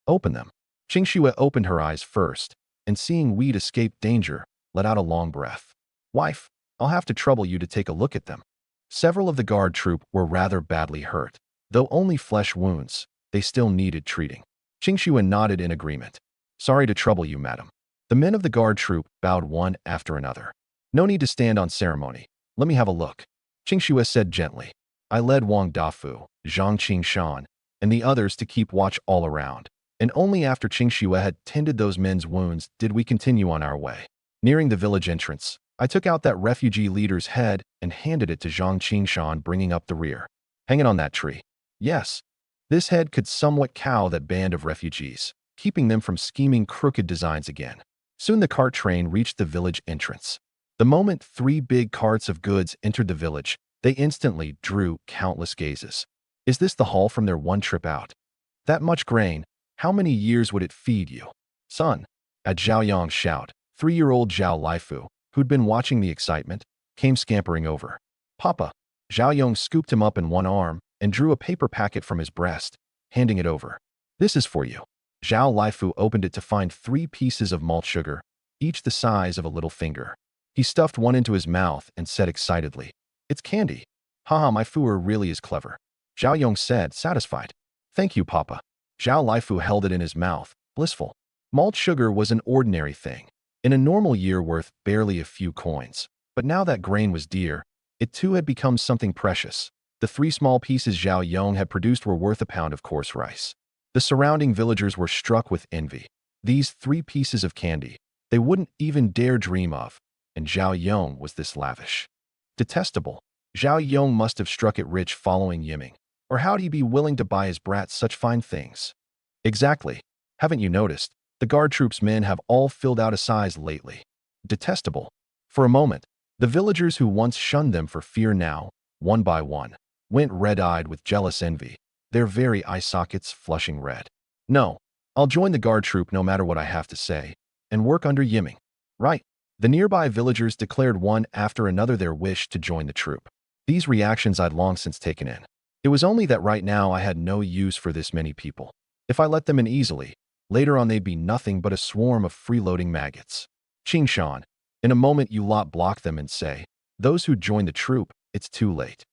Open them." Qingxue opened her eyes first, and seeing we'd escaped danger, let out a long breath. "Wife, I'll have to trouble you to take a look at them." Several of the guard troop were rather badly hurt. Though only flesh wounds, they still needed treating. Qingxue nodded in agreement. "Sorry to trouble you, madam." The men of the guard troop bowed one after another. "No need to stand on ceremony. Let me have a look," Qingxue said gently. I led Wang Dafu, Zhang Qingshan, and the others to keep watch all around, and only after Qingxue had tended those men's wounds did we continue on our way. Nearing the village entrance, I took out that refugee leader's head and handed it to Zhang Qingshan, bringing up the rear. "Hang it on that tree." Yes, this head could somewhat cow that band of refugees, keeping them from scheming crooked designs again. Soon the cart train reached the village entrance. The moment 3 big carts of goods entered the village, they instantly drew countless gazes. Is this the haul from their one trip out? That much grain, how many years would it feed you? "Son!" At Zhao Yang's shout, 3-year-old Zhao Laifu, who'd been watching the excitement, came scampering over. "Papa!" Zhao Yong scooped him up in one arm and drew a paper packet from his breast, handing it over. "This is for you." Zhao Laifu opened it to find 3 pieces of malt sugar, each the size of a little finger. He stuffed one into his mouth and said excitedly, "It's candy." "Haha, my Fuer really is clever," Zhao Yong said, satisfied. "Thank you, Papa." Zhao Lifu held it in his mouth, blissful. Malt sugar was an ordinary thing. In a normal year worth barely a few coins. But now that grain was dear, it too had become something precious. The 3 small pieces Zhao Yong had produced were worth a pound of coarse rice. The surrounding villagers were struck with envy. These 3 pieces of candy, they wouldn't even dare dream of, and Zhao Yong was this lavish. Detestable. Zhao Yong must have struck it rich following Yiming, or how'd he be willing to buy his brat such fine things? Exactly. Haven't you noticed? The guard troops men have all filled out a size lately. Detestable. For a moment, the villagers who once shunned them for fear now, one by one, went red-eyed with jealous envy, their very eye sockets flushing red. No, I'll join the guard troop no matter what I have to say, and work under Yiming. Right. The nearby villagers declared one after another their wish to join the troop. These reactions I'd long since taken in. It was only that right now I had no use for this many people. If I let them in easily, later on they'd be nothing but a swarm of freeloading maggots. Qingshan, in a moment you lot block them and say, "Those who join the troop, it's too late."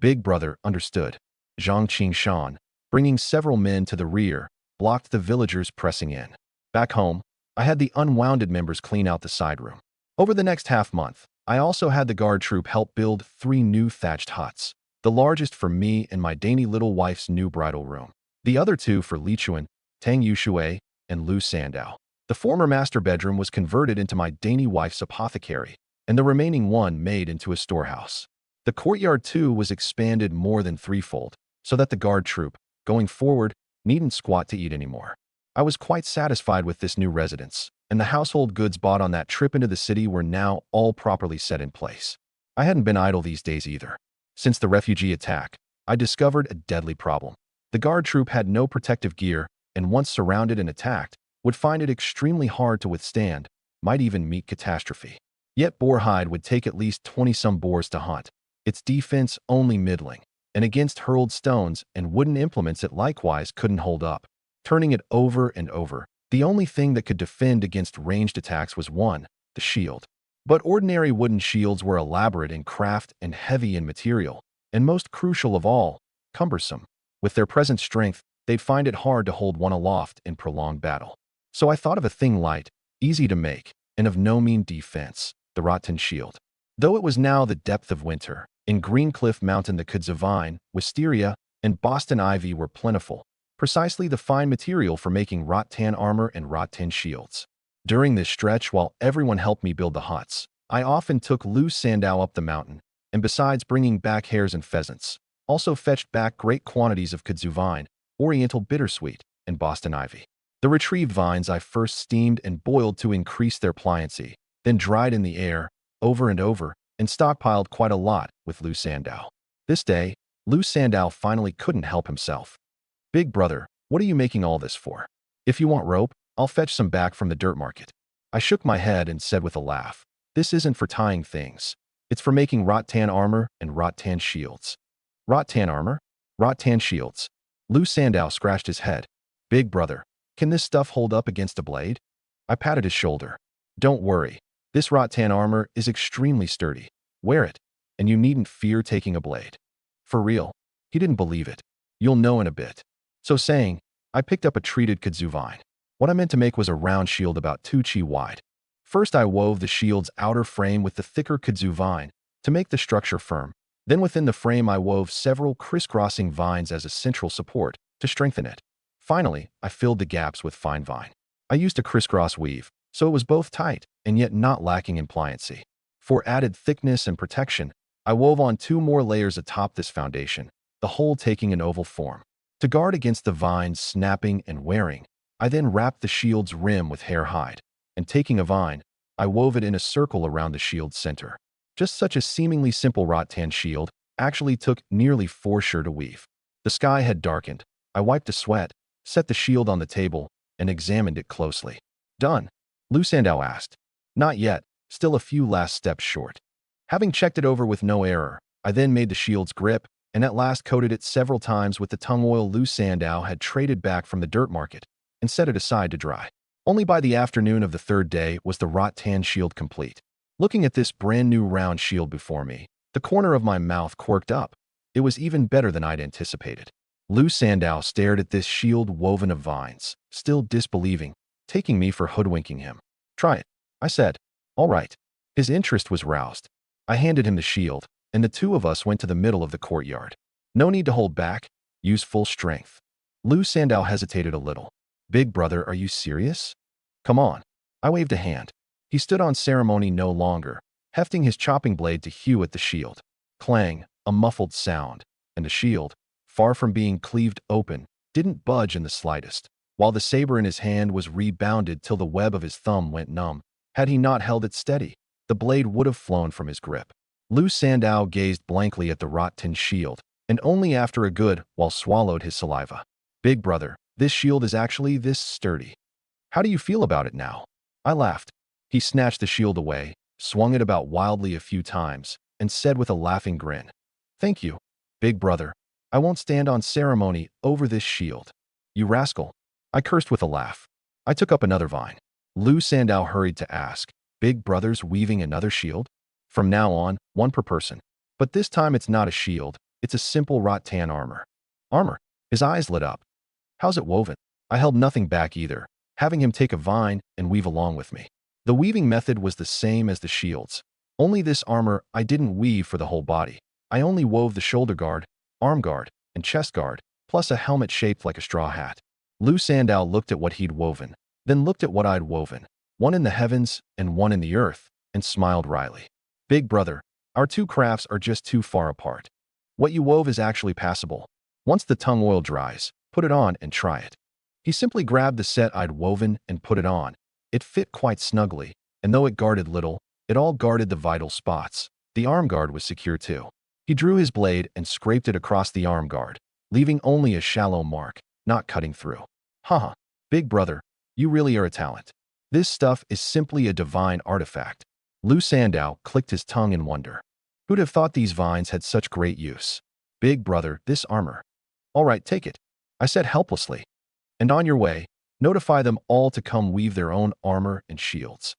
Big brother understood. Zhang Qingshan, bringing several men to the rear, blocked the villagers pressing in. Back home, I had the unwounded members clean out the side room. Over the next half-month, I also had the guard troop help build 3 new thatched huts, the largest for me and my dainty little wife's new bridal room. The other 2 for Li Chuan, Tang Yushui, and Lu Sandao. The former master bedroom was converted into my dainty wife's apothecary, and the remaining one made into a storehouse. The courtyard too was expanded more than 3-fold, so that the guard troop, going forward, needn't squat to eat anymore. I was quite satisfied with this new residence, and the household goods bought on that trip into the city were now all properly set in place. I hadn't been idle these days either. Since the refugee attack, I discovered a deadly problem. The guard troop had no protective gear, and once surrounded and attacked, would find it extremely hard to withstand, might even meet catastrophe. Yet boarhide would take at least 20-some boars to hunt, its defense only middling, and against hurled stones and wooden implements it likewise couldn't hold up. Turning it over and over, the only thing that could defend against ranged attacks was one, the shield. But ordinary wooden shields were elaborate in craft and heavy in material, and most crucial of all, cumbersome. With their present strength, they'd find it hard to hold one aloft in prolonged battle. So I thought of a thing light, easy to make, and of no mean defense, the Rotten shield. Though it was now the depth of winter, in Greencliff Mountain the kudzavine, wisteria, and Boston ivy were plentiful, precisely the fine material for making rattan armor and rattan shields. During this stretch, while everyone helped me build the huts, I often took Lu Sandao up the mountain, and besides bringing back hares and pheasants, also fetched back great quantities of kudzavine, oriental bittersweet, and Boston ivy. The retrieved vines I first steamed and boiled to increase their pliancy, then dried in the air, over and over, and stockpiled quite a lot with Lu Sandao. This day, Lu Sandao finally couldn't help himself. "Big brother, what are you making all this for? If you want rope, I'll fetch some back from the dirt market." I shook my head and said with a laugh, "This isn't for tying things. It's for making rattan armor and rattan shields." "Rattan armor? Rattan shields?" Lu Sandao scratched his head. "Big brother, can this stuff hold up against a blade?" I patted his shoulder. "Don't worry. This rattan armor is extremely sturdy. Wear it, and you needn't fear taking a blade." For real? He didn't believe it. "You'll know in a bit." So saying, I picked up a treated kudzavine. What I meant to make was a round shield about 2 chi wide. First I wove the shield's outer frame with the thicker kudzavine to make the structure firm. Then within the frame I wove several crisscrossing vines as a central support to strengthen it. Finally, I filled the gaps with fine vine. I used a crisscross weave, so it was both tight and yet not lacking in pliancy. For added thickness and protection, I wove on 2 more layers atop this foundation, the whole taking an oval form. To guard against the vines snapping and wearing, I then wrapped the shield's rim with hare hide, and taking a vine, I wove it in a circle around the shield's center. Just such a seemingly simple rattan shield actually took nearly 4 sure to weave. The sky had darkened. I wiped a sweat, set the shield on the table, and examined it closely. "Done?" Lu Sandao asked. "Not yet, still a few last steps short." Having checked it over with no error, I then made the shield's grip, and at last coated it several times with the tung oil Lu Sandao had traded back from the dirt market, and set it aside to dry. Only by the afternoon of the third day was the wrought-tan shield complete. Looking at this brand-new round shield before me, the corner of my mouth quirked up. It was even better than I'd anticipated. Lou Sandow stared at this shield woven of vines, still disbelieving, taking me for hoodwinking him. "Try it," I said. "All right." His interest was roused. I handed him the shield, and the two of us went to the middle of the courtyard. "No need to hold back. Use full strength." Lou Sandow hesitated a little. "Big brother, are you serious?" "Come on." I waved a hand. He stood on ceremony no longer, hefting his chopping blade to hew at the shield. Clang, a muffled sound, and the shield, far from being cleaved open, didn't budge in the slightest, while the saber in his hand was rebounded till the web of his thumb went numb. Had he not held it steady, the blade would have flown from his grip. Lou Sandow gazed blankly at the wrought-tin shield, and only after a good while swallowed his saliva. "Big brother, this shield is actually this sturdy. How do you feel about it now?" I laughed. He snatched the shield away, swung it about wildly a few times, and said with a laughing grin, "Thank you, big brother. I won't stand on ceremony over this shield." "You rascal." I cursed with a laugh. I took up another vine. Lou Sandow hurried to ask, "Big brother's weaving another shield?" "From now on, one per person. But this time it's not a shield, it's a simple wrought-tan armor." "Armor?" His eyes lit up. "How's it woven?" I held nothing back either, having him take a vine and weave along with me. The weaving method was the same as the shield's. Only this armor I didn't weave for the whole body. I only wove the shoulder guard, arm guard, and chest guard, plus a helmet shaped like a straw hat. Lou Sandow looked at what he'd woven, then looked at what I'd woven, one in the heavens and one in the earth, and smiled wryly. "Big brother, our two crafts are just too far apart. What you wove is actually passable. Once the tongue oil dries, put it on and try it." He simply grabbed the set I'd woven and put it on. It fit quite snugly, and though it guarded little, it all guarded the vital spots. The arm guard was secure too. He drew his blade and scraped it across the arm guard, leaving only a shallow mark, not cutting through. "Haha, big brother, you really are a talent. This stuff is simply a divine artifact." Lou Sandow clicked his tongue in wonder. "Who'd have thought these vines had such great use? Big brother, this armor." "All right, take it," I said helplessly. "And on your way, notify them all to come weave their own armor and shields."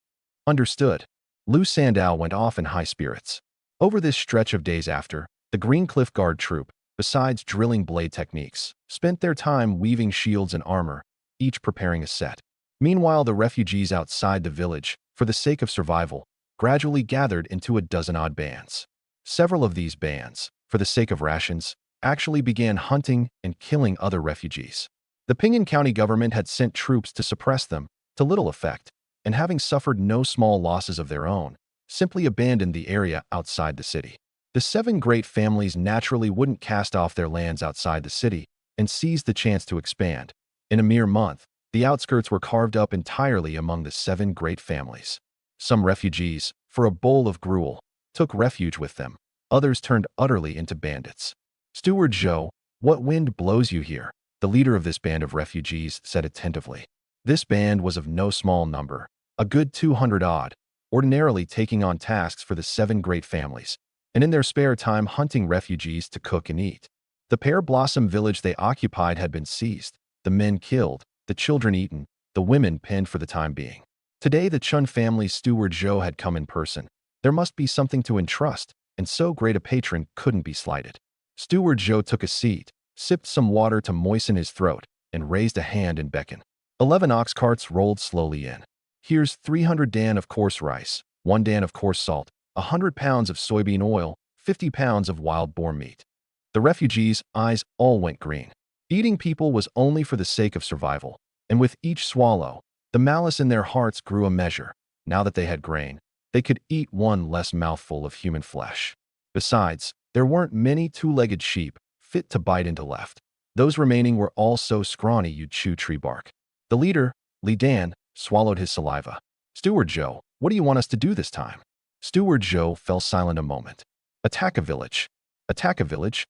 "Understood." Lou Sandow went off in high spirits. Over this stretch of days after, the Green Cliff Guard troop, besides drilling blade techniques, spent their time weaving shields and armor, each preparing a set. Meanwhile, the refugees outside the village, for the sake of survival, gradually gathered into a dozen-odd bands. Several of these bands, for the sake of rations, actually began hunting and killing other refugees. The Ping'an County government had sent troops to suppress them, to little effect, and having suffered no small losses of their own, simply abandoned the area outside the city. The 7 great families naturally wouldn't cast off their lands outside the city and seize the chance to expand. In a mere month, the outskirts were carved up entirely among the 7 great families. Some refugees, for a bowl of gruel, took refuge with them. Others turned utterly into bandits. "Steward Joe, what wind blows you here?" the leader of this band of refugees said attentively. This band was of no small number, a good 200-odd, ordinarily taking on tasks for the 7 great families, and in their spare time hunting refugees to cook and eat. The Pear Blossom village they occupied had been seized, the men killed, the children eaten, the women penned for the time being. Today the Chun family's steward Zhou had come in person. There must be something to entrust, and so great a patron couldn't be slighted. Steward Zhou took a seat, sipped some water to moisten his throat, and raised a hand in beckon. 11 ox carts rolled slowly in. "Here's 300 dan of coarse rice, 1 dan of coarse salt, 100 pounds of soybean oil, 50 pounds of wild boar meat." The refugees' eyes all went green. Eating people was only for the sake of survival, and with each swallow, the malice in their hearts grew a measure. Now that they had grain, they could eat one less mouthful of human flesh. Besides, there weren't many 2-legged sheep fit to bite into left. Those remaining were all so scrawny you'd chew tree bark. The leader, Li Dan, swallowed his saliva. "Steward Joe, what do you want us to do this time?" Steward Joe fell silent a moment. "Attack a village." "Attack a village?"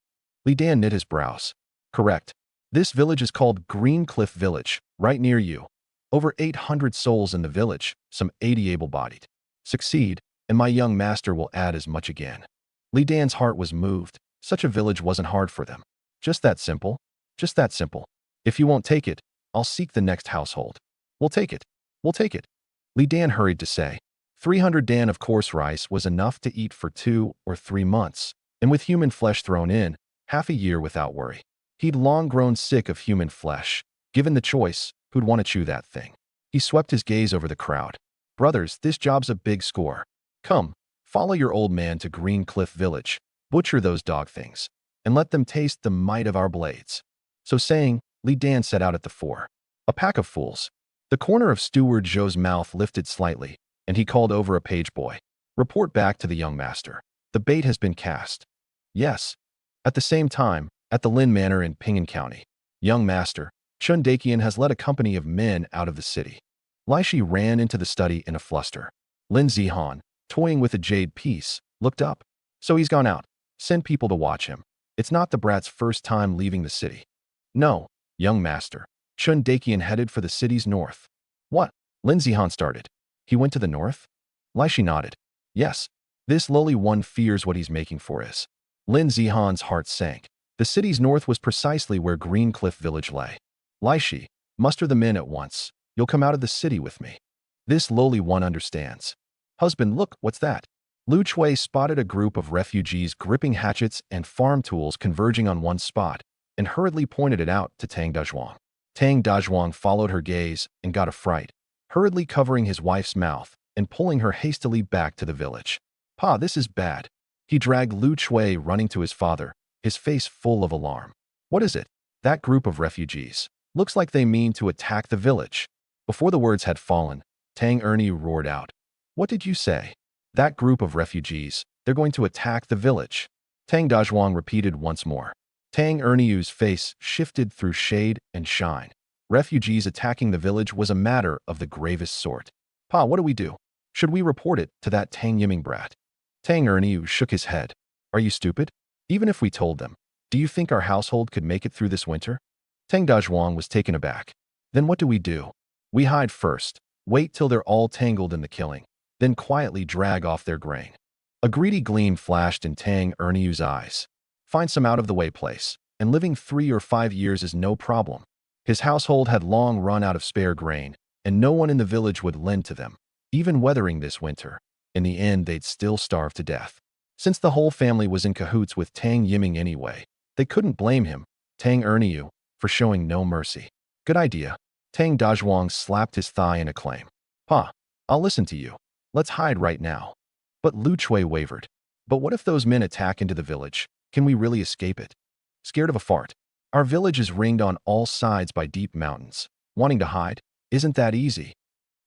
Li Dan knit his brows. "Correct. This village is called Green Cliff Village, right near you. Over 800 souls in the village, some 80 able-bodied. Succeed, and my young master will add as much again." Li Dan's heart was moved. Such a village wasn't hard for them. Just that simple. Just that simple. "If you won't take it, I'll seek the next household." "We'll take it." We'll take it. Li Dan hurried to say. 300 Dan of coarse rice was enough to eat for 2 or 3 months, and with human flesh thrown in, half a year without worry. He'd long grown sick of human flesh. Given the choice, who'd want to chew that thing? He swept his gaze over the crowd. Brothers, this job's a big score. Come, follow your old man to Green Cliff Village, butcher those dog things, and let them taste the might of our blades. So saying, Li Dan set out at the fore. A pack of fools. The corner of Steward Zhou's mouth lifted slightly, and he called over a page boy. Report back to the young master. The bait has been cast. Yes. At the same time, at the Lin Manor in Ping'an County, young master, Chun Dakian has led a company of men out of the city. Lai Shi ran into the study in a fluster. Lin Zihan, toying with a jade piece, looked up. So he's gone out. Send people to watch him. It's not the brat's first time leaving the city. No, young master. Chun Dakian headed for the city's north. What? Lin Zihan started. He went to the north? Lai Shi nodded. Yes. This lowly one fears what he's making for is. Lin Zihan's heart sank. The city's north was precisely where Green Cliff Village lay. Lai Shi, muster the men at once. You'll come out of the city with me. This lowly one understands. Husband, look, what's that? Lu Chui spotted a group of refugees gripping hatchets and farm tools converging on one spot, and hurriedly pointed it out to Tang Dazhuang. Tang Dazhuang followed her gaze and got a fright, hurriedly covering his wife's mouth and pulling her hastily back to the village. Pa, this is bad. He dragged Lu Chui running to his father, his face full of alarm. What is it? That group of refugees. Looks like they mean to attack the village. Before the words had fallen, Tang Erniu roared out. What did you say? That group of refugees, they're going to attack the village. Tang Dazhuang repeated once more. Tang Erniu's face shifted through shade and shine. Refugees attacking the village was a matter of the gravest sort. Pa, what do we do? Should we report it to that Tang Yiming brat? Tang Erniu shook his head. Are you stupid? Even if we told them, do you think our household could make it through this winter? Tang Dazhuang was taken aback. Then what do? We hide first, wait till they're all tangled in the killing, then quietly drag off their grain. A greedy gleam flashed in Tang Erniu's eyes. Find some out-of-the-way place, and living 3 or 5 years is no problem. His household had long run out of spare grain, and no one in the village would lend to them, even weathering this winter. In the end, they'd still starve to death. Since the whole family was in cahoots with Tang Yiming anyway, they couldn't blame him, Tang Erniu, for showing no mercy. Good idea. Tang Dazhuang slapped his thigh in acclaim. Pa, I'll listen to you. Let's hide right now. But Lu Chui wavered. But what if those men attack into the village? Can we really escape it? Scared of a fart. Our village is ringed on all sides by deep mountains. Wanting to hide? Isn't that easy?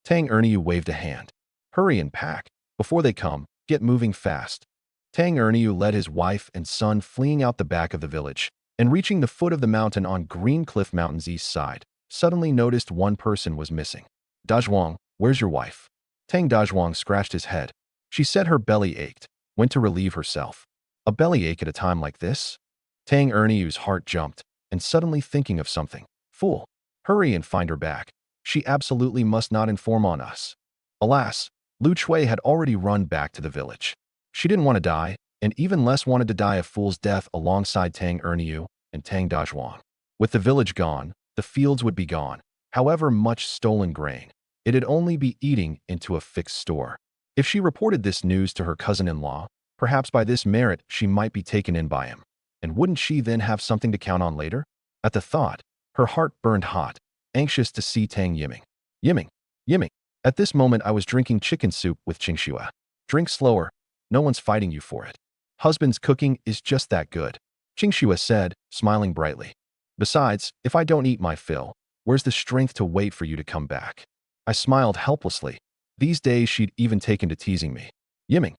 Tang Erniu waved a hand. Hurry and pack. Before they come, get moving fast. Tang Erniu led his wife and son fleeing out the back of the village, and reaching the foot of the mountain on Green Cliff Mountain's east side, suddenly noticed one person was missing. Dazhuang, where's your wife? Tang Dazhuang scratched his head. She said her belly ached, went to relieve herself. A belly ache at a time like this? Tang Erniu's heart jumped, and suddenly thinking of something. Fool. Hurry and find her back. She absolutely must not inform on us. Alas, Lu Chui had already run back to the village. She didn't want to die, and even less wanted to die a fool's death alongside Tang Erniu and Tang Dazhuang. With the village gone, the fields would be gone. However much stolen grain, it'd only be eating into a fixed store. If she reported this news to her cousin-in-law, perhaps by this merit she might be taken in by him. And wouldn't she then have something to count on later? At the thought, her heart burned hot, anxious to see Tang Yiming. Yiming. At this moment I was drinking chicken soup with Qingxua. Drink slower. No one's fighting you for it. Husband's cooking is just that good, Qingxua said, smiling brightly. Besides, if I don't eat my fill, where's the strength to wait for you to come back? I smiled helplessly. These days she'd even taken to teasing me. Yiming.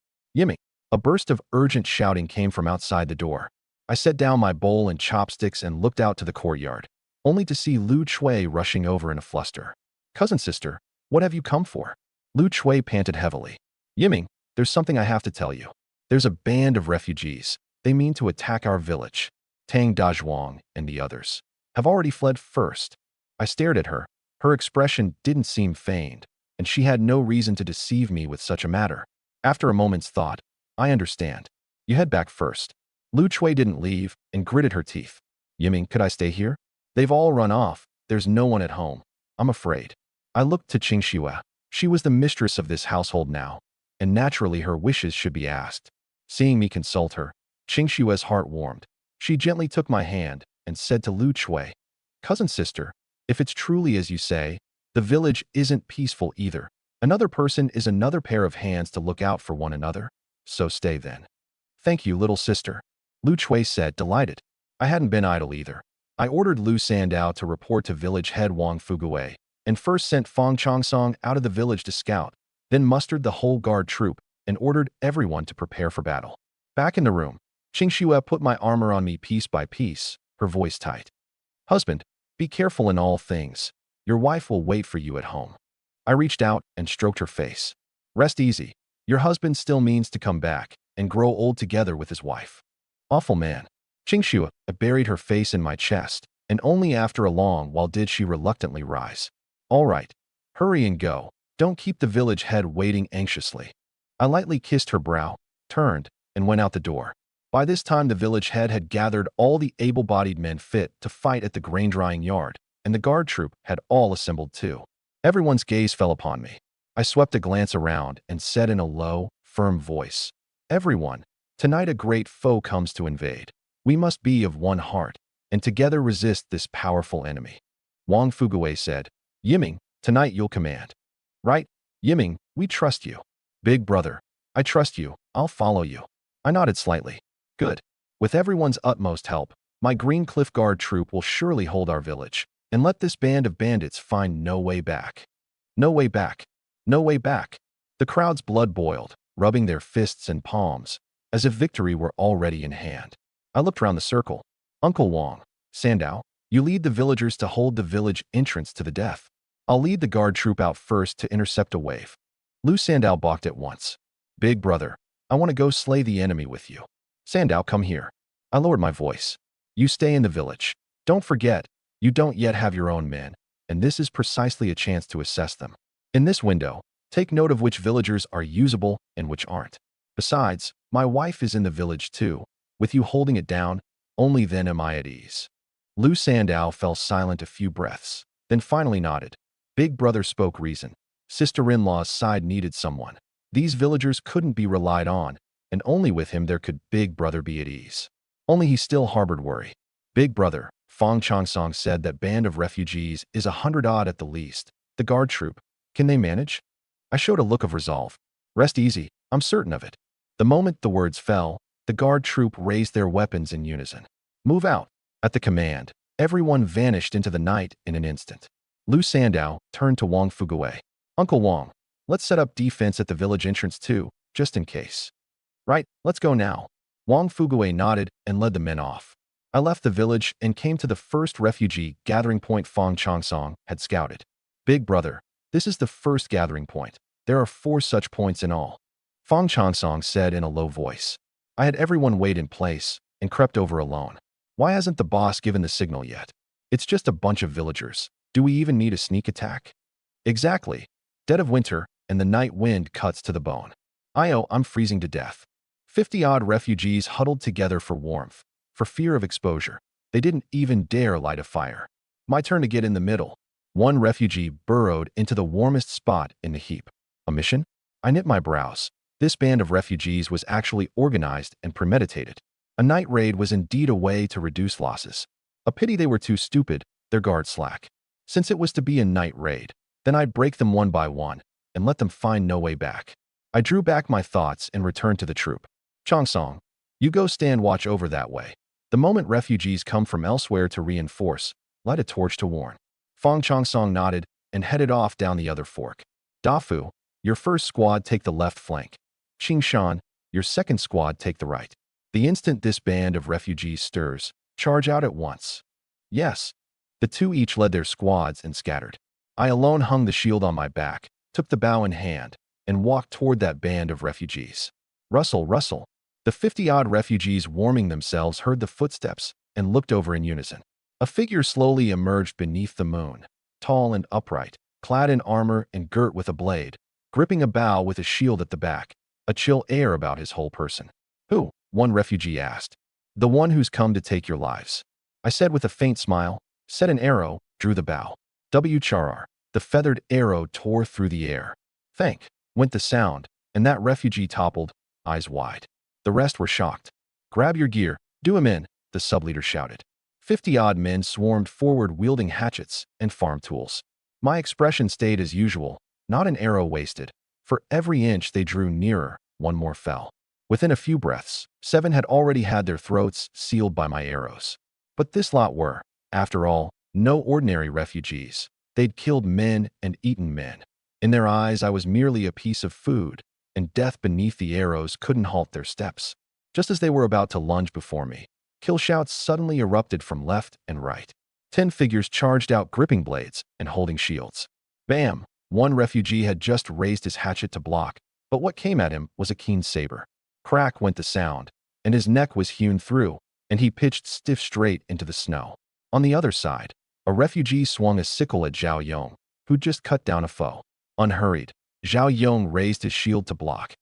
A burst of urgent shouting came from outside the door. I set down my bowl and chopsticks and looked out to the courtyard, only to see Lu Chui rushing over in a fluster. Cousin sister, what have you come for? Lu Chui panted heavily. Yiming, there's something I have to tell you. There's a band of refugees. They mean to attack our village. Tang Dazhuang and the others have already fled first. I stared at her. Her expression didn't seem feigned, and she had no reason to deceive me with such a matter. After a moment's thought, I understand. You head back first. Lu Chui didn't leave and gritted her teeth. Yiming, could I stay here? They've all run off. There's no one at home. I'm afraid. I looked to Qingxue. She was the mistress of this household now, and naturally her wishes should be asked. Seeing me consult her, Qingxue's heart warmed. She gently took my hand and said to Lu Chui, "Cousin sister, if it's truly as you say, the village isn't peaceful either. Another person is another pair of hands to look out for one another. So stay then." "Thank you, little sister," Lu Chui said, delighted. I hadn't been idle either. I ordered Lu Sandao to report to village head Wang Fugui, and first sent Fang Chongsong out of the village to scout, then mustered the whole guard troop and ordered everyone to prepare for battle. Back in the room, Qingxue put my armor on me piece by piece, her voice tight. "Husband, be careful in all things. Your wife will wait for you at home." I reached out and stroked her face. "Rest easy. Your husband still means to come back and grow old together with his wife." "Awful man." Qingxue buried her face in my chest, and only after a long while did she reluctantly rise. "All right. Hurry and go. Don't keep the village head waiting anxiously." I lightly kissed her brow, turned, and went out the door. By this time the village head had gathered all the able-bodied men fit to fight at the grain-drying yard, and the guard troop had all assembled too. Everyone's gaze fell upon me. I swept a glance around and said in a low, firm voice, "Everyone, tonight a great foe comes to invade. We must be of one heart, and together resist this powerful enemy." Wang Fugui said, "Yiming, tonight you'll command." "Right, Yiming, we trust you." "Big brother, I trust you, I'll follow you." I nodded slightly. "Good. With everyone's utmost help, my Green Cliff Guard troop will surely hold our village, and let this band of bandits find no way back." No way back. No way back. The crowd's blood boiled, rubbing their fists and palms, as if victory were already in hand. I looked round the circle. "Uncle Wang, Sandao, you lead the villagers to hold the village entrance to the death. I'll lead the guard troop out first to intercept a wave." Lu Sandao balked at once. "Big brother, I want to go slay the enemy with you." "Sandao, come here." I lowered my voice. "You stay in the village. Don't forget, you don't yet have your own men, and this is precisely a chance to assess them. In this window, take note of which villagers are usable and which aren't. Besides, my wife is in the village too. With you holding it down, only then am I at ease." Lu Sandao fell silent a few breaths, then finally nodded. Big brother spoke reason. Sister-in-law's side needed someone. These villagers couldn't be relied on, and only with him there could Big Brother be at ease. Only he still harbored worry. "Big brother," Fang Chongsong said, "that band of refugees is 100-odd at the least. The guard troop, can they manage?" I showed a look of resolve. "Rest easy, I'm certain of it." The moment the words fell, the guard troop raised their weapons in unison. "Move out." At the command, everyone vanished into the night in an instant. Lu Sandao turned to Wang Fugui. "Uncle Wang, let's set up defense at the village entrance too, just in case." "Right, let's go now." Wang Fugui nodded and led the men off. I left the village and came to the first refugee gathering point Fang Chongsong had scouted. "Big brother, this is the first gathering point. There are 4 such points in all," Fang Chongsong said in a low voice. I had everyone wait in place and crept over alone. "Why hasn't the boss given the signal yet? It's just a bunch of villagers. Do we even need a sneak attack?" "Exactly. Dead of winter, and the night wind cuts to the bone. I'm freezing to death." 50-odd refugees huddled together for warmth, for fear of exposure. They didn't even dare light a fire. My turn to get in the middle. One refugee burrowed into the warmest spot in the heap. A mission? I knit my brows. This band of refugees was actually organized and premeditated. A night raid was indeed a way to reduce losses. A pity they were too stupid, their guard slack. Since it was to be a night raid, then I'd break them one by one and let them find no way back. I drew back my thoughts and returned to the troop. "Chongsong, you go stand watch over that way. The moment refugees come from elsewhere to reinforce, light a torch to warn." Fang Chongsong nodded and headed off down the other fork. "Dafu, your first squad take the left flank. Qingshan, your second squad take the right. The instant this band of refugees stirs, charge out at once." "Yes." The 2 each led their squads and scattered. I alone hung the shield on my back, took the bow in hand, and walked toward that band of refugees. Rustle, rustle. The 50-odd refugees warming themselves heard the footsteps and looked over in unison. A figure slowly emerged beneath the moon, tall and upright, clad in armor and girt with a blade, gripping a bow with a shield at the back, a chill air about his whole person. "Who?" one refugee asked. "The one who's come to take your lives." I said with a faint smile, set an arrow, drew the bow. "W. Charar." The feathered arrow tore through the air. Thank, went the sound, and that refugee toppled, eyes wide. The rest were shocked. Grab your gear, do him in, the subleader shouted. 50-odd men swarmed forward wielding hatchets and farm tools. My expression stayed as usual, not an arrow wasted. For every inch they drew nearer, one more fell. Within a few breaths, 7 had already had their throats sealed by my arrows. But this lot were, after all, no ordinary refugees. They'd killed men and eaten men. In their eyes, I was merely a piece of food, and death beneath the arrows couldn't halt their steps. Just as they were about to lunge before me, kill shouts suddenly erupted from left and right. 10 figures charged out gripping blades and holding shields. Bam! One refugee had just raised his hatchet to block, but what came at him was a keen saber. Crack went the sound, and his neck was hewn through, and he pitched stiff straight into the snow. On the other side, a refugee swung a sickle at Zhao Yong, who'd just cut down a foe. Unhurried, Zhao Yong raised his shield to block.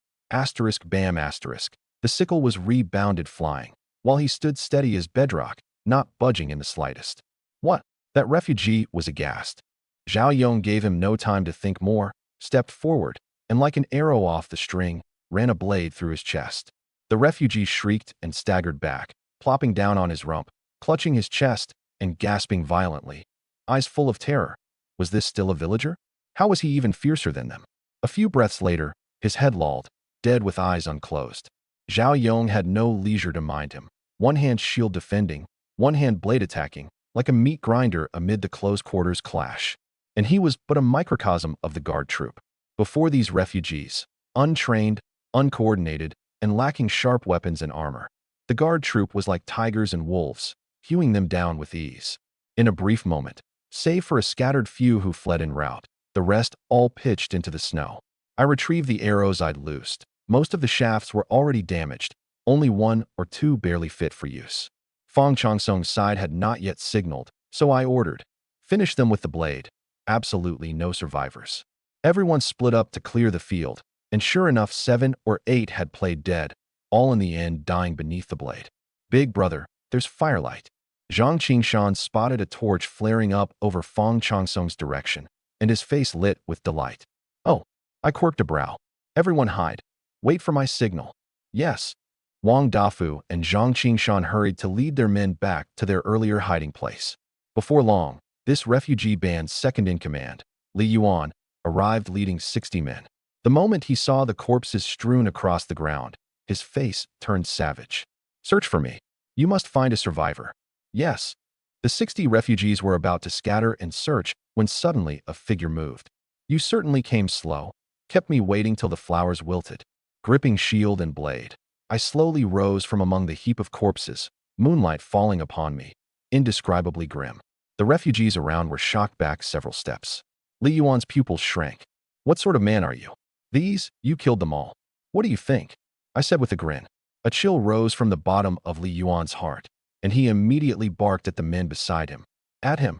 Bam asterisk. The sickle was rebounded flying, while he stood steady as bedrock, not budging in the slightest. What? That refugee was aghast. Zhao Yong gave him no time to think more, stepped forward, and like an arrow off the string, ran a blade through his chest. The refugee shrieked and staggered back, plopping down on his rump, clutching his chest, and gasping violently, eyes full of terror. Was this still a villager? How was he even fiercer than them? A few breaths later, his head lolled, dead with eyes unclosed. Zhao Yong had no leisure to mind him, one hand shield defending, one hand blade attacking, like a meat grinder amid the close quarters clash. And he was but a microcosm of the guard troop. Before these refugees, untrained, uncoordinated, and lacking sharp weapons and armor, the guard troop was like tigers and wolves, hewing them down with ease. In a brief moment, save for a scattered few who fled en route, the rest all pitched into the snow. I retrieved the arrows I'd loosed. Most of the shafts were already damaged, only 1 or 2 barely fit for use. Fang Chongsong's side had not yet signaled, so I ordered, finish them with the blade. Absolutely no survivors. Everyone split up to clear the field, and sure enough 7 or 8 had played dead, all in the end dying beneath the blade. Big brother, there's firelight. Zhang Qingshan spotted a torch flaring up over Fang Chongsong's direction, and his face lit with delight. Oh, I quirked a brow. Everyone hide. Wait for my signal. Yes. Wang Dafu and Zhang Qingshan hurried to lead their men back to their earlier hiding place. Before long, this refugee band's second-in-command, Li Yuan, arrived leading 60 men. The moment he saw the corpses strewn across the ground, his face turned savage. Search for me. You must find a survivor. Yes. The 60 refugees were about to scatter and search when suddenly a figure moved. You certainly came slow, kept me waiting till the flowers wilted. Gripping shield and blade, I slowly rose from among the heap of corpses, moonlight falling upon me, indescribably grim. The refugees around were shocked back several steps. Li Yuan's pupils shrank. What sort of man are you? These, you killed them all. What do you think? I said with a grin. A chill rose from the bottom of Li Yuan's heart, and he immediately barked at the men beside him. At him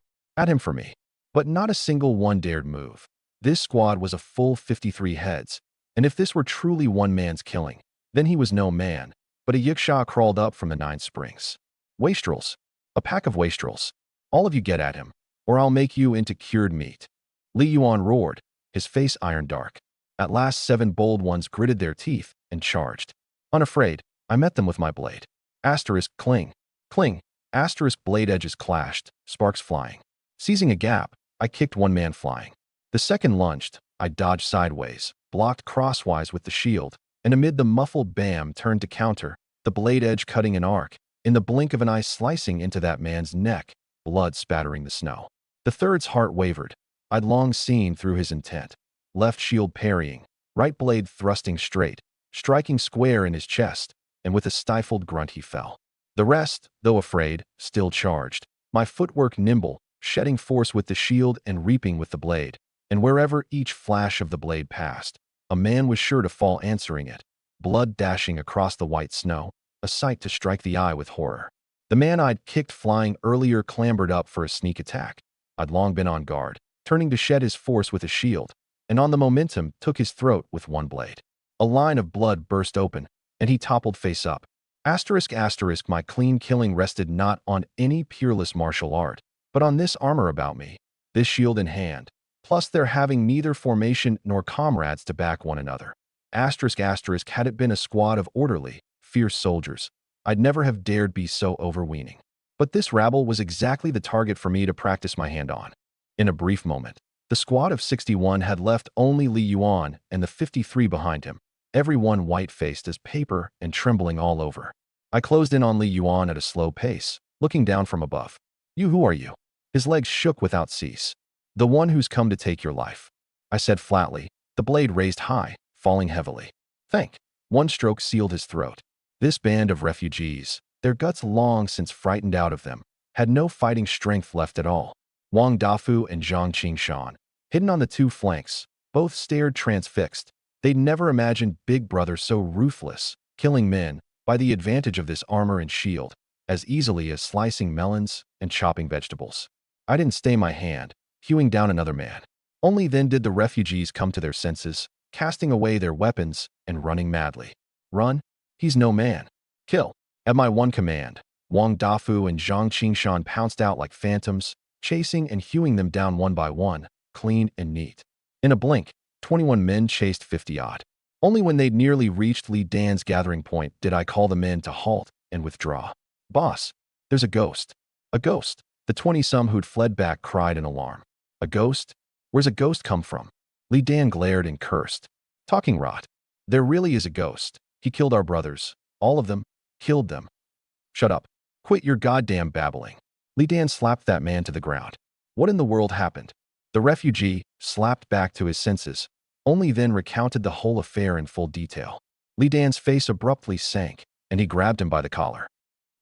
for me. But not a single one dared move. This squad was a full 53 heads, and if this were truly one man's killing, then he was no man, but a yiksha crawled up from the 9 springs. Wastrels. A pack of wastrels. All of you get at him, or I'll make you into cured meat. Li Yuan roared, his face iron dark. At last 7 bold ones gritted their teeth and charged. Unafraid, I met them with my blade. Asterisk cling. Cling. Asterisk blade edges clashed, sparks flying. Seizing a gap, I kicked one man flying. The second lunged, I dodged sideways, blocked crosswise with the shield, and amid the muffled bam turned to counter, the blade edge cutting an arc, in the blink of an eye slicing into that man's neck, blood spattering the snow. The third's heart wavered. I'd long seen through his intent. Left shield parrying, right blade thrusting straight, striking square in his chest, and with a stifled grunt he fell. The rest, though afraid, still charged, my footwork nimble, shedding force with the shield and reaping with the blade, and wherever each flash of the blade passed, a man was sure to fall answering it, blood dashing across the white snow, a sight to strike the eye with horror. The man I'd kicked flying earlier clambered up for a sneak attack. I'd long been on guard, turning to shed his force with a shield, and on the momentum took his throat with one blade. A line of blood burst open, and he toppled face up. Asterisk my clean killing rested not on any peerless martial art, but on this armor about me, this shield in hand, Plus, they're having neither formation nor comrades to back one another. Asterisk asterisk, had it been a squad of orderly, fierce soldiers, I'd never have dared be so overweening. But this rabble was exactly the target for me to practice my hand on. In a brief moment, the squad of 61 had left only Li Yuan and the 53 behind him, everyone white-faced as paper and trembling all over. I closed in on Li Yuan at a slow pace, looking down from above. "You, who are you?" His legs shook without cease. "The one who's come to take your life," I said flatly, the blade raised high, falling heavily. "Thank." One stroke sealed his throat. This band of refugees, their guts long since frightened out of them, had no fighting strength left at all. Wang Dafu and Zhang Qingshan, hidden on the two flanks, both stared transfixed. They'd never imagined Big Brother so ruthless, killing men, by the advantage of this armor and shield, as easily as slicing melons and chopping vegetables. I didn't stay my hand, hewing down another man. Only then did the refugees come to their senses, casting away their weapons and running madly. "Run? He's no man. Kill!" At my one command, Wang Dafu and Zhang Qingshan pounced out like phantoms, chasing and hewing them down one by one, clean and neat. In a blink, 21 men chased 50-odd. Only when they'd nearly reached Li Dan's gathering point did I call the men to halt and withdraw. "Boss, there's a ghost." "A ghost?" The 20-some who'd fled back cried in alarm. "A ghost? Where's a ghost come from?" Li Dan glared and cursed. "Talking rot. There really is a ghost. He killed our brothers. All of them. Killed them." "Shut up. Quit your goddamn babbling." Li Dan slapped that man to the ground. "What in the world happened?" The refugee, slapped back to his senses, only then recounted the whole affair in full detail. Li Dan's face abruptly sank, and he grabbed him by the collar.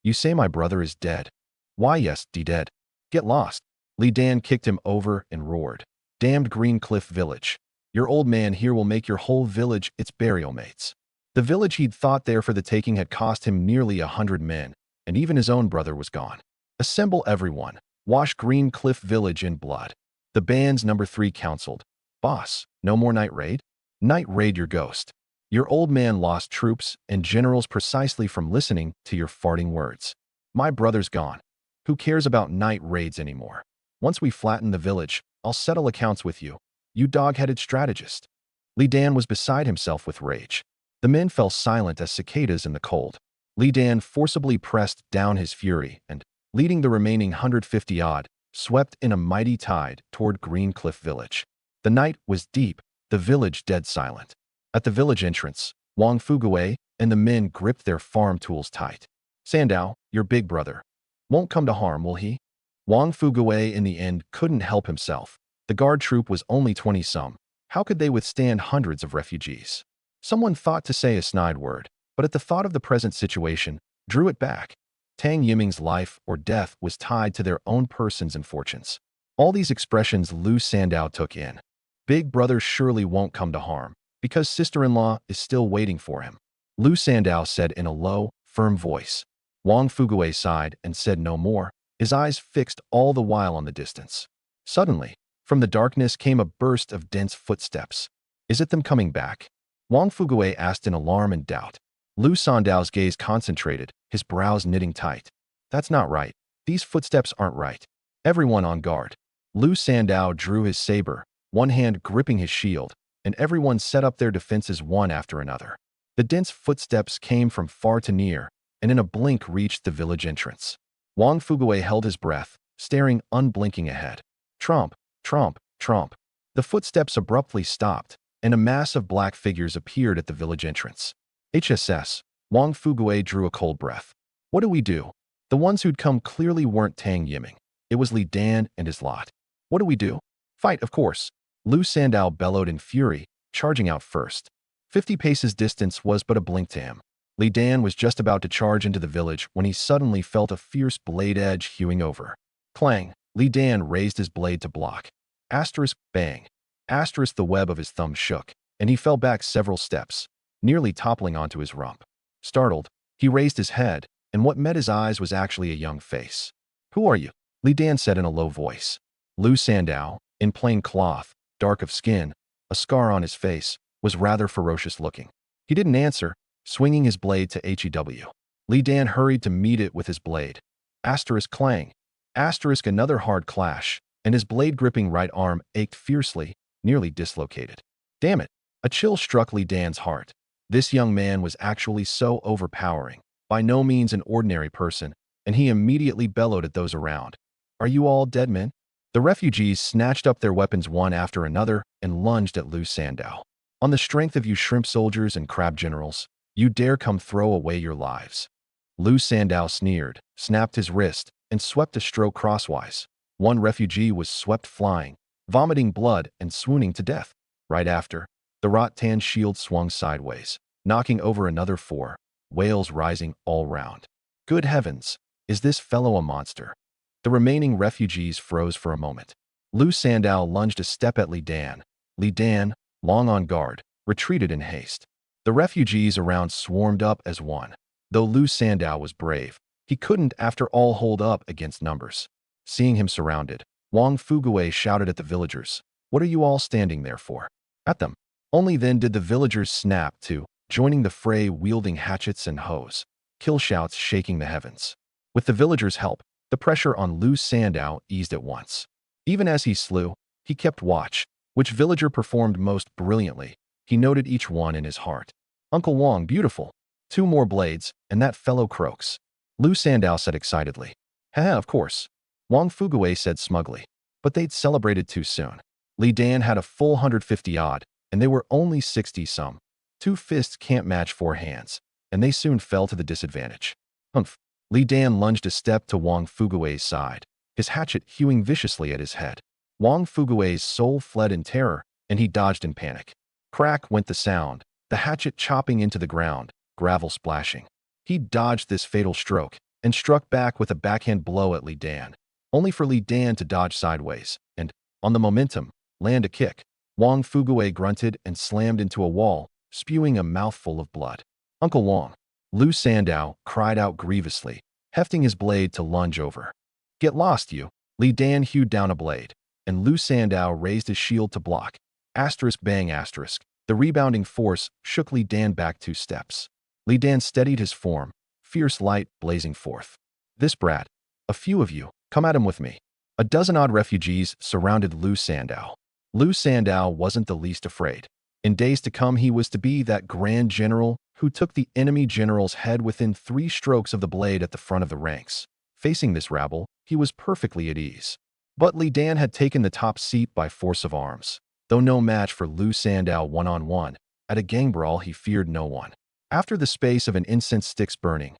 "You say my brother is dead?" "Why, yes, dead. Get lost." Li Dan kicked him over and roared. "Damned Green Cliff Village. Your old man here will make your whole village its burial mates." The village he'd thought there for the taking had cost him nearly 100 men, and even his own brother was gone. "Assemble everyone. Wash Green Cliff Village in blood." The band's number 3 counseled. "Boss, no more night raid?" "Night raid your ghost. Your old man lost troops and generals precisely from listening to your farting words. My brother's gone. Who cares about night raids anymore? Once we flatten the village, I'll settle accounts with you, you dog-headed strategist." Li Dan was beside himself with rage. The men fell silent as cicadas in the cold. Li Dan forcibly pressed down his fury and, leading the remaining 150-odd, swept in a mighty tide toward Green Cliff Village. The night was deep, the village dead silent. At the village entrance, Wang Fuguei and the men gripped their farm tools tight. "Sandow, your big brother, won't come to harm, will he?" Wang Fuguei in the end couldn't help himself. The guard troop was only 20-some. How could they withstand hundreds of refugees? Someone thought to say a snide word, but at the thought of the present situation, drew it back. Tang Yiming's life or death was tied to their own persons and fortunes. All these expressions Lu Sandow took in. Big brother surely won't come to harm, because sister-in-law is still waiting for him, Lu Sandow said in a low, firm voice. Wang Fuguei sighed and said no more, his eyes fixed all the while on the distance. Suddenly, from the darkness came a burst of dense footsteps. "Is it them coming back?" Wang Fuguei asked in alarm and doubt. Lu Sandow's gaze concentrated, his brows knitting tight. "That's not right. These footsteps aren't right. Everyone on guard." Lu Sandow drew his saber, one hand gripping his shield, and everyone set up their defenses one after another. The dense footsteps came from far to near, and in a blink reached the village entrance. Wang Fuguei held his breath, staring unblinking ahead. Tromp, tromp, tromp. The footsteps abruptly stopped, and a mass of black figures appeared at the village entrance. HSS, Wang Fuguei drew a cold breath. What do we do? The ones who'd come clearly weren't Tang Yiming. It was Li Dan and his lot. What do we do? Fight, of course. Lu Sandow bellowed in fury, charging out first. 50 paces distance was but a blink to him. Li Dan was just about to charge into the village when he suddenly felt a fierce blade edge hewing over. Clang! Li Dan raised his blade to block. Asterisk, bang. Asterisk, the web of his thumb shook, and he fell back several steps, nearly toppling onto his rump. Startled, he raised his head, and what met his eyes was actually a young face. "Who are you?" Li Dan said in a low voice. Lu Sandow, in plain cloth, dark of skin, a scar on his face, was rather ferocious looking. He didn't answer, swinging his blade to HEW. Li Dan hurried to meet it with his blade. Asterisk clang. Asterisk another hard clash, and his blade-gripping right arm ached fiercely, nearly dislocated. Damn it! A chill struck Li Dan's heart. This young man was actually so overpowering, by no means an ordinary person, and he immediately bellowed at those around. "Are you all dead men?" The refugees snatched up their weapons one after another and lunged at Lu Sandow. "On the strength of you shrimp soldiers and crab generals, you dare come throw away your lives." Lu Sandow sneered, snapped his wrist, and swept a stroke crosswise. One refugee was swept flying, vomiting blood and swooning to death. Right after, the rattan shield swung sideways, knocking over another four, wails rising all round. Good heavens, is this fellow a monster? The remaining refugees froze for a moment. Lu Sandow lunged a step at Li Dan. Li Dan, long on guard, retreated in haste. The refugees around swarmed up as one. Though Lu Sandow was brave, he couldn't after all hold up against numbers. Seeing him surrounded, Wang Fuguei shouted at the villagers, "What are you all standing there for? At them!" Only then did the villagers snap to, joining the fray wielding hatchets and hoes, kill shouts shaking the heavens. With the villagers' help, the pressure on Lu Sandow eased at once. Even as he slew, he kept watch, which villager performed most brilliantly. He noted each one in his heart. "Uncle Wang, beautiful. 2 more blades, and that fellow croaks," Lu Sandow said excitedly. "Haha, of course," Wang Fuguei said smugly. But they'd celebrated too soon. Li Dan had a full 150-odd, and they were only 60-some. 2 fists can't match 4 hands, and they soon fell to the disadvantage. "Humph." Li Dan lunged a step to Wang Fuguei's side, his hatchet hewing viciously at his head. Wang Fuguei's soul fled in terror, and he dodged in panic. Crack went the sound, the hatchet chopping into the ground, gravel splashing. He dodged this fatal stroke, and struck back with a backhand blow at Li Dan, only for Li Dan to dodge sideways, and, on the momentum, land a kick. Wang Fuguei grunted and slammed into a wall, spewing a mouthful of blood. "Uncle Wang," Lu Sandow cried out grievously, hefting his blade to lunge over. "Get lost, you!" Li Dan hewed down a blade, and Lu Sandow raised his shield to block. Asterisk bang asterisk. The rebounding force shook Li Dan back 2 steps. Li Dan steadied his form, fierce light blazing forth. "This brat, a few of you, come at him with me." A dozen-odd refugees surrounded Lu Sandow. Lu Sandow wasn't the least afraid. In days to come he was to be that grand general who took the enemy general's head within 3 strokes of the blade at the front of the ranks. Facing this rabble, he was perfectly at ease. But Li Dan had taken the top seat by force of arms. Though no match for Lu Sandow one-on-one, at a gang brawl he feared no one. After the space of an incense stick's burning,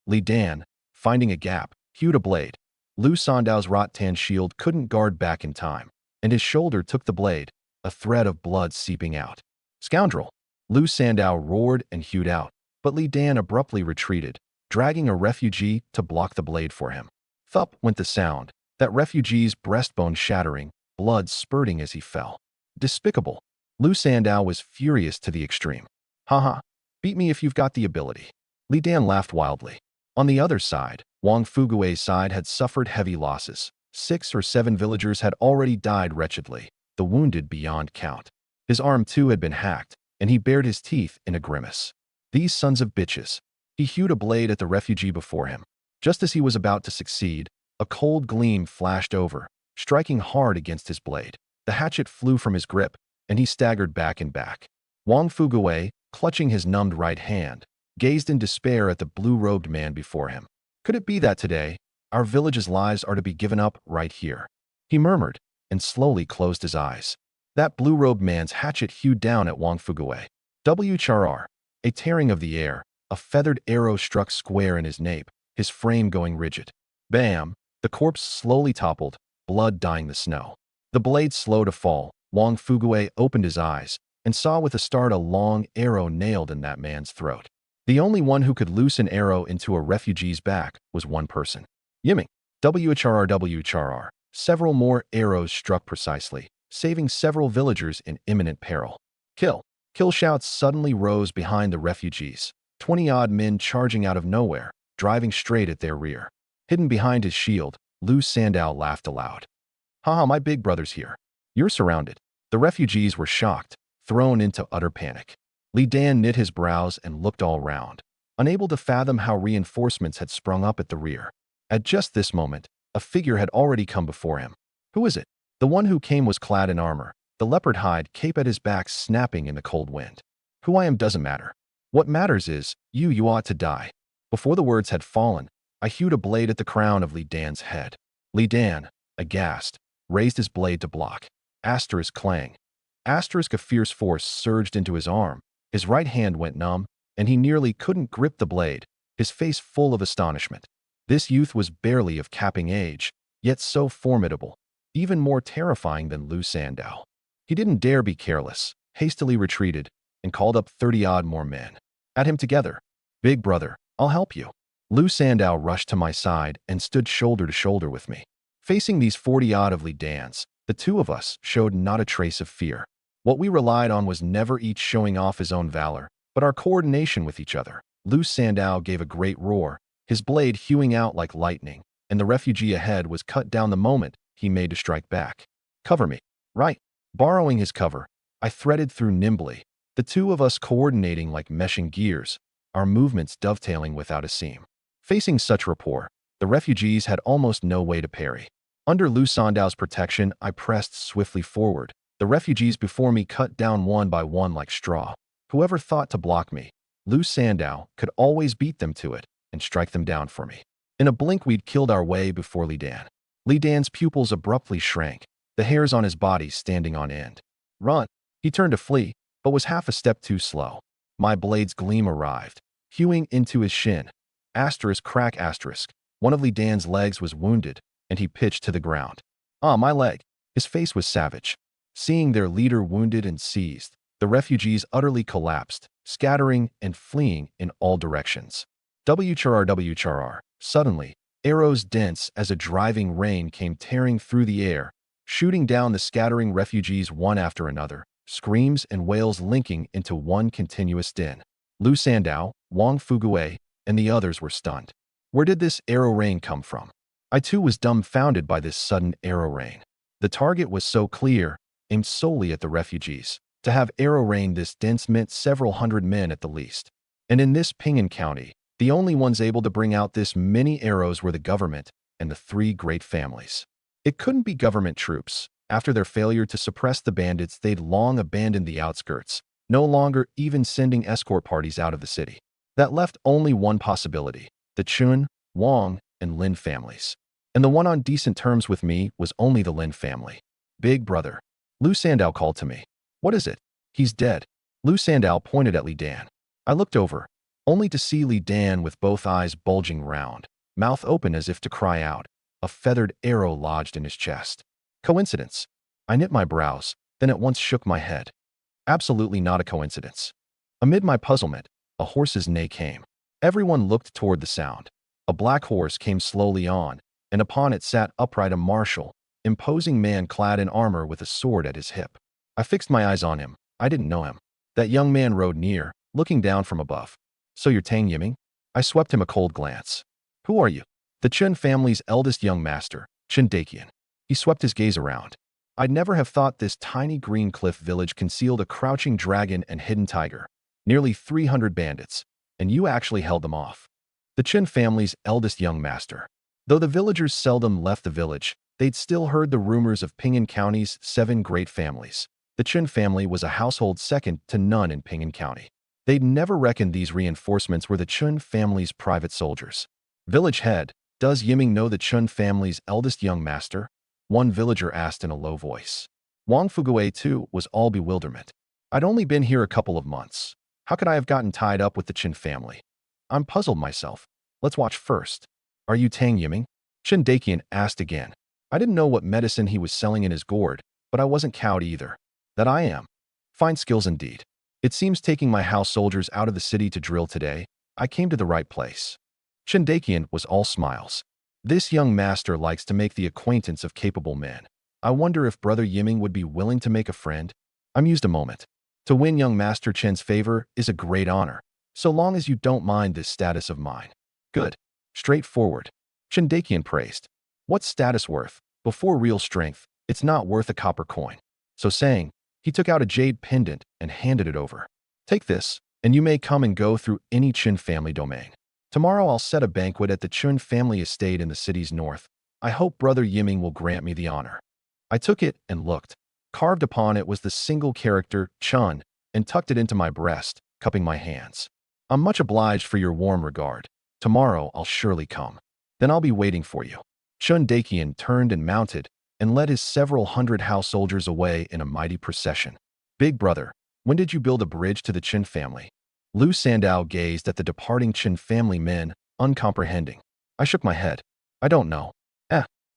Li Dan, finding a gap, hewed a blade. Lu Sandow's rattan shield couldn't guard back in time, and his shoulder took the blade, a thread of blood seeping out. "Scoundrel!" Lu Sandow roared and hewed out, but Li Dan abruptly retreated, dragging a refugee to block the blade for him. Thup went the sound, that refugee's breastbone shattering, blood spurting as he fell. Despicable. Lu Sandow was furious to the extreme. "Haha, beat me if you've got the ability." Li Dan laughed wildly. On the other side, Wang Fuguei's side had suffered heavy losses. 6 or 7 villagers had already died wretchedly, the wounded beyond count. His arm too had been hacked, and he bared his teeth in a grimace. These sons of bitches. He hewed a blade at the refugee before him. Just as he was about to succeed, a cold gleam flashed over, striking hard against his blade. The hatchet flew from his grip, and he staggered back and back. Wang Fuguei, clutching his numbed right hand, gazed in despair at the blue-robed man before him. "Could it be that today, our village's lives are to be given up right here?" He murmured, and slowly closed his eyes. That blue-robed man's hatchet hewed down at Wang Fuguei. WHRR, a tearing of the air, a feathered arrow struck square in his nape, his frame going rigid. Bam! The corpse slowly toppled, blood dyeing the snow. The blade slow to fall, Wang Fuguei opened his eyes and saw with a start a long arrow nailed in that man's throat. The only one who could loose an arrow into a refugee's back was one person. Yimming. WHRR. Several more arrows struck precisely, saving several villagers in imminent peril. Kill. Kill shouts suddenly rose behind the refugees. 20-odd men charging out of nowhere, driving straight at their rear. Hidden behind his shield, Lu Sandow laughed aloud. "Haha, my big brother's here. You're surrounded." The refugees were shocked, thrown into utter panic. Li Dan knit his brows and looked all round, unable to fathom how reinforcements had sprung up at the rear. At just this moment, a figure had already come before him. Who is it? The one who came was clad in armor, the leopard hide cape at his back snapping in the cold wind. Who I am doesn't matter. What matters is, you ought to die. Before the words had fallen, I hewed a blade at the crown of Li Dan's head. Li Dan, aghast, raised his blade to block. Asterisk clang. Asterisk a fierce force surged into his arm. His right hand went numb, and he nearly couldn't grip the blade, his face full of astonishment. This youth was barely of capping age, yet so formidable, even more terrifying than Lu Sandow. He didn't dare be careless, hastily retreated, and called up 30-odd more men. At him together. Big brother, I'll help you. Lu Sandow rushed to my side and stood shoulder to shoulder with me. Facing these 40-odd of Li Dans, the two of us showed not a trace of fear. What we relied on was never each showing off his own valor, but our coordination with each other. Lu Sandow gave a great roar, his blade hewing out like lightning, and the refugee ahead was cut down the moment he made to strike back. Cover me. Right. Borrowing his cover, I threaded through nimbly, the two of us coordinating like meshing gears, our movements dovetailing without a seam. Facing such rapport, the refugees had almost no way to parry. Under Lu Sandow's protection, I pressed swiftly forward. The refugees before me cut down one by one like straw. Whoever thought to block me, Lu Sandow could always beat them to it and strike them down for me. In a blink, we'd killed our way before Li Dan. Li Dan's pupils abruptly shrank, the hairs on his body standing on end. Run! He turned to flee, but was half a step too slow. My blade's gleam arrived, hewing into his shin. Asterisk crack asterisk. One of Li Dan's legs was wounded, and he pitched to the ground. Ah, my leg! His face was savage. Seeing their leader wounded and seized, the refugees utterly collapsed, scattering and fleeing in all directions. WCHR. Suddenly, arrows dense as a driving rain came tearing through the air, shooting down the scattering refugees one after another, screams and wails linking into one continuous din. Lu Sandow, Wang Fuguei, and the others were stunned. Where did this arrow rain come from? I too was dumbfounded by this sudden arrow rain. The target was so clear, aimed solely at the refugees. To have arrow rain this dense meant several hundred men at the least. And in this Ping'an County, the only ones able to bring out this many arrows were the government and the three great families. It couldn't be government troops. After their failure to suppress the bandits, they'd long abandoned the outskirts, no longer even sending escort parties out of the city. That left only one possibility: the Chun, Wang, and Lin families. And the one on decent terms with me was only the Lin family. Big brother. Lu Sandow called to me. What is it? He's dead. Lu Sandow pointed at Li Dan. I looked over, only to see Li Dan with both eyes bulging round, mouth open as if to cry out, a feathered arrow lodged in his chest. Coincidence? I knit my brows, then at once shook my head. Absolutely not a coincidence. Amid my puzzlement, a horse's neigh came. Everyone looked toward the sound. A black horse came slowly on, and upon it sat upright a martial, imposing man clad in armor with a sword at his hip. I fixed my eyes on him. I didn't know him. That young man rode near, looking down from above. So you're Tang Yiming? I swept him a cold glance. Who are you? The Chun family's eldest young master, Chen Dakian. He swept his gaze around. I'd never have thought this tiny green cliff village concealed a crouching dragon and hidden tiger, nearly 300 bandits, and you actually held them off. The Chen family's eldest young master. Though the villagers seldom left the village, they'd still heard the rumors of Ping'an County's 7 great families. The Chen family was a household second to none in Ping'an County. They'd never reckoned these reinforcements were the Chun family's private soldiers. Village head, does Yiming know the Chun family's eldest young master? One villager asked in a low voice. Wang Fuguei, too, was all bewilderment. I'd only been here a couple of months. How could I have gotten tied up with the Chen family? I'm puzzled myself. Let's watch first. Are you Tang Yiming? Chen Dakian asked again. I didn't know what medicine he was selling in his gourd, but I wasn't cowed either. That I am. Fine skills indeed. It seems taking my house soldiers out of the city to drill today, I came to the right place. Chen Dakian was all smiles. This young master likes to make the acquaintance of capable men. I wonder if Brother Yiming would be willing to make a friend. I mused a moment. To win young Master Chen's favor is a great honor, so long as you don't mind this status of mine. Good. Straightforward. Chen Dakian praised. What's status worth? Before real strength, it's not worth a copper coin. So saying, he took out a jade pendant and handed it over. Take this, and you may come and go through any Chun family domain. Tomorrow I'll set a banquet at the Chun family estate in the city's north. I hope Brother Yiming will grant me the honor. I took it and looked. Carved upon it was the single character, Chun, and tucked it into my breast, cupping my hands. I'm much obliged for your warm regard. Tomorrow I'll surely come. Then I'll be waiting for you. Chun Dakian turned and mounted, and led his several hundred house soldiers away in a mighty procession. Big brother, when did you build a bridge to the Qin family? Lu Sandow gazed at the departing Qin family men, uncomprehending. I shook my head. I don't know.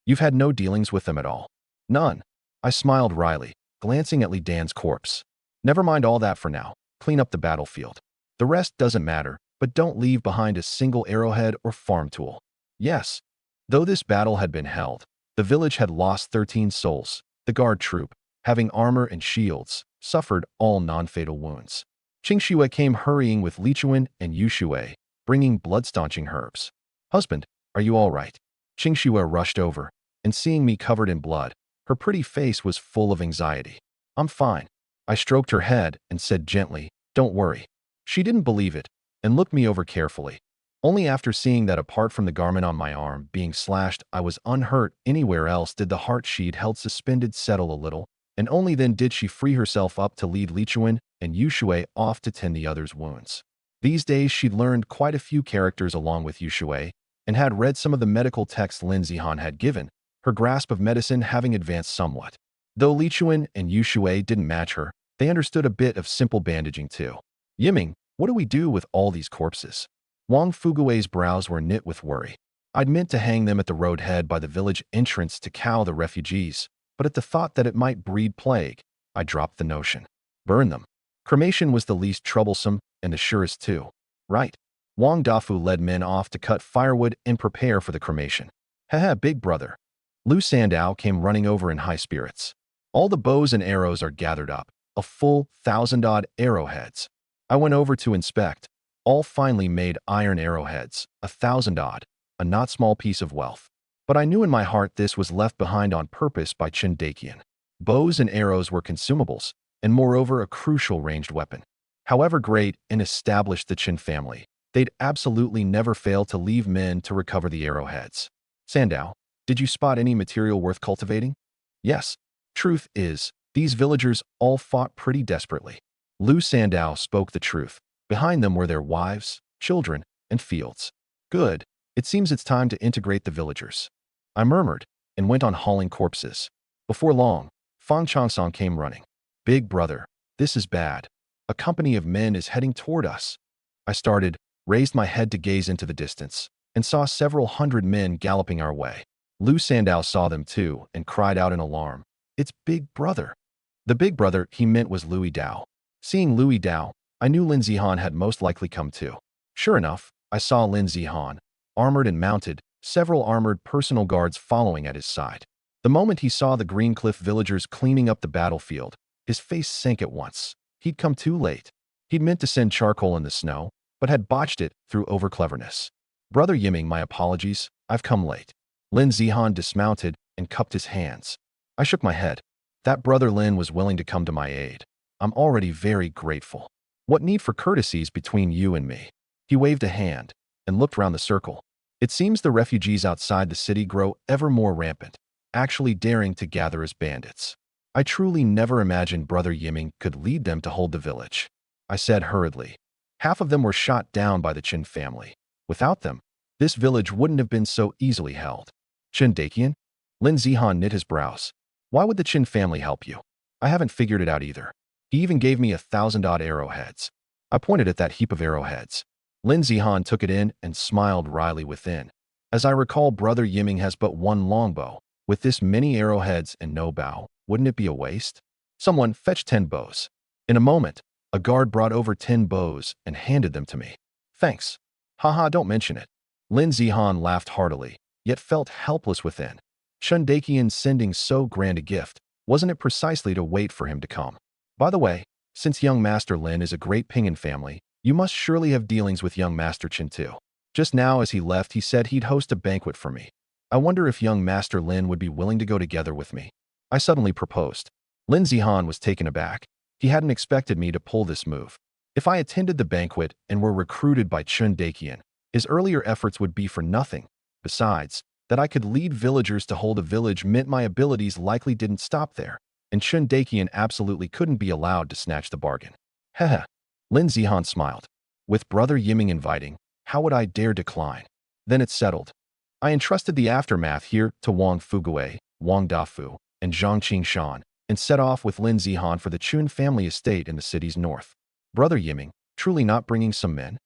You've had no dealings with them at all. None. I smiled wryly, glancing at Li Dan's corpse. Never mind all that for now. Clean up the battlefield. The rest doesn't matter, but don't leave behind a single arrowhead or farm tool. Yes. Though this battle had been held, the village had lost 13 souls. The guard troop, having armor and shields, suffered all non-fatal wounds. Qingxue came hurrying with Lichuan and Yuxue, bringing blood-staunching herbs. Husband, are you all right? Qingxue rushed over, and seeing me covered in blood, her pretty face was full of anxiety. I'm fine. I stroked her head and said gently, don't worry. She didn't believe it, and looked me over carefully. Only after seeing that apart from the garment on my arm being slashed, I was unhurt anywhere else did the heart she'd held suspended settle a little, and only then did she free herself up to lead Lichuan and Yuxue off to tend the others' wounds. These days she'd learned quite a few characters along with Yuxue, and had read some of the medical texts Lin Zihan had given, her grasp of medicine having advanced somewhat. Though Lichuan and Yuxue didn't match her, they understood a bit of simple bandaging too. Yiming, what do we do with all these corpses? Wang Fugui's brows were knit with worry. I'd meant to hang them at the roadhead by the village entrance to cow the refugees, but at the thought that it might breed plague, I dropped the notion. Burn them. Cremation was the least troublesome and the surest too. Right. Wang Dafu led men off to cut firewood and prepare for the cremation. Haha, big brother. Lu Sandow came running over in high spirits. All the bows and arrows are gathered up, a full 1,000-odd arrowheads. I went over to inspect. All finely made iron arrowheads, 1,000-odd, a not small piece of wealth. But I knew in my heart this was left behind on purpose by Qin Dakian. Bows and arrows were consumables, and moreover a crucial ranged weapon. However great and established the Qin family, they'd absolutely never fail to leave men to recover the arrowheads. Sandow, did you spot any material worth cultivating? Yes. Truth is, these villagers all fought pretty desperately. Lu Sandow spoke the truth. Behind them were their wives, children, and fields. Good. It seems it's time to integrate the villagers. I murmured, and went on hauling corpses. Before long, Fang Changsong came running. Big brother, this is bad. A company of men is heading toward us. I started, raised my head to gaze into the distance, and saw several hundred men galloping our way. Lu Sandow saw them too, and cried out in alarm. It's Big Brother. The big brother he meant was Louis Dao. Seeing Louis Dao, I knew Lin Zihan had most likely come too. Sure enough, I saw Lin Zihan, armored and mounted, several armored personal guards following at his side. The moment he saw the Green Cliff villagers cleaning up the battlefield, his face sank at once. He'd come too late. He'd meant to send charcoal in the snow, but had botched it through overcleverness. Brother Yiming, my apologies, I've come late. Lin Zihan dismounted and cupped his hands. I shook my head. That brother Lin was willing to come to my aid. I'm already very grateful. What need for courtesies between you and me? He waved a hand and looked round the circle. It seems the refugees outside the city grow ever more rampant, actually daring to gather as bandits. I truly never imagined Brother Yiming could lead them to hold the village. I said hurriedly. Half of them were shot down by the Qin family. Without them, this village wouldn't have been so easily held. Qin Dakian? Lin Zihan knit his brows. Why would the Qin family help you? I haven't figured it out either. He even gave me 1,000-odd arrowheads. I pointed at that heap of arrowheads. Lin Zihan took it in and smiled wryly within. As I recall, Brother Yiming has but one longbow. With this many arrowheads and no bow, wouldn't it be a waste? Someone fetch 10 bows. In a moment, a guard brought over 10 bows and handed them to me. Thanks. Haha, don't mention it. Lin Zihan laughed heartily, yet felt helpless within. Qin Dakian sending so grand a gift, wasn't it precisely to wait for him to come? By the way, since young Master Lin is a great Pinyin family, you must surely have dealings with young Master Qin too. Just now as he left, he said he'd host a banquet for me. I wonder if young Master Lin would be willing to go together with me. I suddenly proposed. Lin Zihan was taken aback. He hadn't expected me to pull this move. If I attended the banquet and were recruited by Qin Dakian, his earlier efforts would be for nothing. Besides, That I could lead villagers to hold a village meant my abilities likely didn't stop there, and Chun Dakian absolutely couldn't be allowed to snatch the bargain. Heh. Lin Zihan smiled. With Brother Yiming inviting, how would I dare decline? Then it settled. I entrusted the aftermath here to Wang Fugue, Wang Dafu, and Zhang Qingshan, and set off with Lin Zihan for the Chun family estate in the city's north. Brother Yiming, truly not bringing some men?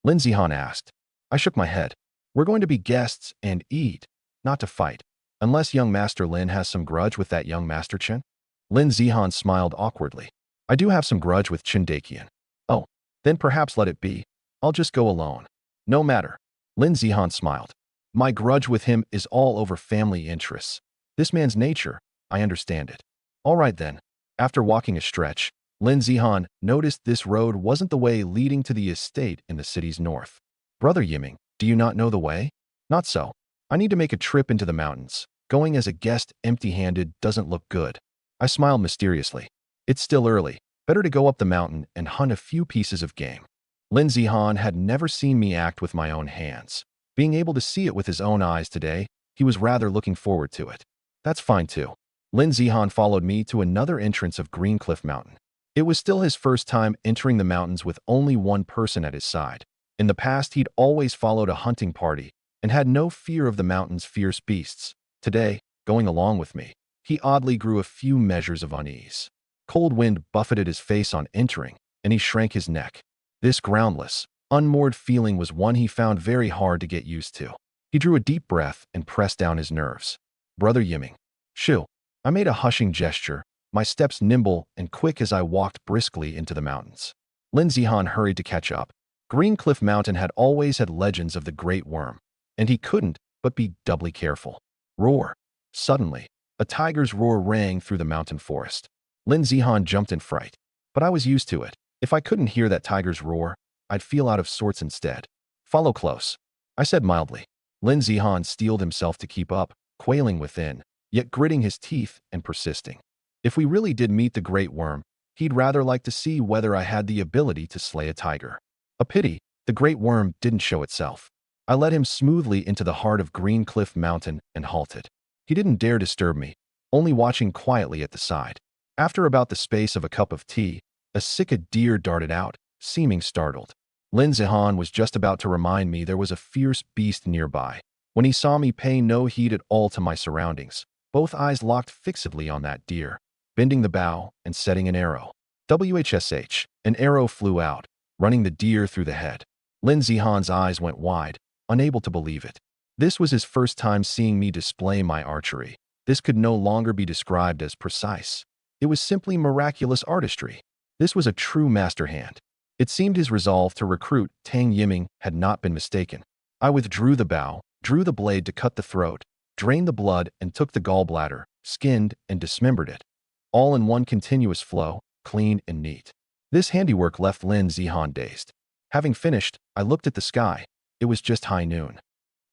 Lin Zihan asked. I shook my head. We're going to be guests and eat, not to fight, unless young Master Lin has some grudge with that young Master Chen. Lin Zihan smiled awkwardly. I do have some grudge with Chun Dakian. Oh, then perhaps let it be. I'll just go alone. No matter. Lin Zihan smiled. My grudge with him is all over family interests. This man's nature, I understand it. All right then. After walking a stretch, Lin Zihan noticed this road wasn't the way leading to the estate in the city's north. Brother Yiming, do you not know the way? Not so. I need to make a trip into the mountains. Going as a guest empty-handed doesn't look good. I smiled mysteriously. It's still early. Better to go up the mountain and hunt a few pieces of game. Lin Zihan had never seen me act with my own hands. Being able to see it with his own eyes today, he was rather looking forward to it. That's fine too. Lin Zihan followed me to another entrance of Green Cliff Mountain. It was still his first time entering the mountains with only one person at his side. In the past, he'd always followed a hunting party and had no fear of the mountain's fierce beasts. Today, going along with me, he oddly grew a few measures of unease. Cold wind buffeted his face on entering, and he shrank his neck. This groundless, unmoored feeling was one he found very hard to get used to. He drew a deep breath and pressed down his nerves. Brother Yiming. Shoo. I made a hushing gesture, my steps nimble and quick as I walked briskly into the mountains. Lin Zihan hurried to catch up. Green Cliff Mountain had always had legends of the Great Worm, and he couldn't but be doubly careful. Roar. Suddenly, a tiger's roar rang through the mountain forest. Lin Zihan jumped in fright. But I was used to it. If I couldn't hear that tiger's roar, I'd feel out of sorts instead. Follow close, I said mildly. Lin Zihan steeled himself to keep up, quailing within, yet gritting his teeth and persisting. If we really did meet the Great Worm, he'd rather like to see whether I had the ability to slay a tiger. A pity, the Great Worm didn't show itself. I led him smoothly into the heart of Green Cliff Mountain and halted. He didn't dare disturb me, only watching quietly at the side. After about the space of a cup of tea, a sika deer darted out, seeming startled. Lin Zihan was just about to remind me there was a fierce beast nearby, when he saw me pay no heed at all to my surroundings, both eyes locked fixedly on that deer, bending the bow and setting an arrow. WHSH, an arrow flew out, running the deer through the head. Lin Zihan's eyes went wide, unable to believe it. This was his first time seeing me display my archery. This could no longer be described as precise. It was simply miraculous artistry. This was a true master hand. It seemed his resolve to recruit Tang Yiming had not been mistaken. I withdrew the bow, drew the blade to cut the throat, drained the blood and took the gallbladder, skinned and dismembered it. All in one continuous flow, clean and neat. This handiwork left Lin Zihan dazed. Having finished, I looked at the sky. It was just high noon.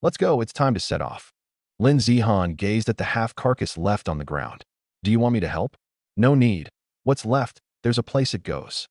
Let's go, it's time to set off. Lin Zihan gazed at the half-carcass left on the ground. Do you want me to help? No need. What's left, there's a place it goes.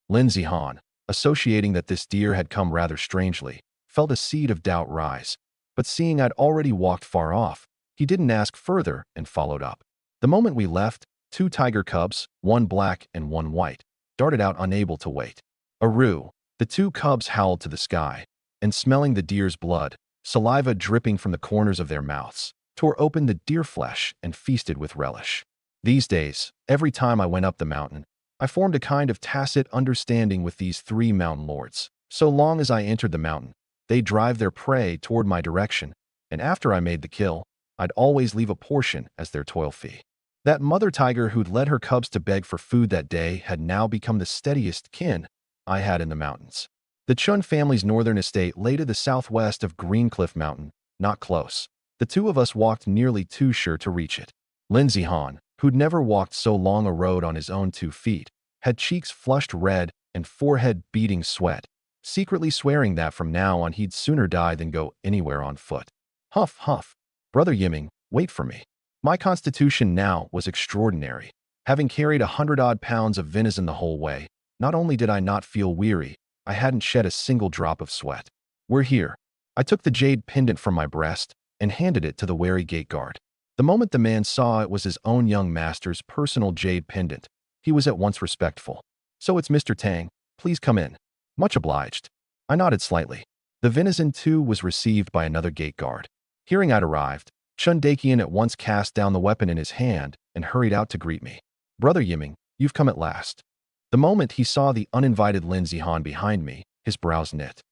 Lin Zihan, associating that this deer had come rather strangely, felt a seed of doubt rise. But seeing I'd already walked far off, he didn't ask further and followed up. The moment we left, 2 tiger cubs, one black and one white, darted out unable to wait. Aroo, the 2 cubs howled to the sky, and smelling the deer's blood, saliva dripping from the corners of their mouths, tore open the deer flesh and feasted with relish. These days, every time I went up the mountain, I formed a kind of tacit understanding with these 3 mountain lords. So long as I entered the mountain, they'd drive their prey toward my direction, and after I made the kill, I'd always leave a portion as their toil fee. That mother tiger who'd led her cubs to beg for food that day had now become the steadiest kin I had in the mountains. The Chun family's northern estate lay to the southwest of Green Cliff Mountain, not close. The 2 of us walked nearly too sure to reach it. Lin Zihan, who'd never walked so long a road on his own 2 feet, had cheeks flushed red and forehead beading sweat, secretly swearing that from now on he'd sooner die than go anywhere on foot. Huff, huff. Brother Yiming, wait for me. My constitution now was extraordinary. Having carried 100-odd pounds of venison the whole way, not only did I not feel weary, I hadn't shed a single drop of sweat. We're here. I took the jade pendant from my breast, and handed it to the wary gate guard. The moment the man saw it was his own young master's personal jade pendant, he was at once respectful. "So it's Mr. Tang. Please come in." "Much obliged." I nodded slightly. The venison, too, was received by another gate guard. Hearing I'd arrived, Chun Dakian at once cast down the weapon in his hand and hurried out to greet me. "Brother Yiming, you've come at last." The moment he saw the uninvited Lin Zihan behind me, his brows knit.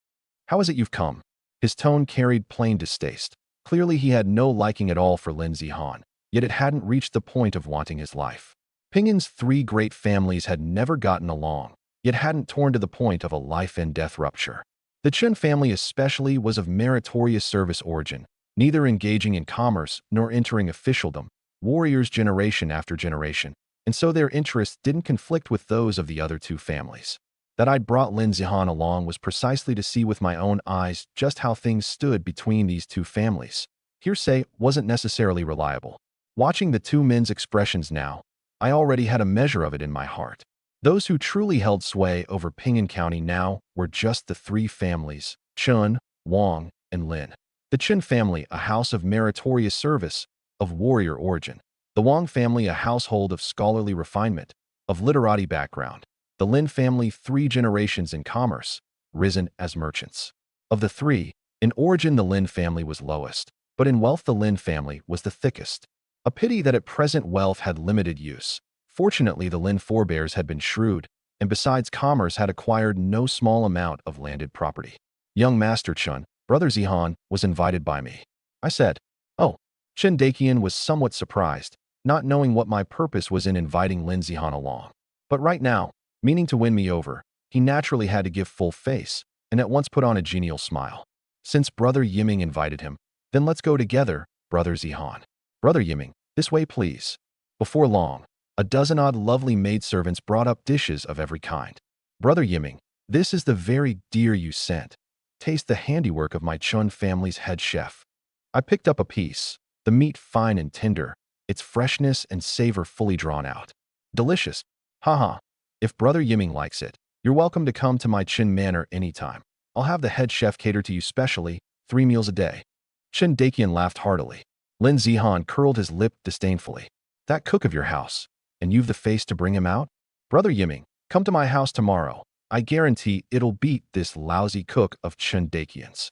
"How is it you've come?" His tone carried plain distaste. Clearly he had no liking at all for Lin Zihan, yet it hadn't reached the point of wanting his life. Pingin's three great families had never gotten along, yet hadn't torn to the point of a life-and-death rupture. The Chun family especially was of meritorious service origin, neither engaging in commerce nor entering officialdom, warriors generation after generation, and so their interests didn't conflict with those of the other two families. That I'd brought Lin Zihan along was precisely to see with my own eyes just how things stood between these two families. Hearsay wasn't necessarily reliable. Watching the two men's expressions now, I already had a measure of it in my heart. Those who truly held sway over Ping'an County now were just the three families, Chun, Wang, and Lin. The Chun family, a house of meritorious service, of warrior origin. The Wang family, a household of scholarly refinement, of literati background. The Lin family, 3 generations in commerce, risen as merchants. Of the three, in origin the Lin family was lowest, but in wealth the Lin family was the thickest. A pity that at present wealth had limited use. Fortunately, the Lin forebears had been shrewd, and besides commerce had acquired no small amount of landed property. Young Master Chun, Brother Zihan, was invited by me. I said, "Oh." Chen Dakian was somewhat surprised, not knowing what my purpose was in inviting Lin Zihan along. But right now, meaning to win me over, he naturally had to give full face, and at once put on a genial smile. "Since Brother Yiming invited him, then let's go together, Brother Zihan." "Brother Yiming, this way please." Before long, a dozen-odd lovely maidservants brought up dishes of every kind. "Brother Yiming, this is the very deer you sent. Taste the handiwork of my Chun family's head chef." I picked up a piece, the meat fine and tender, its freshness and savor fully drawn out. "Delicious. Haha. If Brother Yiming likes it, you're welcome to come to my Chin Manor anytime. I'll have the head chef cater to you specially, 3 meals a day." Chen Dakian laughed heartily. Lin Zihan curled his lip disdainfully. "That cook of your house, and you've the face to bring him out? Brother Yiming, come to my house tomorrow. I guarantee it'll beat this lousy cook of Chen Dakian's."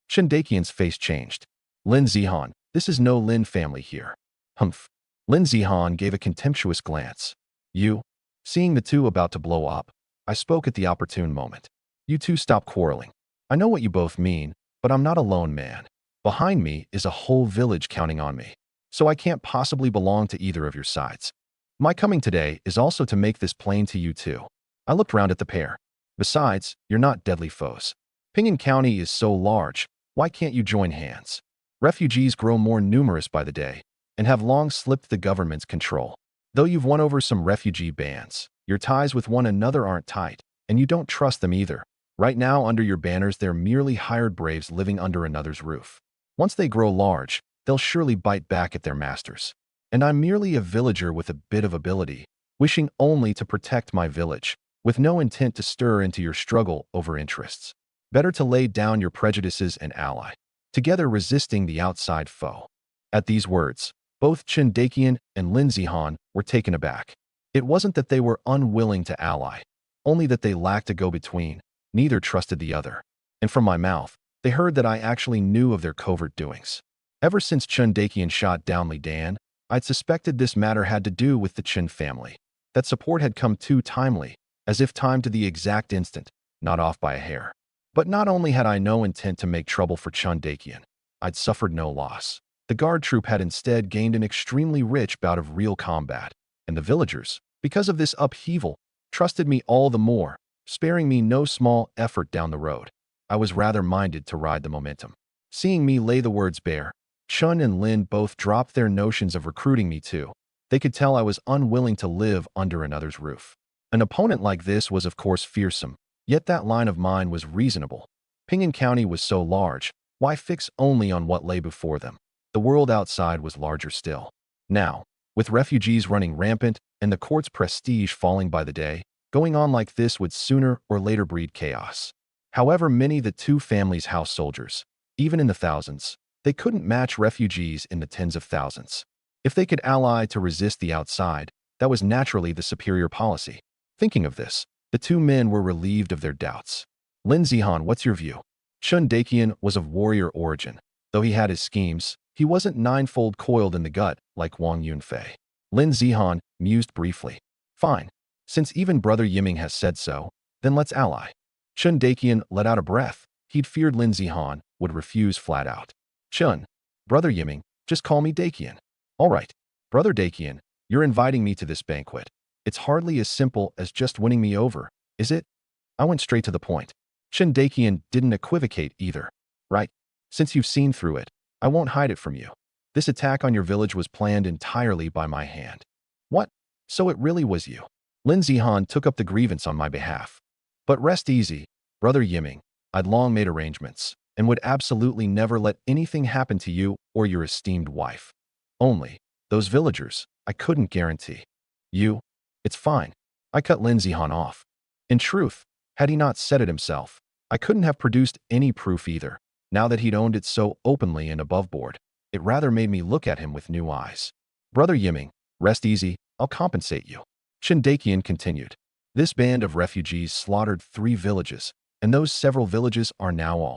Chen Dakian's face changed. "Lin Zihan, this is no Lin family here." "Humph." Lin Zihan gave a contemptuous glance. "You?" Seeing the two about to blow up, I spoke at the opportune moment. "You two stop quarreling. I know what you both mean, but I'm not a lone man. Behind me is a whole village counting on me, so I can't possibly belong to either of your sides. My coming today is also to make this plain to you too." I looked round at the pair. "Besides, you're not deadly foes. Ping'an County is so large, why can't you join hands? Refugees grow more numerous by the day, and have long slipped the government's control. Though you've won over some refugee bands, your ties with one another aren't tight, and you don't trust them either. Right now, under your banners, they're merely hired braves living under another's roof. Once they grow large, they'll surely bite back at their masters. And I'm merely a villager with a bit of ability, wishing only to protect my village, with no intent to stir into your struggle over interests. Better to lay down your prejudices and ally, together resisting the outside foe." At these words, both Chen Dakian and Lin Zihan were taken aback. It wasn't that they were unwilling to ally, only that they lacked a go-between. Neither trusted the other. And from my mouth, they heard that I actually knew of their covert doings. Ever since Chen Dakian shot down Li Dan, I'd suspected this matter had to do with the Chen family. That support had come too timely, as if timed to the exact instant, not off by a hair. But not only had I no intent to make trouble for Chen Dakian, I'd suffered no loss. The guard troop had instead gained an extremely rich bout of real combat, and the villagers, because of this upheaval, trusted me all the more, sparing me no small effort down the road. I was rather minded to ride the momentum. Seeing me lay the words bare, Chun and Lin both dropped their notions of recruiting me too. They could tell I was unwilling to live under another's roof. An opponent like this was of course fearsome, yet that line of mine was reasonable. Ping'an County was so large, why fix only on what lay before them? The world outside was larger still. Now, with refugees running rampant and the court's prestige falling by the day, going on like this would sooner or later breed chaos. However many the two families' house soldiers, even in the thousands, They couldn't match refugees in the tens of thousands. If they could ally to resist the outside, that was naturally the superior policy. Thinking of this, the two men were relieved of their doubts. Lin Zihan, what's your view? Chun Dakian was of warrior origin. Though he had his schemes, he wasn't ninefold coiled in the gut like Wang Yunfei. Lin Zihan mused briefly. Fine. Since even Brother Yiming has said so, then let's ally. Chun Dakian let out a breath. He'd feared Lin Zihan would refuse flat out. Chun, Brother Yiming, just call me Dakian. All right, Brother Dakian, you're inviting me to this banquet. It's hardly as simple as just winning me over, is it? I went straight to the point. Chun Dakian didn't equivocate either. Right? Since you've seen through it, I won't hide it from you. This attack on your village was planned entirely by my hand. What? So it really was you? Lin Zihan took up the grievance on my behalf. But rest easy, Brother Yiming. I'd long made arrangements, and would absolutely never let anything happen to you or your esteemed wife. Only, those villagers, I couldn't guarantee. You? It's fine. I cut Lin Zihan off. In truth, had he not said it himself, I couldn't have produced any proof either. Now that he'd owned it so openly and above board, it rather made me look at him with new eyes. Brother Yiming, rest easy, I'll compensate you. Chun Dakian continued. This band of refugees slaughtered 3 villages, and those several villages are now all